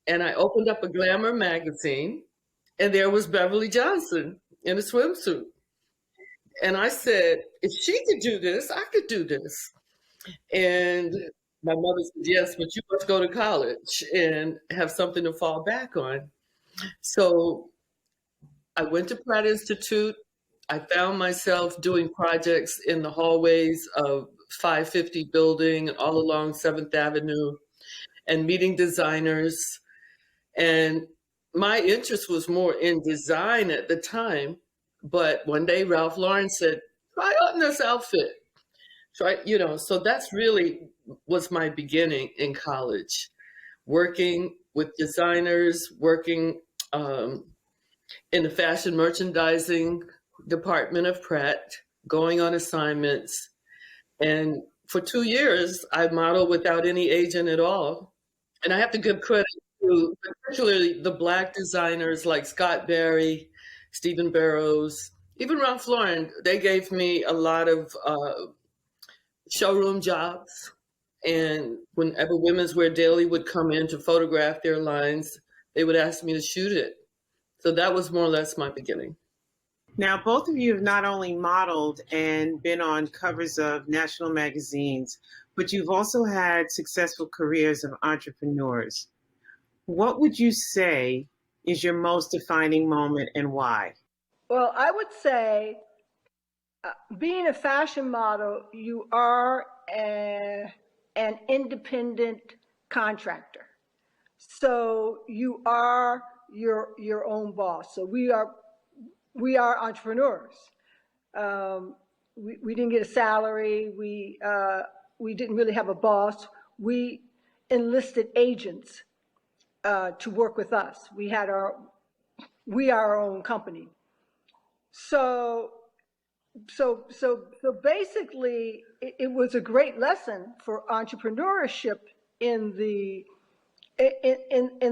and I opened up a glamour magazine, and there was Beverly Johnson in a swimsuit. And I said, if she could do this, I could do this. And my mother said, yes, but you must go to college and have something to fall back on. So I went to Pratt Institute. I found myself doing projects in the hallways of 550 building all along 7th Avenue and meeting designers. And my interest was more in design at the time. But one day Ralph Lauren said, try on this outfit. So that's really was my beginning in college, working with designers, working in the fashion merchandising department of Pratt, going on assignments. And for 2 years, I modeled without any agent at all. And I have to give credit to particularly the Black designers like Scott Barry, Stephen Burrows, even Ralph Lauren. They gave me a lot of showroom jobs. And whenever Women's Wear Daily would come in to photograph their lines, they would ask me to shoot it. So that was more or less my beginning. Now, both of you have not only modeled and been on covers of national magazines, but you've also had successful careers of entrepreneurs. What would you say is your most defining moment and why? Well, I would say being a fashion model, you are an independent contractor. So you are your own boss. So we are entrepreneurs. We didn't get a salary. We didn't really have a boss. We enlisted agents to work with us. We are our own company. So basically, it was a great lesson for entrepreneurship in the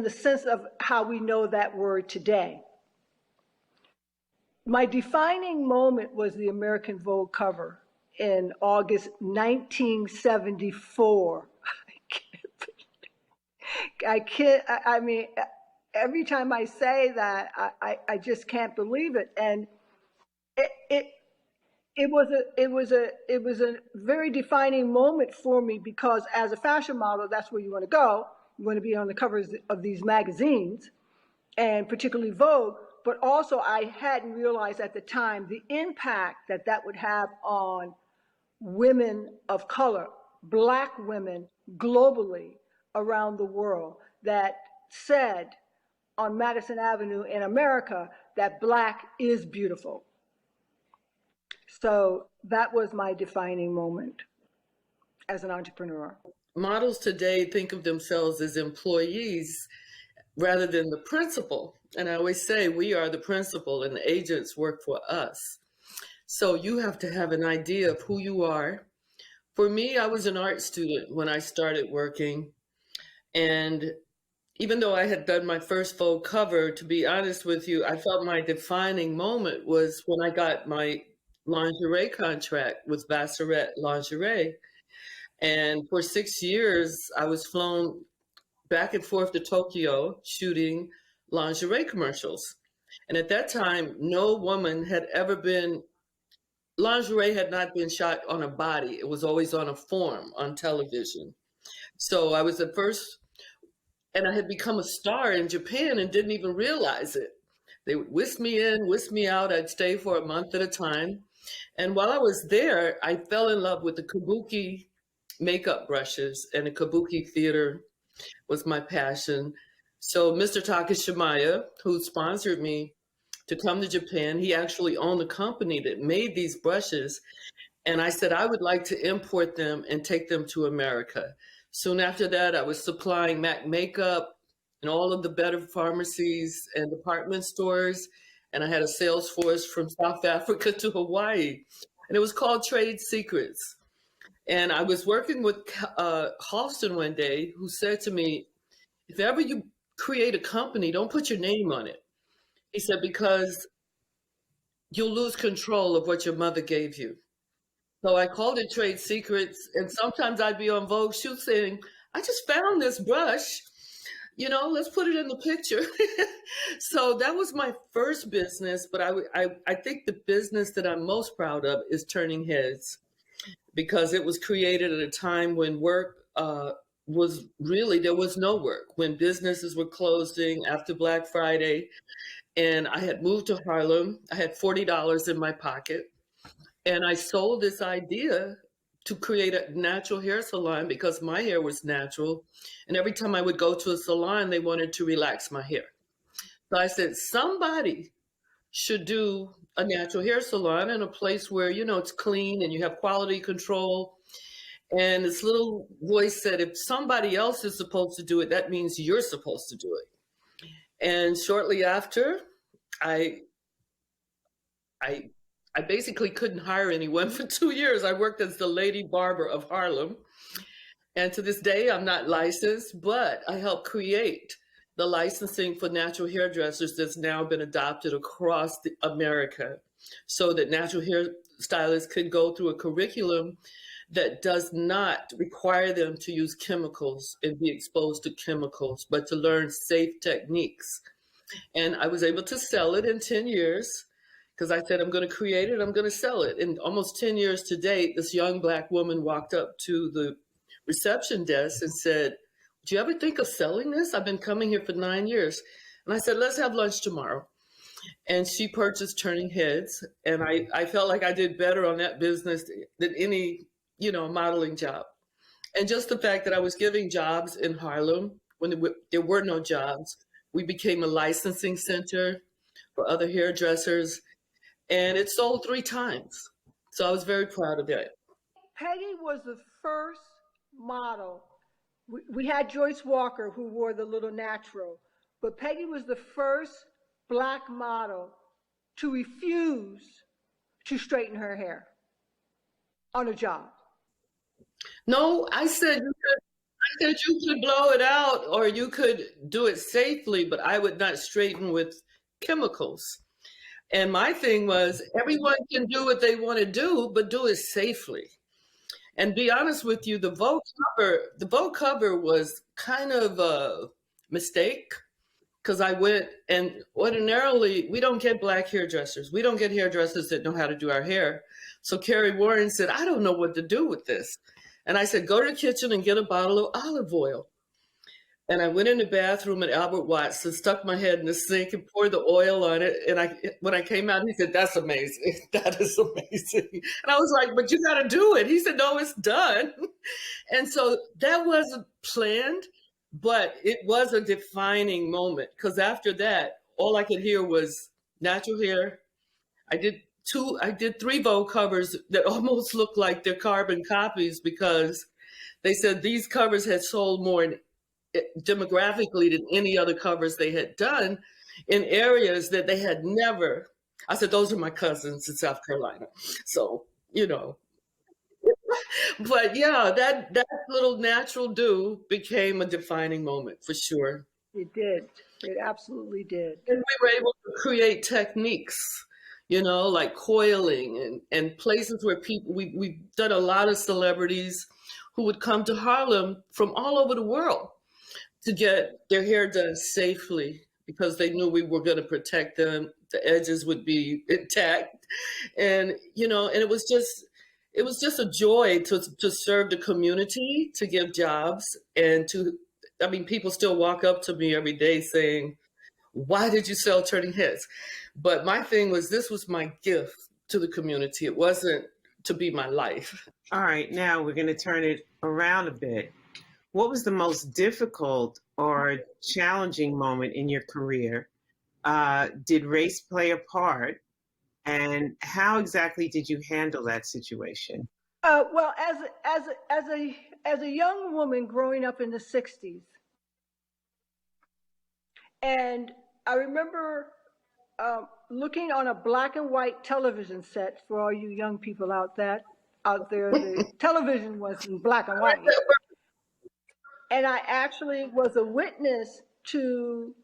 sense of how we know that word today. My defining moment was the American Vogue cover in August 1974. I mean, every time I say that, I just can't believe it. And it was a very defining moment for me, because as a fashion model, that's where you want to go. You want to be on the covers of these magazines, and particularly Vogue. But also, I hadn't realized at the time the impact that would have on women of color, Black women globally around the world, that said on Madison Avenue in America that Black is beautiful. So that was my defining moment as an entrepreneur. Models today think of themselves as employees rather than the principal. And I always say we are the principal and the agents work for us. So you have to have an idea of who you are. For me, I was an art student when I started working. And even though I had done my first Vogue cover, to be honest with you, I felt my defining moment was when I got my lingerie contract with Vassarette Lingerie. And for 6 years, I was flown back and forth to Tokyo shooting lingerie commercials. And at that time, no woman had ever lingerie had not been shot on a body. It was always on a form on television. So I was the first, and I had become a star in Japan and didn't even realize it. They would whisk me in, whisk me out. I'd stay for a month at a time. And while I was there, I fell in love with the kabuki makeup brushes, and the kabuki theater was my passion. So Mr. Takashimaya, who sponsored me to come to Japan, he actually owned a company that made these brushes. And I said, I would like to import them and take them to America. Soon after that, I was supplying MAC makeup in all of the better pharmacies and department stores. And I had a sales force from South Africa to Hawaii. And it was called Trade Secrets. And I was working with Halston one day, who said to me, if ever you create a company, don't put your name on it. He said, because you'll lose control of what your mother gave you. So I called it Trade Secrets. And sometimes I'd be on Vogue shoots saying, I just found this brush, let's put it in the picture. So that was my first business. But I think the business that I'm most proud of is Turning Heads, because it was created at a time when work there was no work, when businesses were closing after Black Friday. And I had moved to Harlem. I had $40 in my pocket. And I sold this idea to create a natural hair salon because my hair was natural. And every time I would go to a salon, they wanted to relax my hair. So I said, somebody should do a natural hair salon in a place where, it's clean and you have quality control. And this little voice said, if somebody else is supposed to do it, that means you're supposed to do it. And shortly after, I basically couldn't hire anyone for 2 years. I worked as the lady barber of Harlem. And to this day, I'm not licensed, but I helped create the licensing for natural hairdressers that's now been adopted across America, so that natural hairstylists could go through a curriculum that does not require them to use chemicals and be exposed to chemicals, but to learn safe techniques. And I was able to sell it in 10 years because I said, I'm going to create it, I'm going to sell it. In almost 10 years to date, this young Black woman walked up to the reception desk and said, do you ever think of selling this? I've been coming here for 9 years. And I said, let's have lunch tomorrow. And she purchased Turning Heads. And I felt like I did better on that business than any, modeling job. And just the fact that I was giving jobs in Harlem when there were no jobs, we became a licensing center for other hairdressers. And it sold 3 times. So I was very proud of that. Peggy was the first model. We had Joyce Walker, who wore the little natural, but Peggy was the first Black model to refuse to straighten her hair on a job. No, I said you could blow it out or you could do it safely, but I would not straighten with chemicals. And my thing was, everyone can do what they want to do, but do it safely. And be honest with you, the Vogue cover was kind of a mistake, because I went, and ordinarily we don't get Black hairdressers. We don't get hairdressers that know how to do our hair. So Carrie Warren said, I don't know what to do with this. And I said, go to the kitchen and get a bottle of olive oil. And I went in the bathroom at Albert Watts and stuck my head in the sink and poured the oil on it. And when I came out, he said, that's amazing. That is amazing. And I was like, but you got to do it. He said, no, it's done. And so that wasn't planned, but it was a defining moment, because after that, all I could hear was natural hair. I did 3 Vogue covers that almost looked like they're carbon copies, because they said these covers had sold more demographically than any other covers they had done in areas that they had never. I said, those are my cousins in South Carolina. So, but yeah, that little natural do became a defining moment for sure. It did. It absolutely did. And we were able to create techniques, like coiling and places where people, we've done a lot of celebrities who would come to Harlem from all over the world to get their hair done safely, because they knew we were going to protect them. The edges would be intact. And, and it was just a joy to serve the community, to give jobs, and people still walk up to me every day saying, why did you sell Turning Heads? But my thing was, this was my gift to the community. It wasn't to be my life. All right, now we're going to turn it around a bit. What was the most difficult or challenging moment in your career? Did race play a part? And how exactly did you handle that situation? Well, as a young woman growing up in the 60s, and I remember looking on a black and white television set, for all you young people out there, the television was in black and white. And I actually was a witness to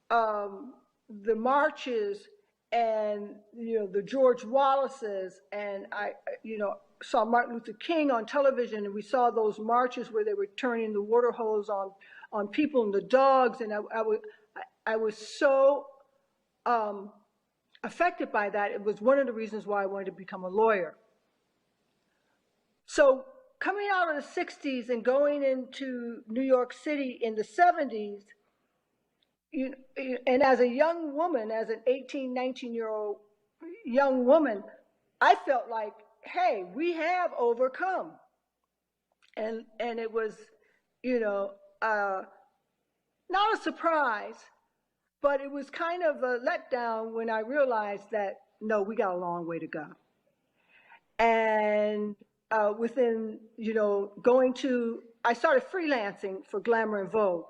the marches and, the George Wallaces, and I, saw Martin Luther King on television, and we saw those marches where they were turning the water hose on people and the dogs, and I was so affected by that. It was one of the reasons why I wanted to become a lawyer. So coming out of the 60s and going into New York City in the 70s, and as a young woman, as an 18, 19-year-old young woman, I felt like, hey, we have overcome. And it was, not a surprise, but it was kind of a letdown when I realized that, no, we got a long way to go. And within, I started freelancing for Glamour and Vogue,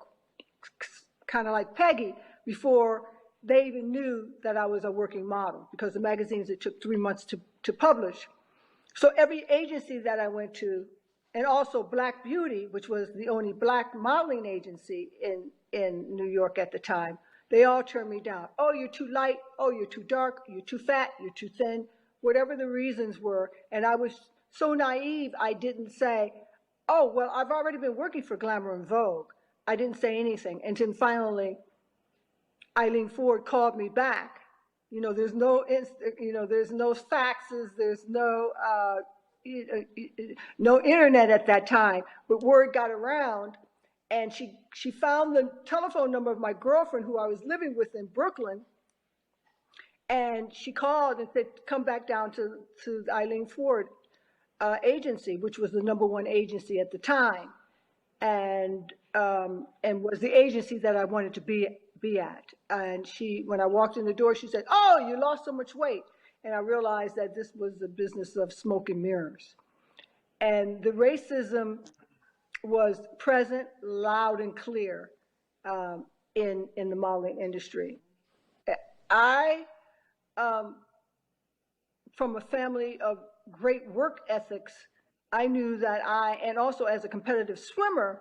kind of like Peggy, before they even knew that I was a working model, because the magazines, it took 3 months to publish. So every agency that I went to, and also Black Beauty, which was the only Black modeling agency in New York at the time. They all turned me down. Oh, you're too light. Oh, you're too dark. You're too fat. You're too thin. Whatever the reasons were. And I was so naive, I didn't say, oh, well, I've already been working for Glamour and Vogue. I didn't say anything. And then finally, Eileen Ford called me back. You know, there's no faxes. There's no internet at that time. But word got around. And she found the telephone number of my girlfriend who I was living with in Brooklyn. And she called and said, come back down to the Eileen Ford agency, which was the #1 agency at the time. And was the agency that I wanted to be at. And when I walked in the door, she said, oh, you lost so much weight. And I realized that this was the business of smoke and mirrors. And the racism was present, loud and clear in the modeling industry. I, from a family of great work ethics, I knew that and also as a competitive swimmer,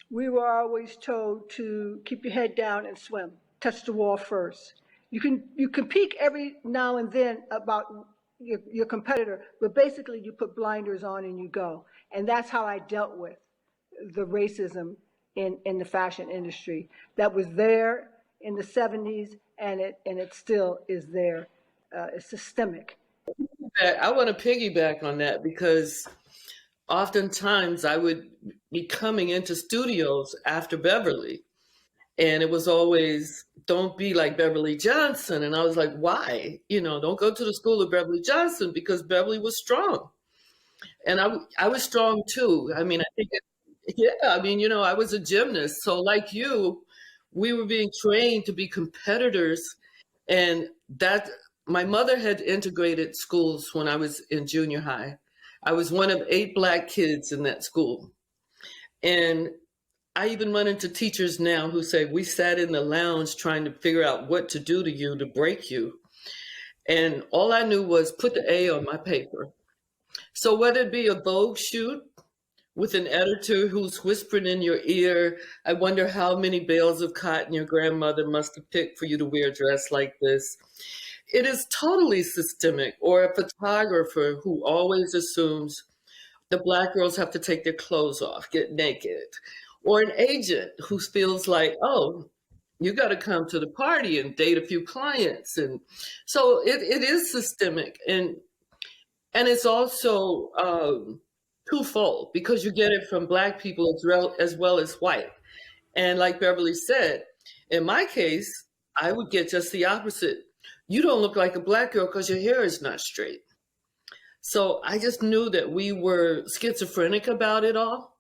we were always told to keep your head down and swim, touch the wall first. You can peek every now and then about your competitor, but basically you put blinders on and you go. And that's how I dealt with the racism in the fashion industry that was there in the 70s, and it still is there. It's systemic. I want to piggyback on that because oftentimes I would be coming into studios after Beverly, and it was always, don't be like Beverly Johnson. And I was like, why? You know, don't go to the school of Beverly Johnson, because Beverly was strong. And I was strong too. I mean, I think I was a gymnast. So like you, we were being trained to be competitors. And that, my mother had integrated schools when I was in junior high. I was one of 8 Black kids in that school. And I even run into teachers now who say, we sat in the lounge trying to figure out what to do to you to break you. And all I knew was put the A on my paper. So whether it be a Vogue shoot with an editor who's whispering in your ear, I wonder how many bales of cotton your grandmother must have picked for you to wear a dress like this. It is totally systemic. Or a photographer who always assumes the Black girls have to take their clothes off, get naked. Or an agent who feels like, oh, you got to come to the party and date a few clients. And so it is systemic. And it's also twofold, because you get it from Black people as well as white. And like Beverly said, in my case, I would get just the opposite. You don't look like a Black girl because your hair is not straight. So I just knew that we were schizophrenic about it all.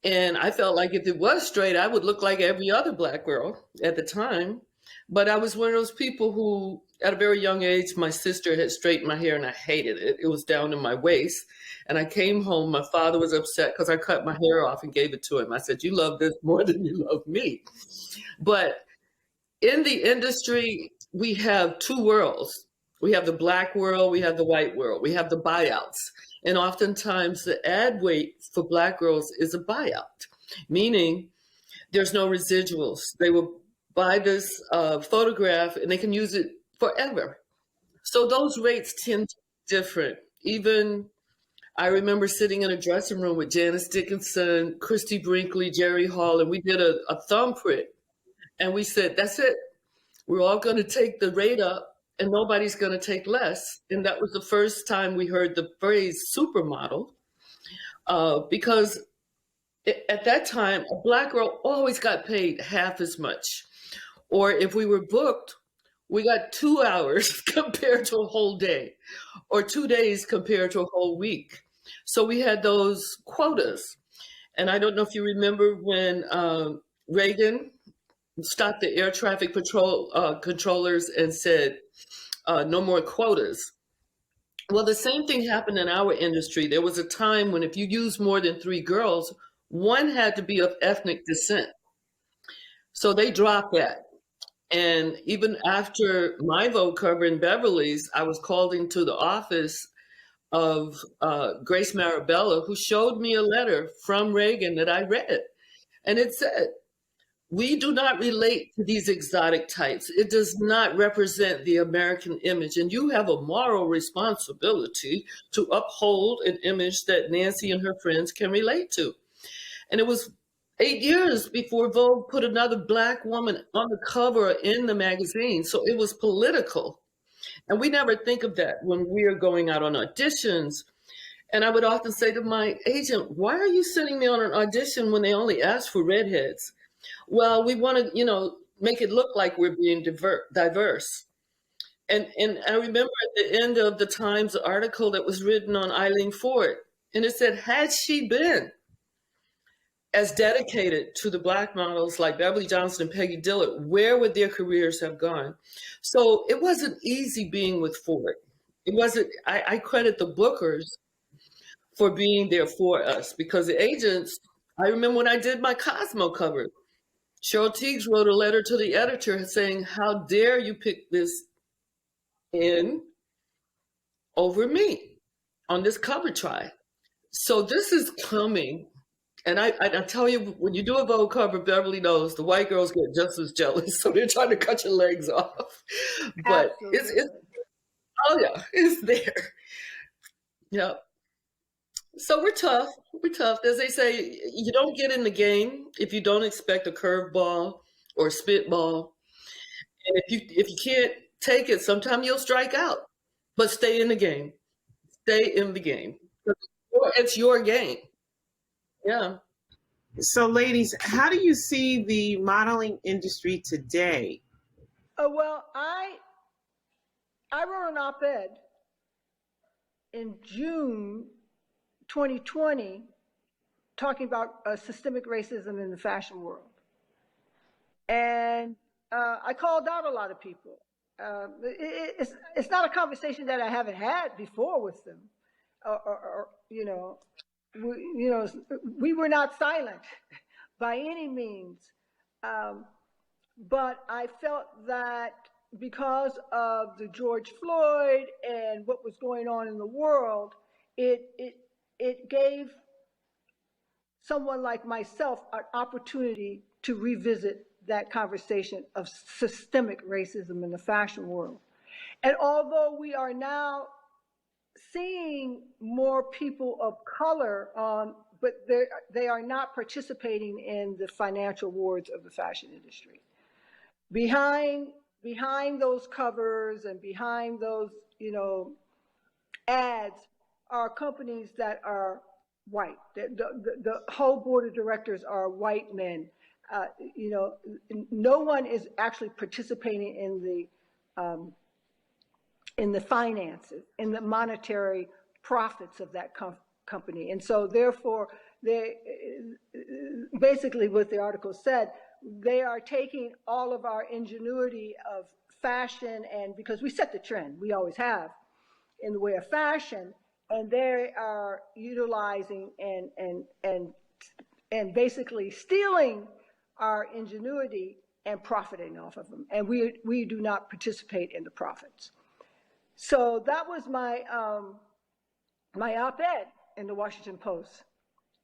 And I felt like if it was straight, I would look like every other Black girl at the time. But I was one of those people who, at a very young age, my sister had straightened my hair and I hated it. It was down to my waist. And I came home, my father was upset because I cut my hair off and gave it to him. I said, you love this more than you love me. But in the industry, we have 2 worlds. We have the Black world, we have the white world, we have the buyouts. And oftentimes the ad weight for Black girls is a buyout, meaning there's no residuals. They will buy this photograph and they can use it forever. So those rates tend to be different. Even I remember sitting in a dressing room with Janice Dickinson, Christy Brinkley, Jerry Hall, and we did a thumbprint. And we said, that's it. We're all going to take the rate up and nobody's going to take less. And that was the first time we heard the phrase supermodel, because at that time, a Black girl always got paid half as much. Or if we were booked, we got 2 hours compared to a whole day, or 2 days compared to a whole week. So we had those quotas. And I don't know if you remember when Reagan stopped the air traffic controllers and said, no more quotas. Well, the same thing happened in our industry. There was a time when if you used more than 3 girls, one had to be of ethnic descent. So they dropped that. And even after my Vogue cover in Beverly's, I was called into the office of Grace Marabella, who showed me a letter from Reagan that I read. And it said, "We do not relate to these exotic types. It does not represent the American image. And you have a moral responsibility to uphold an image that Nancy and her friends can relate to." And it was 8 years before Vogue put another Black woman on the cover in the magazine. So it was political. And we never think of that when we are going out on auditions. And I would often say to my agent, "Why are you sending me on an audition when they only ask for redheads?" "Well, we want to, make it look like we're being diverse." And I remember at the end of the Times article that was written on Eileen Ford, and it said, had she been as dedicated to the Black models like Beverly Johnson and Peggy Dillard, where would their careers have gone? So it wasn't easy being with Ford. It wasn't, I credit the bookers for being there for us, because the agents, I remember when I did my Cosmo cover, Cheryl Teagues wrote a letter to the editor saying, "How dare you pick this in over me on this cover try?" So this is coming. And I tell you, when you do a Vogue cover, Beverly knows the white girls get just as jealous. So they're trying to cut your legs off. But it's there. Yeah. So we're tough. We're tough. As they say, you don't get in the game if you don't expect a curveball or a spitball. And if you can't take it, sometimes you'll strike out. But stay in the game. Stay in the game. It's your game. Yeah. So, ladies, how do you see the modeling industry today? Well, I wrote an op-ed in June 2020 talking about systemic racism in the fashion world. And I called out a lot of people. It's not a conversation that I haven't had before with them. We were not silent by any means. But I felt that because of the George Floyd and what was going on in the world, it gave someone like myself an opportunity to revisit that conversation of systemic racism in the fashion world. And although we are now seeing more people of color, but they are not participating in the financial wars of the fashion industry. Behind those covers and behind those, ads are companies that are white. The whole board of directors are white men. No one is actually participating in the finances, in the monetary profits of that company. And so therefore, basically what the article said, they are taking all of our ingenuity of fashion, and because we set the trend, we always have, in the way of fashion, and they are utilizing and basically stealing our ingenuity and profiting off of them. And we do not participate in the profits. So that was my my op-ed in the Washington Post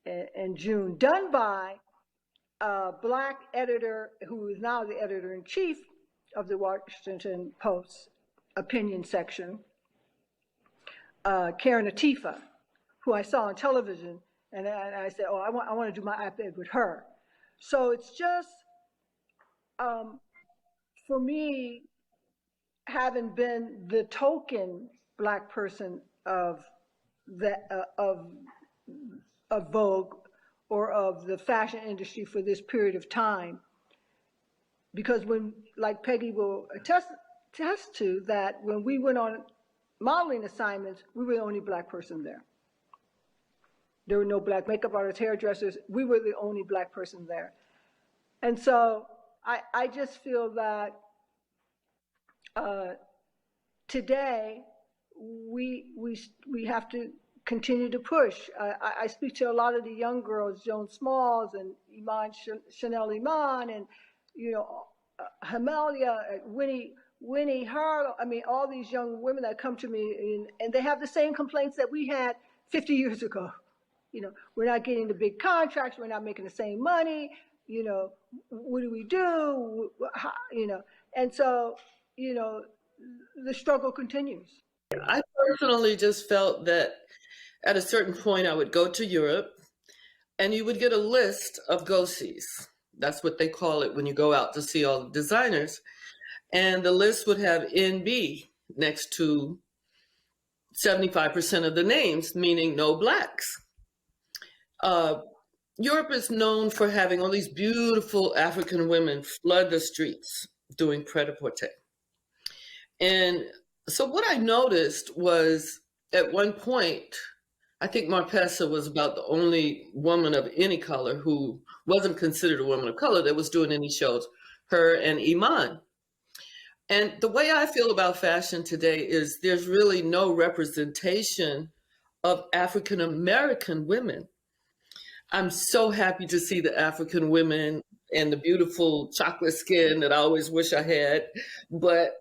in June, done by a Black editor who is now the editor-in-chief of the Washington Post opinion section, Karen Atifa, who I saw on television, and I said, "Oh, I want to do my op-ed with her." So it's just for me, having been the token Black person of Vogue or of the fashion industry for this period of time, because when, like Peggy will attest to, that when we went on modeling assignments, we were the only Black person there. There were no Black makeup artists, hairdressers. We were the only Black person there. And so I just feel that today we have to continue to push. I speak to a lot of the young girls, Joan Smalls and Chanel Iman, and Himalia, Winnie Winnie, Harlow, I mean, all these young women that come to me and they have the same complaints that we had 50 years ago. You know, we're not getting the big contracts. We're not making the same money. You know, what do we do? How, you know, and so, you know, the struggle continues. I personally just felt that at a certain point I would go to Europe and you would get a list of go-sees. That's what they call it when you go out to see all the designers. And the list would have NB next to 75% of the names, meaning no blacks. Europe is known for having all these beautiful African women flood the streets doing pret-a-porter. And so what I noticed was at one point, I think Marpessa was about the only woman of any color who wasn't considered a woman of color that was doing any shows, her and Iman. And the way I feel about fashion today is there's really no representation of African American women. I'm so happy to see the African women and the beautiful chocolate skin that I always wish I had. But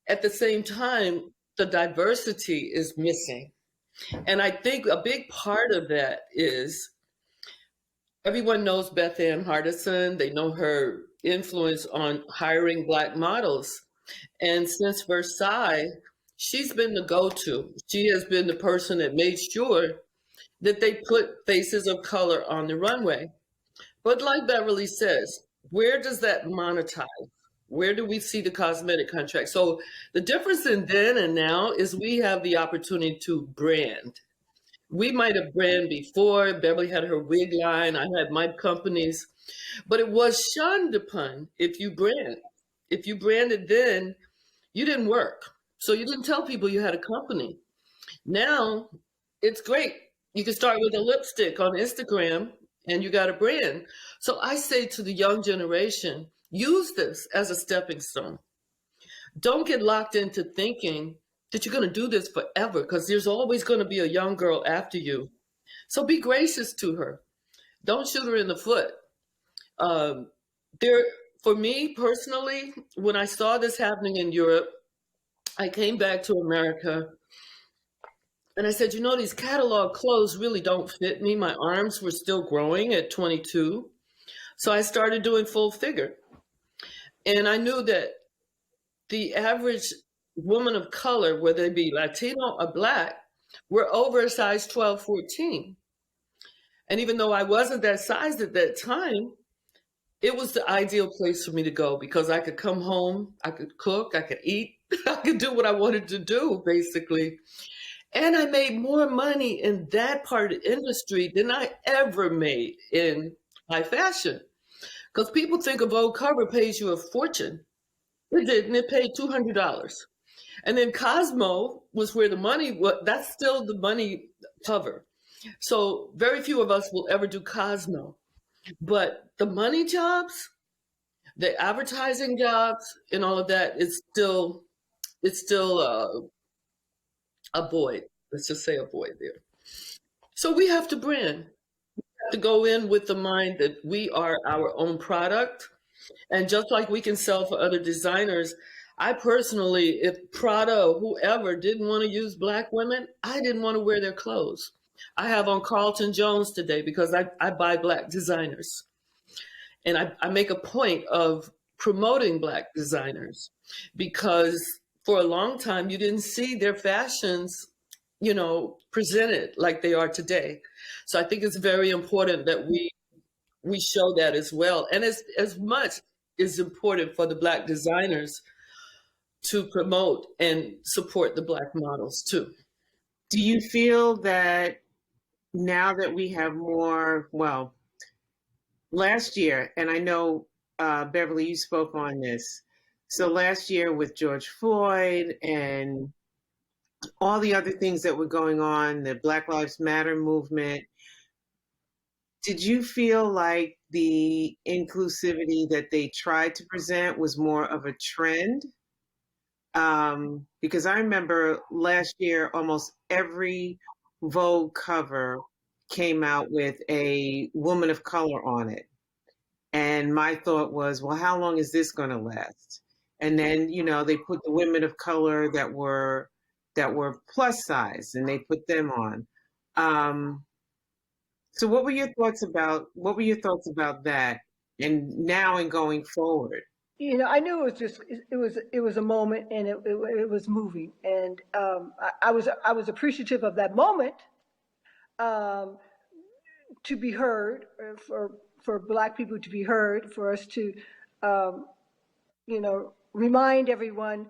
at the same time, the diversity is missing. And I think a big part of that is everyone knows Beth Ann Hardison. They know her influence on hiring Black models. And since Versailles, she's been the go-to. She has been the person that made sure that they put faces of color on the runway. But like Beverly says, where does that monetize? Where do we see the cosmetic contract? So the difference in then and now is we have the opportunity to brand. We might have brand before. Beverly had her wig line. I had my companies. But it was shunned upon if you brand. If you branded then, you didn't work. So you didn't tell people you had a company. Now, it's great. You can start with a lipstick on Instagram and you got a brand. So I say to the young generation, use this as a stepping stone. Don't get locked into thinking that you're going to do this forever because there's always going to be a young girl after you. So be gracious to her. Don't shoot her in the foot. For me personally, when I saw this happening in Europe, I came back to America and I said, you know, these catalog clothes really don't fit me. My arms were still growing at 22. So I started doing full figure. And I knew that the average woman of color, whether they be Latino or Black, were over a size 12, 14. And even though I wasn't that size at that time, it was the ideal place for me to go because I could come home, I could cook, I could eat, I could do what I wanted to do, basically. And I made more money in that part of the industry than I ever made in high fashion. Because people think a Vogue cover pays you a fortune. It didn't, it paid $200. And then Cosmo was where the money was, that's still the money cover. So very few of us will ever do Cosmo. But the money jobs, the advertising jobs, and all of that, it's still a void. Let's just say a void there. So we have to brand. We have to go in with the mind that we are our own product. And just like we can sell for other designers, I personally, if Prada or whoever didn't want to use Black women, I didn't want to wear their clothes. I have on Carlton Jones today because I buy Black designers. And I make a point of promoting Black designers because for a long time, you didn't see their fashions, you know, presented like they are today. So I think it's very important that we show that as well. And as much is important for the Black designers to promote and support the Black models too. Do you feel that now that we have more, well, last year, and I know, Beverly, you spoke on this. So last year with George Floyd and all the other things that were going on, the Black Lives Matter movement, did you feel like the inclusivity that they tried to present was more of a trend? Because I remember last year, almost every Vogue cover came out with a woman of color on it. And my thought was, well, how long is this going to last? And then, you know, they put the women of color that were plus size, and they put them on. So what were your thoughts about that, and now and going forward? You know, I knew it was a moment, and it was moving, and I was appreciative of that moment, to be heard, for Black people to be heard, for us to, you know, remind everyone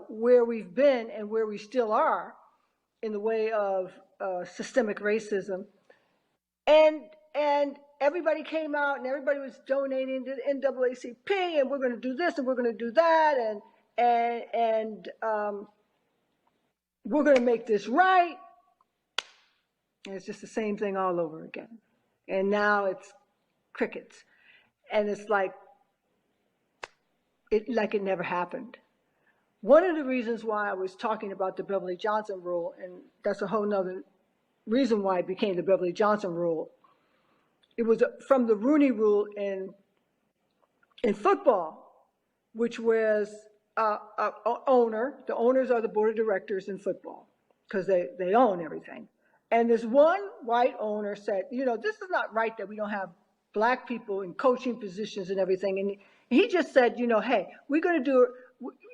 where we've been and where we still are in the way of systemic racism, and everybody came out and everybody was donating to the NAACP, and we're going to do this and we're going to do that, and we're going to make this right. And it's just the same thing all over again. And now it's crickets, and it's like it never happened. One of the reasons why I was talking about the Beverly Johnson rule, and that's a whole nother reason why it became the Beverly Johnson rule. It was from the Rooney Rule in football, which was the owners are the board of directors in football, because they own everything. And this one white owner said, you know, this is not right that we don't have Black people in coaching positions and everything. And he just said, you know, hey, we're going to do it.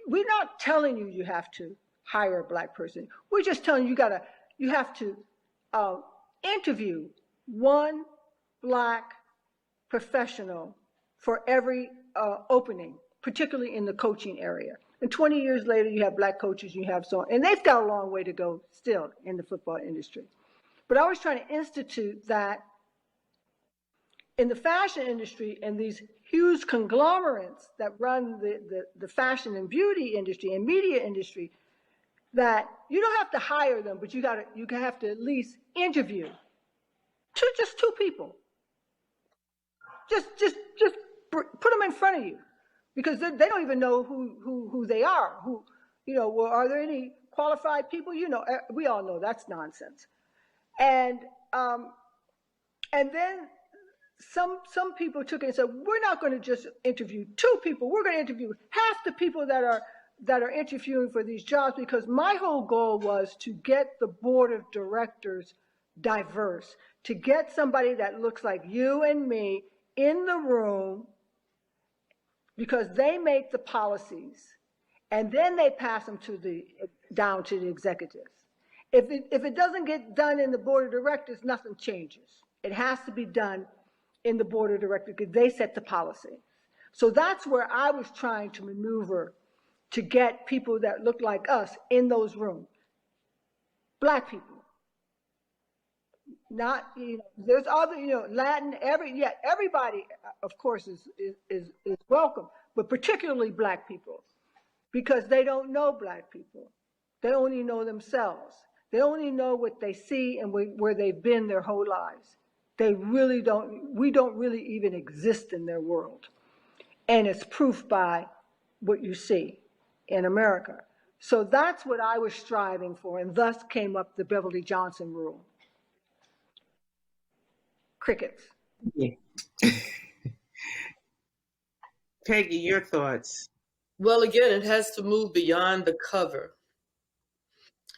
We're not telling you have to hire a Black person. We're just telling you you have to interview one Black professional for every opening, particularly in the coaching area. And 20 years later, you have Black coaches, you have so on. And they've got a long way to go still in the football industry. But I was trying to institute that in the fashion industry and these huge conglomerates that run the fashion and beauty industry and media industry, that you don't have to hire them, but you have to at least interview just two people. Just put them in front of you, because they don't even know who they are. Well, are there any qualified people? You know, we all know that's nonsense. And then some people took it and said, we're not going to just interview two people. We're going to interview half the people that are interviewing for these jobs, because my whole goal was to get the board of directors diverse, to get somebody that looks like you and me in the room, because they make the policies and then they pass them down to the executives. If it doesn't get done in the board of directors, nothing changes. It has to be done in the board of directors, because they set the policy. So that's where I was trying to maneuver to get people that look like us in those rooms. Black people. Not, there's other, Latin, everybody, of course, is welcome, but particularly Black people, because they don't know Black people. They only know themselves. They only know what they see and where they've been their whole lives. We don't really even exist in their world. And it's proof by what you see in America. So that's what I was striving for, and thus came up the Beverly Johnson rule. Crickets. Yeah. Peggy, your thoughts? Well, again, it has to move beyond the cover.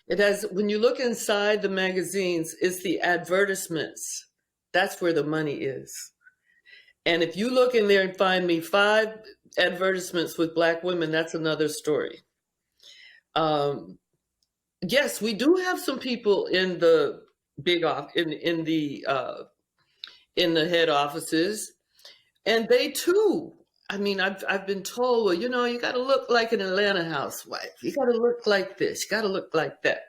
It has, when you look inside the magazines, it's the advertisements. That's where the money is. And if you look in there and find me 5 advertisements with Black women, that's another story. Yes, we do have some people in the big in the head offices, and they too. I mean, I've been told, well, you got to look like an Atlanta housewife. You got to look like this. You got to look like that.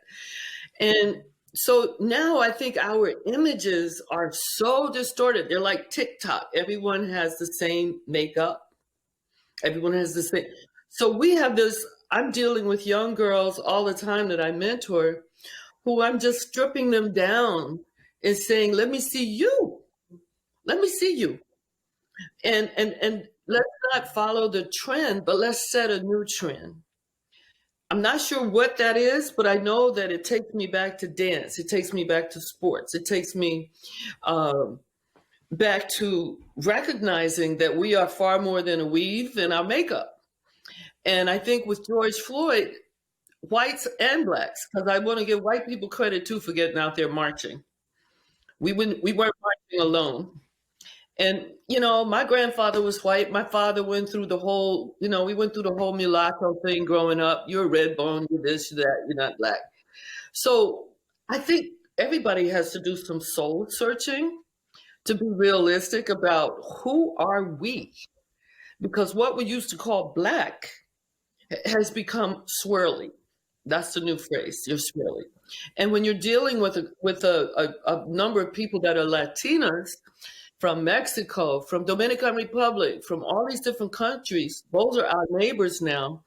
And so now I think our images are so distorted. They're like TikTok. Everyone has the same makeup. Everyone has the same. So we have this, I'm dealing with young girls all the time that I mentor, who I'm just stripping them down and saying, let me see you. Let me see you. And let's not follow the trend, but let's set a new trend. I'm not sure what that is, but I know that it takes me back to dance. It takes me back to sports. It takes me back to recognizing that we are far more than a weave and our makeup. And I think with George Floyd, whites and blacks, because I want to give white people credit too for getting out there marching. We weren't marching alone. And, you know, my grandfather was white. My father went through the whole, you know, we went through the whole mulatto thing growing up. You're a red bone, you're this, you're that, you're not black. So I think everybody has to do some soul searching to be realistic about who are we? Because what we used to call black has become swirly. That's the new phrase, you're swirly. And when you're dealing with a number of people that are Latinas, from Mexico, from Dominican Republic, from all these different countries, those are our neighbors now,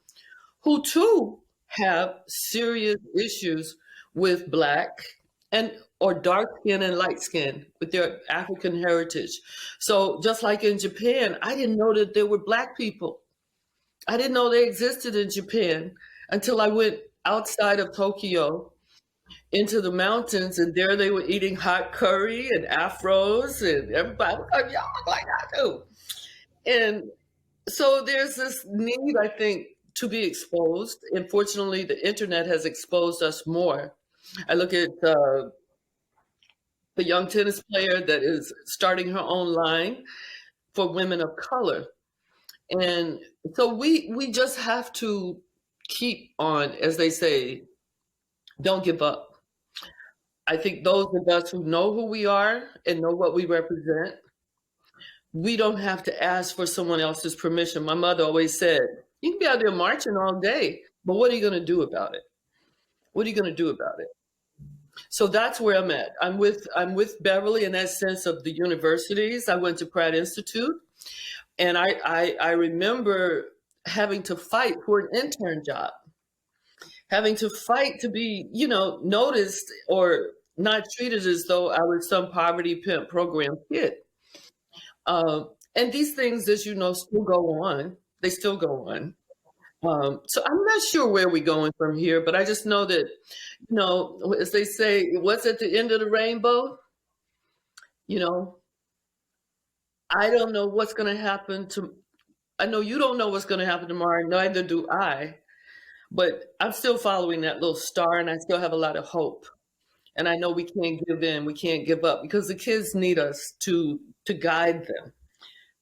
who too have serious issues with black and or dark skin and light skin with their African heritage. So just like in Japan, I didn't know that there were black people. I didn't know they existed in Japan until I went outside of Tokyo into the mountains, and there they were eating hot curry and afros, and everybody was like, y'all look like I do. And so there's this need, I think, to be exposed. And fortunately, the internet has exposed us more. I look at the young tennis player that is starting her own line for women of color. And so we just have to keep on, as they say, don't give up. I think those of us who know who we are and know what we represent, we don't have to ask for someone else's permission. My mother always said, you can be out there marching all day, but what are you going to do about it? What are you going to do about it? So that's where I'm at. I'm with Beverly in that sense of the universities. I went to Pratt Institute, and I remember having to fight for an intern job, having to fight to be, you know, noticed or not treated as though I was some poverty pimp program kid. And these things, as you know, still go on. They still go on. So I'm not sure where we're going from here, but I just know that, you know, as they say, what's at the end of the rainbow? You know, I don't know what's going to happen I know you don't know what's going to happen tomorrow, neither do I. But I'm still following that little star, and I still have a lot of hope. And I know we can't give in, we can't give up, because the kids need us to guide them.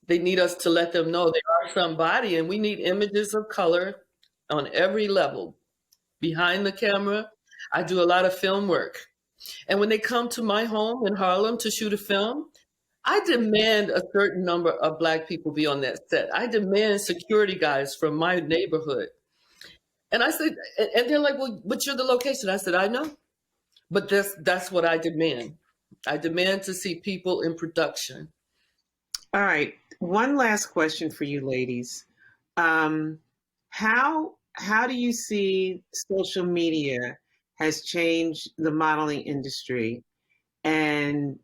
They need us to let them know they are somebody, and we need images of color on every level. Behind the camera, I do a lot of film work. And when they come to my home in Harlem to shoot a film, I demand a certain number of Black people be on that set. I demand security guys from my neighborhood. And I said, and they're like, well, but you're the location. I said, I know, but that's what I demand. I demand to see people in production. All right. One last question for you ladies. How do you see social media has changed the modeling industry? And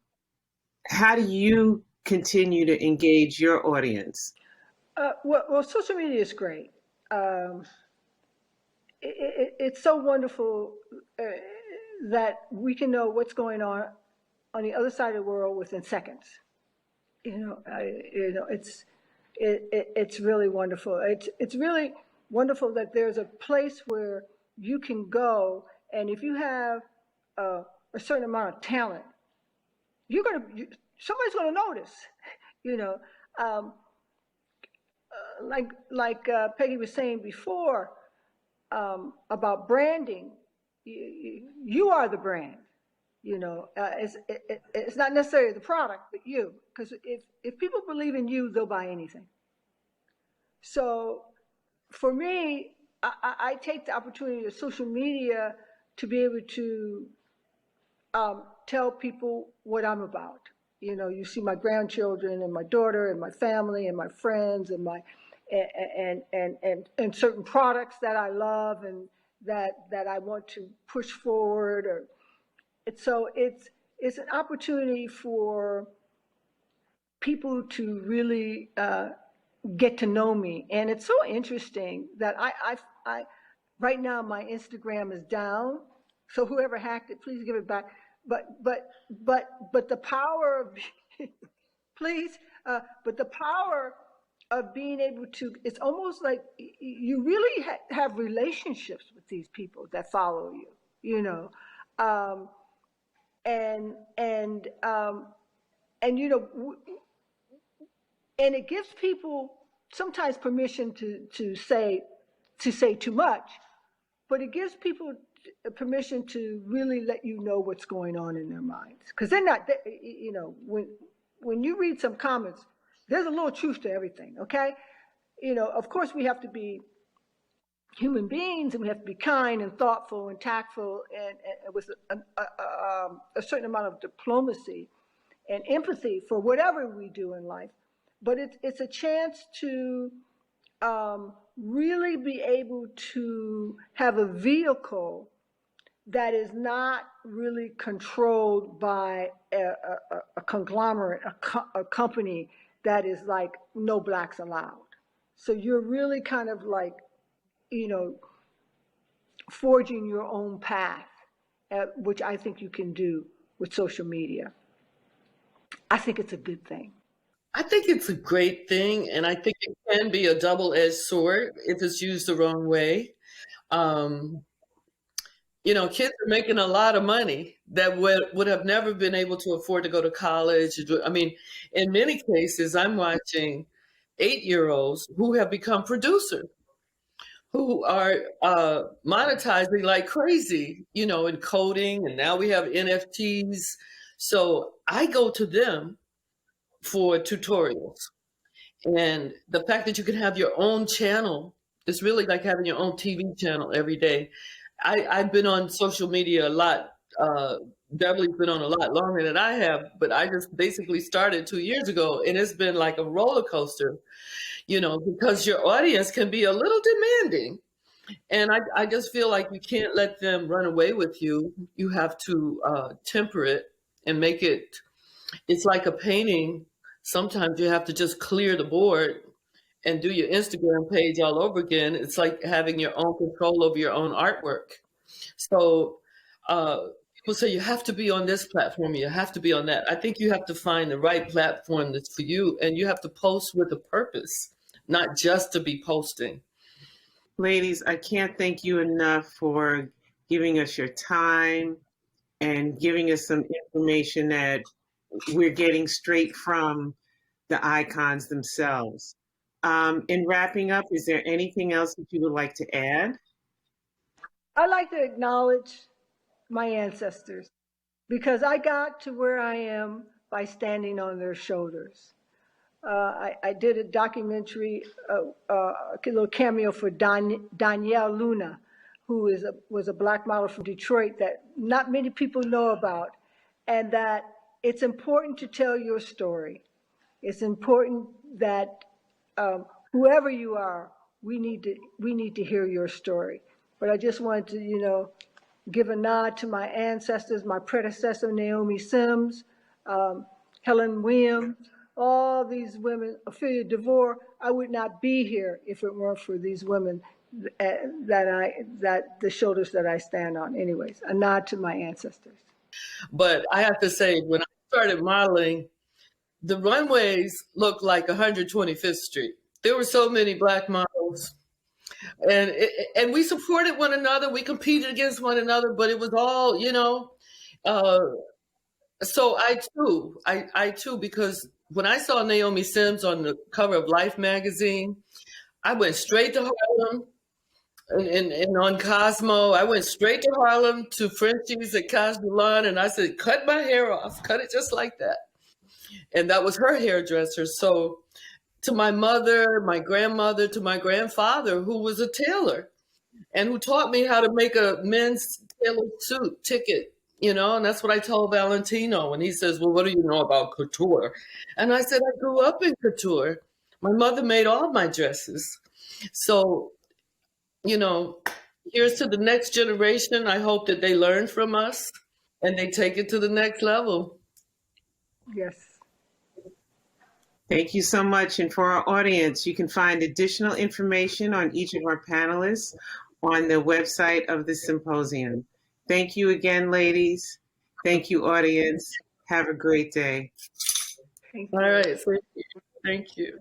how do you continue to engage your audience? Well, social media is great. It's so wonderful that we can know what's going on the other side of the world within seconds. It's really wonderful. It's really wonderful that there's a place where you can go, and if you have a certain amount of talent, somebody's gonna notice. Like Peggy was saying before about branding. You are the brand. It's not necessarily the product, but you. Because if people believe in you, they'll buy anything. So for me, I take the opportunity of social media to be able to tell people what I'm about. You see my grandchildren and my daughter and my family and my friends and my and certain products that I love and that I want to push forward. So it's an opportunity for people to really get to know me. And it's so interesting that I right now my Instagram is down. So whoever hacked it, please give it back. But the power of but the power of being able to, it's almost like you really have relationships with these people that follow you, you know. And you know, and it gives people sometimes permission to say too much, but it gives people permission to really let you know what's going on in their minds, because they're not, you know, when you read some comments, there's a little truth to everything. Okay, you know, of course we have to be human beings, and we have to be kind and thoughtful and tactful, and with a certain amount of diplomacy and empathy for whatever we do in life. But it's a chance to really be able to have a vehicle that is not really controlled by a conglomerate, a company that is like no blacks allowed. So you're really kind of like, you know, forging your own path, which I think you can do with social media. I think it's a good thing. I think it's a great thing, and I think it can be a double-edged sword if it's used the wrong way. You know, kids are making a lot of money that would have never been able to afford to go to college. I mean, in many cases, I'm watching 8-year-olds who have become producers, who are monetizing like crazy, you know, in coding, and now we have NFTs. So I go to them for tutorials. And the fact that you can have your own channel is really like having your own TV channel every day. I've been on social media a lot. Beverly's been on a lot longer than I have, but I just basically started 2 years ago, and it's been like a roller coaster, you know, because your audience can be a little demanding. And I just feel like you can't let them run away with you. You have to temper it and make it, it's like a painting. Sometimes you have to just clear the board and do your Instagram page all over again. It's like having your own control over your own artwork. So people say you have to be on this platform, you have to be on that. I think you have to find the right platform that's for you, and you have to post with a purpose, not just to be posting. Ladies, I can't thank you enough for giving us your time and giving us some information that we're getting straight from the icons themselves. In wrapping up, is there anything else that you would like to add? I like to acknowledge my ancestors, because I got to where I am by standing on their shoulders. I did a documentary, a little cameo for Danielle Luna, who was a black model from Detroit that not many people know about, and that it's important to tell your story. It's important that whoever you are, we need to hear your story. But I just wanted to, you know, give a nod to my ancestors, my predecessor, Naomi Sims, Helen Williams, all these women, Ophelia DeVore. I would not be here if it weren't for these women that the shoulders that I stand on. Anyways, a nod to my ancestors. But I have to say, when I started modeling, the runways looked like 125th Street. There were so many black models, and we supported one another. We competed against one another, but it was all, you know. So I too, because when I saw Naomi Sims on the cover of Life magazine, I went straight to Harlem. And on Cosmo, I went straight to Harlem to Frenchie's at Casbulon, and I said, cut my hair off, cut it just like that. And that was her hairdresser. So to my mother, my grandmother, to my grandfather, who was a tailor and who taught me how to make a men's tailored suit ticket, you know, and that's what I told Valentino. And he says, well, what do you know about couture? And I said, I grew up in couture. My mother made all my dresses. So, you know, here's to the next generation. I hope that they learn from us and they take it to the next level. Yes. Thank you so much. And for our audience, you can find additional information on each of our panelists on the website of the symposium. Thank you again, ladies. Thank you, audience. Have a great day. All right. Thank you. Thank you.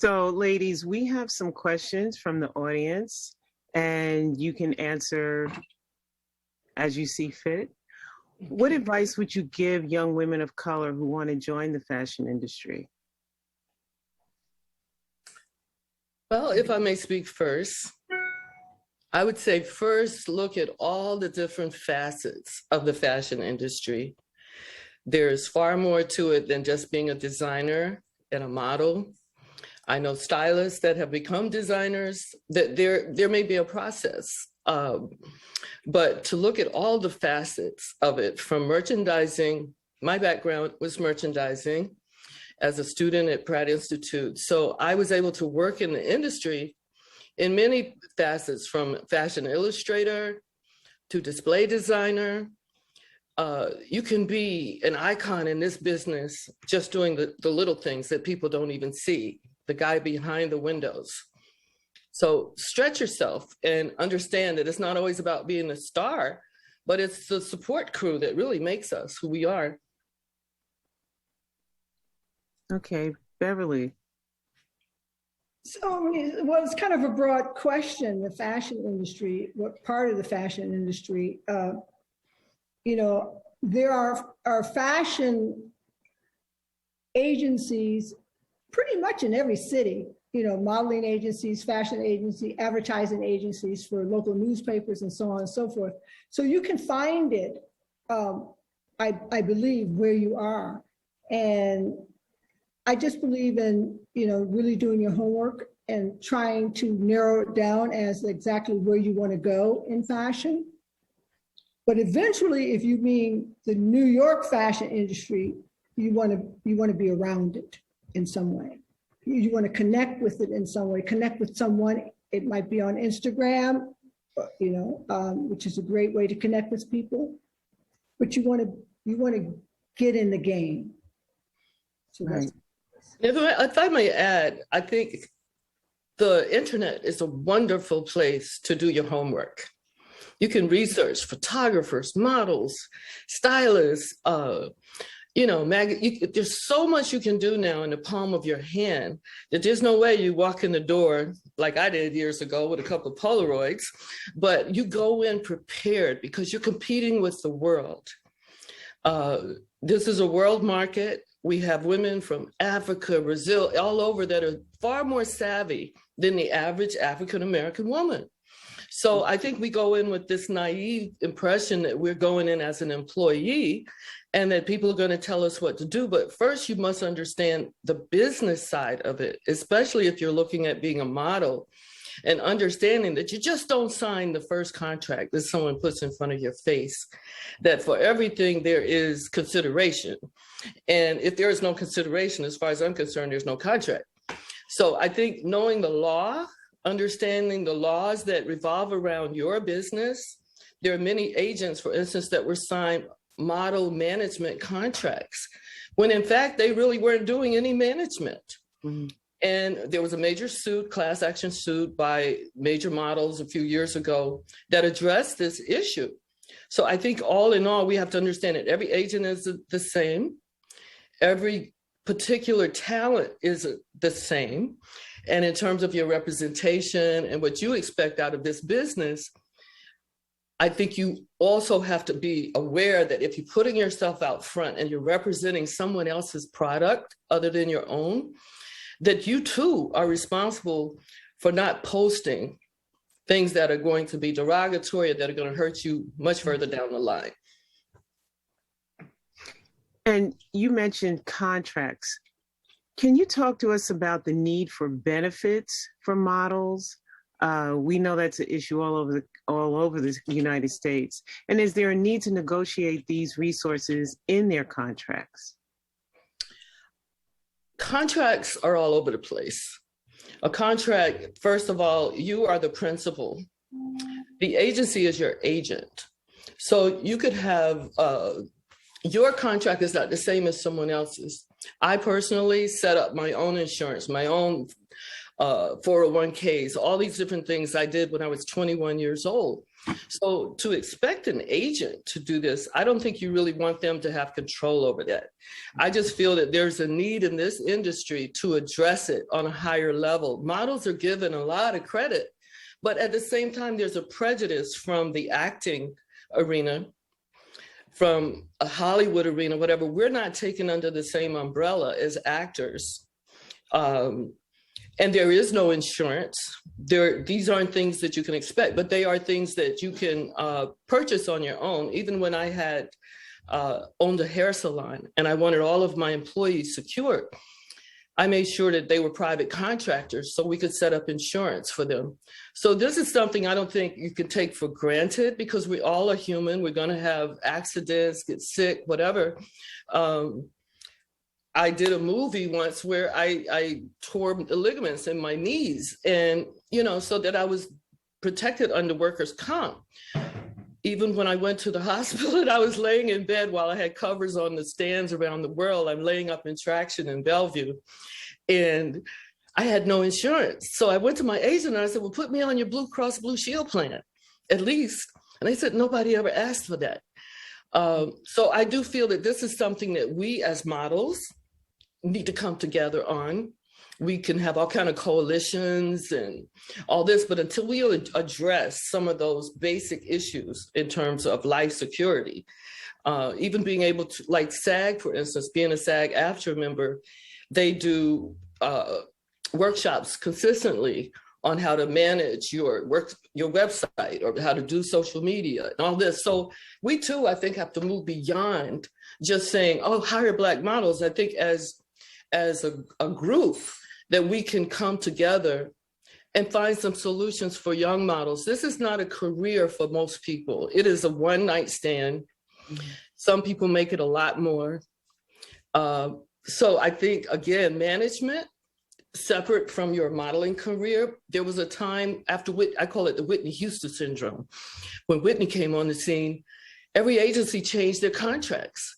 So, ladies, we have some questions from the audience, and you can answer as you see fit. What advice would you give young women of color who want to join the fashion industry? Well, if I may speak first, I would say first look at all the different facets of the fashion industry. There's far more to it than just being a designer and a model. I know stylists that have become designers, that there may be a process. But to look at all the facets of it, from merchandising, my background was merchandising as a student at Pratt Institute. So I was able to work in the industry in many facets, from fashion illustrator to display designer. You can be an icon in this business just doing the little things that people don't even see, the guy behind the windows. So stretch yourself and understand that it's not always about being a star, but it's the support crew that really makes us who we are. Okay, Beverly. So, well, it's kind of a broad question, the fashion industry, what part of the fashion industry? There are fashion agencies pretty much in every city, modeling agencies, fashion agencies, advertising agencies for local newspapers and so on and so forth. So you can find it, I believe, where you are. And I just believe in, really doing your homework and trying to narrow it down as exactly where you want to go in fashion. But eventually, if you mean the New York fashion industry, you want to be around it in some way. You want to connect with it in some way, connect with someone. It might be on Instagram, which is a great way to connect with people. But you want to get in the game. So right. If I may add, I think the internet is a wonderful place to do your homework. You can research photographers, models, stylists, there's so much you can do now in the palm of your hand that there's no way you walk in the door like I did years ago with a couple of Polaroids, but you go in prepared because you're competing with the world. This is a world market. We have women from Africa, Brazil, all over that are far more savvy than the average African-American woman. So I think we go in with this naive impression that we're going in as an employee and that people are going to tell us what to do. But first, you must understand the business side of it, especially if you're looking at being a model, and understanding that you just don't sign the first contract that someone puts in front of your face, that for everything there is consideration. And if there is no consideration, as far as I'm concerned, there's no contract. So I think knowing the law, understanding the laws that revolve around your business. There are many agents, for instance, that were signed model management contracts, when in fact, they really weren't doing any management. Mm-hmm. And there was a major suit, class action suit by major models a few years ago that addressed this issue. So I think all in all, we have to understand that every agent is the same. Every particular talent is the same. And in terms of your representation and what you expect out of this business, I think you also have to be aware that if you're putting yourself out front and you're representing someone else's product other than your own, that you too are responsible for not posting things that are going to be derogatory, that are going to hurt you much further down the line. And you mentioned contracts. Can you talk to us about the need for benefits for models? We know that's an issue all over the United States. And is there a need to negotiate these resources in their contracts? Contracts are all over the place. A contract, first of all, you are the principal. The agency is your agent. So you could have, your contract is not the same as someone else's. I personally set up my own insurance, my own 401ks, all these different things I did when I was 21 years old. So to expect an agent to do this, I don't think you really want them to have control over that. I just feel that there's a need in this industry to address it on a higher level. Models are given a lot of credit, but at the same time, there's a prejudice from the acting arena, from a Hollywood arena, whatever. We're not taken under the same umbrella as actors. And there is no insurance. These aren't things that you can expect, but they are things that you can purchase on your own. Even when I had owned a hair salon and I wanted all of my employees secured, I made sure that they were private contractors so we could set up insurance for them. So this is something I don't think you can take for granted, because we all are human. We're gonna have accidents, get sick, whatever. I did a movie once where I tore the ligaments in my knees, and, you know, so that I was protected under workers' comp. Even when I went to the hospital and I was laying in bed while I had covers on the stands around the world, I'm laying up in Traction in Bellevue, and I had no insurance. So I went to my agent and I said, well, put me on your Blue Cross Blue Shield plan, at least. And they said, nobody ever asked for that. So I do feel that this is something that we as models need to come together on. We can have all kind of coalitions and all this, but until we address some of those basic issues in terms of life security, even being able to, like SAG, for instance, being a SAG-AFTRA member, they do workshops consistently on how to manage your website or how to do social media and all this. So we too, I think, have to move beyond just saying, oh, hire Black models. I think as a group that we can come together and find some solutions for young models. This is not a career for most people. It is a one-night stand. Some people make it a lot more. So I think, again, management, separate from your modeling career. There was a time after I call it the Whitney Houston syndrome. When Whitney came on the scene, every agency changed their contracts.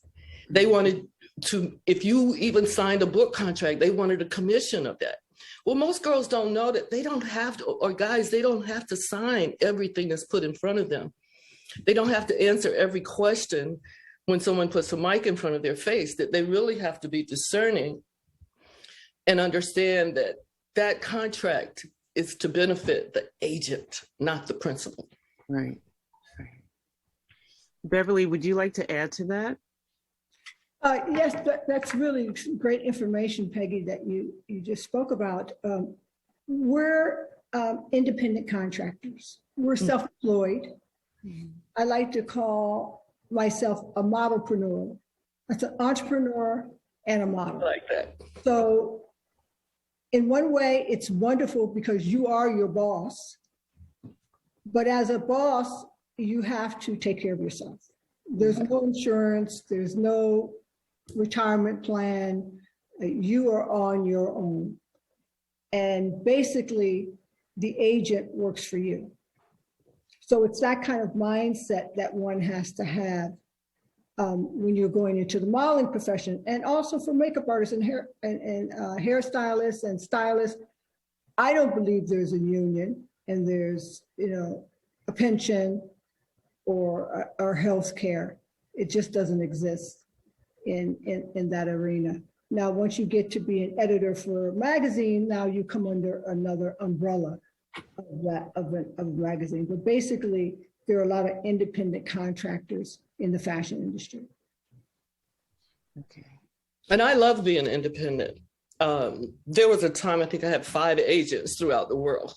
They wanted to, if you even signed a book contract, they wanted a commission of that. Well, most girls don't know that they don't have to, or guys, they don't have to sign everything that's put in front of them. They don't have to answer every question when someone puts a mic in front of their face, that they really have to be discerning and understand that that contract is to benefit the agent, not the principal. Right. Beverly, would you like to add to that? Yes, that's really great information, Peggy, that you just spoke about. We're independent contractors. We're self-employed. I like to call myself a modelpreneur. That's an entrepreneur and a model. I like that. So in one way, it's wonderful because you are your boss. But as a boss, you have to take care of yourself. There's no insurance, there's no retirement plan. You are on your own. And basically, the agent works for you. So it's that kind of mindset that one has to have when you're going into the modeling profession, and also for makeup artists and hairstylists and stylists. I don't believe there's a union and there's, a pension or health care. It just doesn't exist in that arena. Now, once you get to be an editor for a magazine, now you come under another umbrella of a magazine. But basically, there are a lot of independent contractors in the fashion industry. Okay. And I love being independent. There was a time, I think I had 5 agents throughout the world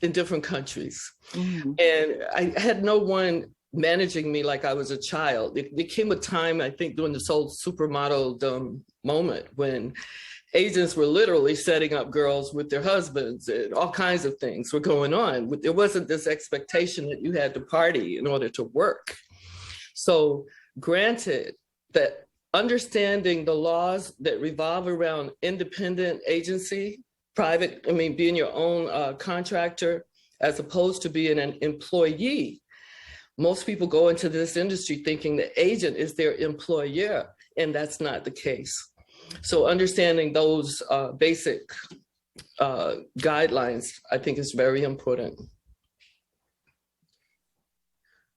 in different countries. Mm-hmm. And I had no one managing me like I was a child. There came a time, I think, during this whole supermodel moment when agents were literally setting up girls with their husbands and all kinds of things were going on. There wasn't this expectation that you had to party in order to work. So granted that understanding the laws that revolve around independent agency, being your own contractor, as opposed to being an employee. Most people go into this industry thinking the agent is their employer, and that's not the case. So understanding those basic guidelines, I think, is very important.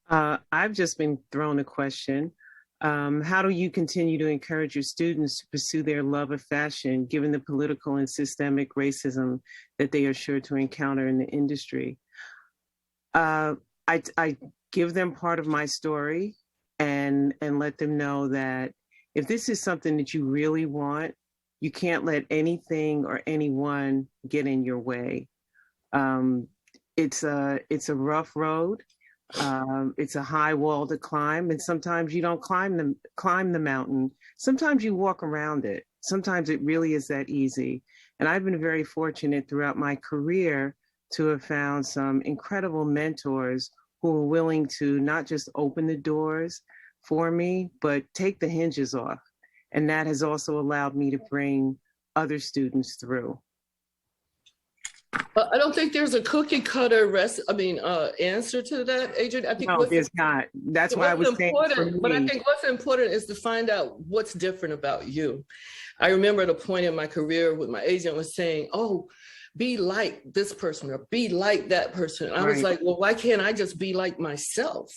I've just been thrown a question. How do you continue to encourage your students to pursue their love of fashion, given the political and systemic racism that they are sure to encounter in the industry? I give them part of my story and let them know that if this is something that you really want, you can't let anything or anyone get in your way. It's a rough road. It's a high wall to climb, and sometimes you don't climb the mountain. Sometimes you walk around it. Sometimes it really is that easy. And I've been very fortunate throughout my career to have found some incredible mentors who are willing to not just open the doors for me, but take the hinges off. And that has also allowed me to bring other students through. I don't think there's a cookie cutter answer to that, Adrian. I think no, there's not. That's why I was saying for me. But I think what's important is to find out what's different about you. I remember at a point in my career with my agent was saying, "Oh, be like this person or be like that person." And I was like, well, why can't I just be like myself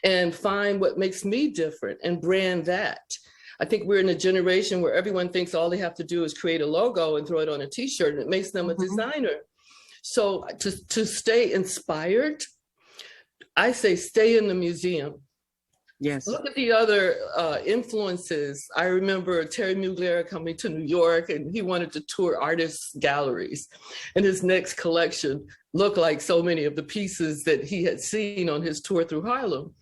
and find what makes me different and brand that? I think we're in a generation where everyone thinks all they have to do is create a logo and throw it on a t-shirt and it makes them a designer. So to stay inspired, I say stay in the museum. Yes. Look at the other influences. I remember Terry Mugler coming to New York and he wanted to tour artists' galleries. And his next collection looked like so many of the pieces that he had seen on his tour through Harlem.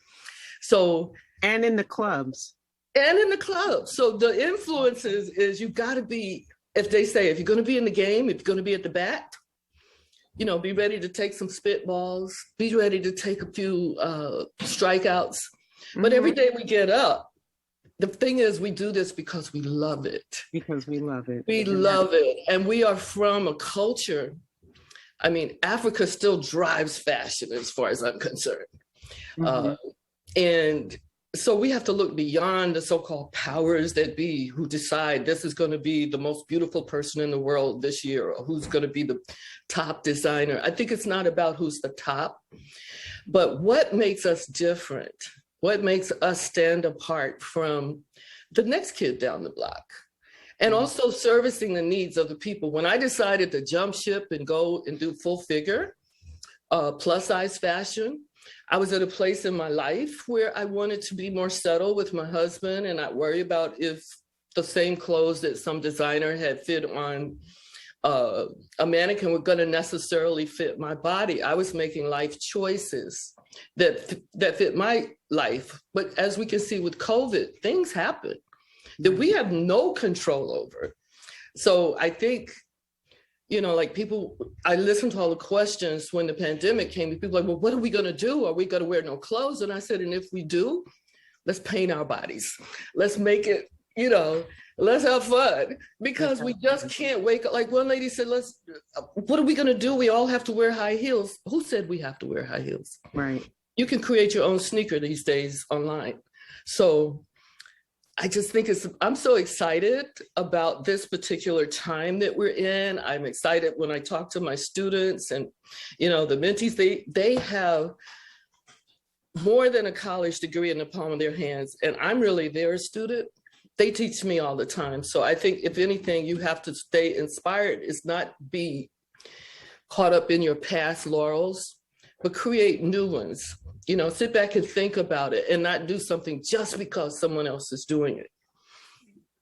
So, and in the clubs. So the influences is you gotta be, if they say, if you're gonna be in the game, if you're gonna be at the bat, be ready to take some spitballs, be ready to take a few strikeouts. But every day we get up, the thing is we do this because we love it. Because we love it. We love it. And we are from a culture. I mean, Africa still drives fashion as far as I'm concerned. And so we have to look beyond the so-called powers that be who decide this is going to be the most beautiful person in the world this year or who's going to be the top designer. I think it's not about who's the top, but what makes us different? What makes us stand apart from the next kid down the block? And also servicing the needs of the people. When I decided to jump ship and go and do full figure, plus size fashion, I was at a place in my life where I wanted to be more subtle with my husband and not worry about if the same clothes that some designer had fit on a mannequin were going to necessarily fit my body. I was making life choices that fit my life. But as we can see with COVID, things happen that we have no control over. So I think, like people, I listened to all the questions when the pandemic came. People were like, well, what are we going to do? Are we going to wear no clothes? And I said, and if we do, let's paint our bodies. Let's make it, let's have fun, because we just can't wake up. Like one lady said, what are we going to do? We all have to wear high heels. Who said we have to wear high heels? Right. You can create your own sneaker these days online. So I just think I'm so excited about this particular time that we're in. I'm excited when I talk to my students and, the mentees, they have more than a college degree in the palm of their hands. And I'm really their student. They teach me all the time. So I think if anything, you have to stay inspired. It's not be caught up in your past laurels, but create new ones. Sit back and think about it and not do something just because someone else is doing it.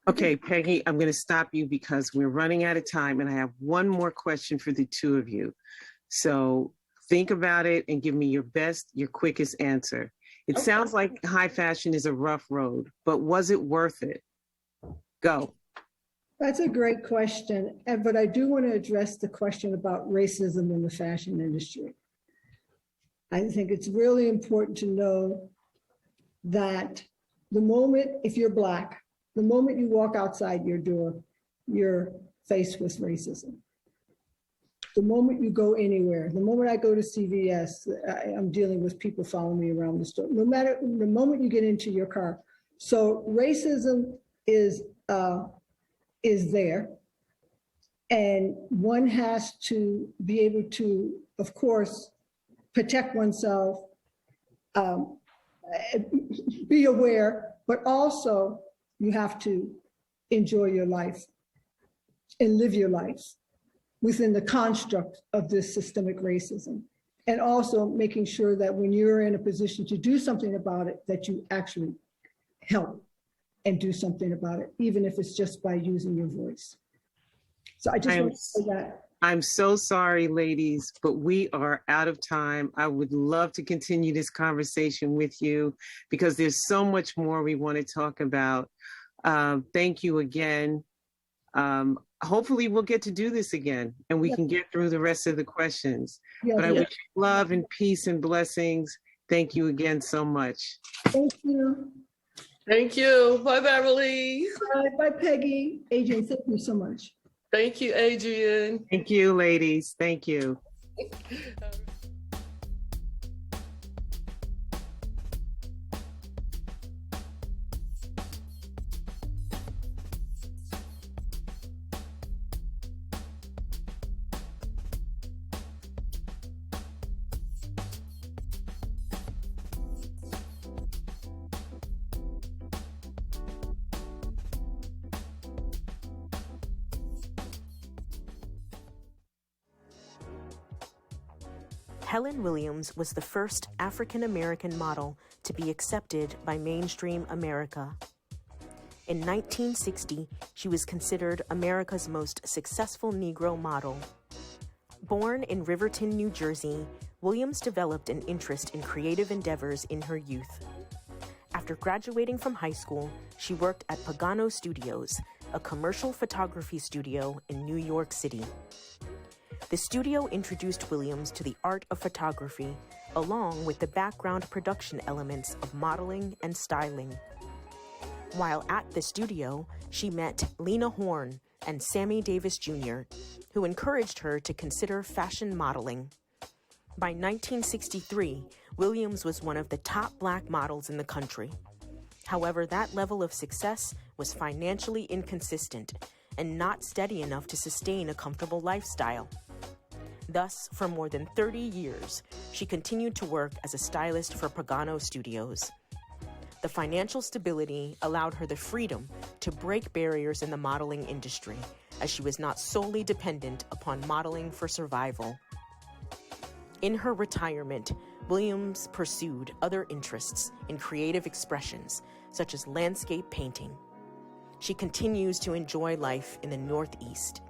Okay, Peggy, I'm going to stop you because we're running out of time and I have one more question for the two of you. So think about it and give me your quickest answer. It sounds like high fashion is a rough road, but was it worth it? Go. That's a great question. But I do want to address the question about racism in the fashion industry. I think it's really important to know that the moment, if you're Black, the moment you walk outside your door, you're faced with racism. The moment you go anywhere, the moment I go to CVS, I'm dealing with people following me around the store. No matter the moment you get into your car. So racism is there. And one has to be able to, of course, protect oneself be aware, but also you have to enjoy your life and live your life within the construct of this systemic racism. And also making sure that when you're in a position to do something about it, that you actually help and do something about it, even if it's just by using your voice. So I just want to say that. I'm so sorry, ladies, but we are out of time. I would love to continue this conversation with you because there's so much more we want to talk about. Thank you again. Hopefully we'll get to do this again and we can get through the rest of the questions. But I wish you love and peace and blessings. Thank you again so much. Thank you. Thank you. Bye, Beverly. Bye, Peggy. Adrian, thank you so much. Thank you, Adrian. Thank you, ladies. Thank you. Helen Williams was the first African-American model to be accepted by mainstream America. In 1960, she was considered America's most successful Negro model. Born in Riverton, New Jersey, Williams developed an interest in creative endeavors in her youth. After graduating from high school, she worked at Pagano Studios, a commercial photography studio in New York City. The studio introduced Williams to the art of photography, along with the background production elements of modeling and styling. While at the studio, she met Lena Horne and Sammy Davis Jr., who encouraged her to consider fashion modeling. By 1963, Williams was one of the top Black models in the country. However, that level of success was financially inconsistent and not steady enough to sustain a comfortable lifestyle. Thus, for more than 30 years, she continued to work as a stylist for Pagano Studios. The financial stability allowed her the freedom to break barriers in the modeling industry, as she was not solely dependent upon modeling for survival. In her retirement, Williams pursued other interests in creative expressions, such as landscape painting. She continues to enjoy life in the Northeast.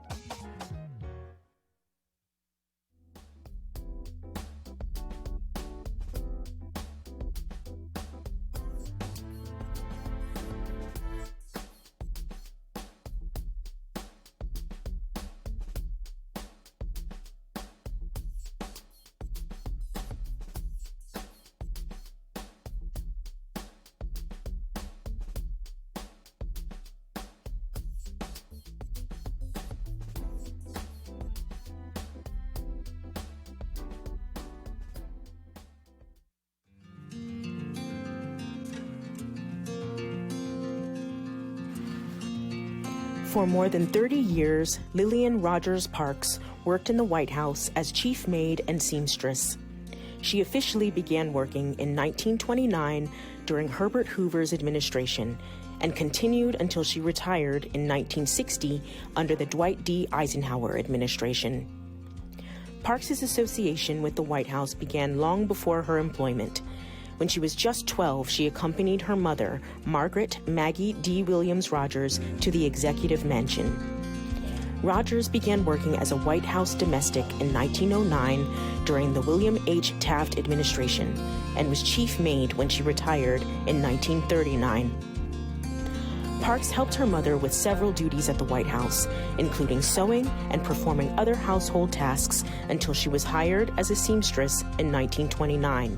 For more than 30 years, Lillian Rogers Parks worked in the White House as chief maid and seamstress. She officially began working in 1929 during Herbert Hoover's administration and continued until she retired in 1960 under the Dwight D. Eisenhower administration. Parks's association with the White House began long before her employment. When she was just 12, she accompanied her mother, Margaret Maggie D. Williams Rogers, to the executive mansion. Rogers began working as a White House domestic in 1909 during the William H. Taft administration and was chief maid when she retired in 1939. Parks helped her mother with several duties at the White House, including sewing and performing other household tasks until she was hired as a seamstress in 1929.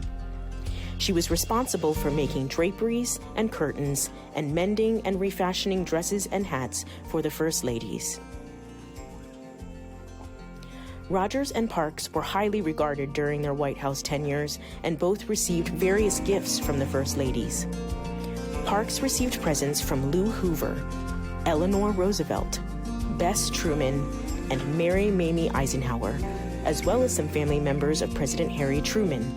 She was responsible for making draperies and curtains and mending and refashioning dresses and hats for the First Ladies. Rogers and Parks were highly regarded during their White House tenures and both received various gifts from the First Ladies. Parks received presents from Lou Hoover, Eleanor Roosevelt, Bess Truman, and Mary Mamie Eisenhower, as well as some family members of President Harry Truman.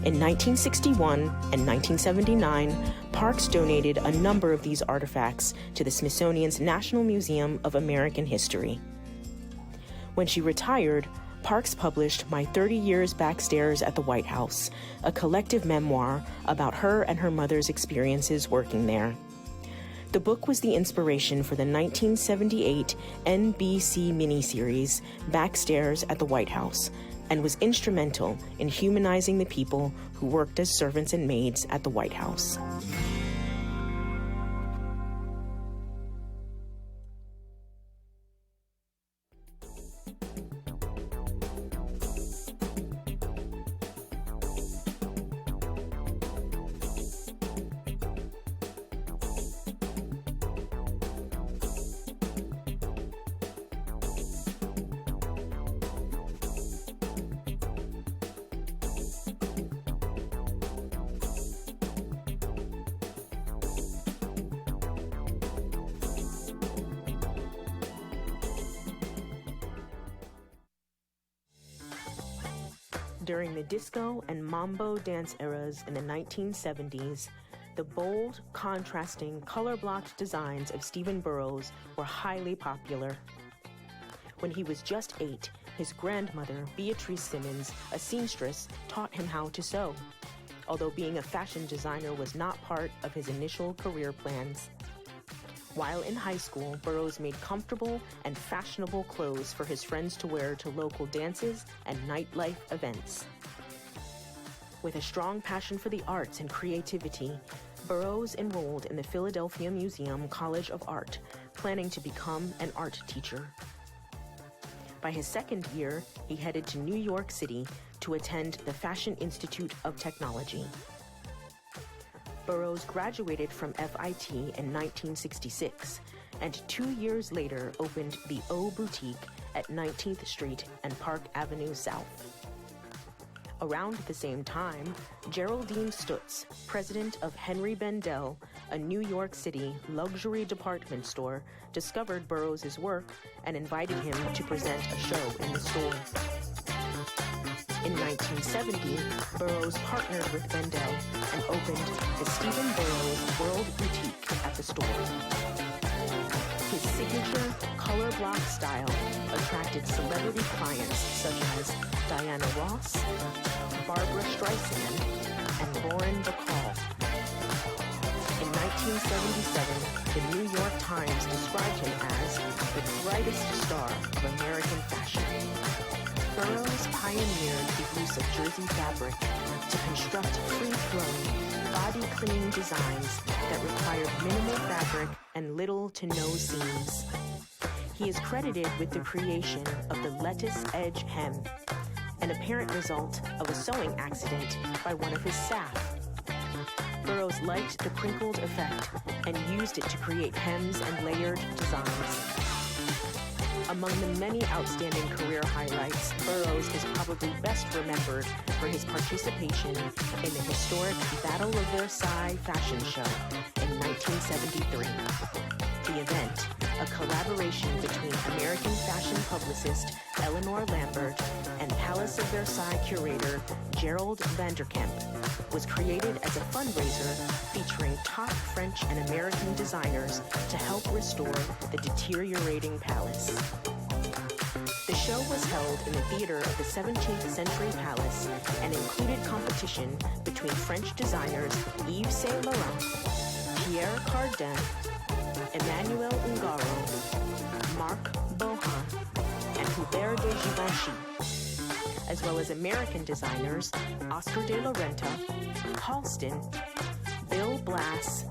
In 1961 and 1979, Parks donated a number of these artifacts to the Smithsonian's National Museum of American History. When she retired, Parks published My 30 Years Backstairs at the White House, a collective memoir about her and her mother's experiences working there. The book was the inspiration for the 1978 NBC miniseries Backstairs at the White House, and was instrumental in humanizing the people who worked as servants and maids at the White House. During the disco and mambo dance eras in the 1970s, the bold, contrasting, color-blocked designs of Stephen Burrows were highly popular. When he was just 8, his grandmother, Beatrice Simmons, a seamstress, taught him how to sew, although being a fashion designer was not part of his initial career plans. While in high school, Burrows made comfortable and fashionable clothes for his friends to wear to local dances and nightlife events. With a strong passion for the arts and creativity, Burrows enrolled in the Philadelphia Museum College of Art, planning to become an art teacher. By his second year, he headed to New York City to attend the Fashion Institute of Technology. Burrows graduated from FIT in 1966, and 2 years later opened the O Boutique at 19th Street and Park Avenue South. Around the same time, Geraldine Stutz, president of Henry Bendel, a New York City luxury department store, discovered Burrows' work and invited him to present a show in the store. In 1970, Burrows partnered with Bendel and opened the Stephen Burrows World Boutique at the store. His signature color block style attracted celebrity clients such as Diana Ross, Barbara Streisand, and Lauren Bacall. In 1977, the New York Times described him as the brightest star of American fashion. Burrows pioneered the use of jersey fabric to construct free-flowing, body-clinging designs that required minimal fabric and little to no seams. He is credited with the creation of the lettuce edge hem, an apparent result of a sewing accident by one of his staff. Burrows liked the crinkled effect and used it to create hems and layered designs. Among the many outstanding career highlights, Burrows is probably best remembered for his participation in the historic Battle of Versailles fashion show in 1973. The event, a collaboration between American fashion publicist Eleanor Lambert and Palace of Versailles curator Gerald Vanderkemp, was created as a fundraiser featuring top French and American designers to help restore the deteriorating palace. The show was held in the theater of the 17th Century Palace and included competition between French designers Yves Saint Laurent, Pierre Cardin, Emmanuel Ungaro, Marc Bohan, and Hubert de Givenchy, as well as American designers Oscar de la Renta, Halston, Bill Blass,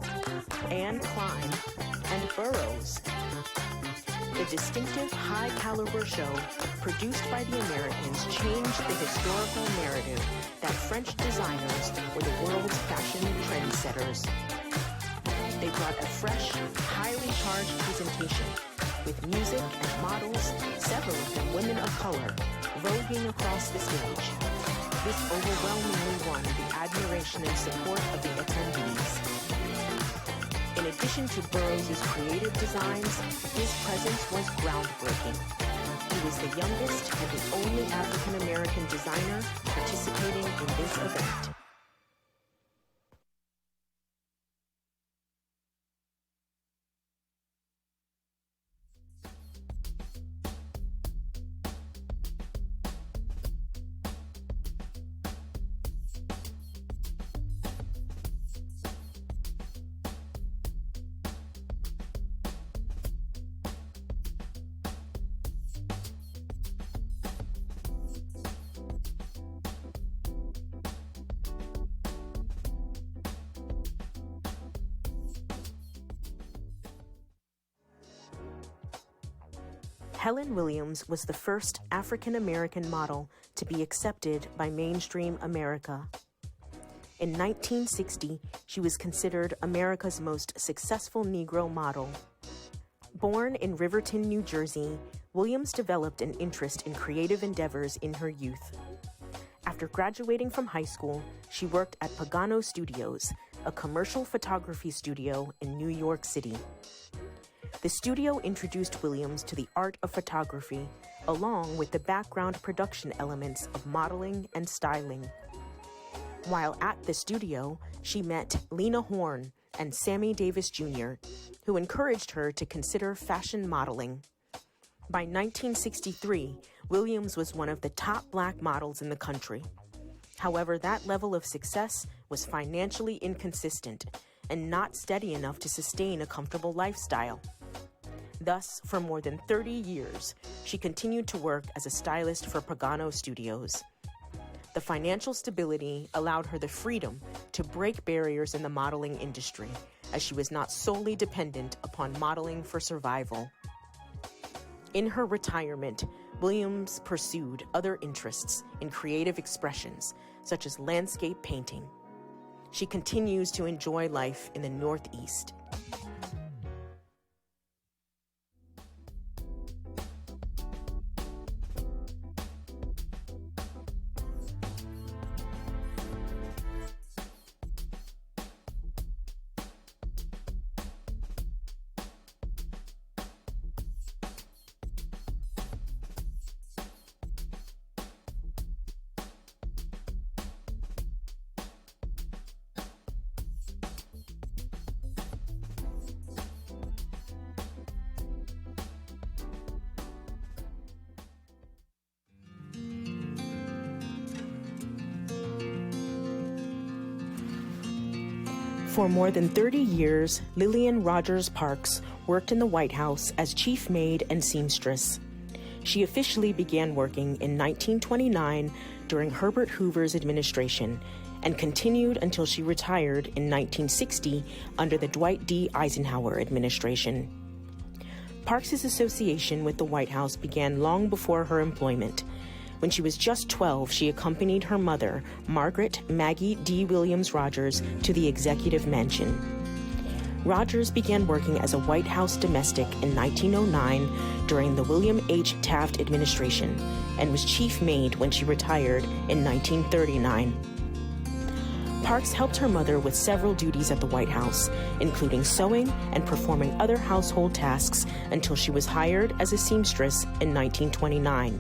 Anne Klein, and Burrows. The distinctive high-caliber show produced by the Americans changed the historical narrative that French designers were the world's fashion trendsetters. They brought a fresh, highly charged presentation with music and models, several of them women of color, voguing across the stage. This overwhelmingly won the admiration and support of the attendees. In addition to Burrows' creative designs, his presence was groundbreaking. He was the youngest and the only African-American designer participating in this event. Helen Williams was the first African-American model to be accepted by mainstream America. In 1960, she was considered America's most successful Negro model. Born in Riverton, New Jersey, Williams developed an interest in creative endeavors in her youth. After graduating from high school, she worked at Pagano Studios, a commercial photography studio in New York City. The studio introduced Williams to the art of photography, along with the background production elements of modeling and styling. While at the studio, she met Lena Horne and Sammy Davis Jr., who encouraged her to consider fashion modeling. By 1963, Williams was one of the top Black models in the country. However, that level of success was financially inconsistent and not steady enough to sustain a comfortable lifestyle. Thus, for more than 30 years, she continued to work as a stylist for Pagano Studios. The financial stability allowed her the freedom to break barriers in the modeling industry, as she was not solely dependent upon modeling for survival. In her retirement, Williams pursued other interests in creative expressions, such as landscape painting. She continues to enjoy life in the Northeast. For more than 30 years, Lillian Rogers Parks worked in the White House as chief maid and seamstress. She officially began working in 1929 during Herbert Hoover's administration and continued until she retired in 1960 under the Dwight D. Eisenhower administration. Parks's association with the White House began long before her employment. When she was just 12, she accompanied her mother, Margaret Maggie D. Williams Rogers, to the executive mansion. Rogers began working as a White House domestic in 1909 during the William H. Taft administration and was chief maid when she retired in 1939. Parks helped her mother with several duties at the White House, including sewing and performing other household tasks until she was hired as a seamstress in 1929.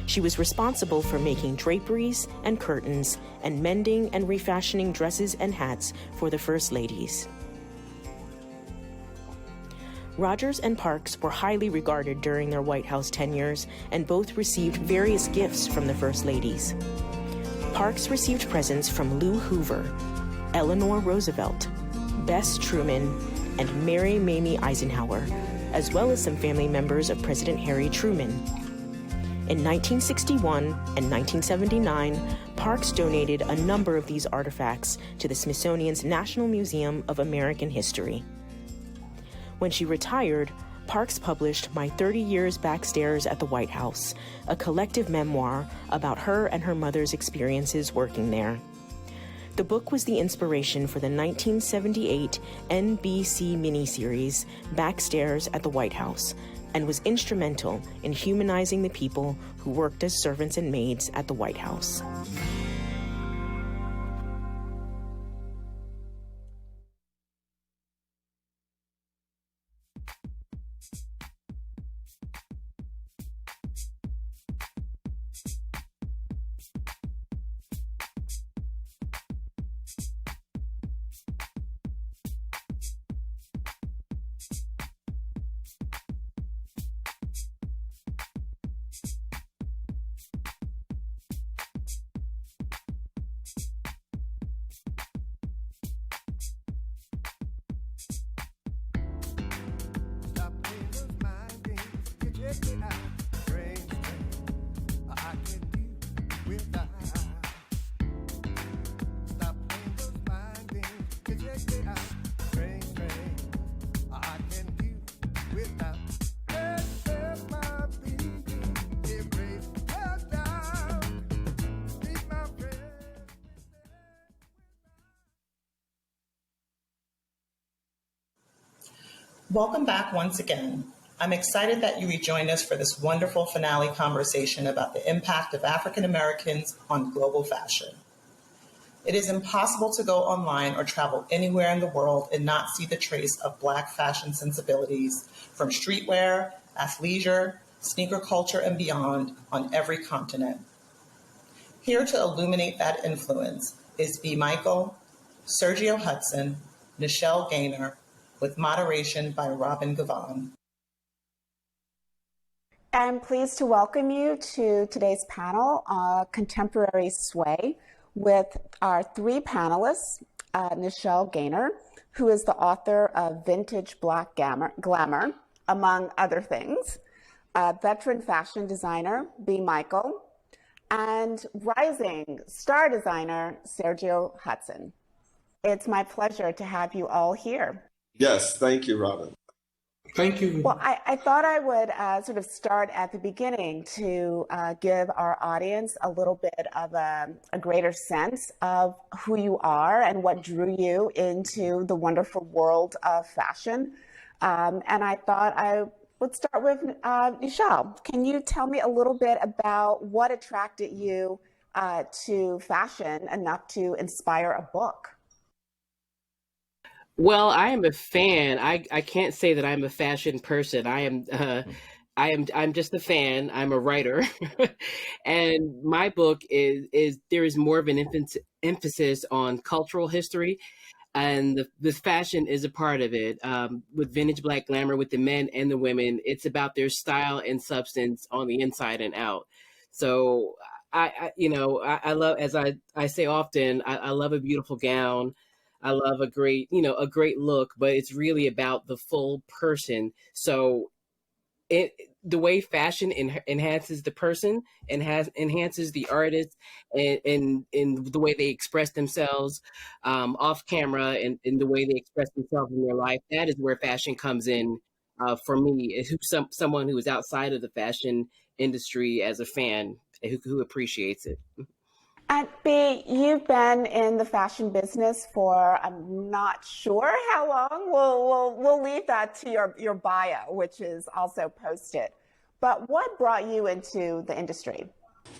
She was responsible for making draperies and curtains and mending and refashioning dresses and hats for the First Ladies. Rogers and Parks were highly regarded during their White House tenures and both received various gifts from the First Ladies. Parks received presents from Lou Hoover, Eleanor Roosevelt, Bess Truman, and Mary Mamie Eisenhower, as well as some family members of President Harry Truman. In 1961 and 1979, Parks donated a number of these artifacts to the Smithsonian's National Museum of American History. When she retired, Parks published My 30 Years Backstairs at the White House, a collective memoir about her and her mother's experiences working there. The book was the inspiration for the 1978 NBC miniseries Backstairs at the White House, and was instrumental in humanizing the people who worked as servants and maids at the White House. Welcome back once again. I'm excited that you rejoined us for this wonderful finale conversation about the impact of African Americans on global fashion. It is impossible to go online or travel anywhere in the world and not see the trace of Black fashion sensibilities from streetwear, athleisure, sneaker culture, and beyond on every continent. Here to illuminate that influence is B. Michael, Sergio Hudson, Nichelle Gaynor, with moderation by Robin Gavon. I'm pleased to welcome you to today's panel, Contemporary Sway, with our three panelists, Nichelle Gaynor, who is the author of Vintage Black Glamour, among other things, veteran fashion designer, B. Michael, and rising star designer, Sergio Hudson. It's my pleasure to have you all here. Yes, thank you, Robin. Thank you. Well, I thought I would sort of start at the beginning to give our audience a little bit of a greater sense of who you are and what drew you into the wonderful world of fashion. And I thought I would start with Nichelle. Can you tell me a little bit about what attracted you to fashion enough to inspire a book? Well, I am a fan. I can't say that I'm a fashion person. I'm just a fan. I'm a writer. And my book is there is more of an emphasis on cultural history, and the fashion is a part of it. With Vintage Black Glamour, with the men and the women, it's about their style and substance on the inside and out. So I love, as I say often, I love a beautiful gown. I love a great look, but it's really about the full person. So the way fashion enhances the person and enhances the artist and the way they express themselves off camera and the way they express themselves in their life, that is where fashion comes in for me, someone who is outside of the fashion industry as a fan who appreciates it. And B, you've been in the fashion business for, I'm not sure how long. We'll leave that to your bio, which is also posted. But what brought you into the industry?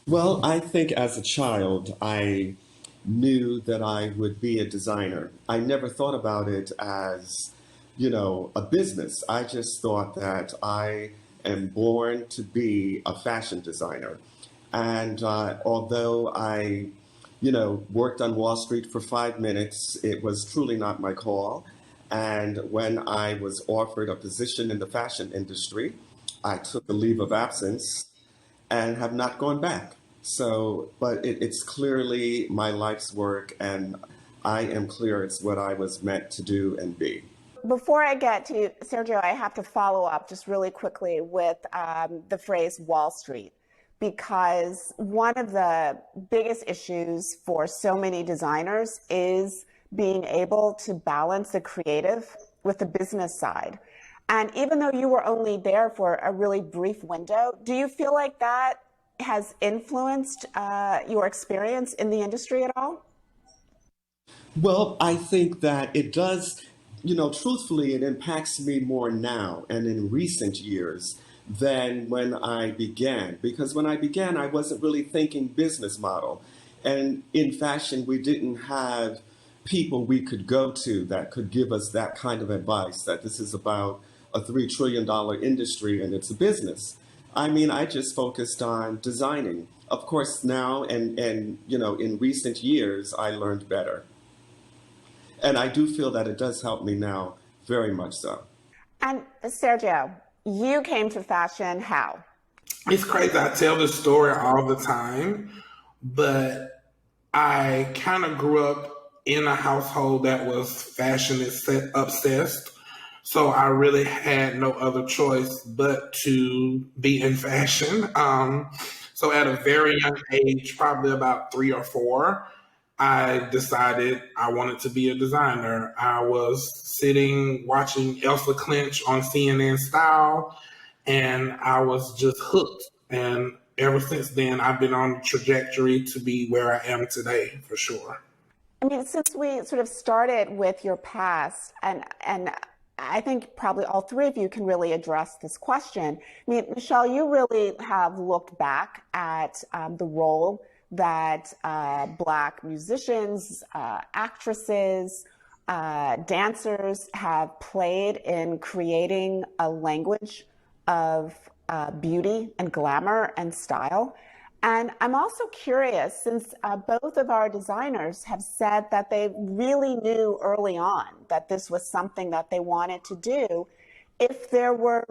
Well, I think as a child, I knew that I would be a designer. I never thought about it as, a business. I just thought that I am born to be a fashion designer. And although I, worked on Wall Street for 5 minutes, it was truly not my call. And when I was offered a position in the fashion industry, I took a leave of absence and have not gone back. So, but it's clearly my life's work, and I am clear it's what I was meant to do and be. Before I get to Sergio, I have to follow up just really quickly with the phrase Wall Street. Because one of the biggest issues for so many designers is being able to balance the creative with the business side. And even though you were only there for a really brief window, do you feel like that has influenced your experience in the industry at all? Well, I think that it does, truthfully, it impacts me more now and in recent years than when I began. Because when I began, I wasn't really thinking business model. And in fashion, we didn't have people we could go to that could give us that kind of advice, that this is about a $3 trillion industry and it's a business. I mean, I just focused on designing. Of course, now and in recent years, I learned better. And I do feel that it does help me now, very much so. And Sergio, you came to fashion how? It's crazy. I tell this story all the time, but I kind of grew up in a household that was fashion obsessed. So I really had no other choice but to be in fashion. So at a very young age, probably about 3 or 4, I decided I wanted to be a designer. I was sitting watching Elsa Clinch on CNN Style, and I was just hooked. And ever since then, I've been on a trajectory to be where I am today, for sure. I mean, since we sort of started with your past, and I think probably all three of you can really address this question. I mean, Michelle, you really have looked back at the role that Black musicians, actresses, dancers have played in creating a language of beauty and glamour and style. And I'm also curious, since both of our designers have said that they really knew early on that this was something that they wanted to do, if there were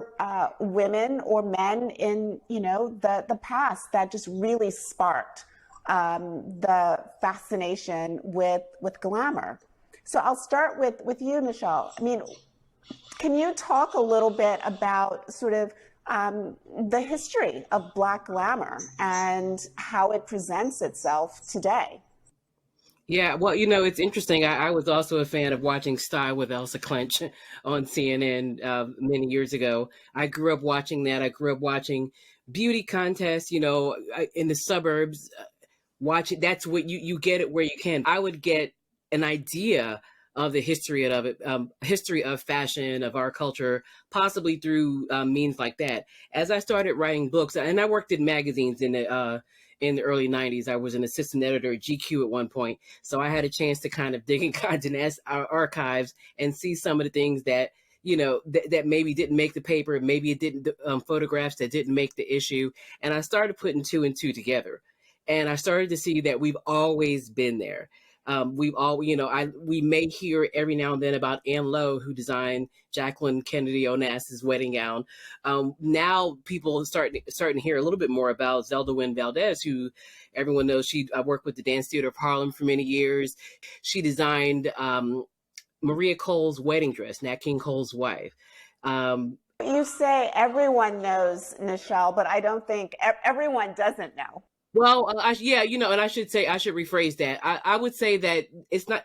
women or men in, the past that just really sparked the fascination with glamour. So I'll start with you, Michelle. I mean, can you talk a little bit about sort of the history of Black glamour and how it presents itself today? Yeah, well, it's interesting. I was also a fan of watching Style with Elsa Clench on CNN many years ago. I grew up watching that. I grew up watching beauty contests, in the suburbs. Watching, that's what you get it where you can. I would get an idea of the history of it, history of fashion, of our culture, possibly through means like that. As I started writing books, and I worked in magazines in the early 90s. I was an assistant editor at GQ at one point. So I had a chance to kind of dig in Condé archives and see some of the things that, that maybe didn't make the paper, maybe it didn't, photographs that didn't make the issue. And I started putting two and two together. And I started to see that we've always been there. We may hear every now and then about Anne Lowe, who designed Jacqueline Kennedy Onassis' wedding gown. Now people are starting to hear a little bit more about Zelda Wynn Valdez, who everyone knows. I worked with the Dance Theater of Harlem for many years. She designed Maria Cole's wedding dress, Nat King Cole's wife. You say everyone knows, Michelle, but I don't think everyone doesn't know. Well, and I should rephrase that. I would say that it's not,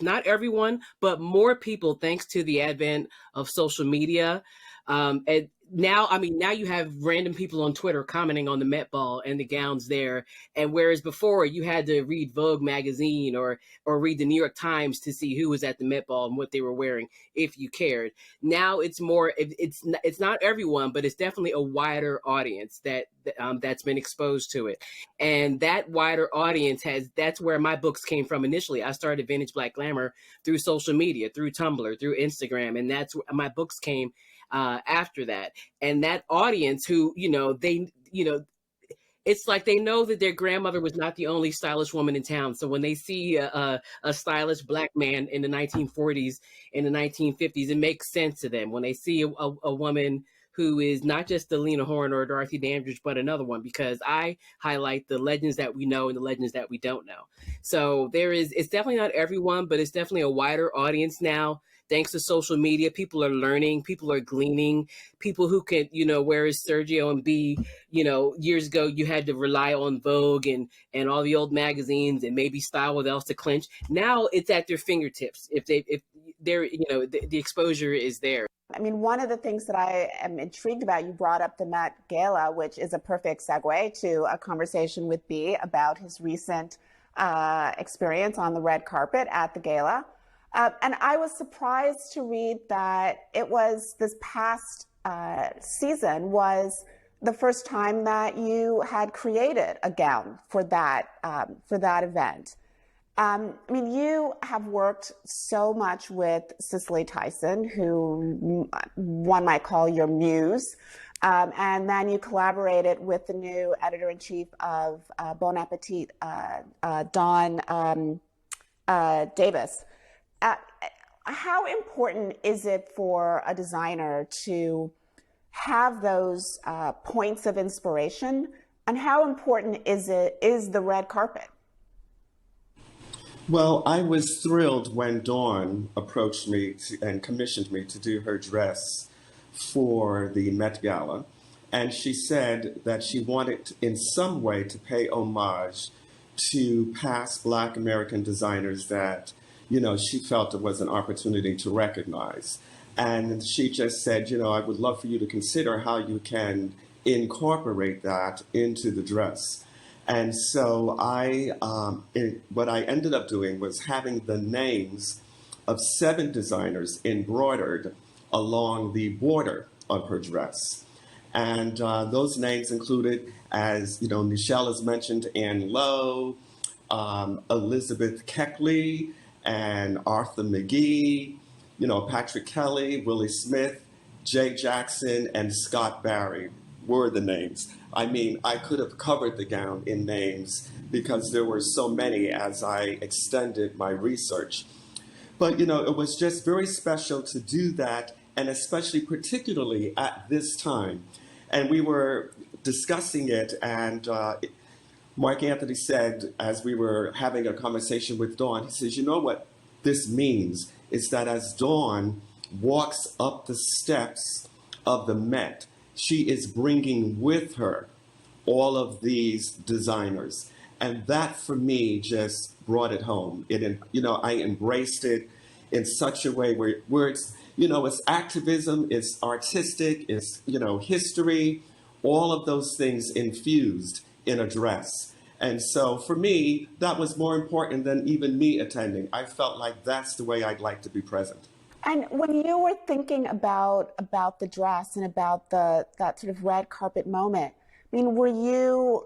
not everyone, but more people, thanks to the advent of social media. And now you have random people on Twitter commenting on the Met Ball and the gowns there. And whereas before you had to read Vogue magazine or read the New York Times to see who was at the Met Ball and what they were wearing, if you cared. Now it's more, it's not everyone, but it's definitely a wider audience that's been exposed to it. And that wider audience that's where my books came from initially. I started Vintage Black Glamour through social media, through Tumblr, through Instagram. And that's where my books came after that. And that audience who, it's like they know that their grandmother was not the only stylish woman in town. So when they see a stylish Black man in the 1940s, in the 1950s, it makes sense to them. When they see a woman who is not just the Lena Horne or Dorothy Dandridge, but another one, because I highlight the legends that we know and the legends that we don't know. So it's definitely not everyone, but it's definitely a wider audience now. Thanks to social media, people are learning, people are gleaning, people who can, whereas Sergio and B, years ago, you had to rely on Vogue and all the old magazines and maybe Style with Elsa Clench. Now it's at their fingertips. If they're, the exposure is there. I mean, one of the things that I am intrigued about, you brought up the Met Gala, which is a perfect segue to a conversation with B about his recent experience on the red carpet at the gala. And I was surprised to read that it was this past season was the first time that you had created a gown for that event. I mean, you have worked so much with Cicely Tyson, who one might call your muse, and then you collaborated with the new editor-in-chief of Bon Appetit, Dawn Davis. How important is it for a designer to have those points of inspiration, and how important is the red carpet? Well, I was thrilled when Dawn approached me and commissioned me to do her dress for the Met Gala. And she said that she wanted in some way to pay homage to past Black American designers that, she felt it was an opportunity to recognize. And she just said, I would love for you to consider how you can incorporate that into the dress. And so what I ended up doing was having the names of 7 designers embroidered along the border of her dress. And those names included, as you know, Michelle has mentioned, Anne Lowe, Elizabeth Keckley, and Arthur McGee, you know, Patrick Kelly, Willi Smith, Jay Jackson, and Scott Barry were the names. I mean, I could have covered the gown in names because there were so many as I extended my research. But, you know, it was just very special to do that, and especially particularly at this time. And we were discussing it, and Mark Anthony said, as we were having a conversation with Dawn, he says, you know what this means is that as Dawn walks up the steps of the Met, she is bringing with her all of these designers. And that, for me, just brought it home. You know, I embraced it in such a way where it's, you know, it's activism, it's artistic, it's, you know, history, all of those things infused in a dress. And so for me, that was more important than even me attending. I felt like that's the way I'd like to be present. And when you were thinking about the dress and about that sort of red carpet moment, I mean, were you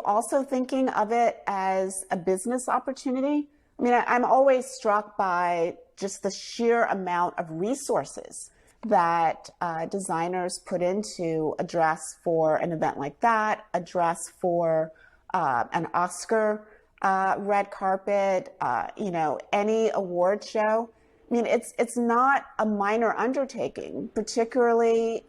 also thinking of it as a business opportunity? I mean, I'm always struck by just the sheer amount of resources that designers put into a dress for an event like that, a dress for an Oscar red carpet, you know, any award show. I mean, it's not a minor undertaking, particularly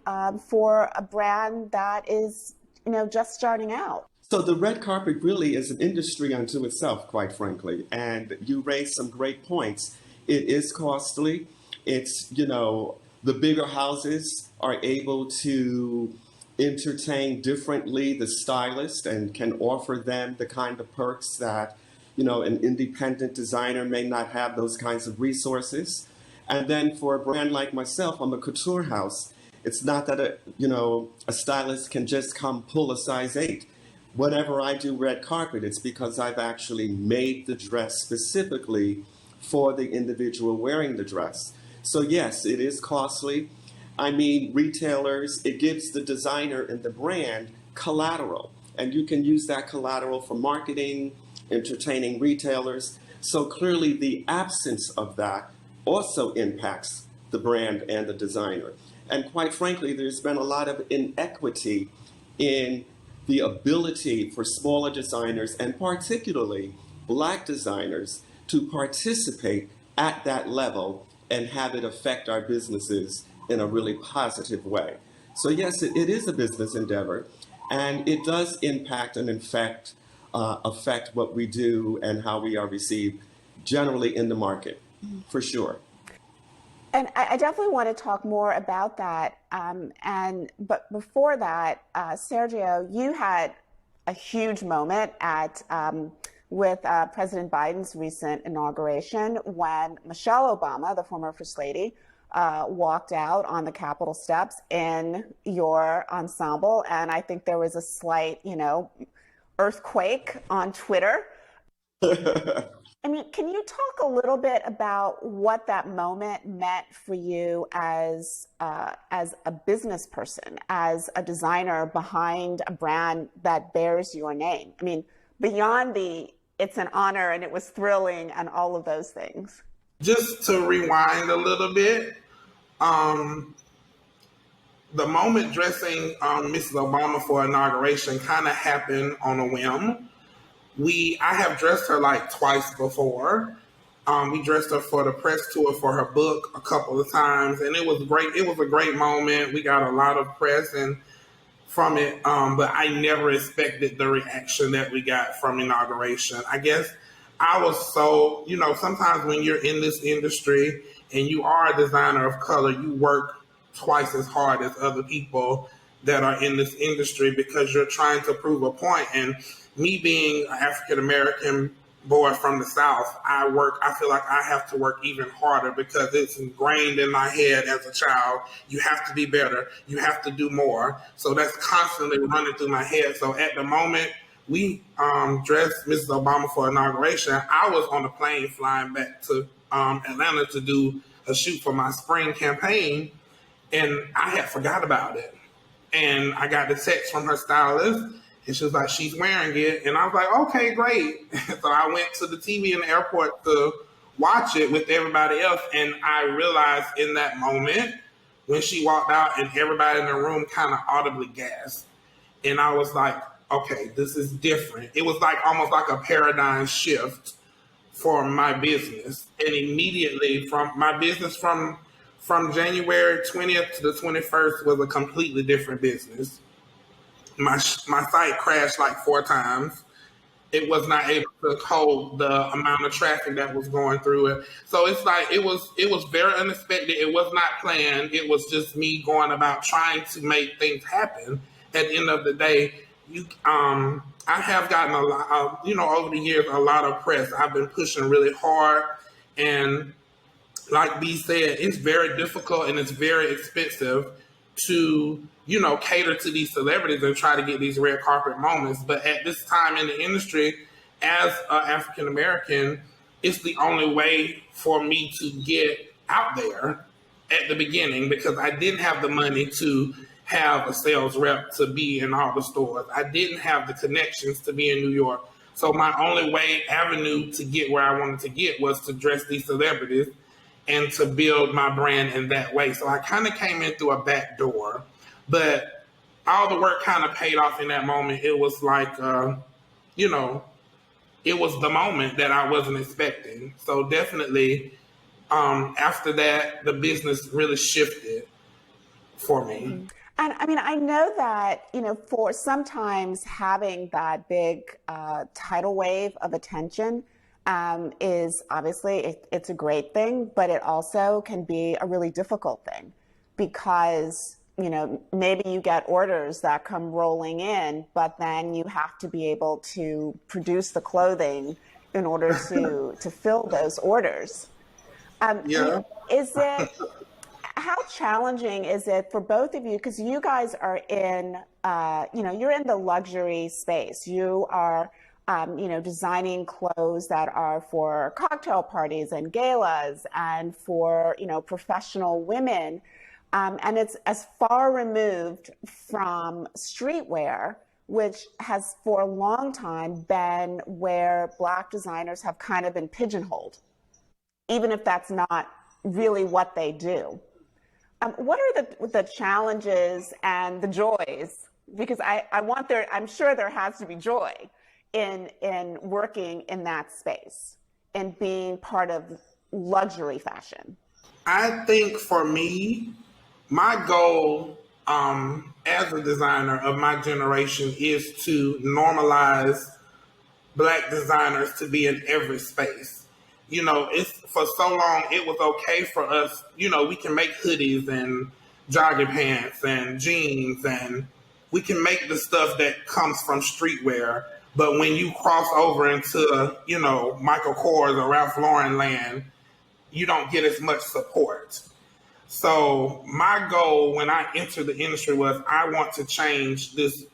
for a brand that is, you know, just starting out. So the red carpet really is an industry unto itself, quite frankly. And you raised some great points. It is costly. It's, you know, the bigger houses are able to entertain differently the stylist and can offer them the kind of perks that, you know, an independent designer may not have those kinds of resources. And then for a brand like myself, I'm a couture house. It's not that a stylist can just come pull a size 8. Whenever I do red carpet, it's because I've actually made the dress specifically for the individual wearing the dress. So yes, it is costly. I mean, retailers, it gives the designer and the brand collateral, and you can use that collateral for marketing, entertaining retailers. So clearly the absence of that also impacts the brand and the designer. And quite frankly, there's been a lot of inequity in the ability for smaller designers, and particularly Black designers, to participate at that level and have it affect our businesses in a really positive way. So yes, it is a business endeavor, and it does impact and affect what we do and how we are received generally in the market, for sure. And I definitely want to talk more about that. But before that, Sergio, you had a huge moment with President Biden's recent inauguration when Michelle Obama, the former First Lady, walked out on the Capitol steps in your ensemble. And I think there was a slight, you know, earthquake on Twitter. I mean, can you talk a little bit about what that moment meant for you as a business person, as a designer behind a brand that bears your name? I mean, beyond it's an honor and it was thrilling and all of those things. Just to rewind a little bit, the moment dressing Mrs. Obama for inauguration kind of happened on a whim. I have dressed her like twice before. We dressed her for the press tour for her book a couple of times, and it was great. It was a great moment. We got a lot of press from it, but I never expected the reaction that we got from inauguration. I guess I was so, you know, sometimes when you're in this industry and you are a designer of color, you work twice as hard as other people that are in this industry because you're trying to prove a point. And me being an African-American boy from the South, I feel like I have to work even harder because it's ingrained in my head as a child. You have to be better. You have to do more. So that's constantly running through my head. So at the moment we dressed Mrs. Obama for inauguration, I was on a plane flying back to Atlanta to do a shoot for my spring campaign, and I had forgot about it. And I got the text from her stylist, and she was like, she's wearing it. And I was like, okay, great. So I went to the TV in the airport to watch it with everybody else. And I realized in that moment when she walked out and everybody in the room kind of audibly gasped. And I was like, okay, this is different. It was like almost like a paradigm shift for my business. And immediately from my business from January 20th to the 21st was a completely different business. My site crashed like 4 times. It was not able to hold the amount of traffic that was going through it. So it's like it was very unexpected. It was not planned. It was just me going about trying to make things happen. At the end of the day, I have gotten a lot, over the years, a lot of press. I've been pushing really hard, and like B said, it's very difficult and it's very expensive to, cater to these celebrities and try to get these red carpet moments. But at this time in the industry, as an African American, it's the only way for me to get out there at the beginning, because I didn't have the money to have a sales rep to be in all the stores. I didn't have the connections to be in New York. So my only avenue to get where I wanted to get was to dress these celebrities and to build my brand in that way. So I kind of came in through a back door, but all the work kind of paid off in that moment. It was like, it was the moment that I wasn't expecting. So definitely after that, the business really shifted for me. And I mean, I know that, for sometimes having that big tidal wave of attention is obviously, it's a great thing, but it also can be a really difficult thing because, maybe you get orders that come rolling in, but then you have to be able to produce the clothing in order to fill those orders. How challenging is it for both of you? Because you guys are in, you're in the luxury space. You are, designing clothes that are for cocktail parties and galas and for, professional women. And it's as far removed from streetwear, which has for a long time been where Black designers have kind of been pigeonholed, even if that's not really what they do. What are the challenges and the joys? Because I'm sure there has to be joy in working in that space and being part of luxury fashion. I think for me, my goal as a designer of my generation is to normalize Black designers to be in every space. It's for so long, it was okay for us, we can make hoodies and jogging pants and jeans, and we can make the stuff that comes from streetwear. But when you cross over into, Michael Kors or Ralph Lauren land, you don't get as much support. So my goal when I entered the industry was I want to change this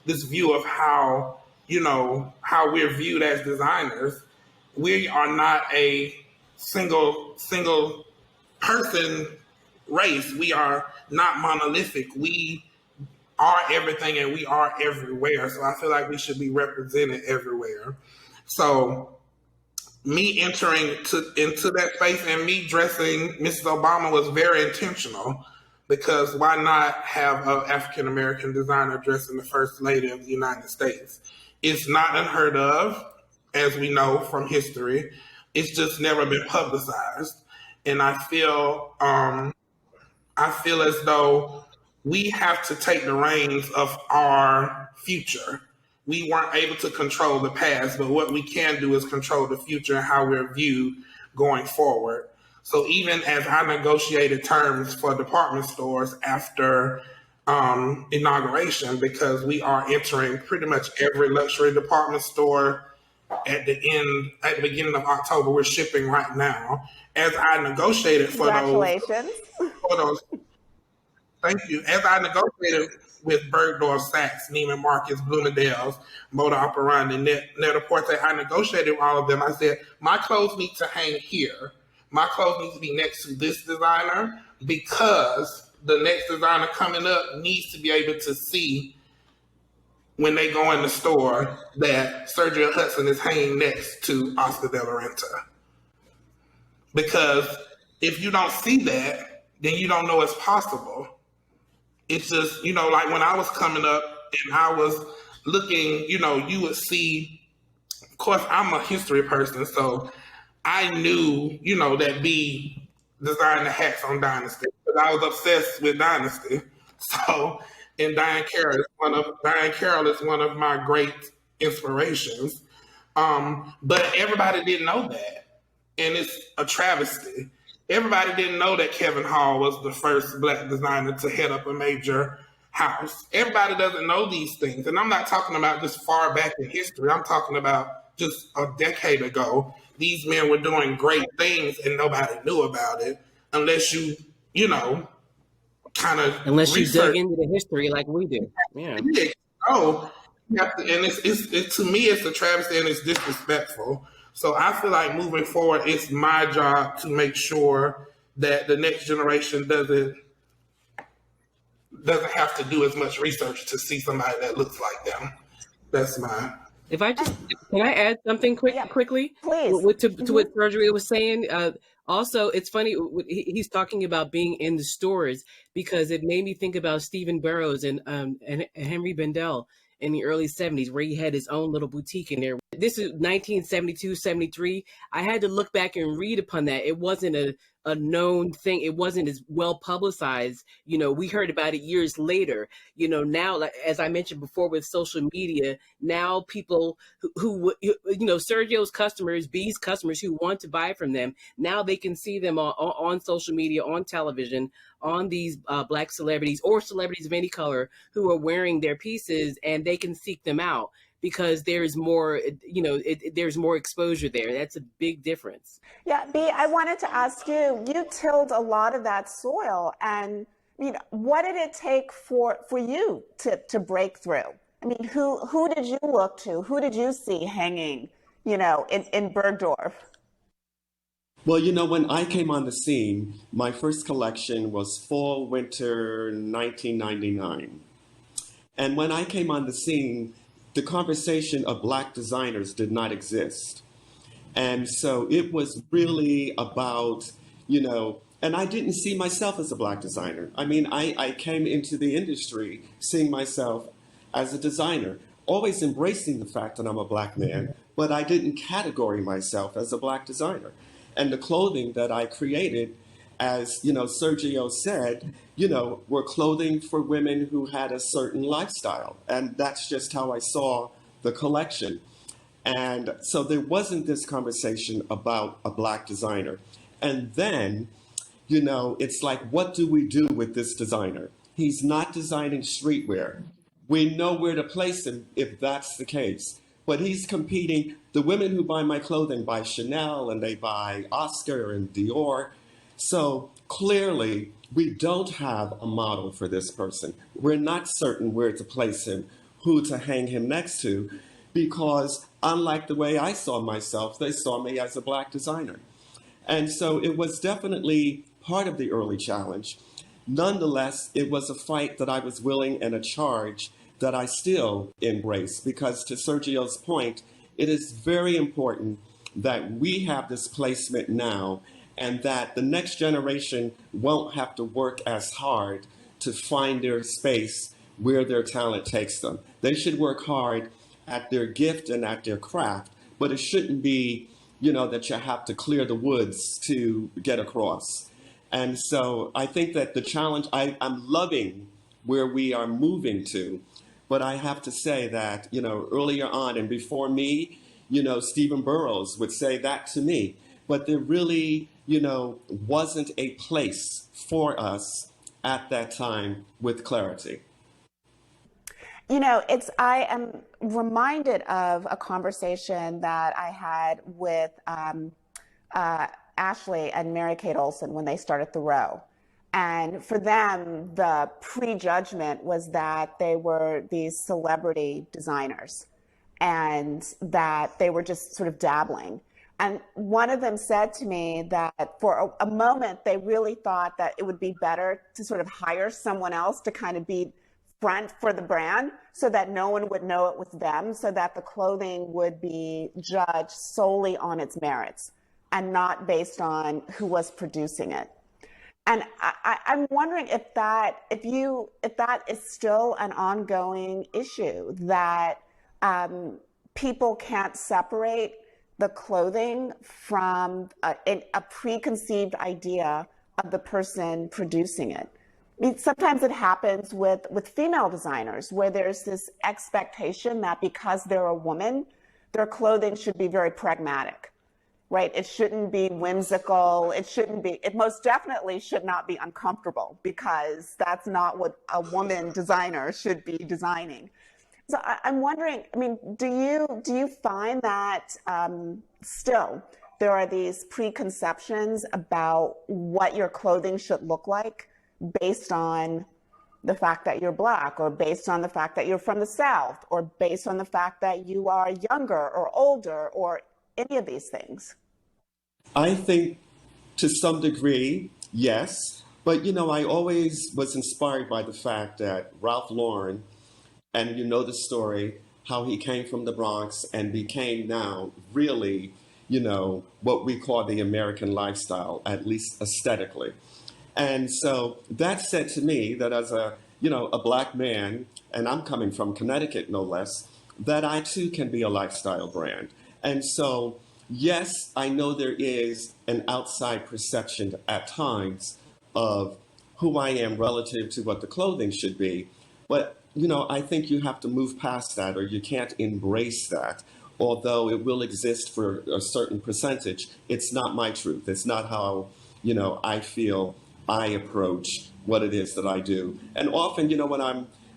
this view of how we're viewed as designers. We are not a single person race. We are not monolithic. We are everything and we are everywhere. So I feel like we should be represented everywhere. So me entering into that space and me dressing Mrs. Obama was very intentional, because why not have an African-American designer dressing the First Lady of the United States? It's not unheard of, as we know from history. It's just never been publicized. And I feel as though we have to take the reins of our future. We weren't able to control the past, but what we can do is control the future and how we're viewed going forward. So even as I negotiated terms for department stores after inauguration, because we are entering pretty much every luxury department store at the beginning of October, we're shipping right now. As I negotiated for those, thank you. As I negotiated with Bergdorf, Saks, Neiman Marcus, Bloomingdale's, Moda Operandi, Net-a-Porter. I negotiated with all of them. I said, my clothes need to hang here. My clothes need to be next to this designer because the next designer coming up needs to be able to see when they go in the store that Sergio Hudson is hanging next to Oscar de la Renta. Because if you don't see that, then you don't know it's possible. It's just, like when I was coming up and I was looking, you would see, of course, I'm a history person, so I knew, that B designed the hats on Dynasty, because I was obsessed with Dynasty. So, and Diane Carroll is one of my great inspirations. But everybody didn't know that. And it's a travesty. Everybody didn't know that Kevin Hall was the first Black designer to head up a major house. Everybody doesn't know these things. And I'm not talking about just far back in history. I'm talking about just a decade ago. These men were doing great things and nobody knew about it unless you, kind of unless you research. dug into the history like we do. Yeah. Oh, and it's to me, it's a travesty and it's disrespectful. So I feel like moving forward, it's my job to make sure that the next generation doesn't have to do as much research to see somebody that looks like them. That's my. If I just can I add something quickly? Please. To what Sergio was saying. Also, it's funny he's talking about being in the stores because it made me think about Stephen Burrows and Henry Bendel in the early 70s, where he had his own little boutique in there. This is 1972, 73. I had to look back and read upon that. It wasn't a known thing. It wasn't as well publicized. We heard about it years later. Now, like, as I mentioned before with social media, now people who Sergio's customers, B's customers who want to buy from them, now they can see them on social media, on television, on these Black celebrities or celebrities of any color who are wearing their pieces, and they can seek them out because there's more, there's more exposure there. That's a big difference. Yeah, B, I wanted to ask you, you tilled a lot of that soil, and what did it take for you to break through? I mean, who did you look to? Who did you see hanging, in Bergdorf? Well, when I came on the scene, my first collection was fall, winter 1999. And when I came on the scene, the conversation of Black designers did not exist. And so it was really about, and I didn't see myself as a Black designer. I mean, I came into the industry seeing myself as a designer, always embracing the fact that I'm a Black man, but I didn't categorize myself as a Black designer. And the clothing that I created, as Sergio said, were clothing for women who had a certain lifestyle. And that's just how I saw the collection. And so there wasn't this conversation about a Black designer. And then, it's like, what do we do with this designer? He's not designing streetwear. We know where to place him if that's the case. But he's competing. The women who buy my clothing buy Chanel and they buy Oscar and Dior. So clearly, we don't have a model for this person. We're not certain where to place him, who to hang him next to, because unlike the way I saw myself, they saw me as a Black designer. And so it was definitely part of the early challenge. Nonetheless, it was a fight that I was willing and a charge that I still embrace, because to Sergio's point, it is very important that we have this placement now and that the next generation won't have to work as hard to find their space where their talent takes them. They should work hard at their gift and at their craft, but it shouldn't be, that you have to clear the woods to get across. And so I think that the challenge, I'm loving where we are moving to, but I have to say that, earlier on and before me, Stephen Burrows would say that to me, but there really, wasn't a place for us at that time with clarity. I am reminded of a conversation that I had with Ashley and Mary Kate Olsen when they started The Row. And for them, the prejudgment was that they were these celebrity designers and that they were just sort of dabbling. And one of them said to me that for a moment, they really thought that it would be better to sort of hire someone else to kind of be front for the brand so that no one would know it was them, so that the clothing would be judged solely on its merits and not based on who was producing it. And I'm wondering if that is still an ongoing issue, that people can't separate the clothing from a preconceived idea of the person producing it. I mean, sometimes it happens with female designers where there's this expectation that because they're a woman, their clothing should be very pragmatic, right? It shouldn't be whimsical. It most definitely should not be uncomfortable, because that's not what a woman designer should be designing. So I'm wondering, I mean, do you find that still there are these preconceptions about what your clothing should look like based on the fact that you're Black, or based on the fact that you're from the South, or based on the fact that you are younger or older, or any of these things? I think to some degree, yes. But, I always was inspired by the fact that Ralph Lauren, and you know the story, how he came from the Bronx and became now really, what we call the American lifestyle, at least aesthetically. And so that said to me that as a Black man, and I'm coming from Connecticut, no less, that I too can be a lifestyle brand. And so, yes, I know there is an outside perception at times of who I am relative to what the clothing should be. But, I think you have to move past that, or you can't embrace that. Although it will exist for a certain percentage, it's not my truth. It's not how, I feel I approach what it is that I do. And often,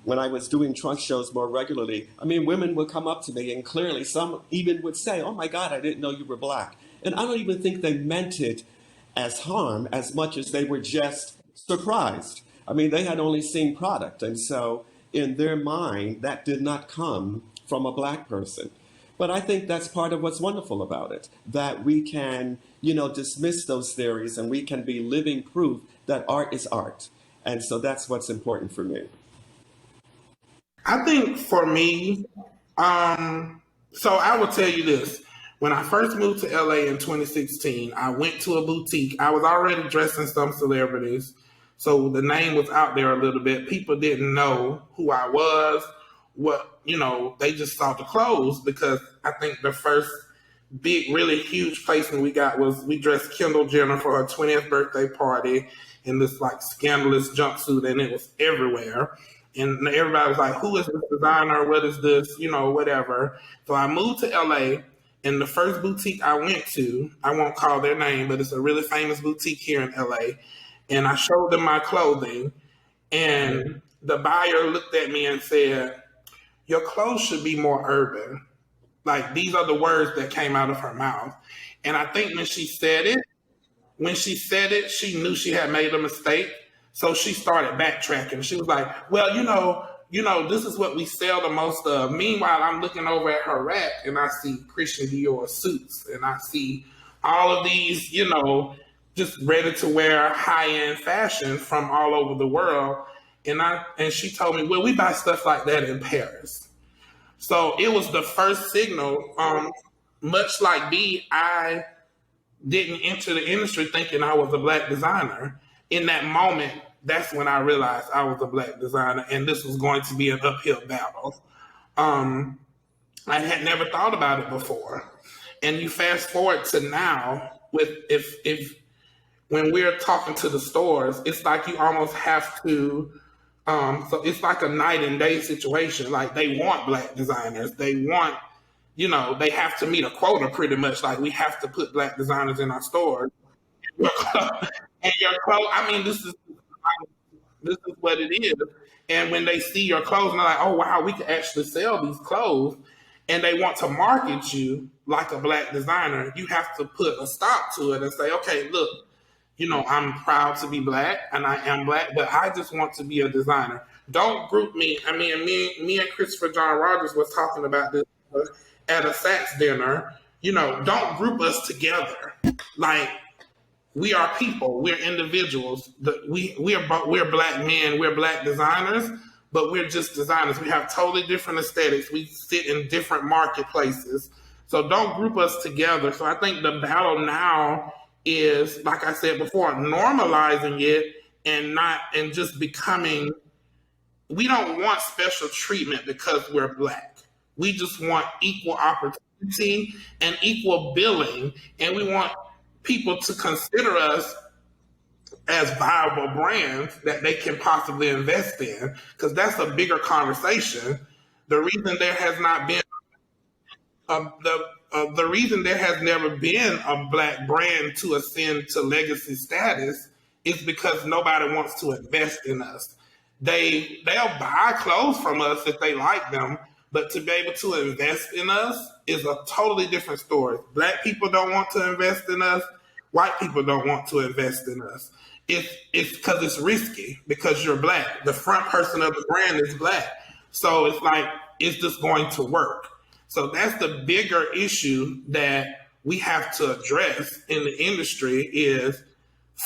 when I was doing trunk shows more regularly, women would come up to me, and clearly some even would say, "Oh my God, I didn't know you were Black." And I don't even think they meant it as harm as much as they were just surprised. They had only seen product. And so in their mind, that did not come from a Black person. But I think that's part of what's wonderful about it, that we can, dismiss those theories, and we can be living proof that art is art. And so that's what's important for me. I think for me, so I will tell you this. When I first moved to LA in 2016, I went to a boutique. I was already dressing some celebrities, so the name was out there a little bit. People didn't know who I was, they just saw the clothes, because I think the first big, really huge placement we got was we dressed Kendall Jenner for her 20th birthday party in this scandalous jumpsuit, and it was everywhere. And everybody was like, "Who is this designer? What is this?" Whatever. So I moved to LA, and the first boutique I went to, I won't call their name, but it's a really famous boutique here in LA. And I showed them my clothing, and the buyer looked at me and said, "Your clothes should be more urban." These are the words that came out of her mouth. And I think when she said it, she knew she had made a mistake. So she started backtracking. She was like, "Well, this is what we sell the most of." Meanwhile, I'm looking over at her rack, and I see Christian Dior suits, and I see all of these, just ready to wear high-end fashion from all over the world. And she told me, "Well, we buy stuff like that in Paris." So it was the first signal. Much like me, I didn't enter the industry thinking I was a Black designer. In that moment, that's when I realized I was a Black designer, and this was going to be an uphill battle. I had never thought about it before. And you fast forward to now, when we're talking to the stores, it's like you almost have to. So it's like a night and day situation. They want Black designers. They want, they have to meet a quota pretty much. We have to put Black designers in our stores. And your clothes, this is what it is. And when they see your clothes, and they're like, "Oh wow, we can actually sell these clothes," and they want to market you like a Black designer, you have to put a stop to it and say, "Okay, look, I'm proud to be Black, and I am Black, but I just want to be a designer. Don't group me. I mean, me and Christopher John Rogers was talking about this at a Saks dinner. Don't group us together. Like, we are people. We're individuals. We're Black men. We're Black designers, but we're just designers. We have totally different aesthetics. We sit in different marketplaces. So don't group us together. So I think the battle now is, like I said before, normalizing it and just becoming. We don't want special treatment because we're Black. We just want equal opportunity and equal billing, and we want people to consider us as viable brands that they can possibly invest in, because that's a bigger conversation. The reason there has not been the reason there has never been a Black brand to ascend to legacy status is because nobody wants to invest in us. They'll buy clothes from us if they like them, but to be able to invest in us is a totally different story. Black people don't want to invest in us. White people don't want to invest in us. It's because it's risky, because you're Black. The front person of the brand is Black. So it's like, is this going to work? So that's the bigger issue that we have to address in the industry is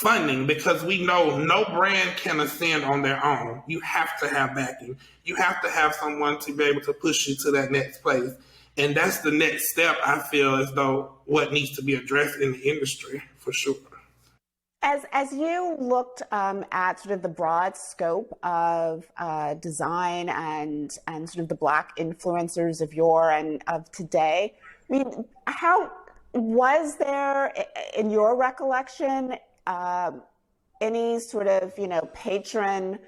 funding, because we know no brand can ascend on their own. You have to have backing. You have to have someone to be able to push you to that next place. And that's the next step, I feel, as though what needs to be addressed in the industry, for sure. As you looked at sort of the broad scope of design and sort of the Black influencers of yore and of today, I mean, how was there, in your recollection, any sort of patron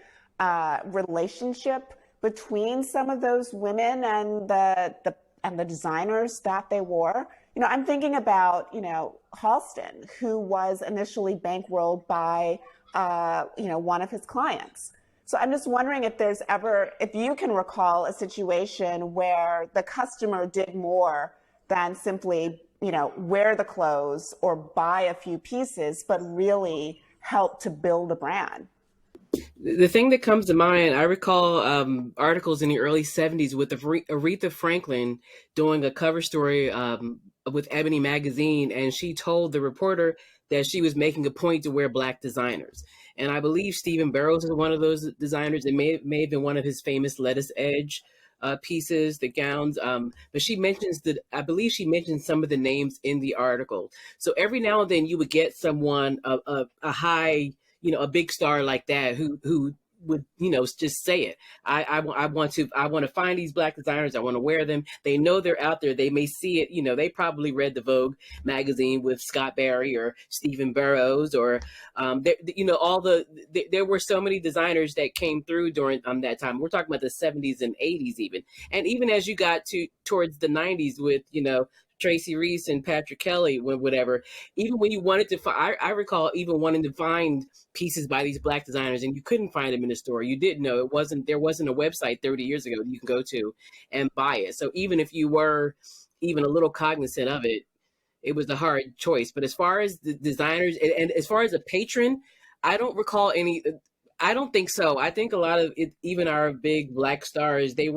relationship between some of those women and the designers that they wore? I'm thinking about, Halston, who was initially bankrolled by, one of his clients. So I'm just wondering if you can recall a situation where the customer did more than simply, wear the clothes or buy a few pieces, but really help to build a brand. The thing that comes to mind, I recall articles in the early 70s with Aretha Franklin doing a cover story with Ebony magazine, and she told the reporter that she was making a point to wear Black designers. And I believe Stephen Burrows is one of those designers. It may have been one of his famous lettuce edge pieces, the gowns. But I believe she mentioned some of the names in the article. So every now and then you would get someone, a high, a big star like that who would, just say it. I want to find these Black designers. I want to wear them. They know they're out there. They may see it. They probably read the Vogue magazine with Scott Barry or Stephen Burrows or, there were so many designers that came through during that time. We're talking about the 70s and 80s even. And even as you got towards the 90s with, Tracy Reese and Patrick Kelly, whatever, even when you wanted to I recall even wanting to find pieces by these Black designers and you couldn't find them in the store. You didn't know there wasn't a website 30 years ago that you can go to and buy it. So even if you were even a little cognizant of it, it was a hard choice. But as far as the designers and as far as a patron, I don't recall any. I don't think so. I think a lot of it, even our big Black stars, they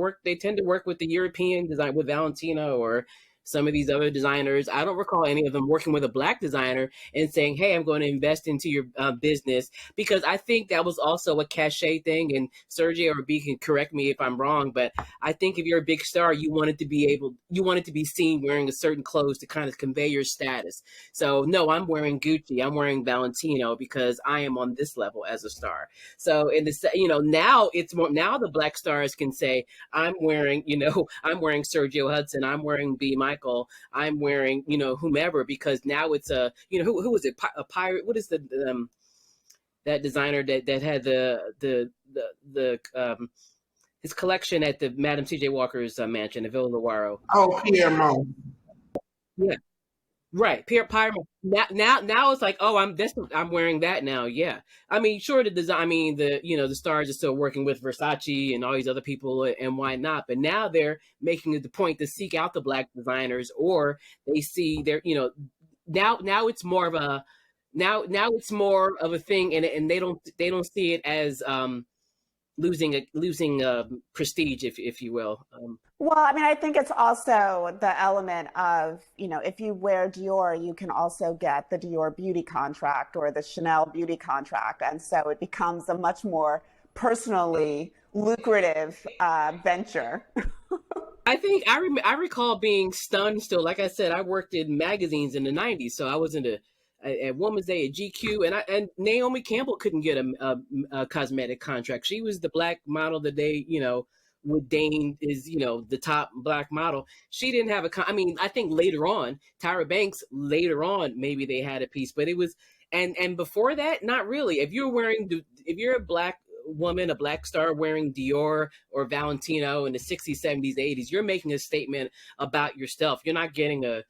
tend to work with the European design, with Valentino or some of these other designers. I don't recall any of them working with a Black designer and saying, hey, I'm going to invest into your business, because I think that was also a cachet thing. And Sergio or B can correct me if I'm wrong, but I think if you're a big star, you wanted to be seen wearing a certain clothes to kind of convey your status. So no, I'm wearing Gucci, I'm wearing Valentino because I am on this level as a star. So now it's more, now the Black stars can say, I'm wearing Sergio Hudson, I'm wearing B. Michael, I'm wearing, whomever, because now it's who was it? A pirate? What is that designer that had the his collection at the Madame C.J. Walker's mansion, the Villa Lawaro? Oh, Pierre Mo. Yeah, right. Pierre Now it's like, oh, I'm wearing that now. Yeah, I mean, sure, the design. I mean, the stars are still working with Versace and all these other people, and why not? But now they're making it the point to seek out the Black designers, or they see now it's more of a now it's more of a thing, and they don't see it as losing prestige, if you will. Well, I mean, I think it's also the element of, if you wear Dior, you can also get the Dior beauty contract or the Chanel beauty contract. And so it becomes a much more personally lucrative venture. I think I recall being stunned still. Like I said, I worked in magazines in the 90s, so I was in at Woman's Day at GQ, and Naomi Campbell couldn't get a cosmetic contract. She was the black model that they, with Dane is, the top black model. She didn't have I think later on, Tyra Banks, later on, maybe they had a piece, but it was, and before that, not really. If you're a black woman, a black star wearing Dior or Valentino in the 60s, 70s, 80s, you're making a statement about yourself. You're not getting a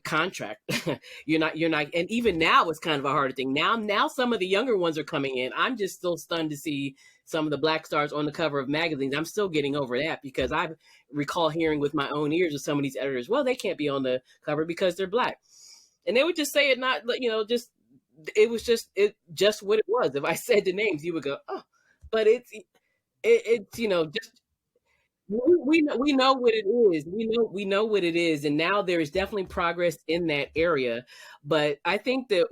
contract. you're not, and even now it's kind of a harder thing. Now some of the younger ones are coming in. I'm just still stunned to see some of the black stars on the cover of magazines. I'm still getting over that, because I recall hearing with my own ears of some of these editors, well, they can't be on the cover because they're black. And they would just say it, not, it was just what it was. If I said the names, you would go, oh, but it's just, we know what it is. We know what it is, and now there is definitely progress in that area. But I think that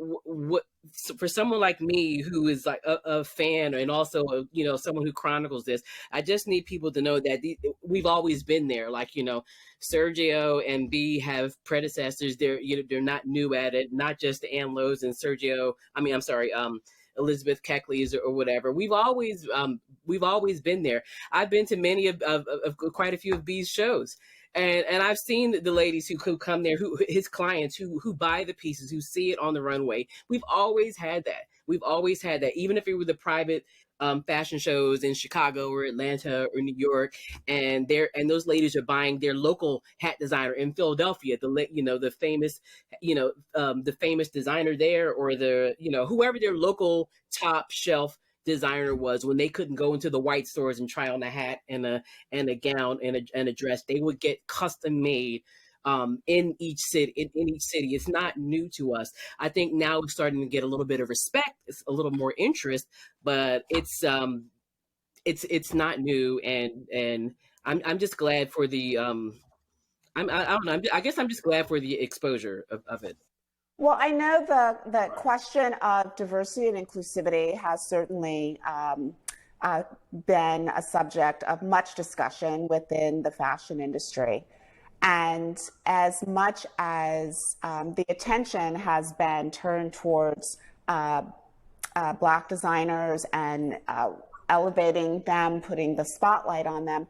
for someone like me, who is like a fan, and also someone who chronicles this, I just need people to know that we've always been there. Like, Sergio and B have predecessors. They're not new at it. Not just Ann Lowe's and Sergio. Elizabeth Keckley's or whatever. We've always been there. I've been to many of quite a few of B's shows, and I've seen the ladies who come there, his clients who buy the pieces, who see it on the runway. We've always had that. Even if it were the private fashion shows in Chicago or Atlanta or New York, and those ladies are buying their local hat designer in Philadelphia, the famous designer there, or whoever their local top shelf designer was, when they couldn't go into the white stores and try on a hat and a gown and a dress, they would get custom made in each city. It's not new to us. I think now we're starting to get a little bit of respect. It's a little more interest, but it's not new. And I'm just glad for the I don't know. I guess I'm just glad for the exposure of it. Well, I know the question of diversity and inclusivity has certainly been a subject of much discussion within the fashion industry. And as much as the attention has been turned towards Black designers and elevating them, putting the spotlight on them,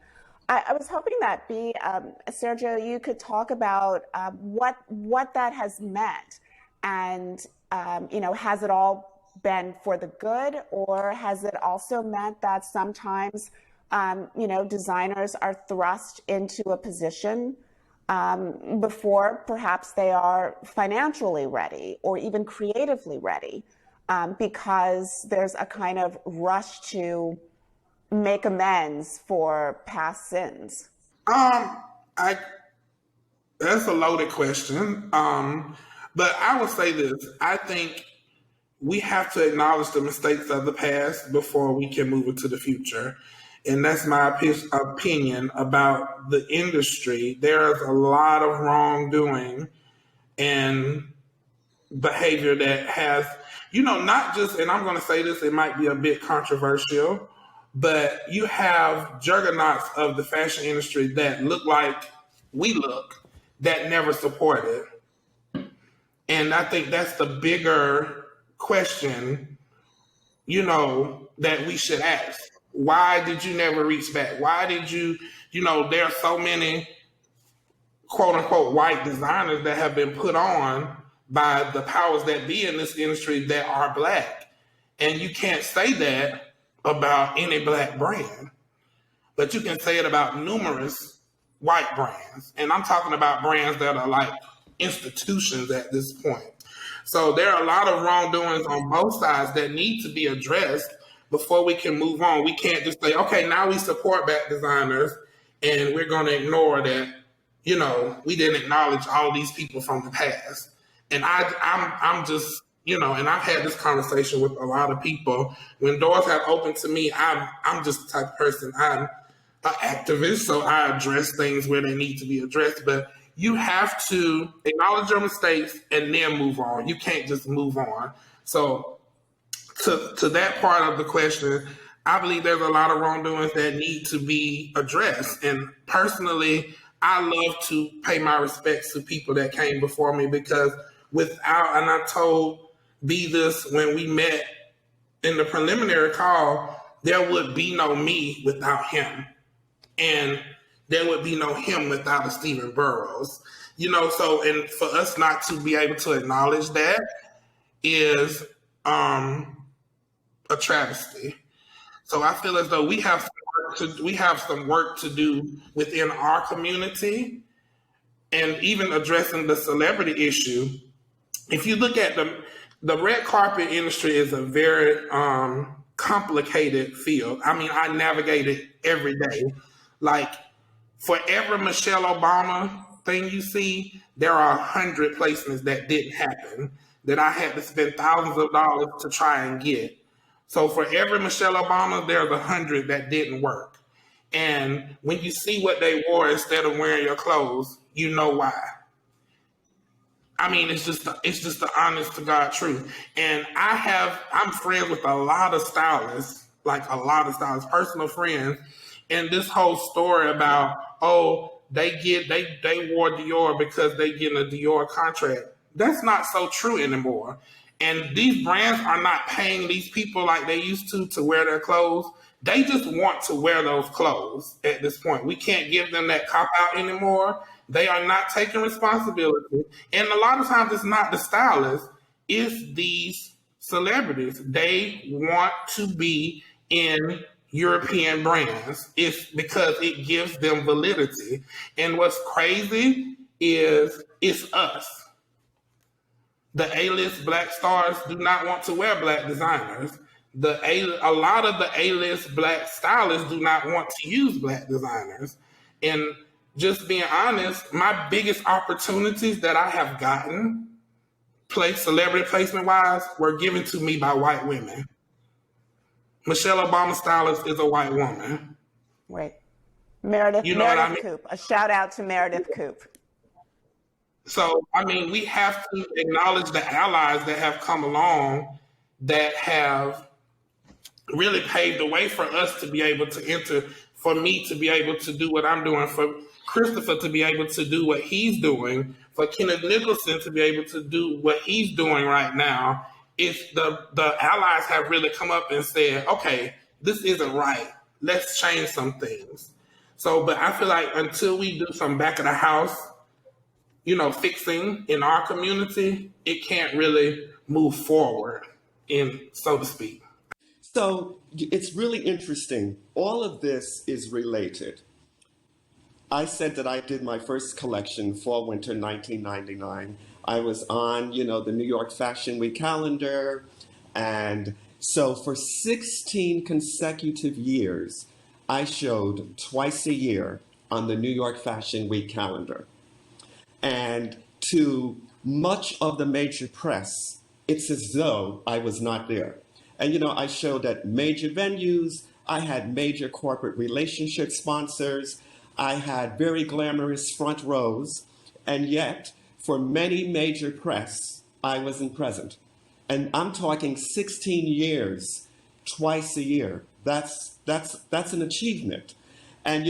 I was hoping that Sergio, you could talk about what that has meant. And, has it all been for the good, or has it also meant that sometimes, designers are thrust into a position before perhaps they are financially ready or even creatively ready, because there's a kind of rush to make amends for past sins? That's a loaded question. But I would say this: I think we have to acknowledge the mistakes of the past before we can move into the future. And that's my opinion about the industry. There's a lot of wrongdoing and behavior that has, not just, and I'm going to say this, it might be a bit controversial, but you have juggernauts of the fashion industry that look like we look, that never support it. And I think that's the bigger question, that we should ask. Why did you never reach back? Why did you, there are so many quote unquote white designers that have been put on by the powers that be in this industry that are Black. And you can't say that about any Black brand, but you can say it about numerous white brands. And I'm talking about brands that are like institutions at this point. So there are a lot of wrongdoings on both sides that need to be addressed before we can move on. We can't just say, okay, now we support Black designers and we're going to ignore that, we didn't acknowledge all these people from the past. And I'm just, you know, and I've had this conversation with a lot of people. When doors have opened to me, I'm just the type of person, I'm an activist, so I address things where they need to be addressed. But you have to acknowledge your mistakes and then move on. You can't just move on. So to that part of the question, I believe there's a lot of wrongdoings that need to be addressed. And personally, I love to pay my respects to people that came before me, because without, and I told B this when we met in the preliminary call, there would be no me without him. And there would be no him without a Stephen Burrows. You know, so, and for us not to be able to acknowledge that is a travesty. So I feel as though we have some work to do within our community, and even addressing the celebrity issue. If you look at the red carpet industry is a very complicated field. I mean, I navigate it every day. Like, for every Michelle Obama thing you see, there are 100 placements that didn't happen, that I had to spend thousands of dollars to try and get. So for every Michelle Obama, there's 100 that didn't work. And when you see what they wore instead of wearing your clothes, you know why. I mean, it's just the honest to God truth. And I'm friends with a lot of stylists, personal friends. And this whole story about, oh, they wore Dior because they get a Dior contract. That's not so true anymore. And these brands are not paying these people like they used to wear their clothes. They just want to wear those clothes at this point. We can't give them that cop-out anymore. They are not taking responsibility. And a lot of times it's not the stylists, it's these celebrities. They want to be in European brands. It's because it gives them validity. And what's crazy is it's us. The A-list black stars do not want to wear black designers. A lot of the A-list black stylists do not want to use black designers. And just being honest, my biggest opportunities that I have gotten, celebrity placement-wise, were given to me by white women. Michelle Obama stylist is a white woman. Right. Meredith Coop. A shout out to Meredith Coop. So, I mean, we have to acknowledge the allies that have come along that have really paved the way for us to be able to enter, for me to be able to do what I'm doing, for Christopher to be able to do what he's doing, for Kenneth Nicholson to be able to do what he's doing right now. If the allies have really come up and said, okay, this isn't right, let's change some things. So, but I feel like until we do some back of the house, fixing in our community, it can't really move forward, so to speak. So it's really interesting. All of this is related. I said that I did my first collection fall/winter 1999. I was on, the New York Fashion Week calendar. And so for 16 consecutive years, I showed twice a year on the New York Fashion Week calendar. And to much of the major press, it's as though I was not there. And, I showed at major venues. I had major corporate relationship sponsors. I had very glamorous front rows. And yet, for many major press, I wasn't present. And I'm talking 16 years, twice a year. That's an achievement. And,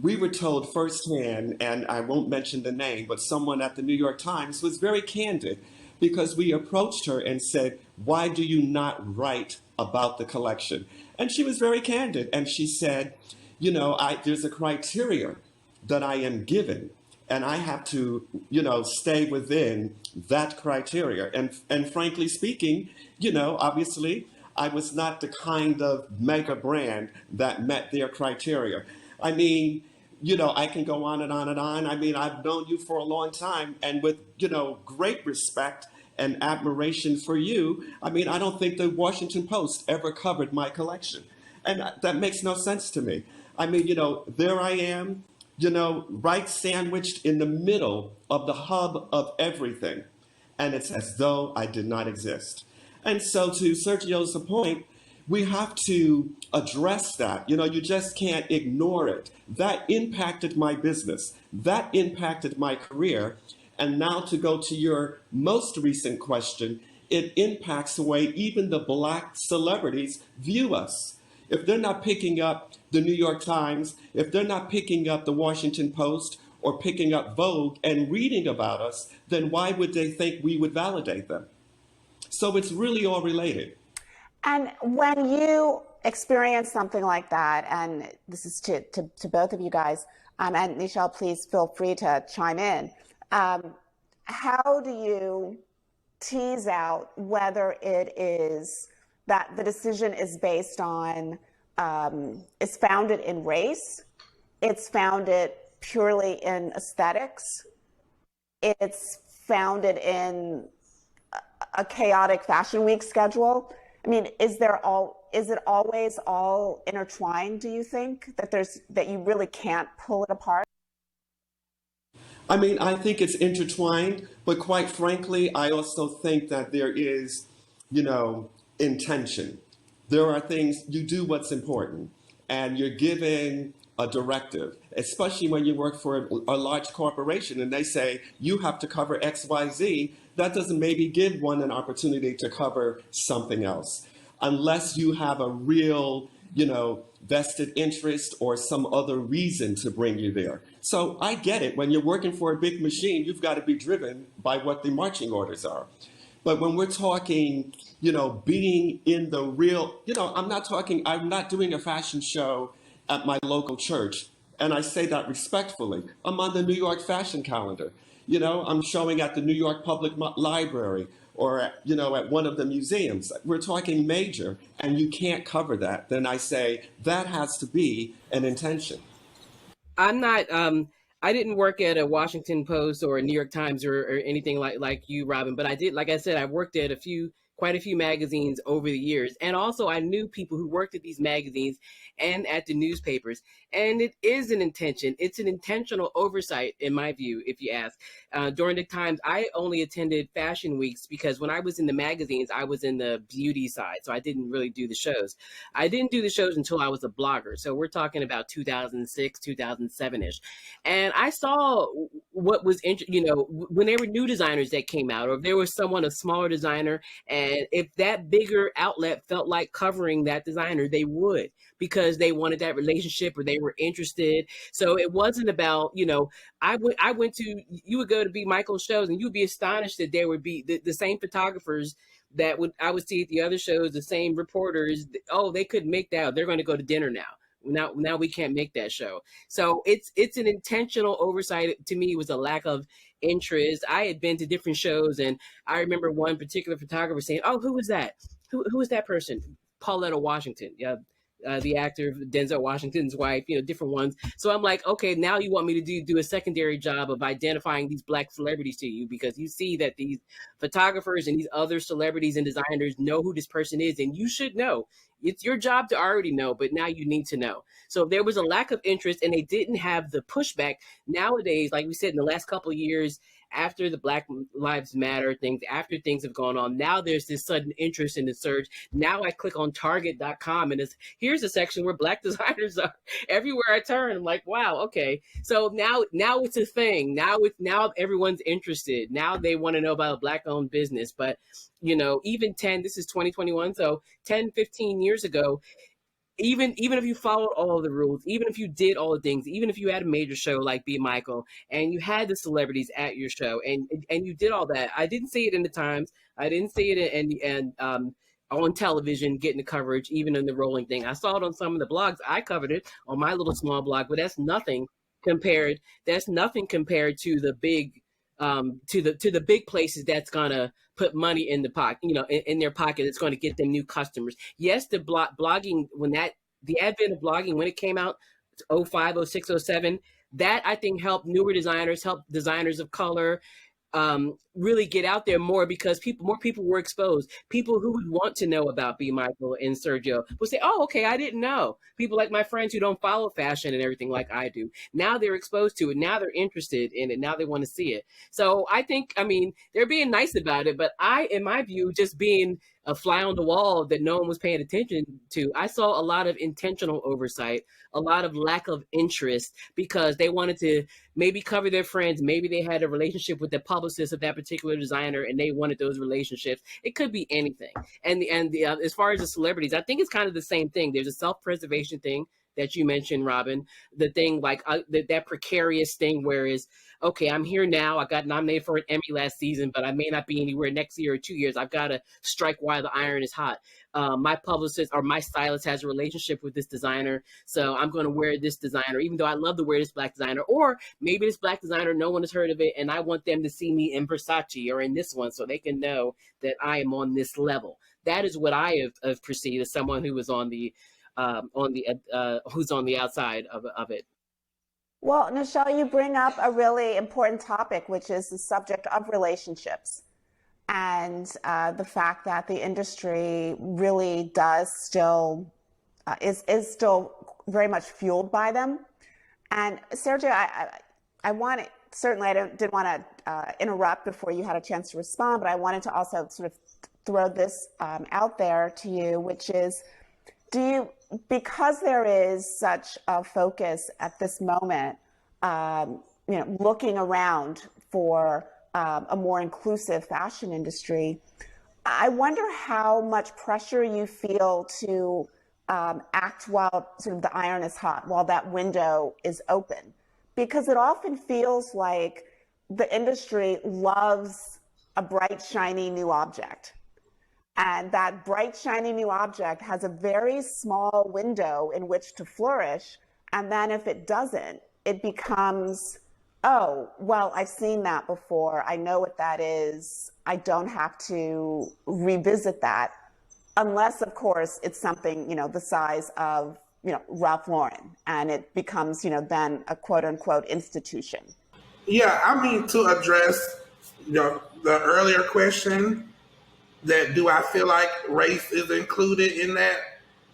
we were told firsthand, and I won't mention the name, but someone at the New York Times was very candid, because we approached her and said, why do you not write about the collection? And she was very candid. And she said, there's a criteria that I am given, and I have to, stay within that criteria. And frankly speaking, obviously, I was not the kind of mega brand that met their criteria. I mean, I can go on and on and on. I mean, I've known you for a long time, and with, great respect and admiration for you. I mean, I don't think the Washington Post ever covered my collection. And that makes no sense to me. I mean, there I am, right sandwiched in the middle of the hub of everything. and it's as though I did not exist. And so to Sergio's point, we have to address that. You know, you just can't ignore it. That impacted my business. That impacted my career. And now to go to your most recent question, it impacts the way even the Black celebrities view us. If they're not picking up the New York Times, if they're not picking up the Washington Post or picking up Vogue and reading about us, then why would they think we would validate them? So it's really all related. And when you experience something like that, and this is to both of you guys, and Nichelle, please feel free to chime in. How do you tease out whether it is that the decision is based on, is founded in race, it's founded purely in aesthetics, it's founded in a chaotic fashion week schedule? I mean, is it always all intertwined, do you think, that you really can't pull it apart? I mean, I think it's intertwined, but quite frankly, I also think that there is, intention. There are things, you do what's important, and you're given a directive, especially when you work for a large corporation and they say, you have to cover X, Y, Z. That doesn't maybe give one an opportunity to cover something else, unless you have a real, vested interest or some other reason to bring you there. So I get it. When you're working for a big machine, you've got to be driven by what the marching orders are. But when we're talking, being in the real, I'm not doing a fashion show at my local church. And I say that respectfully. I'm on the New York fashion calendar. I'm showing at the New York Public Library or, at one of the museums. We're talking major, and you can't cover that. Then I say that has to be an intention. I'm not, I didn't work at a Washington Post or a New York Times or anything like you, Robin, but I did, like I said, I worked at quite a few magazines over the years. And also I knew people who worked at these magazines and at the newspapers. And it is an intention. It's an intentional oversight, in my view, if you ask. During the times, I only attended fashion weeks because when I was in the magazines, I was in the beauty side. So I didn't really do the shows. I didn't do the shows until I was a blogger. So we're talking about 2006, 2007-ish. And I saw what was, when there were new designers that came out, or if there was a smaller designer, and if that bigger outlet felt like covering that designer, they would, because they wanted that relationship or they were interested. So it wasn't about, you would go to B. Michael's shows and you'd be astonished that there would be the same photographers that I would see at the other shows, the same reporters. Oh, they couldn't make that. They're going to go to dinner now. Now we can't make that show. So it's an intentional oversight. To me, it was a lack of interest. I had been to different shows, and I remember one particular photographer saying, "Oh, who was that? Who is that person?" Pauletta Washington, the actor Denzel Washington's wife, different ones. So I'm like, okay, now you want me to do a secondary job of identifying these Black celebrities to you, because you see that these photographers and these other celebrities and designers know who this person is, and you should know. It's your job to already know, but now you need to know. So there was a lack of interest, and they didn't have the pushback. Nowadays, like we said, in the last couple of years, after the Black Lives Matter things, after things have gone on, now there's this sudden interest in the surge. Now I click on Target.com, and here's a section where Black designers are everywhere I turn. I'm like, wow, okay. So now it's a thing. Now everyone's interested. Now they want to know about a Black-owned business. But even this is 2021, so 10, 15 years ago, even if you followed all of the rules, even if you did all the things, even if you had a major show like B. Michael and you had the celebrities at your show and you did all that, I didn't see it in the Times. I didn't see it on television getting the coverage, even in the rolling thing. I saw it on some of the blogs. I covered it on my little small blog, but that's nothing compared to the big to the big places that's gonna put money in the pocket, in their pocket. It's going to get them new customers. Yes, the blogging, the advent of blogging, when it came out, 05, 06, 07, that I think helped newer designers, helped designers of color, really get out there more, because more people were exposed. People who would want to know about B. Michael and Sergio would say, oh, okay, I didn't know. People like my friends who don't follow fashion and everything like I do, now they're exposed to it. Now they're interested in it. Now they want to see it. So I think, they're being nice about it, but in my view, just being a fly on the wall that no one was paying attention to, I saw a lot of intentional oversight, a lot of lack of interest, because they wanted to maybe cover their friends. Maybe they had a relationship with the publicist of that particular designer and they wanted those relationships. It could be anything. And as far as the celebrities, I think it's kind of the same thing. There's a self-preservation thing that you mentioned, Robin, the thing like that precarious thing where is, okay, I'm here now. I got nominated for an Emmy last season, but I may not be anywhere next year or 2 years. I've got to strike while the iron is hot. My publicist or my stylist has a relationship with this designer, so I'm going to wear this designer, even though I love to wear this Black designer. Or maybe this Black designer, no one has heard of it, and I want them to see me in Versace or in this one so they can know that I am on this level. That is what I have perceived as someone who was who's on the outside of it. Well, Nichelle, you bring up a really important topic, which is the subject of relationships, and the fact that the industry really does still is still very much fueled by them. And Sergio, I wanted, certainly I didn't want to interrupt before you had a chance to respond, but I wanted to also sort of throw this out there to you, which is, because there is such a focus at this moment, looking around for a more inclusive fashion industry, I wonder how much pressure you feel to act while sort of the iron is hot, while that window is open, because it often feels like the industry loves a bright, shiny new object. And that bright, shiny new object has a very small window in which to flourish. And then if it doesn't, it becomes, oh, well, I've seen that before. I know what that is. I don't have to revisit that. Unless, of course, it's something, the size of, Ralph Lauren. And it becomes, then a quote unquote institution. Yeah, to address the earlier question, that do I feel like race is included in that?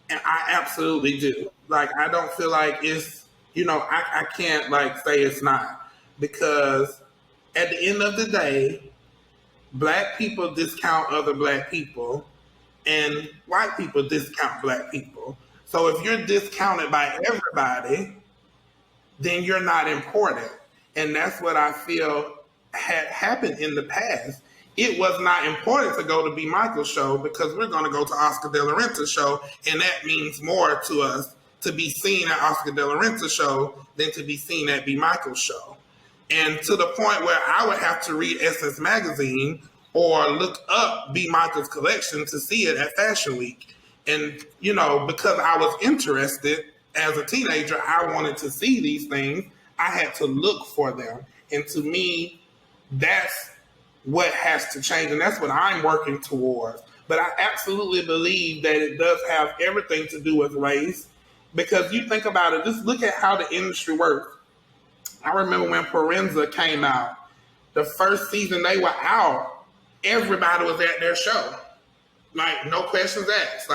And I absolutely do. Like, I don't feel like it's, I can't say it's not, because at the end of the day, Black people discount other Black people and white people discount Black people. So if you're discounted by everybody, then you're not important. And that's what I feel had happened in the past. It was not important to go to B. Michael's show because we're going to go to Oscar de la Renta's show, and that means more to us to be seen at Oscar de la Renta's show than to be seen at B. Michael's show. And to the point where I would have to read Essence Magazine or look up B. Michael's collection to see it at Fashion Week. And, because I was interested as a teenager, I wanted to see these things. I had to look for them. And to me, that's what has to change, and that's what I'm working towards. But I absolutely believe that it does have everything to do with race, because you think about it, just look at how the industry works. I remember when Parenza came out, the first season they were out, everybody was at their show. No questions asked. 2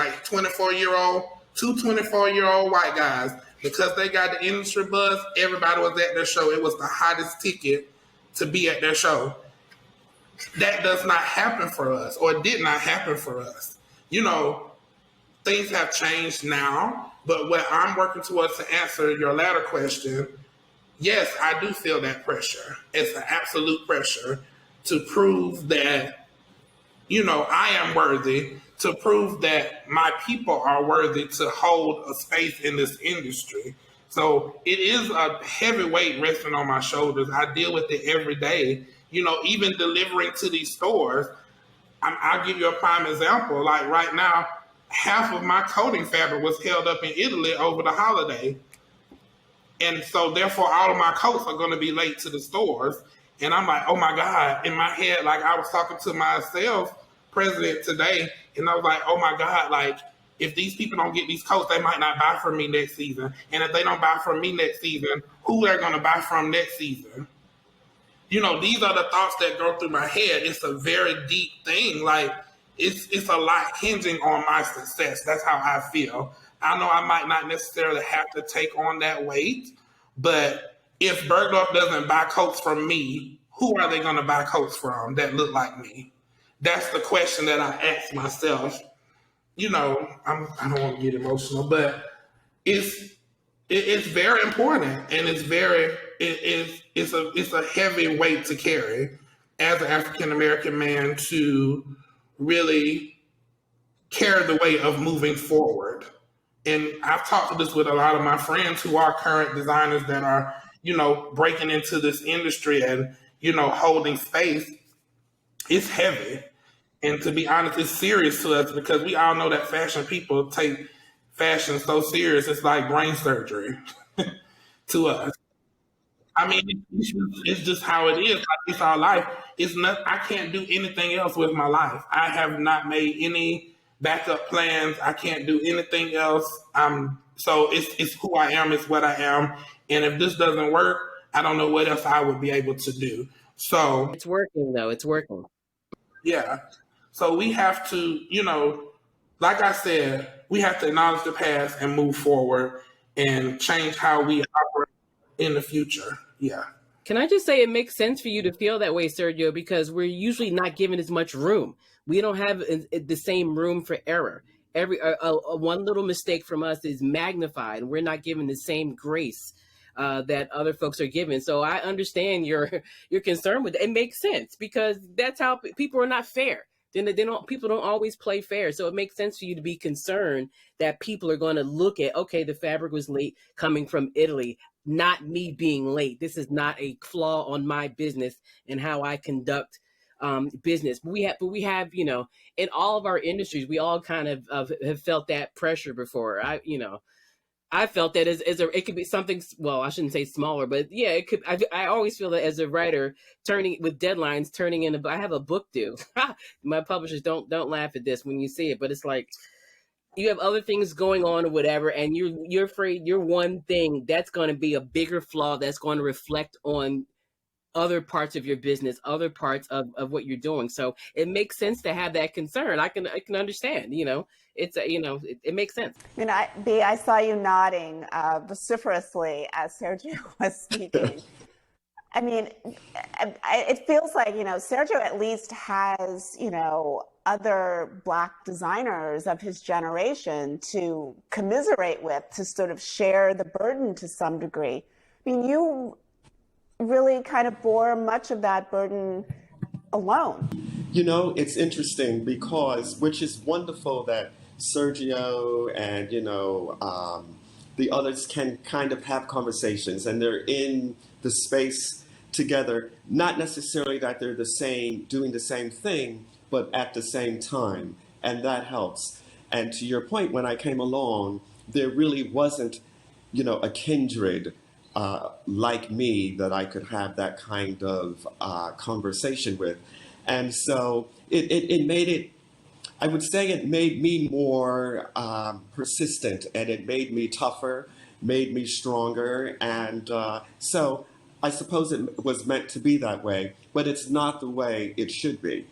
24-year-old white guys, because they got the industry buzz, everybody was at their show. It was the hottest ticket to be at their show. That does not happen for us, or did not happen for us. Things have changed now, but what I'm working towards, to answer your latter question, yes, I do feel that pressure. It's an absolute pressure to prove that, I am worthy, to prove that my people are worthy to hold a space in this industry. So it is a heavy weight resting on my shoulders. I deal with it every day. Even delivering to these stores, I'll give you a prime example. Like right now, half of my coating fabric was held up in Italy over the holiday. And so therefore, all of my coats are going to be late to the stores. And I'm like, oh my God, in my head, I was talking to my sales president today, and I was like, oh my God, if these people don't get these coats, they might not buy from me next season. And if they don't buy from me next season, who they're going to buy from next season? these are the thoughts that go through my head. It's a very deep thing. Like, it's a lot hinging on my success. That's how I feel. I know I might not necessarily have to take on that weight, but if Bergdorf doesn't buy coats from me, who are they going to buy coats from that look like me? That's the question that I ask myself. I don't want to get emotional, but it's very important, and it's a heavy weight to carry as an African American man to really carry the weight of moving forward. And I've talked to this with a lot of my friends who are current designers that are, breaking into this industry and, holding space. It's heavy. And to be honest, it's serious to us because we all know that fashion people take fashion so serious. It's like brain surgery to us. I mean, it's just how it is. Like, it's our life. I can't do anything else with my life. I have not made any backup plans. I can't do anything else. So it's who I am. It's what I am. And if this doesn't work, I don't know what else I would be able to do. So it's working, though. It's working. Yeah. So we have to, like I said, we have to acknowledge the past and move forward and change how we operate in the future. Yeah. Can I just say it makes sense for you to feel that way, Sergio, because we're usually not given as much room. We don't have the same room for error. One little mistake from us is magnified. We're not given the same grace that other folks are given. So I understand your concern with it. It makes sense because that's how people are not fair. People don't always play fair. So it makes sense for you to be concerned that people are going to look at, okay, the fabric was late coming from Italy, not me being late. This is not a flaw on my business and how I conduct business. But we have, in all of our industries, we all kind of have felt that pressure before. I felt that it could be something, well, I shouldn't say smaller, but yeah, it could. I always feel that as a writer, turning in I have a book due. My publishers don't laugh at this when you see it, but it's like you have other things going on or whatever, and you're afraid you're one thing that's going to be a bigger flaw that's going to reflect on other parts of your business, other parts of what you're doing. So it makes sense to have that concern. I can understand, it makes sense. I saw you nodding vociferously as Sergio was speaking. I mean, it feels like, Sergio at least has, other Black designers of his generation to commiserate with, to sort of share the burden to some degree. I mean, you really kind of bore much of that burden alone. It's interesting because, which is wonderful that Sergio and, the others can kind of have conversations and they're in the space together, not necessarily that they're doing the same thing, but at the same time. And that helps. And to your point, when I came along, there really wasn't, a kindred like me that I could have that kind of conversation with. And so it made it, I would say it made me more persistent, and it made me tougher, made me stronger. And so I suppose it was meant to be that way, but it's not the way it should be.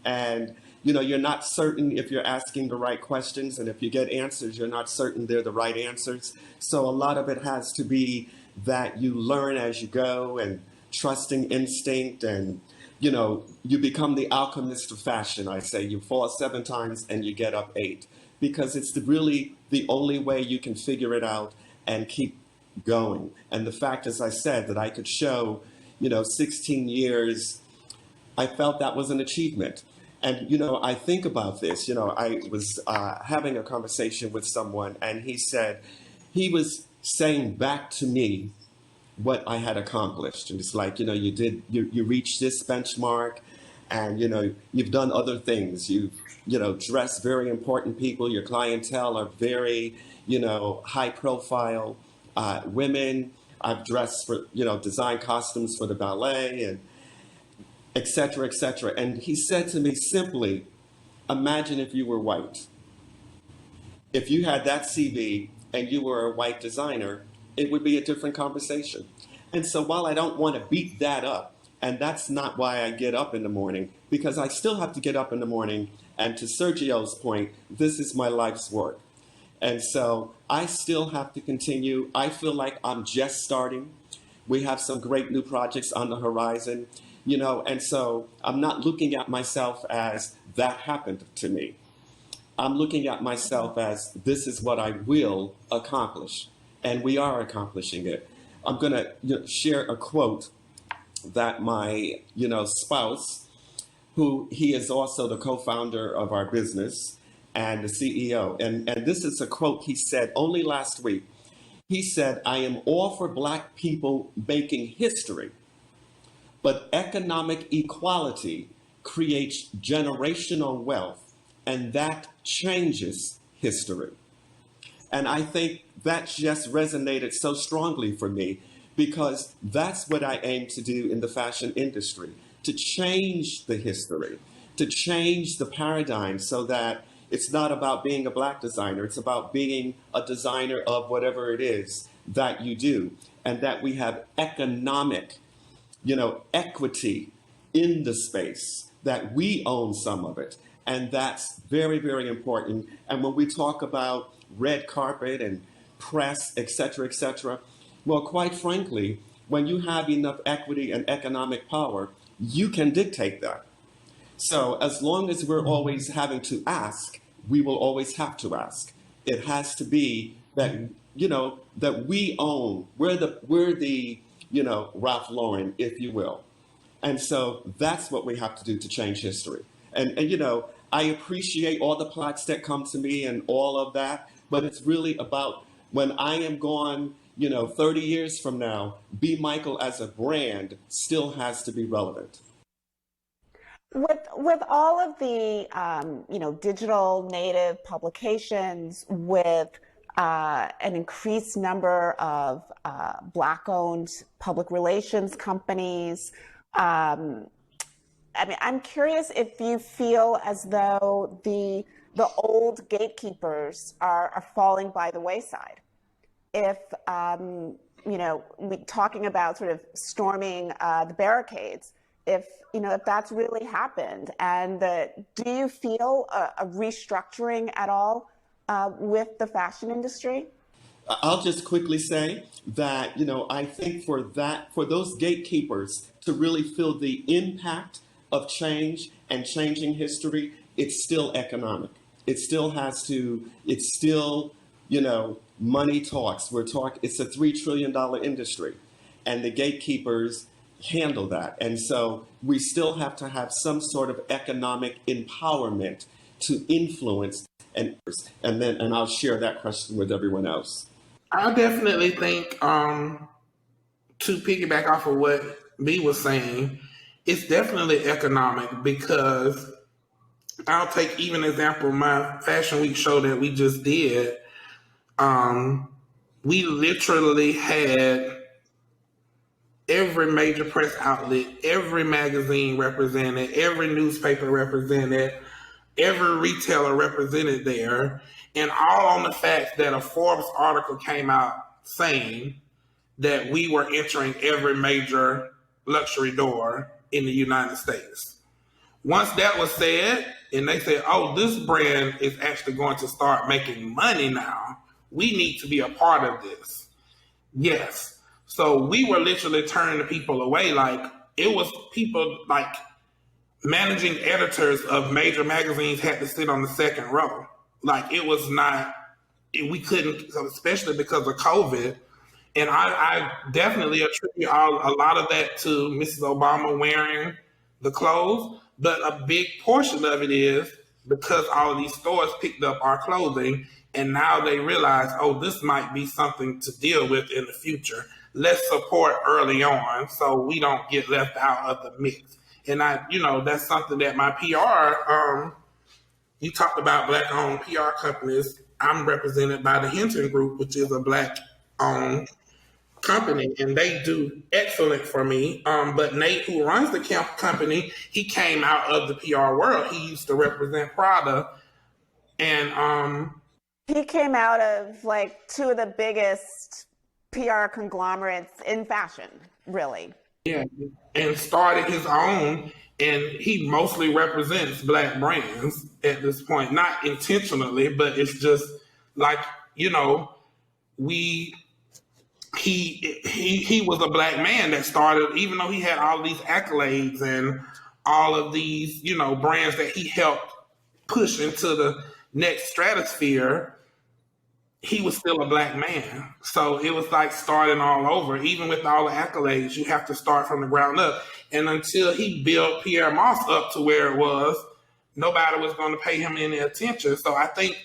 And, you're not certain if you're asking the right questions, and if you get answers, you're not certain they're the right answers. So a lot of it has to be that you learn as you go and trusting instinct, and you become the alchemist of fashion. I say you fall 7 times and you get up 8, because it's really the only way you can figure it out and keep going. And the fact, as I said, that I could show 16 years, I felt that was an achievement. And I think about this. I was having a conversation with someone, and he was saying back to me what I had accomplished. And it's like, you reached this benchmark, and, you've done other things. You've, dressed very important people. Your clientele are very, high profile women. I've dressed for, design costumes for the ballet, and et cetera, et cetera. And he said to me simply, imagine if you were white. If you had that CV and you were a white designer, it would be a different conversation. And so while I don't want to beat that up, And that's not why I get up in the morning, because I still have to get up in the morning. And to Sergio's point, this is my life's work. And so I still have to continue. I feel like I'm just starting. We have some great new projects on the horizon, you know, and so I'm not looking at myself as that happened to me. I'm looking at myself as this is what I will accomplish, and we are accomplishing it. I'm going to share a quote that my, spouse, who he is also the co-founder of our business and the CEO, and this is a quote he said only last week. He said, "I am all for Black people making history, but economic equality creates generational wealth, and that changes history." And I think that just resonated so strongly for me, because that's what I aim to do in the fashion industry, to change the history, to change the paradigm so that it's not about being a Black designer, it's about being a designer of whatever it is that you do, and that we have economic, equity in the space, that we own some of it. And that's very, very important. And when we talk about red carpet and press, et cetera, well, quite frankly, when you have enough equity and economic power, you can dictate that. So as long as we're always having to ask, we will always have to ask. It has to be that, that we own, we're the Ralph Lauren, if you will. And so that's what we have to do to change history. And I appreciate all the plaques that come to me and all of that, but it's really about when I am gone, 30 years from now, B. Michael as a brand still has to be relevant. With all of the digital native publications, with an increased number of Black-owned public relations companies, I'm curious if you feel as though the old gatekeepers are falling by the wayside. If talking about sort of storming the barricades, if that's really happened, and do you feel a restructuring at all with the fashion industry? I'll just quickly say that, I think for those gatekeepers to really feel the impact of change and changing history, it's still economic. It's still, money talks. It's a $3 trillion industry, and the gatekeepers handle that. And so we still have to have some sort of economic empowerment to influence and I'll share that question with everyone else. I definitely think, to piggyback off of what B was saying, it's definitely economic, because I'll take even example, my Fashion Week show that we just did. We literally had every major press outlet, every magazine represented, every newspaper represented, every retailer represented there, and all on the fact that a Forbes article came out saying that we were entering every major luxury door in the United States. Once that was said, and they said, oh, this brand is actually going to start making money now, we need to be a part of this. Yes. So we were literally turning the people away. Like, it was people like managing editors of major magazines had to sit on the second row. Like, it was not, we couldn't, especially because of COVID. And I definitely attribute a lot of that to Mrs. Obama wearing the clothes. But a big portion of it is because all of these stores picked up our clothing, and now they realize, oh, this might be something to deal with in the future. Let's support early on so we don't get left out of the mix. And that's something that my PR, you talked about Black-owned PR companies. I'm represented by the Hinton Group, which is a Black-owned company, and they do excellent for me. But Nate, who runs the company, he came out of the PR world. He used to represent Prada, and he came out of like two of the biggest PR conglomerates in fashion, really. Yeah, and started his own, and he mostly represents Black brands at this point, not intentionally, but it's just like, you know, we he was a Black man that started, even though he had all these accolades and all of these, you know, brands that he helped push into the next stratosphere. He was still a Black man. So it was like starting all over. Even with all the accolades, you have to start from the ground up. And until he built Pierre Moss up to where it was, nobody was going to pay him any attention. So I think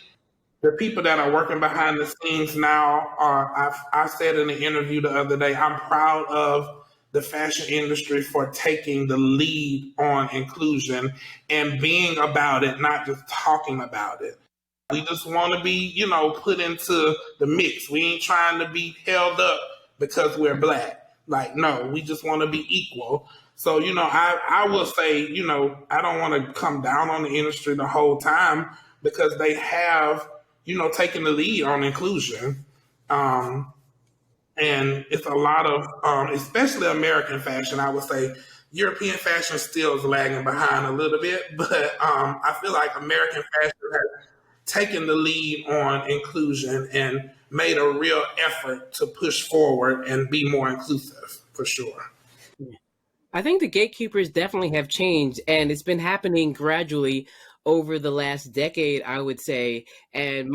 the people that are working behind the scenes now are, I said in an interview the other day, I'm proud of the fashion industry for taking the lead on inclusion and being about it, not just talking about it. We just want to be, you know, put into the mix. We ain't trying to be held up because we're Black. Like, no, we just want to be equal. So, you know, I will say, you know, I don't want to come down on the industry the whole time because they have, you know, taken the lead on inclusion. And it's a lot of, especially American fashion, I would say. European fashion still is lagging behind a little bit, but I feel like American fashion has taken the lead on inclusion and made a real effort to push forward and be more inclusive, for sure. I think the gatekeepers definitely have changed, and it's been happening gradually over the last decade, I would say. And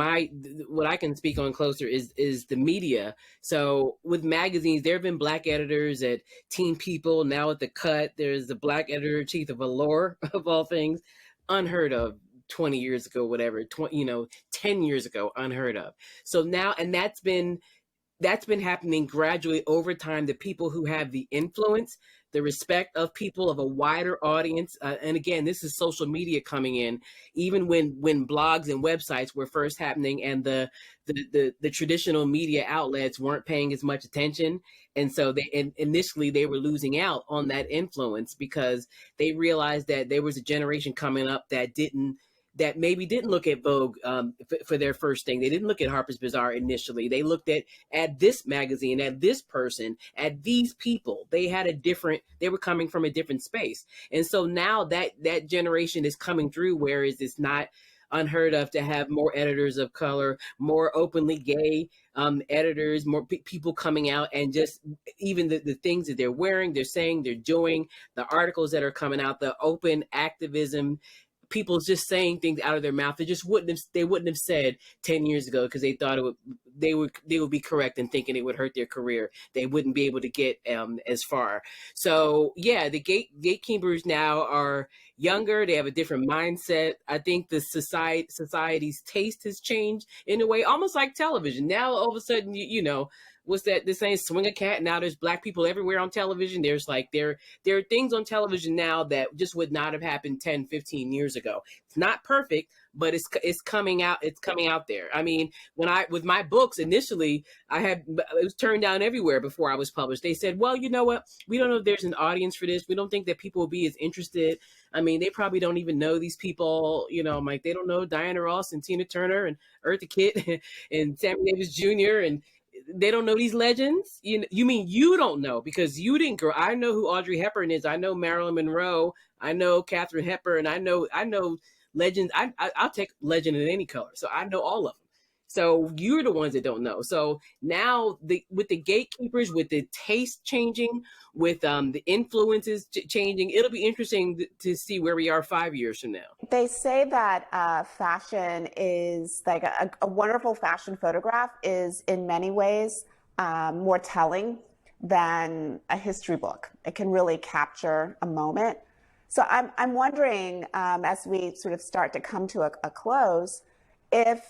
what I can speak on closer is the media. So with magazines, there have been Black editors at Teen People, now at The Cut. There's the Black editor-in-chief of Allure, of all things, unheard of 20 years ago, whatever, 10 years ago, unheard of. So now, and that's been happening gradually over time. The people who have the influence, the respect of people of a wider audience. And again, this is social media coming in, even when blogs and websites were first happening and the traditional media outlets weren't paying as much attention. And so initially they were losing out on that influence because they realized that there was a generation coming up that maybe didn't look at Vogue for their first thing. They didn't look at Harper's Bazaar initially. They looked at this magazine, at this person, at these people. They were coming from a different space. And so now that generation is coming through, whereas it's not unheard of to have more editors of color, more openly gay editors, more people coming out, and just even the things that they're wearing, they're saying, they're doing, the articles that are coming out, the open activism, people just saying things out of their mouth they wouldn't have said 10 years ago because they thought they would be correct in thinking it would hurt their career. They wouldn't be able to get as far. So yeah, the gatekeepers now are younger. They have a different mindset. I think the society's taste has changed in a way, almost like television. Now all of a sudden, you know, what's that? This ain't Swing a Cat. Now there's Black people everywhere on television. There's like there are things on television now that just would not have happened 10, 15 years ago. It's not perfect, but it's coming out. It's coming out there. I mean, with my books initially, it was turned down everywhere before I was published. They said, well, you know what? We don't know if there's an audience for this. We don't think that people will be as interested. I mean, they probably don't even know these people. You know, like they don't know Diana Ross and Tina Turner and Eartha Kitt and Sammy Davis Jr. and they don't know these legends. You mean you don't know because you didn't grow. I know who Audrey Hepburn is. I know Marilyn Monroe. I know Katharine Hepburn. I know legends. I'll take legend in any color. So I know all of them. So you're the ones that don't know. So now with the gatekeepers, with the taste changing, with the influences changing, it'll be interesting to see where we are 5 years from now. They say that fashion is like a wonderful fashion photograph is in many ways more telling than a history book. It can really capture a moment. So I'm wondering, as we sort of start to come to a close, if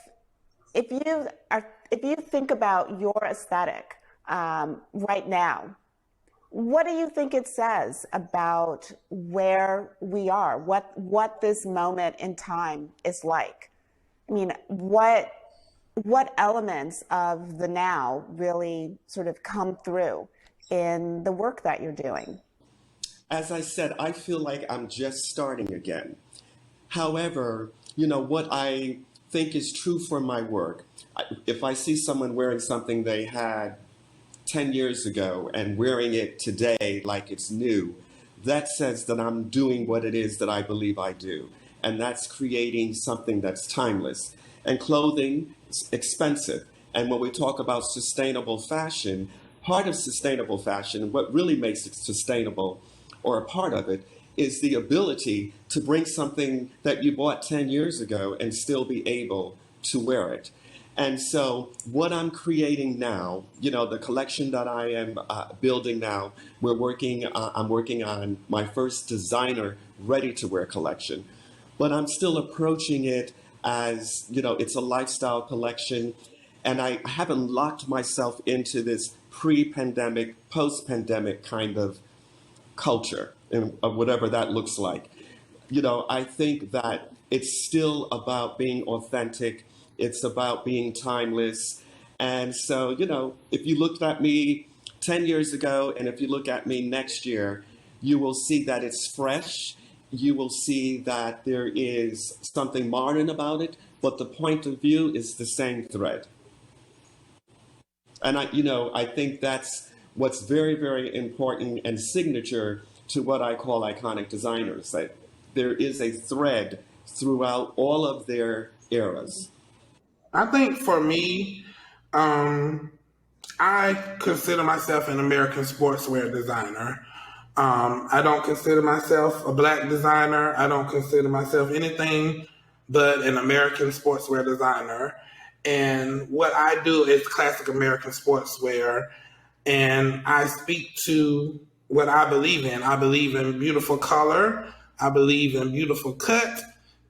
you think about your aesthetic right now, what do you think it says about where we are, what this moment in time is like? I mean, what elements of the now really sort of come through in the work that you're doing? As I said, I feel like I'm just starting again. However, you know, what I think is true for my work, if I see someone wearing something they had 10 years ago and wearing it today like it's new, that says that I'm doing what it is that I believe I do. And that's creating something that's timeless. And clothing is expensive. And when we talk about sustainable fashion, part of sustainable fashion, what really makes it sustainable, or a part of it, is the ability to bring something that you bought 10 years ago and still be able to wear it. And so what I'm creating now, the collection that I am building now, I'm working on my first designer ready-to-wear collection. But I'm still approaching it as, it's a lifestyle collection. And I haven't locked myself into this pre-pandemic, post-pandemic kind of culture, and whatever that looks like. I think that it's still about being authentic. It's about being timeless. And so, if you looked at me 10 years ago, and if you look at me next year, you will see that it's fresh. You will see that there is something modern about it, but the point of view is the same thread. And I think that's what's very, very important and signature to what I call iconic designers. That there is a thread throughout all of their eras. I think for me, I consider myself an American sportswear designer. I don't consider myself a Black designer. I don't consider myself anything but an American sportswear designer. And what I do is classic American sportswear. And I speak to what I believe in. I believe in beautiful color. I believe in beautiful cut,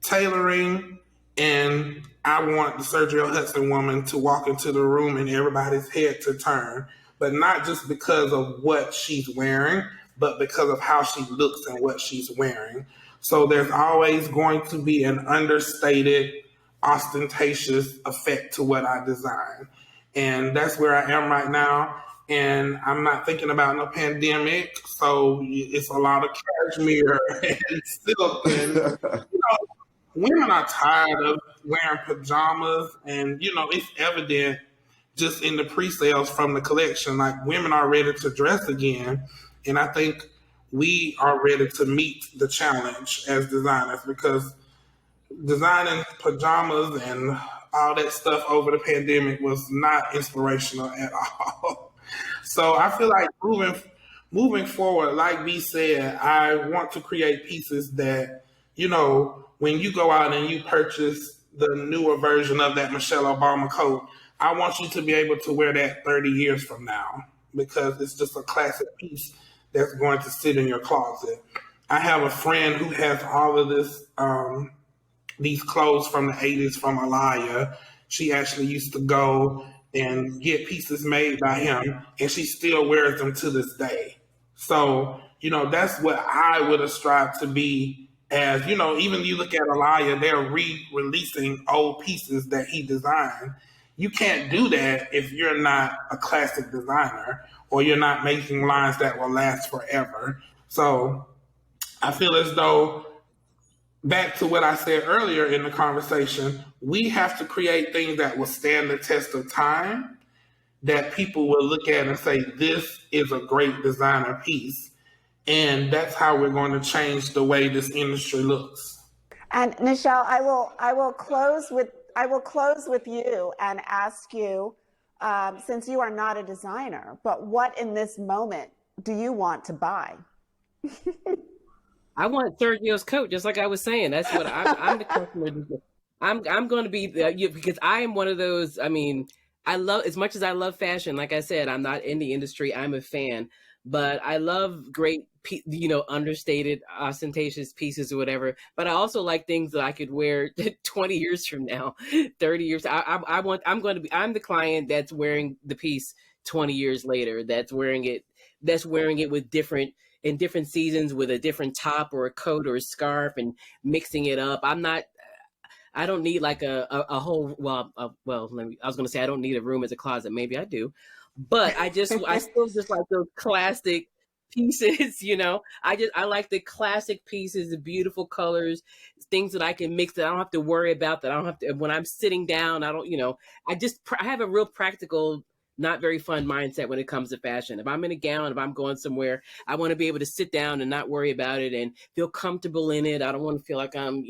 tailoring, and I want the Sergio Hudson woman to walk into the room and everybody's head to turn, but not just because of what she's wearing, but because of how she looks and what she's wearing. So there's always going to be an understated, ostentatious effect to what I design. And that's where I am right now. And I'm not thinking about no pandemic, so it's a lot of cashmere and silk. And, women are tired of wearing pajamas, and, it's evident just in the pre-sales from the collection. Like, women are ready to dress again, and I think we are ready to meet the challenge as designers, because designing pajamas and all that stuff over the pandemic was not inspirational at all. So I feel like moving forward, like we said, I want to create pieces that, when you go out and you purchase the newer version of that Michelle Obama coat, I want you to be able to wear that 30 years from now, because it's just a classic piece that's going to sit in your closet. I have a friend who has all of this, these clothes from the 80s from Alaya. She actually used to go and get pieces made by him, and she still wears them to this day. So, that's what I would ascribe to be as, even you look at Alaya, they're re-releasing old pieces that he designed. You can't do that if you're not a classic designer or you're not making lines that will last forever. So I feel as though, back to what I said earlier in the conversation, we have to create things that will stand the test of time, that people will look at and say, this is a great designer piece. And that's how we're going to change the way this industry looks. And Michelle, I will close with you and ask you, since you are not a designer, but what in this moment do you want to buy? I want Sergio's coat, just like I was saying. That's what I'm the customer. I'm going to be because I am one of those. I mean, I love, as much as I love fashion. Like I said, I'm not in the industry. I'm a fan, but I love great, understated, ostentatious pieces or whatever. But I also like things that I could wear 20 years from now, 30 years. I'm the client that's wearing the piece 20 years later. That's wearing it with in different seasons with a different top or a coat or a scarf and mixing it up. I don't need like a whole, I was going to say, I don't need a room as a closet. Maybe I do, but I still just like those classic pieces, I like the classic pieces, the beautiful colors, things that I can mix that I don't have to worry about, that I don't have to, when I'm sitting down, I don't, I have a real practical not very fun mindset when it comes to fashion. If I'm in a gown, if I'm going somewhere, I want to be able to sit down and not worry about it and feel comfortable in it. I don't want to feel like I'm,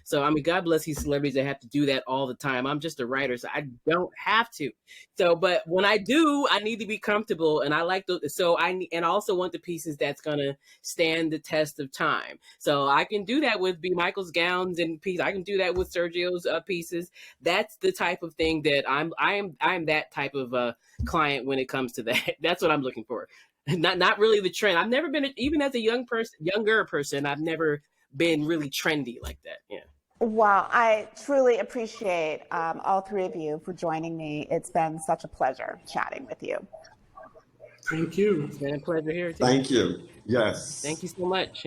so I mean, God bless these celebrities that have to do that all the time. I'm just a writer, so I don't have to. So, but when I do, I need to be comfortable, and I like those. So and I also want the pieces that's gonna stand the test of time. So I can do that with B. Michael's gowns and pieces. I can do that with Sergio's pieces. That's the type of thing that I am that type of client when it comes to that. That's what I'm looking for. Not really the trend. I've never been, even as a younger person, I've never been really trendy like that. Yeah. Well, I truly appreciate all three of you for joining me. It's been such a pleasure chatting with you. Thank you. It's been a pleasure here too. Thank you. Yes. Thank you so much.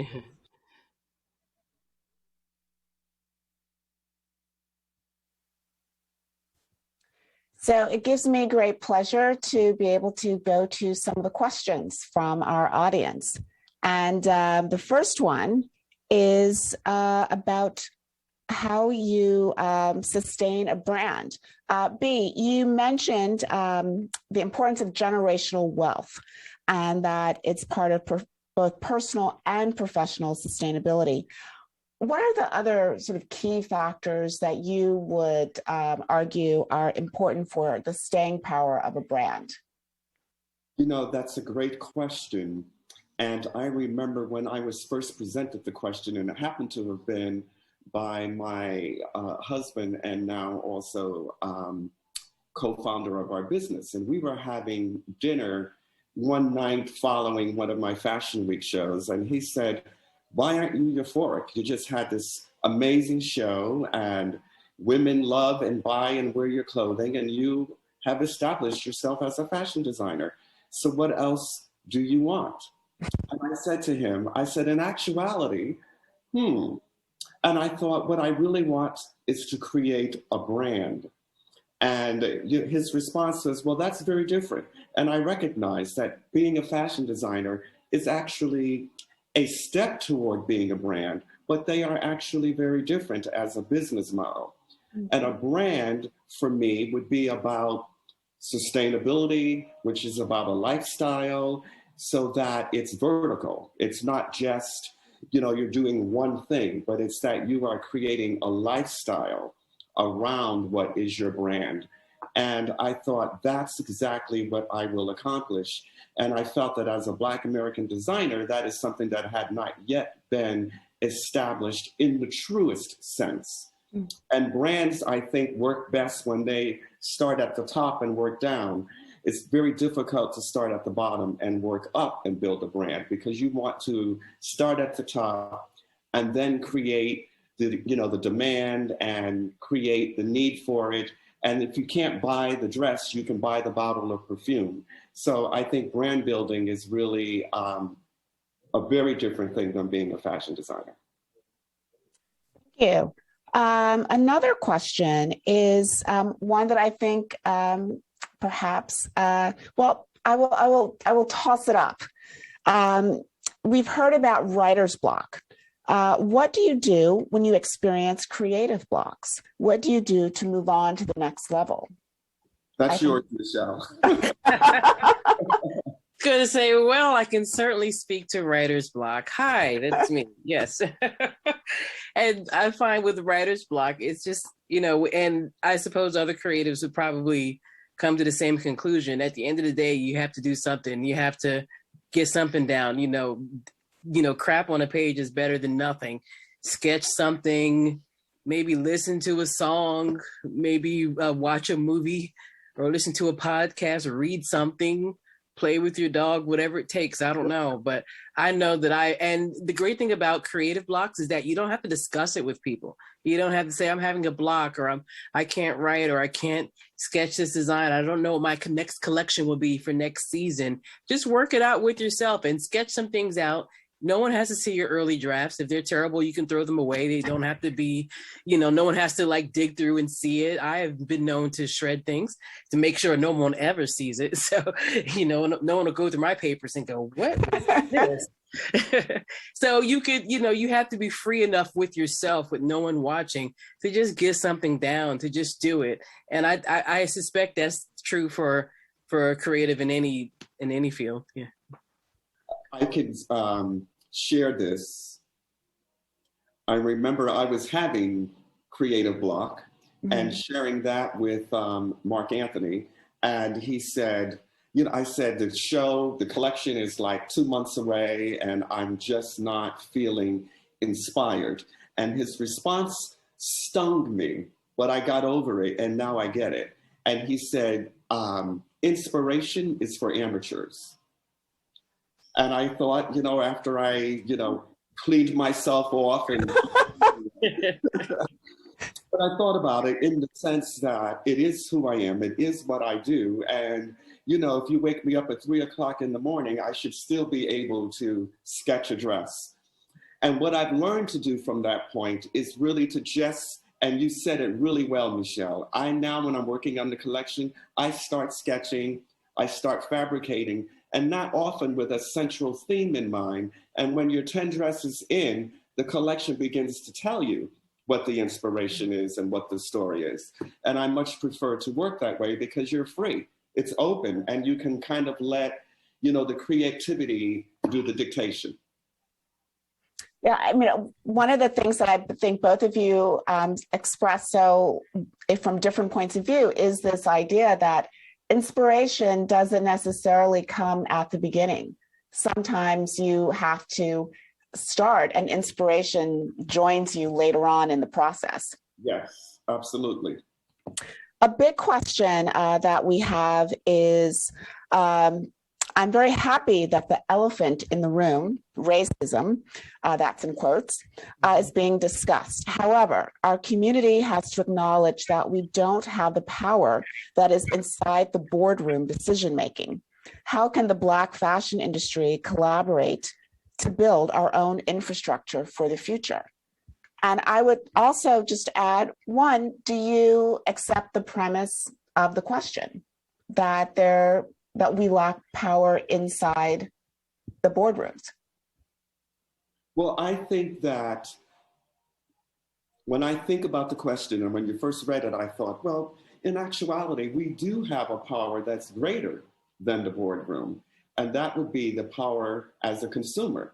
So it gives me great pleasure to be able to go to some of the questions from our audience. And the first one is about how you sustain a brand. B, you mentioned the importance of generational wealth and that it's part of both personal and professional sustainability. What are the other sort of key factors that you would argue are important for the staying power of a brand? That's a great question. And I remember when I was first presented the question, and it happened to have been by my husband and now also co-founder of our business. And we were having dinner one night following one of my Fashion Week shows. And he said, "Why aren't you euphoric? You just had this amazing show and women love and buy and wear your clothing and you have established yourself as a fashion designer. So what else do you want?" And I said to him, in actuality, And I thought, what I really want is to create a brand. And his response was, well, that's very different. And I recognize that being a fashion designer is actually a step toward being a brand, but they are actually very different as a business model. Mm-hmm. And a brand for me would be about sustainability, which is about a lifestyle, so that it's vertical. It's not just, you're doing one thing, but it's that you are creating a lifestyle around what is your brand. And I thought that's exactly what I will accomplish. And I felt that as a Black American designer, that is something that had not yet been established in the truest sense. Mm. And brands, I think, work best when they start at the top and work down. It's very difficult to start at the bottom and work up and build a brand, because you want to start at the top and then create the demand and create the need for it. And if you can't buy the dress, you can buy the bottle of perfume. So I think brand building is really a very different thing than being a fashion designer. Thank you. Another question is one that I think perhaps, I will toss it up. We've heard about writer's block. What do you do when you experience creative blocks? What do you do to move on to the next level? That's yours, Michelle. Going to say, well, I can certainly speak to writer's block. Hi, that's me. Yes. And I find with writer's block, it's just, and I suppose other creatives would probably come to the same conclusion. At the end of the day, you have to do something. You have to get something down. Crap on a page is better than nothing. Sketch something, maybe listen to a song, maybe watch a movie or listen to a podcast or read something, play with your dog, whatever it takes. I don't know. But I know that and the great thing about creative blocks is that you don't have to discuss it with people. You don't have to say, I'm having a block, or I can't write, or I can't sketch this design. I don't know what my next collection will be for next season. Just work it out with yourself and sketch some things out. No one has to see your early drafts. If they're terrible, you can throw them away. They don't have to be, no one has to dig through and see it. I have been known to shred things to make sure no one ever sees it. So, no one will go through my papers and go, what is this? So you could, you have to be free enough with yourself, with no one watching, to just get something down, to just do it. And I suspect that's true for for a creative in any field. Yeah. I could share this. I remember I was having creative block and sharing that with Mark Anthony, and he said, I said, the collection is like 2 months away and I'm just not feeling inspired. And his response stung me, but I got over it and now I get it. And he said, inspiration is for amateurs. And I thought, after I, cleaned myself off and but I thought about it in the sense that it is who I am. It is what I do. And, if you wake me up at 3 o'clock in the morning, I should still be able to sketch a dress. And what I've learned to do from that point is really to just, and you said it really well, Michelle, now when I'm working on the collection, I start sketching, I start fabricating, and not often with a central theme in mind. And when you're 10 dresses in, the collection begins to tell you what the inspiration is and what the story is. And I much prefer to work that way because you're free. It's open and you can kind of let, the creativity do the dictation. Yeah, I mean, one of the things that I think both of you express from different points of view is this idea that inspiration doesn't necessarily come at the beginning. Sometimes you have to start and inspiration joins you later on in the process. Yes, absolutely. A big question that we have is, I'm very happy that the elephant in the room, racism, that's in quotes, is being discussed. However, our community has to acknowledge that we don't have the power that is inside the boardroom decision-making. How can the Black fashion industry collaborate to build our own infrastructure for the future? And I would also just add, one, do you accept the premise of the question that we lack power inside the boardrooms? Well, I think that when I think about the question and when you first read it, I thought, well, in actuality, we do have a power that's greater than the boardroom, and that would be the power as a consumer.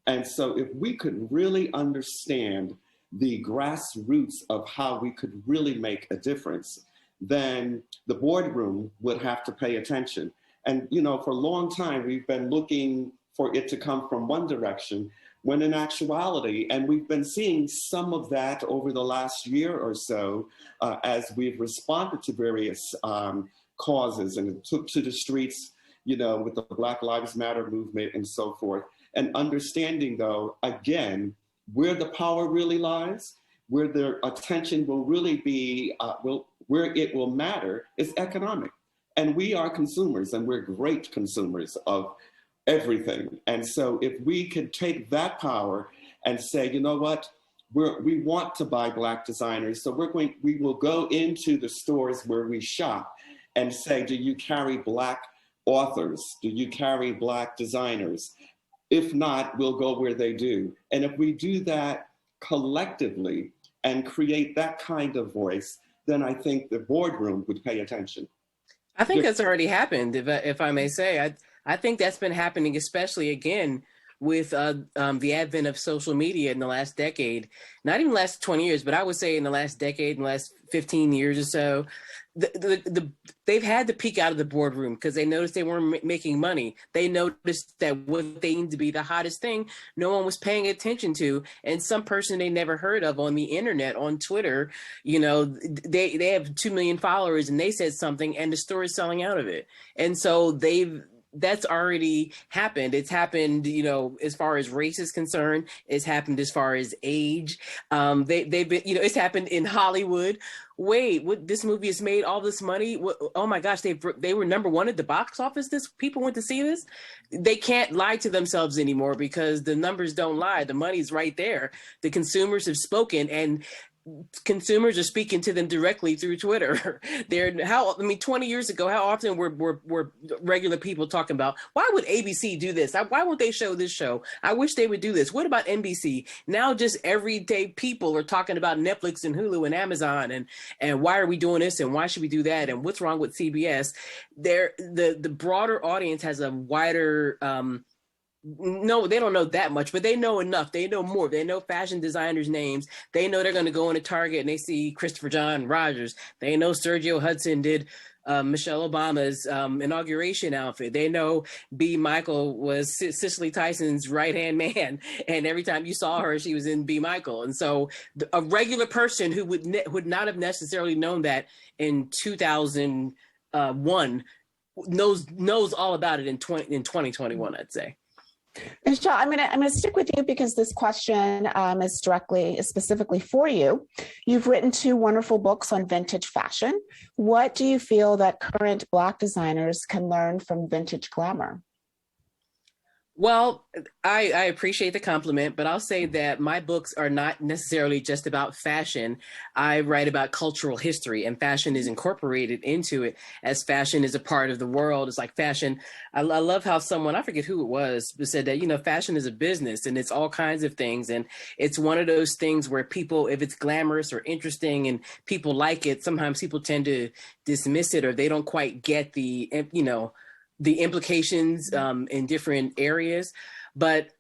And so if we could really understand the grassroots of how we could really make a difference, then the boardroom would have to pay attention. And, for a long time, we've been looking for it to come from one direction, when in actuality, and we've been seeing some of that over the last year or so, as we've responded to various causes and took to the streets, with the Black Lives Matter movement and so forth. And understanding, though, again, where the power really lies, where their attention will really be, where it will matter is economic. And we are consumers, and we're great consumers of everything. And so if we could take that power and say, you know what, we want to buy Black designers, so we will go into the stores where we shop and say, do you carry Black authors? Do you carry Black designers? If not, we'll go where they do. And if we do that collectively and create that kind of voice, then I think the boardroom would pay attention. I think that's already happened, if I may say. I think that's been happening, especially again with the advent of social media in the last decade. Not even the last 20 years, but I would say in the last decade, in the last 15 years or so, they've had to peek out of the boardroom because they noticed they weren't making money. They noticed that what they deemed to be the hottest thing, no one was paying attention to. And some person they never heard of on the internet, on Twitter, they have 2 million followers and they said something and the store is selling out of it. And so that's already happened. It's happened, as far as race is concerned. It's happened as far as age. They've been, it's happened in Hollywood. Wait, this movie has made all this money? Oh my gosh, they were number one at the box office. People went to see this. They can't lie to themselves anymore because the numbers don't lie. The money's right there. The consumers have spoken, and consumers are speaking to them directly through Twitter. 20 years ago, how often were regular people talking about, why would ABC do this? Why won't they show this show? I wish they would do this. What about NBC? Now just everyday people are talking about Netflix and Hulu and Amazon and why are we doing this and why should we do that and what's wrong with CBS? The broader audience has a wider no, they don't know that much, but they know enough. They know more. They know fashion designers' names. They know they're going to go into Target and they see Christopher John Rogers. They know Sergio Hudson did Michelle Obama's inauguration outfit. They know B. Michael was Cicely Tyson's right-hand man. And every time you saw her, she was in B. Michael. And so a regular person who would not have necessarily known that in 2001 knows all about it in 2021, I'd say. Michelle, I'm gonna stick with you because this question is specifically for you. You've written 2 wonderful books on vintage fashion. What do you feel that current Black designers can learn from vintage glamour? Well, I appreciate the compliment, but I'll say that my books are not necessarily just about fashion. I write about cultural history, and fashion is incorporated into it as fashion is a part of the world. It's like fashion. I love how someone, I forget who it was, said that, fashion is a business and it's all kinds of things. And it's one of those things where people, if it's glamorous or interesting and people like it, sometimes people tend to dismiss it or they don't quite get the implications in different areas. But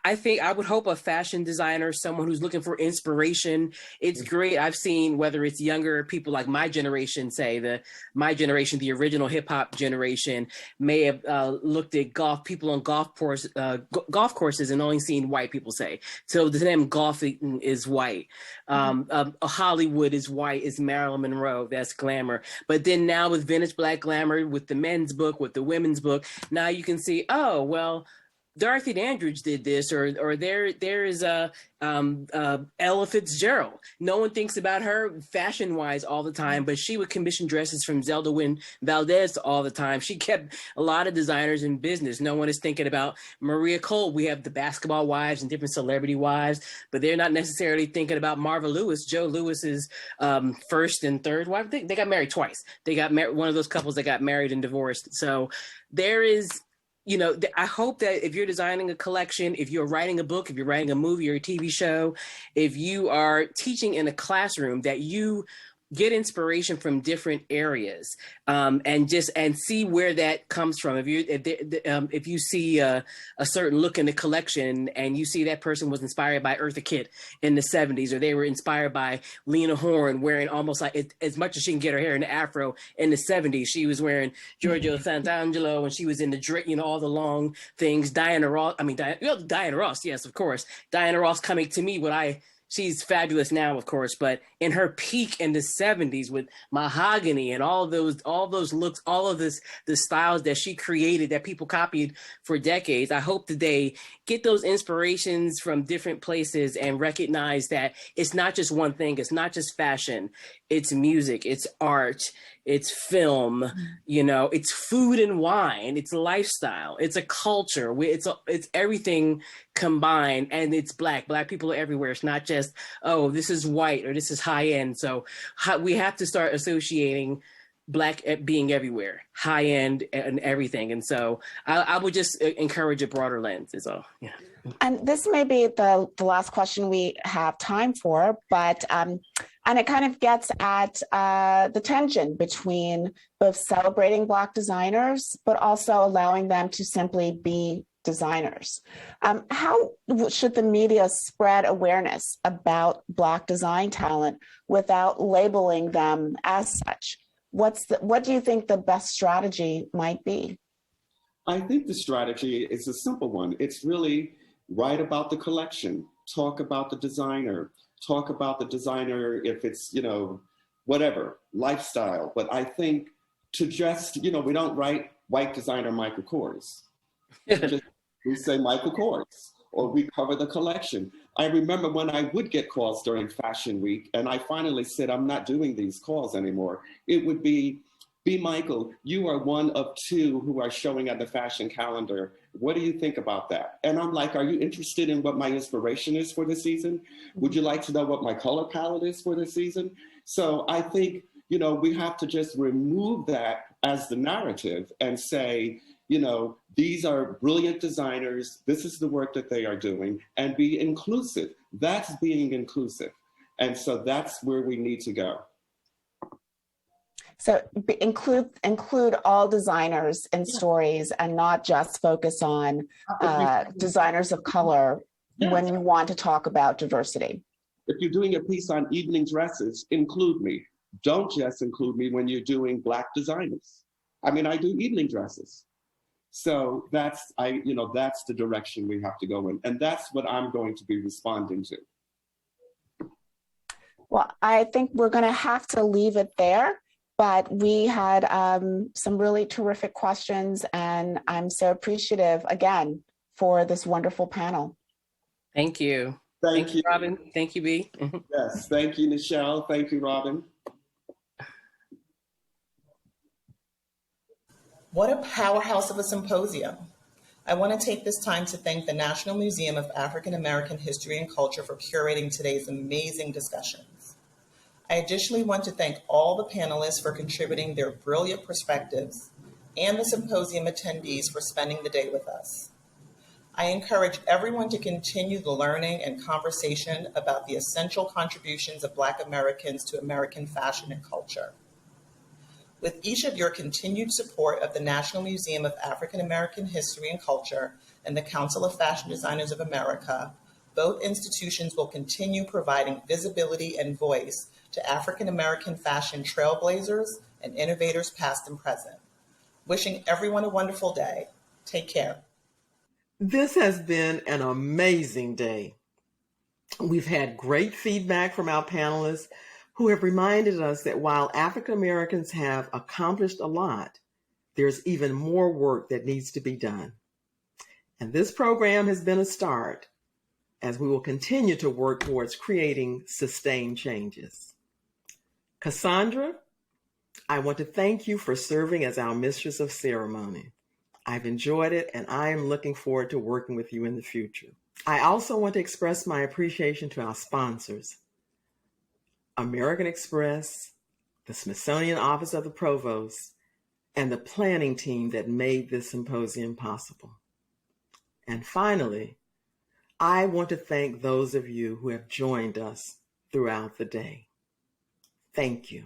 I think I would hope a fashion designer, someone who's looking for inspiration, it's great. I've seen whether it's younger people like my generation, the original hip hop generation may have looked at people on golf courses and only seen white people say. So to them, golfing is white. Hollywood is white, is Marilyn Monroe, that's glamour. But then now with vintage Black glamour, with the men's book, with the women's book, now you can see, oh, well, Dorothy Dandridge did this, or there is Ella Fitzgerald. No one thinks about her fashion-wise all the time, but she would commission dresses from Zelda Wynn Valdez all the time. She kept a lot of designers in business. No one is thinking about Maria Cole. We have the basketball wives and different celebrity wives, but they're not necessarily thinking about Marva Lewis, Joe Lewis's first and third wife. They got married twice. They got one of those couples that got married and divorced. So there is... I hope that if you're designing a collection, if you're writing a book, if you're writing a movie or a TV show, if you are teaching in a classroom, that you get inspiration from different areas and see where that comes from. If you see a certain look in the collection and you see that person was inspired by Eartha Kitt in the 70s, or they were inspired by Lena Horne wearing almost like as much as she can get her hair in the afro in the 70s, she was wearing Giorgio Sant'Angelo and she was in the all the long things. Diana Ross, yes, of course. Diana Ross coming to me she's fabulous now, of course, but in her peak in the 70s with mahogany and all those looks, all of the styles that she created that people copied for decades, I hope that they get those inspirations from different places and recognize that it's not just one thing. It's not just fashion. It's music. It's art. It's film. It's food and wine. It's lifestyle. It's a culture. It's everything combined, and it's Black people are everywhere. It's not just, oh, this is white or this is high end. So we have to start associating Black being everywhere, high end and everything. And so I would just encourage a broader lens is all. Yeah. And this may be the last question we have time for, but and it kind of gets at the tension between both celebrating Black designers, but also allowing them to simply be designers. How should the media spread awareness about Black design talent without labeling them as such? What do you think the best strategy might be? I think the strategy is a simple one. It's really write about the collection, talk about the designer, if it's, whatever, lifestyle. But I think to just, we don't write white designer Michael Kors. We say Michael Kors, or we cover the collection. I remember when I would get calls during Fashion Week, and I finally said, I'm not doing these calls anymore. It would be, B. Michael, you are one of 2 who are showing at the fashion calendar. What do you think about that? And I'm like, are you interested in what my inspiration is for the season? Would you like to know what my color palette is for the season? So I think, we have to just remove that as the narrative and say, these are brilliant designers. This is the work that they are doing, and be inclusive. That's being inclusive. And so that's where we need to go. So include all designers in stories and not just focus on designers of color when you want to talk about diversity. If you're doing a piece on evening dresses, include me. Don't just include me when you're doing Black designers. I mean, I do evening dresses. So that's the direction we have to go in. And that's what I'm going to be responding to. Well, I think we're going to have to leave it there. But we had some really terrific questions, and I'm so appreciative, again, for this wonderful panel. Thank you. Thank you, Robin. Thank you, B. Yes, thank you, Nichelle. Thank you, Robin. What a powerhouse of a symposium. I want to take this time to thank the National Museum of African American History and Culture for curating today's amazing discussions. I additionally want to thank all the panelists for contributing their brilliant perspectives and the symposium attendees for spending the day with us. I encourage everyone to continue the learning and conversation about the essential contributions of Black Americans to American fashion and culture. With each of your continued support of the National Museum of African American History and Culture and the Council of Fashion Designers of America, both institutions will continue providing visibility and voice to African American fashion trailblazers and innovators past and present. Wishing everyone a wonderful day. Take care. This has been an amazing day. We've had great feedback from our panelists who have reminded us that while African Americans have accomplished a lot, there's even more work that needs to be done. And this program has been a start as we will continue to work towards creating sustained changes. Cassandra, I want to thank you for serving as our Mistress of Ceremony. I've enjoyed it, and I am looking forward to working with you in the future. I also want to express my appreciation to our sponsors, American Express, the Smithsonian Office of the Provost, and the planning team that made this symposium possible. And finally, I want to thank those of you who have joined us throughout the day. Thank you.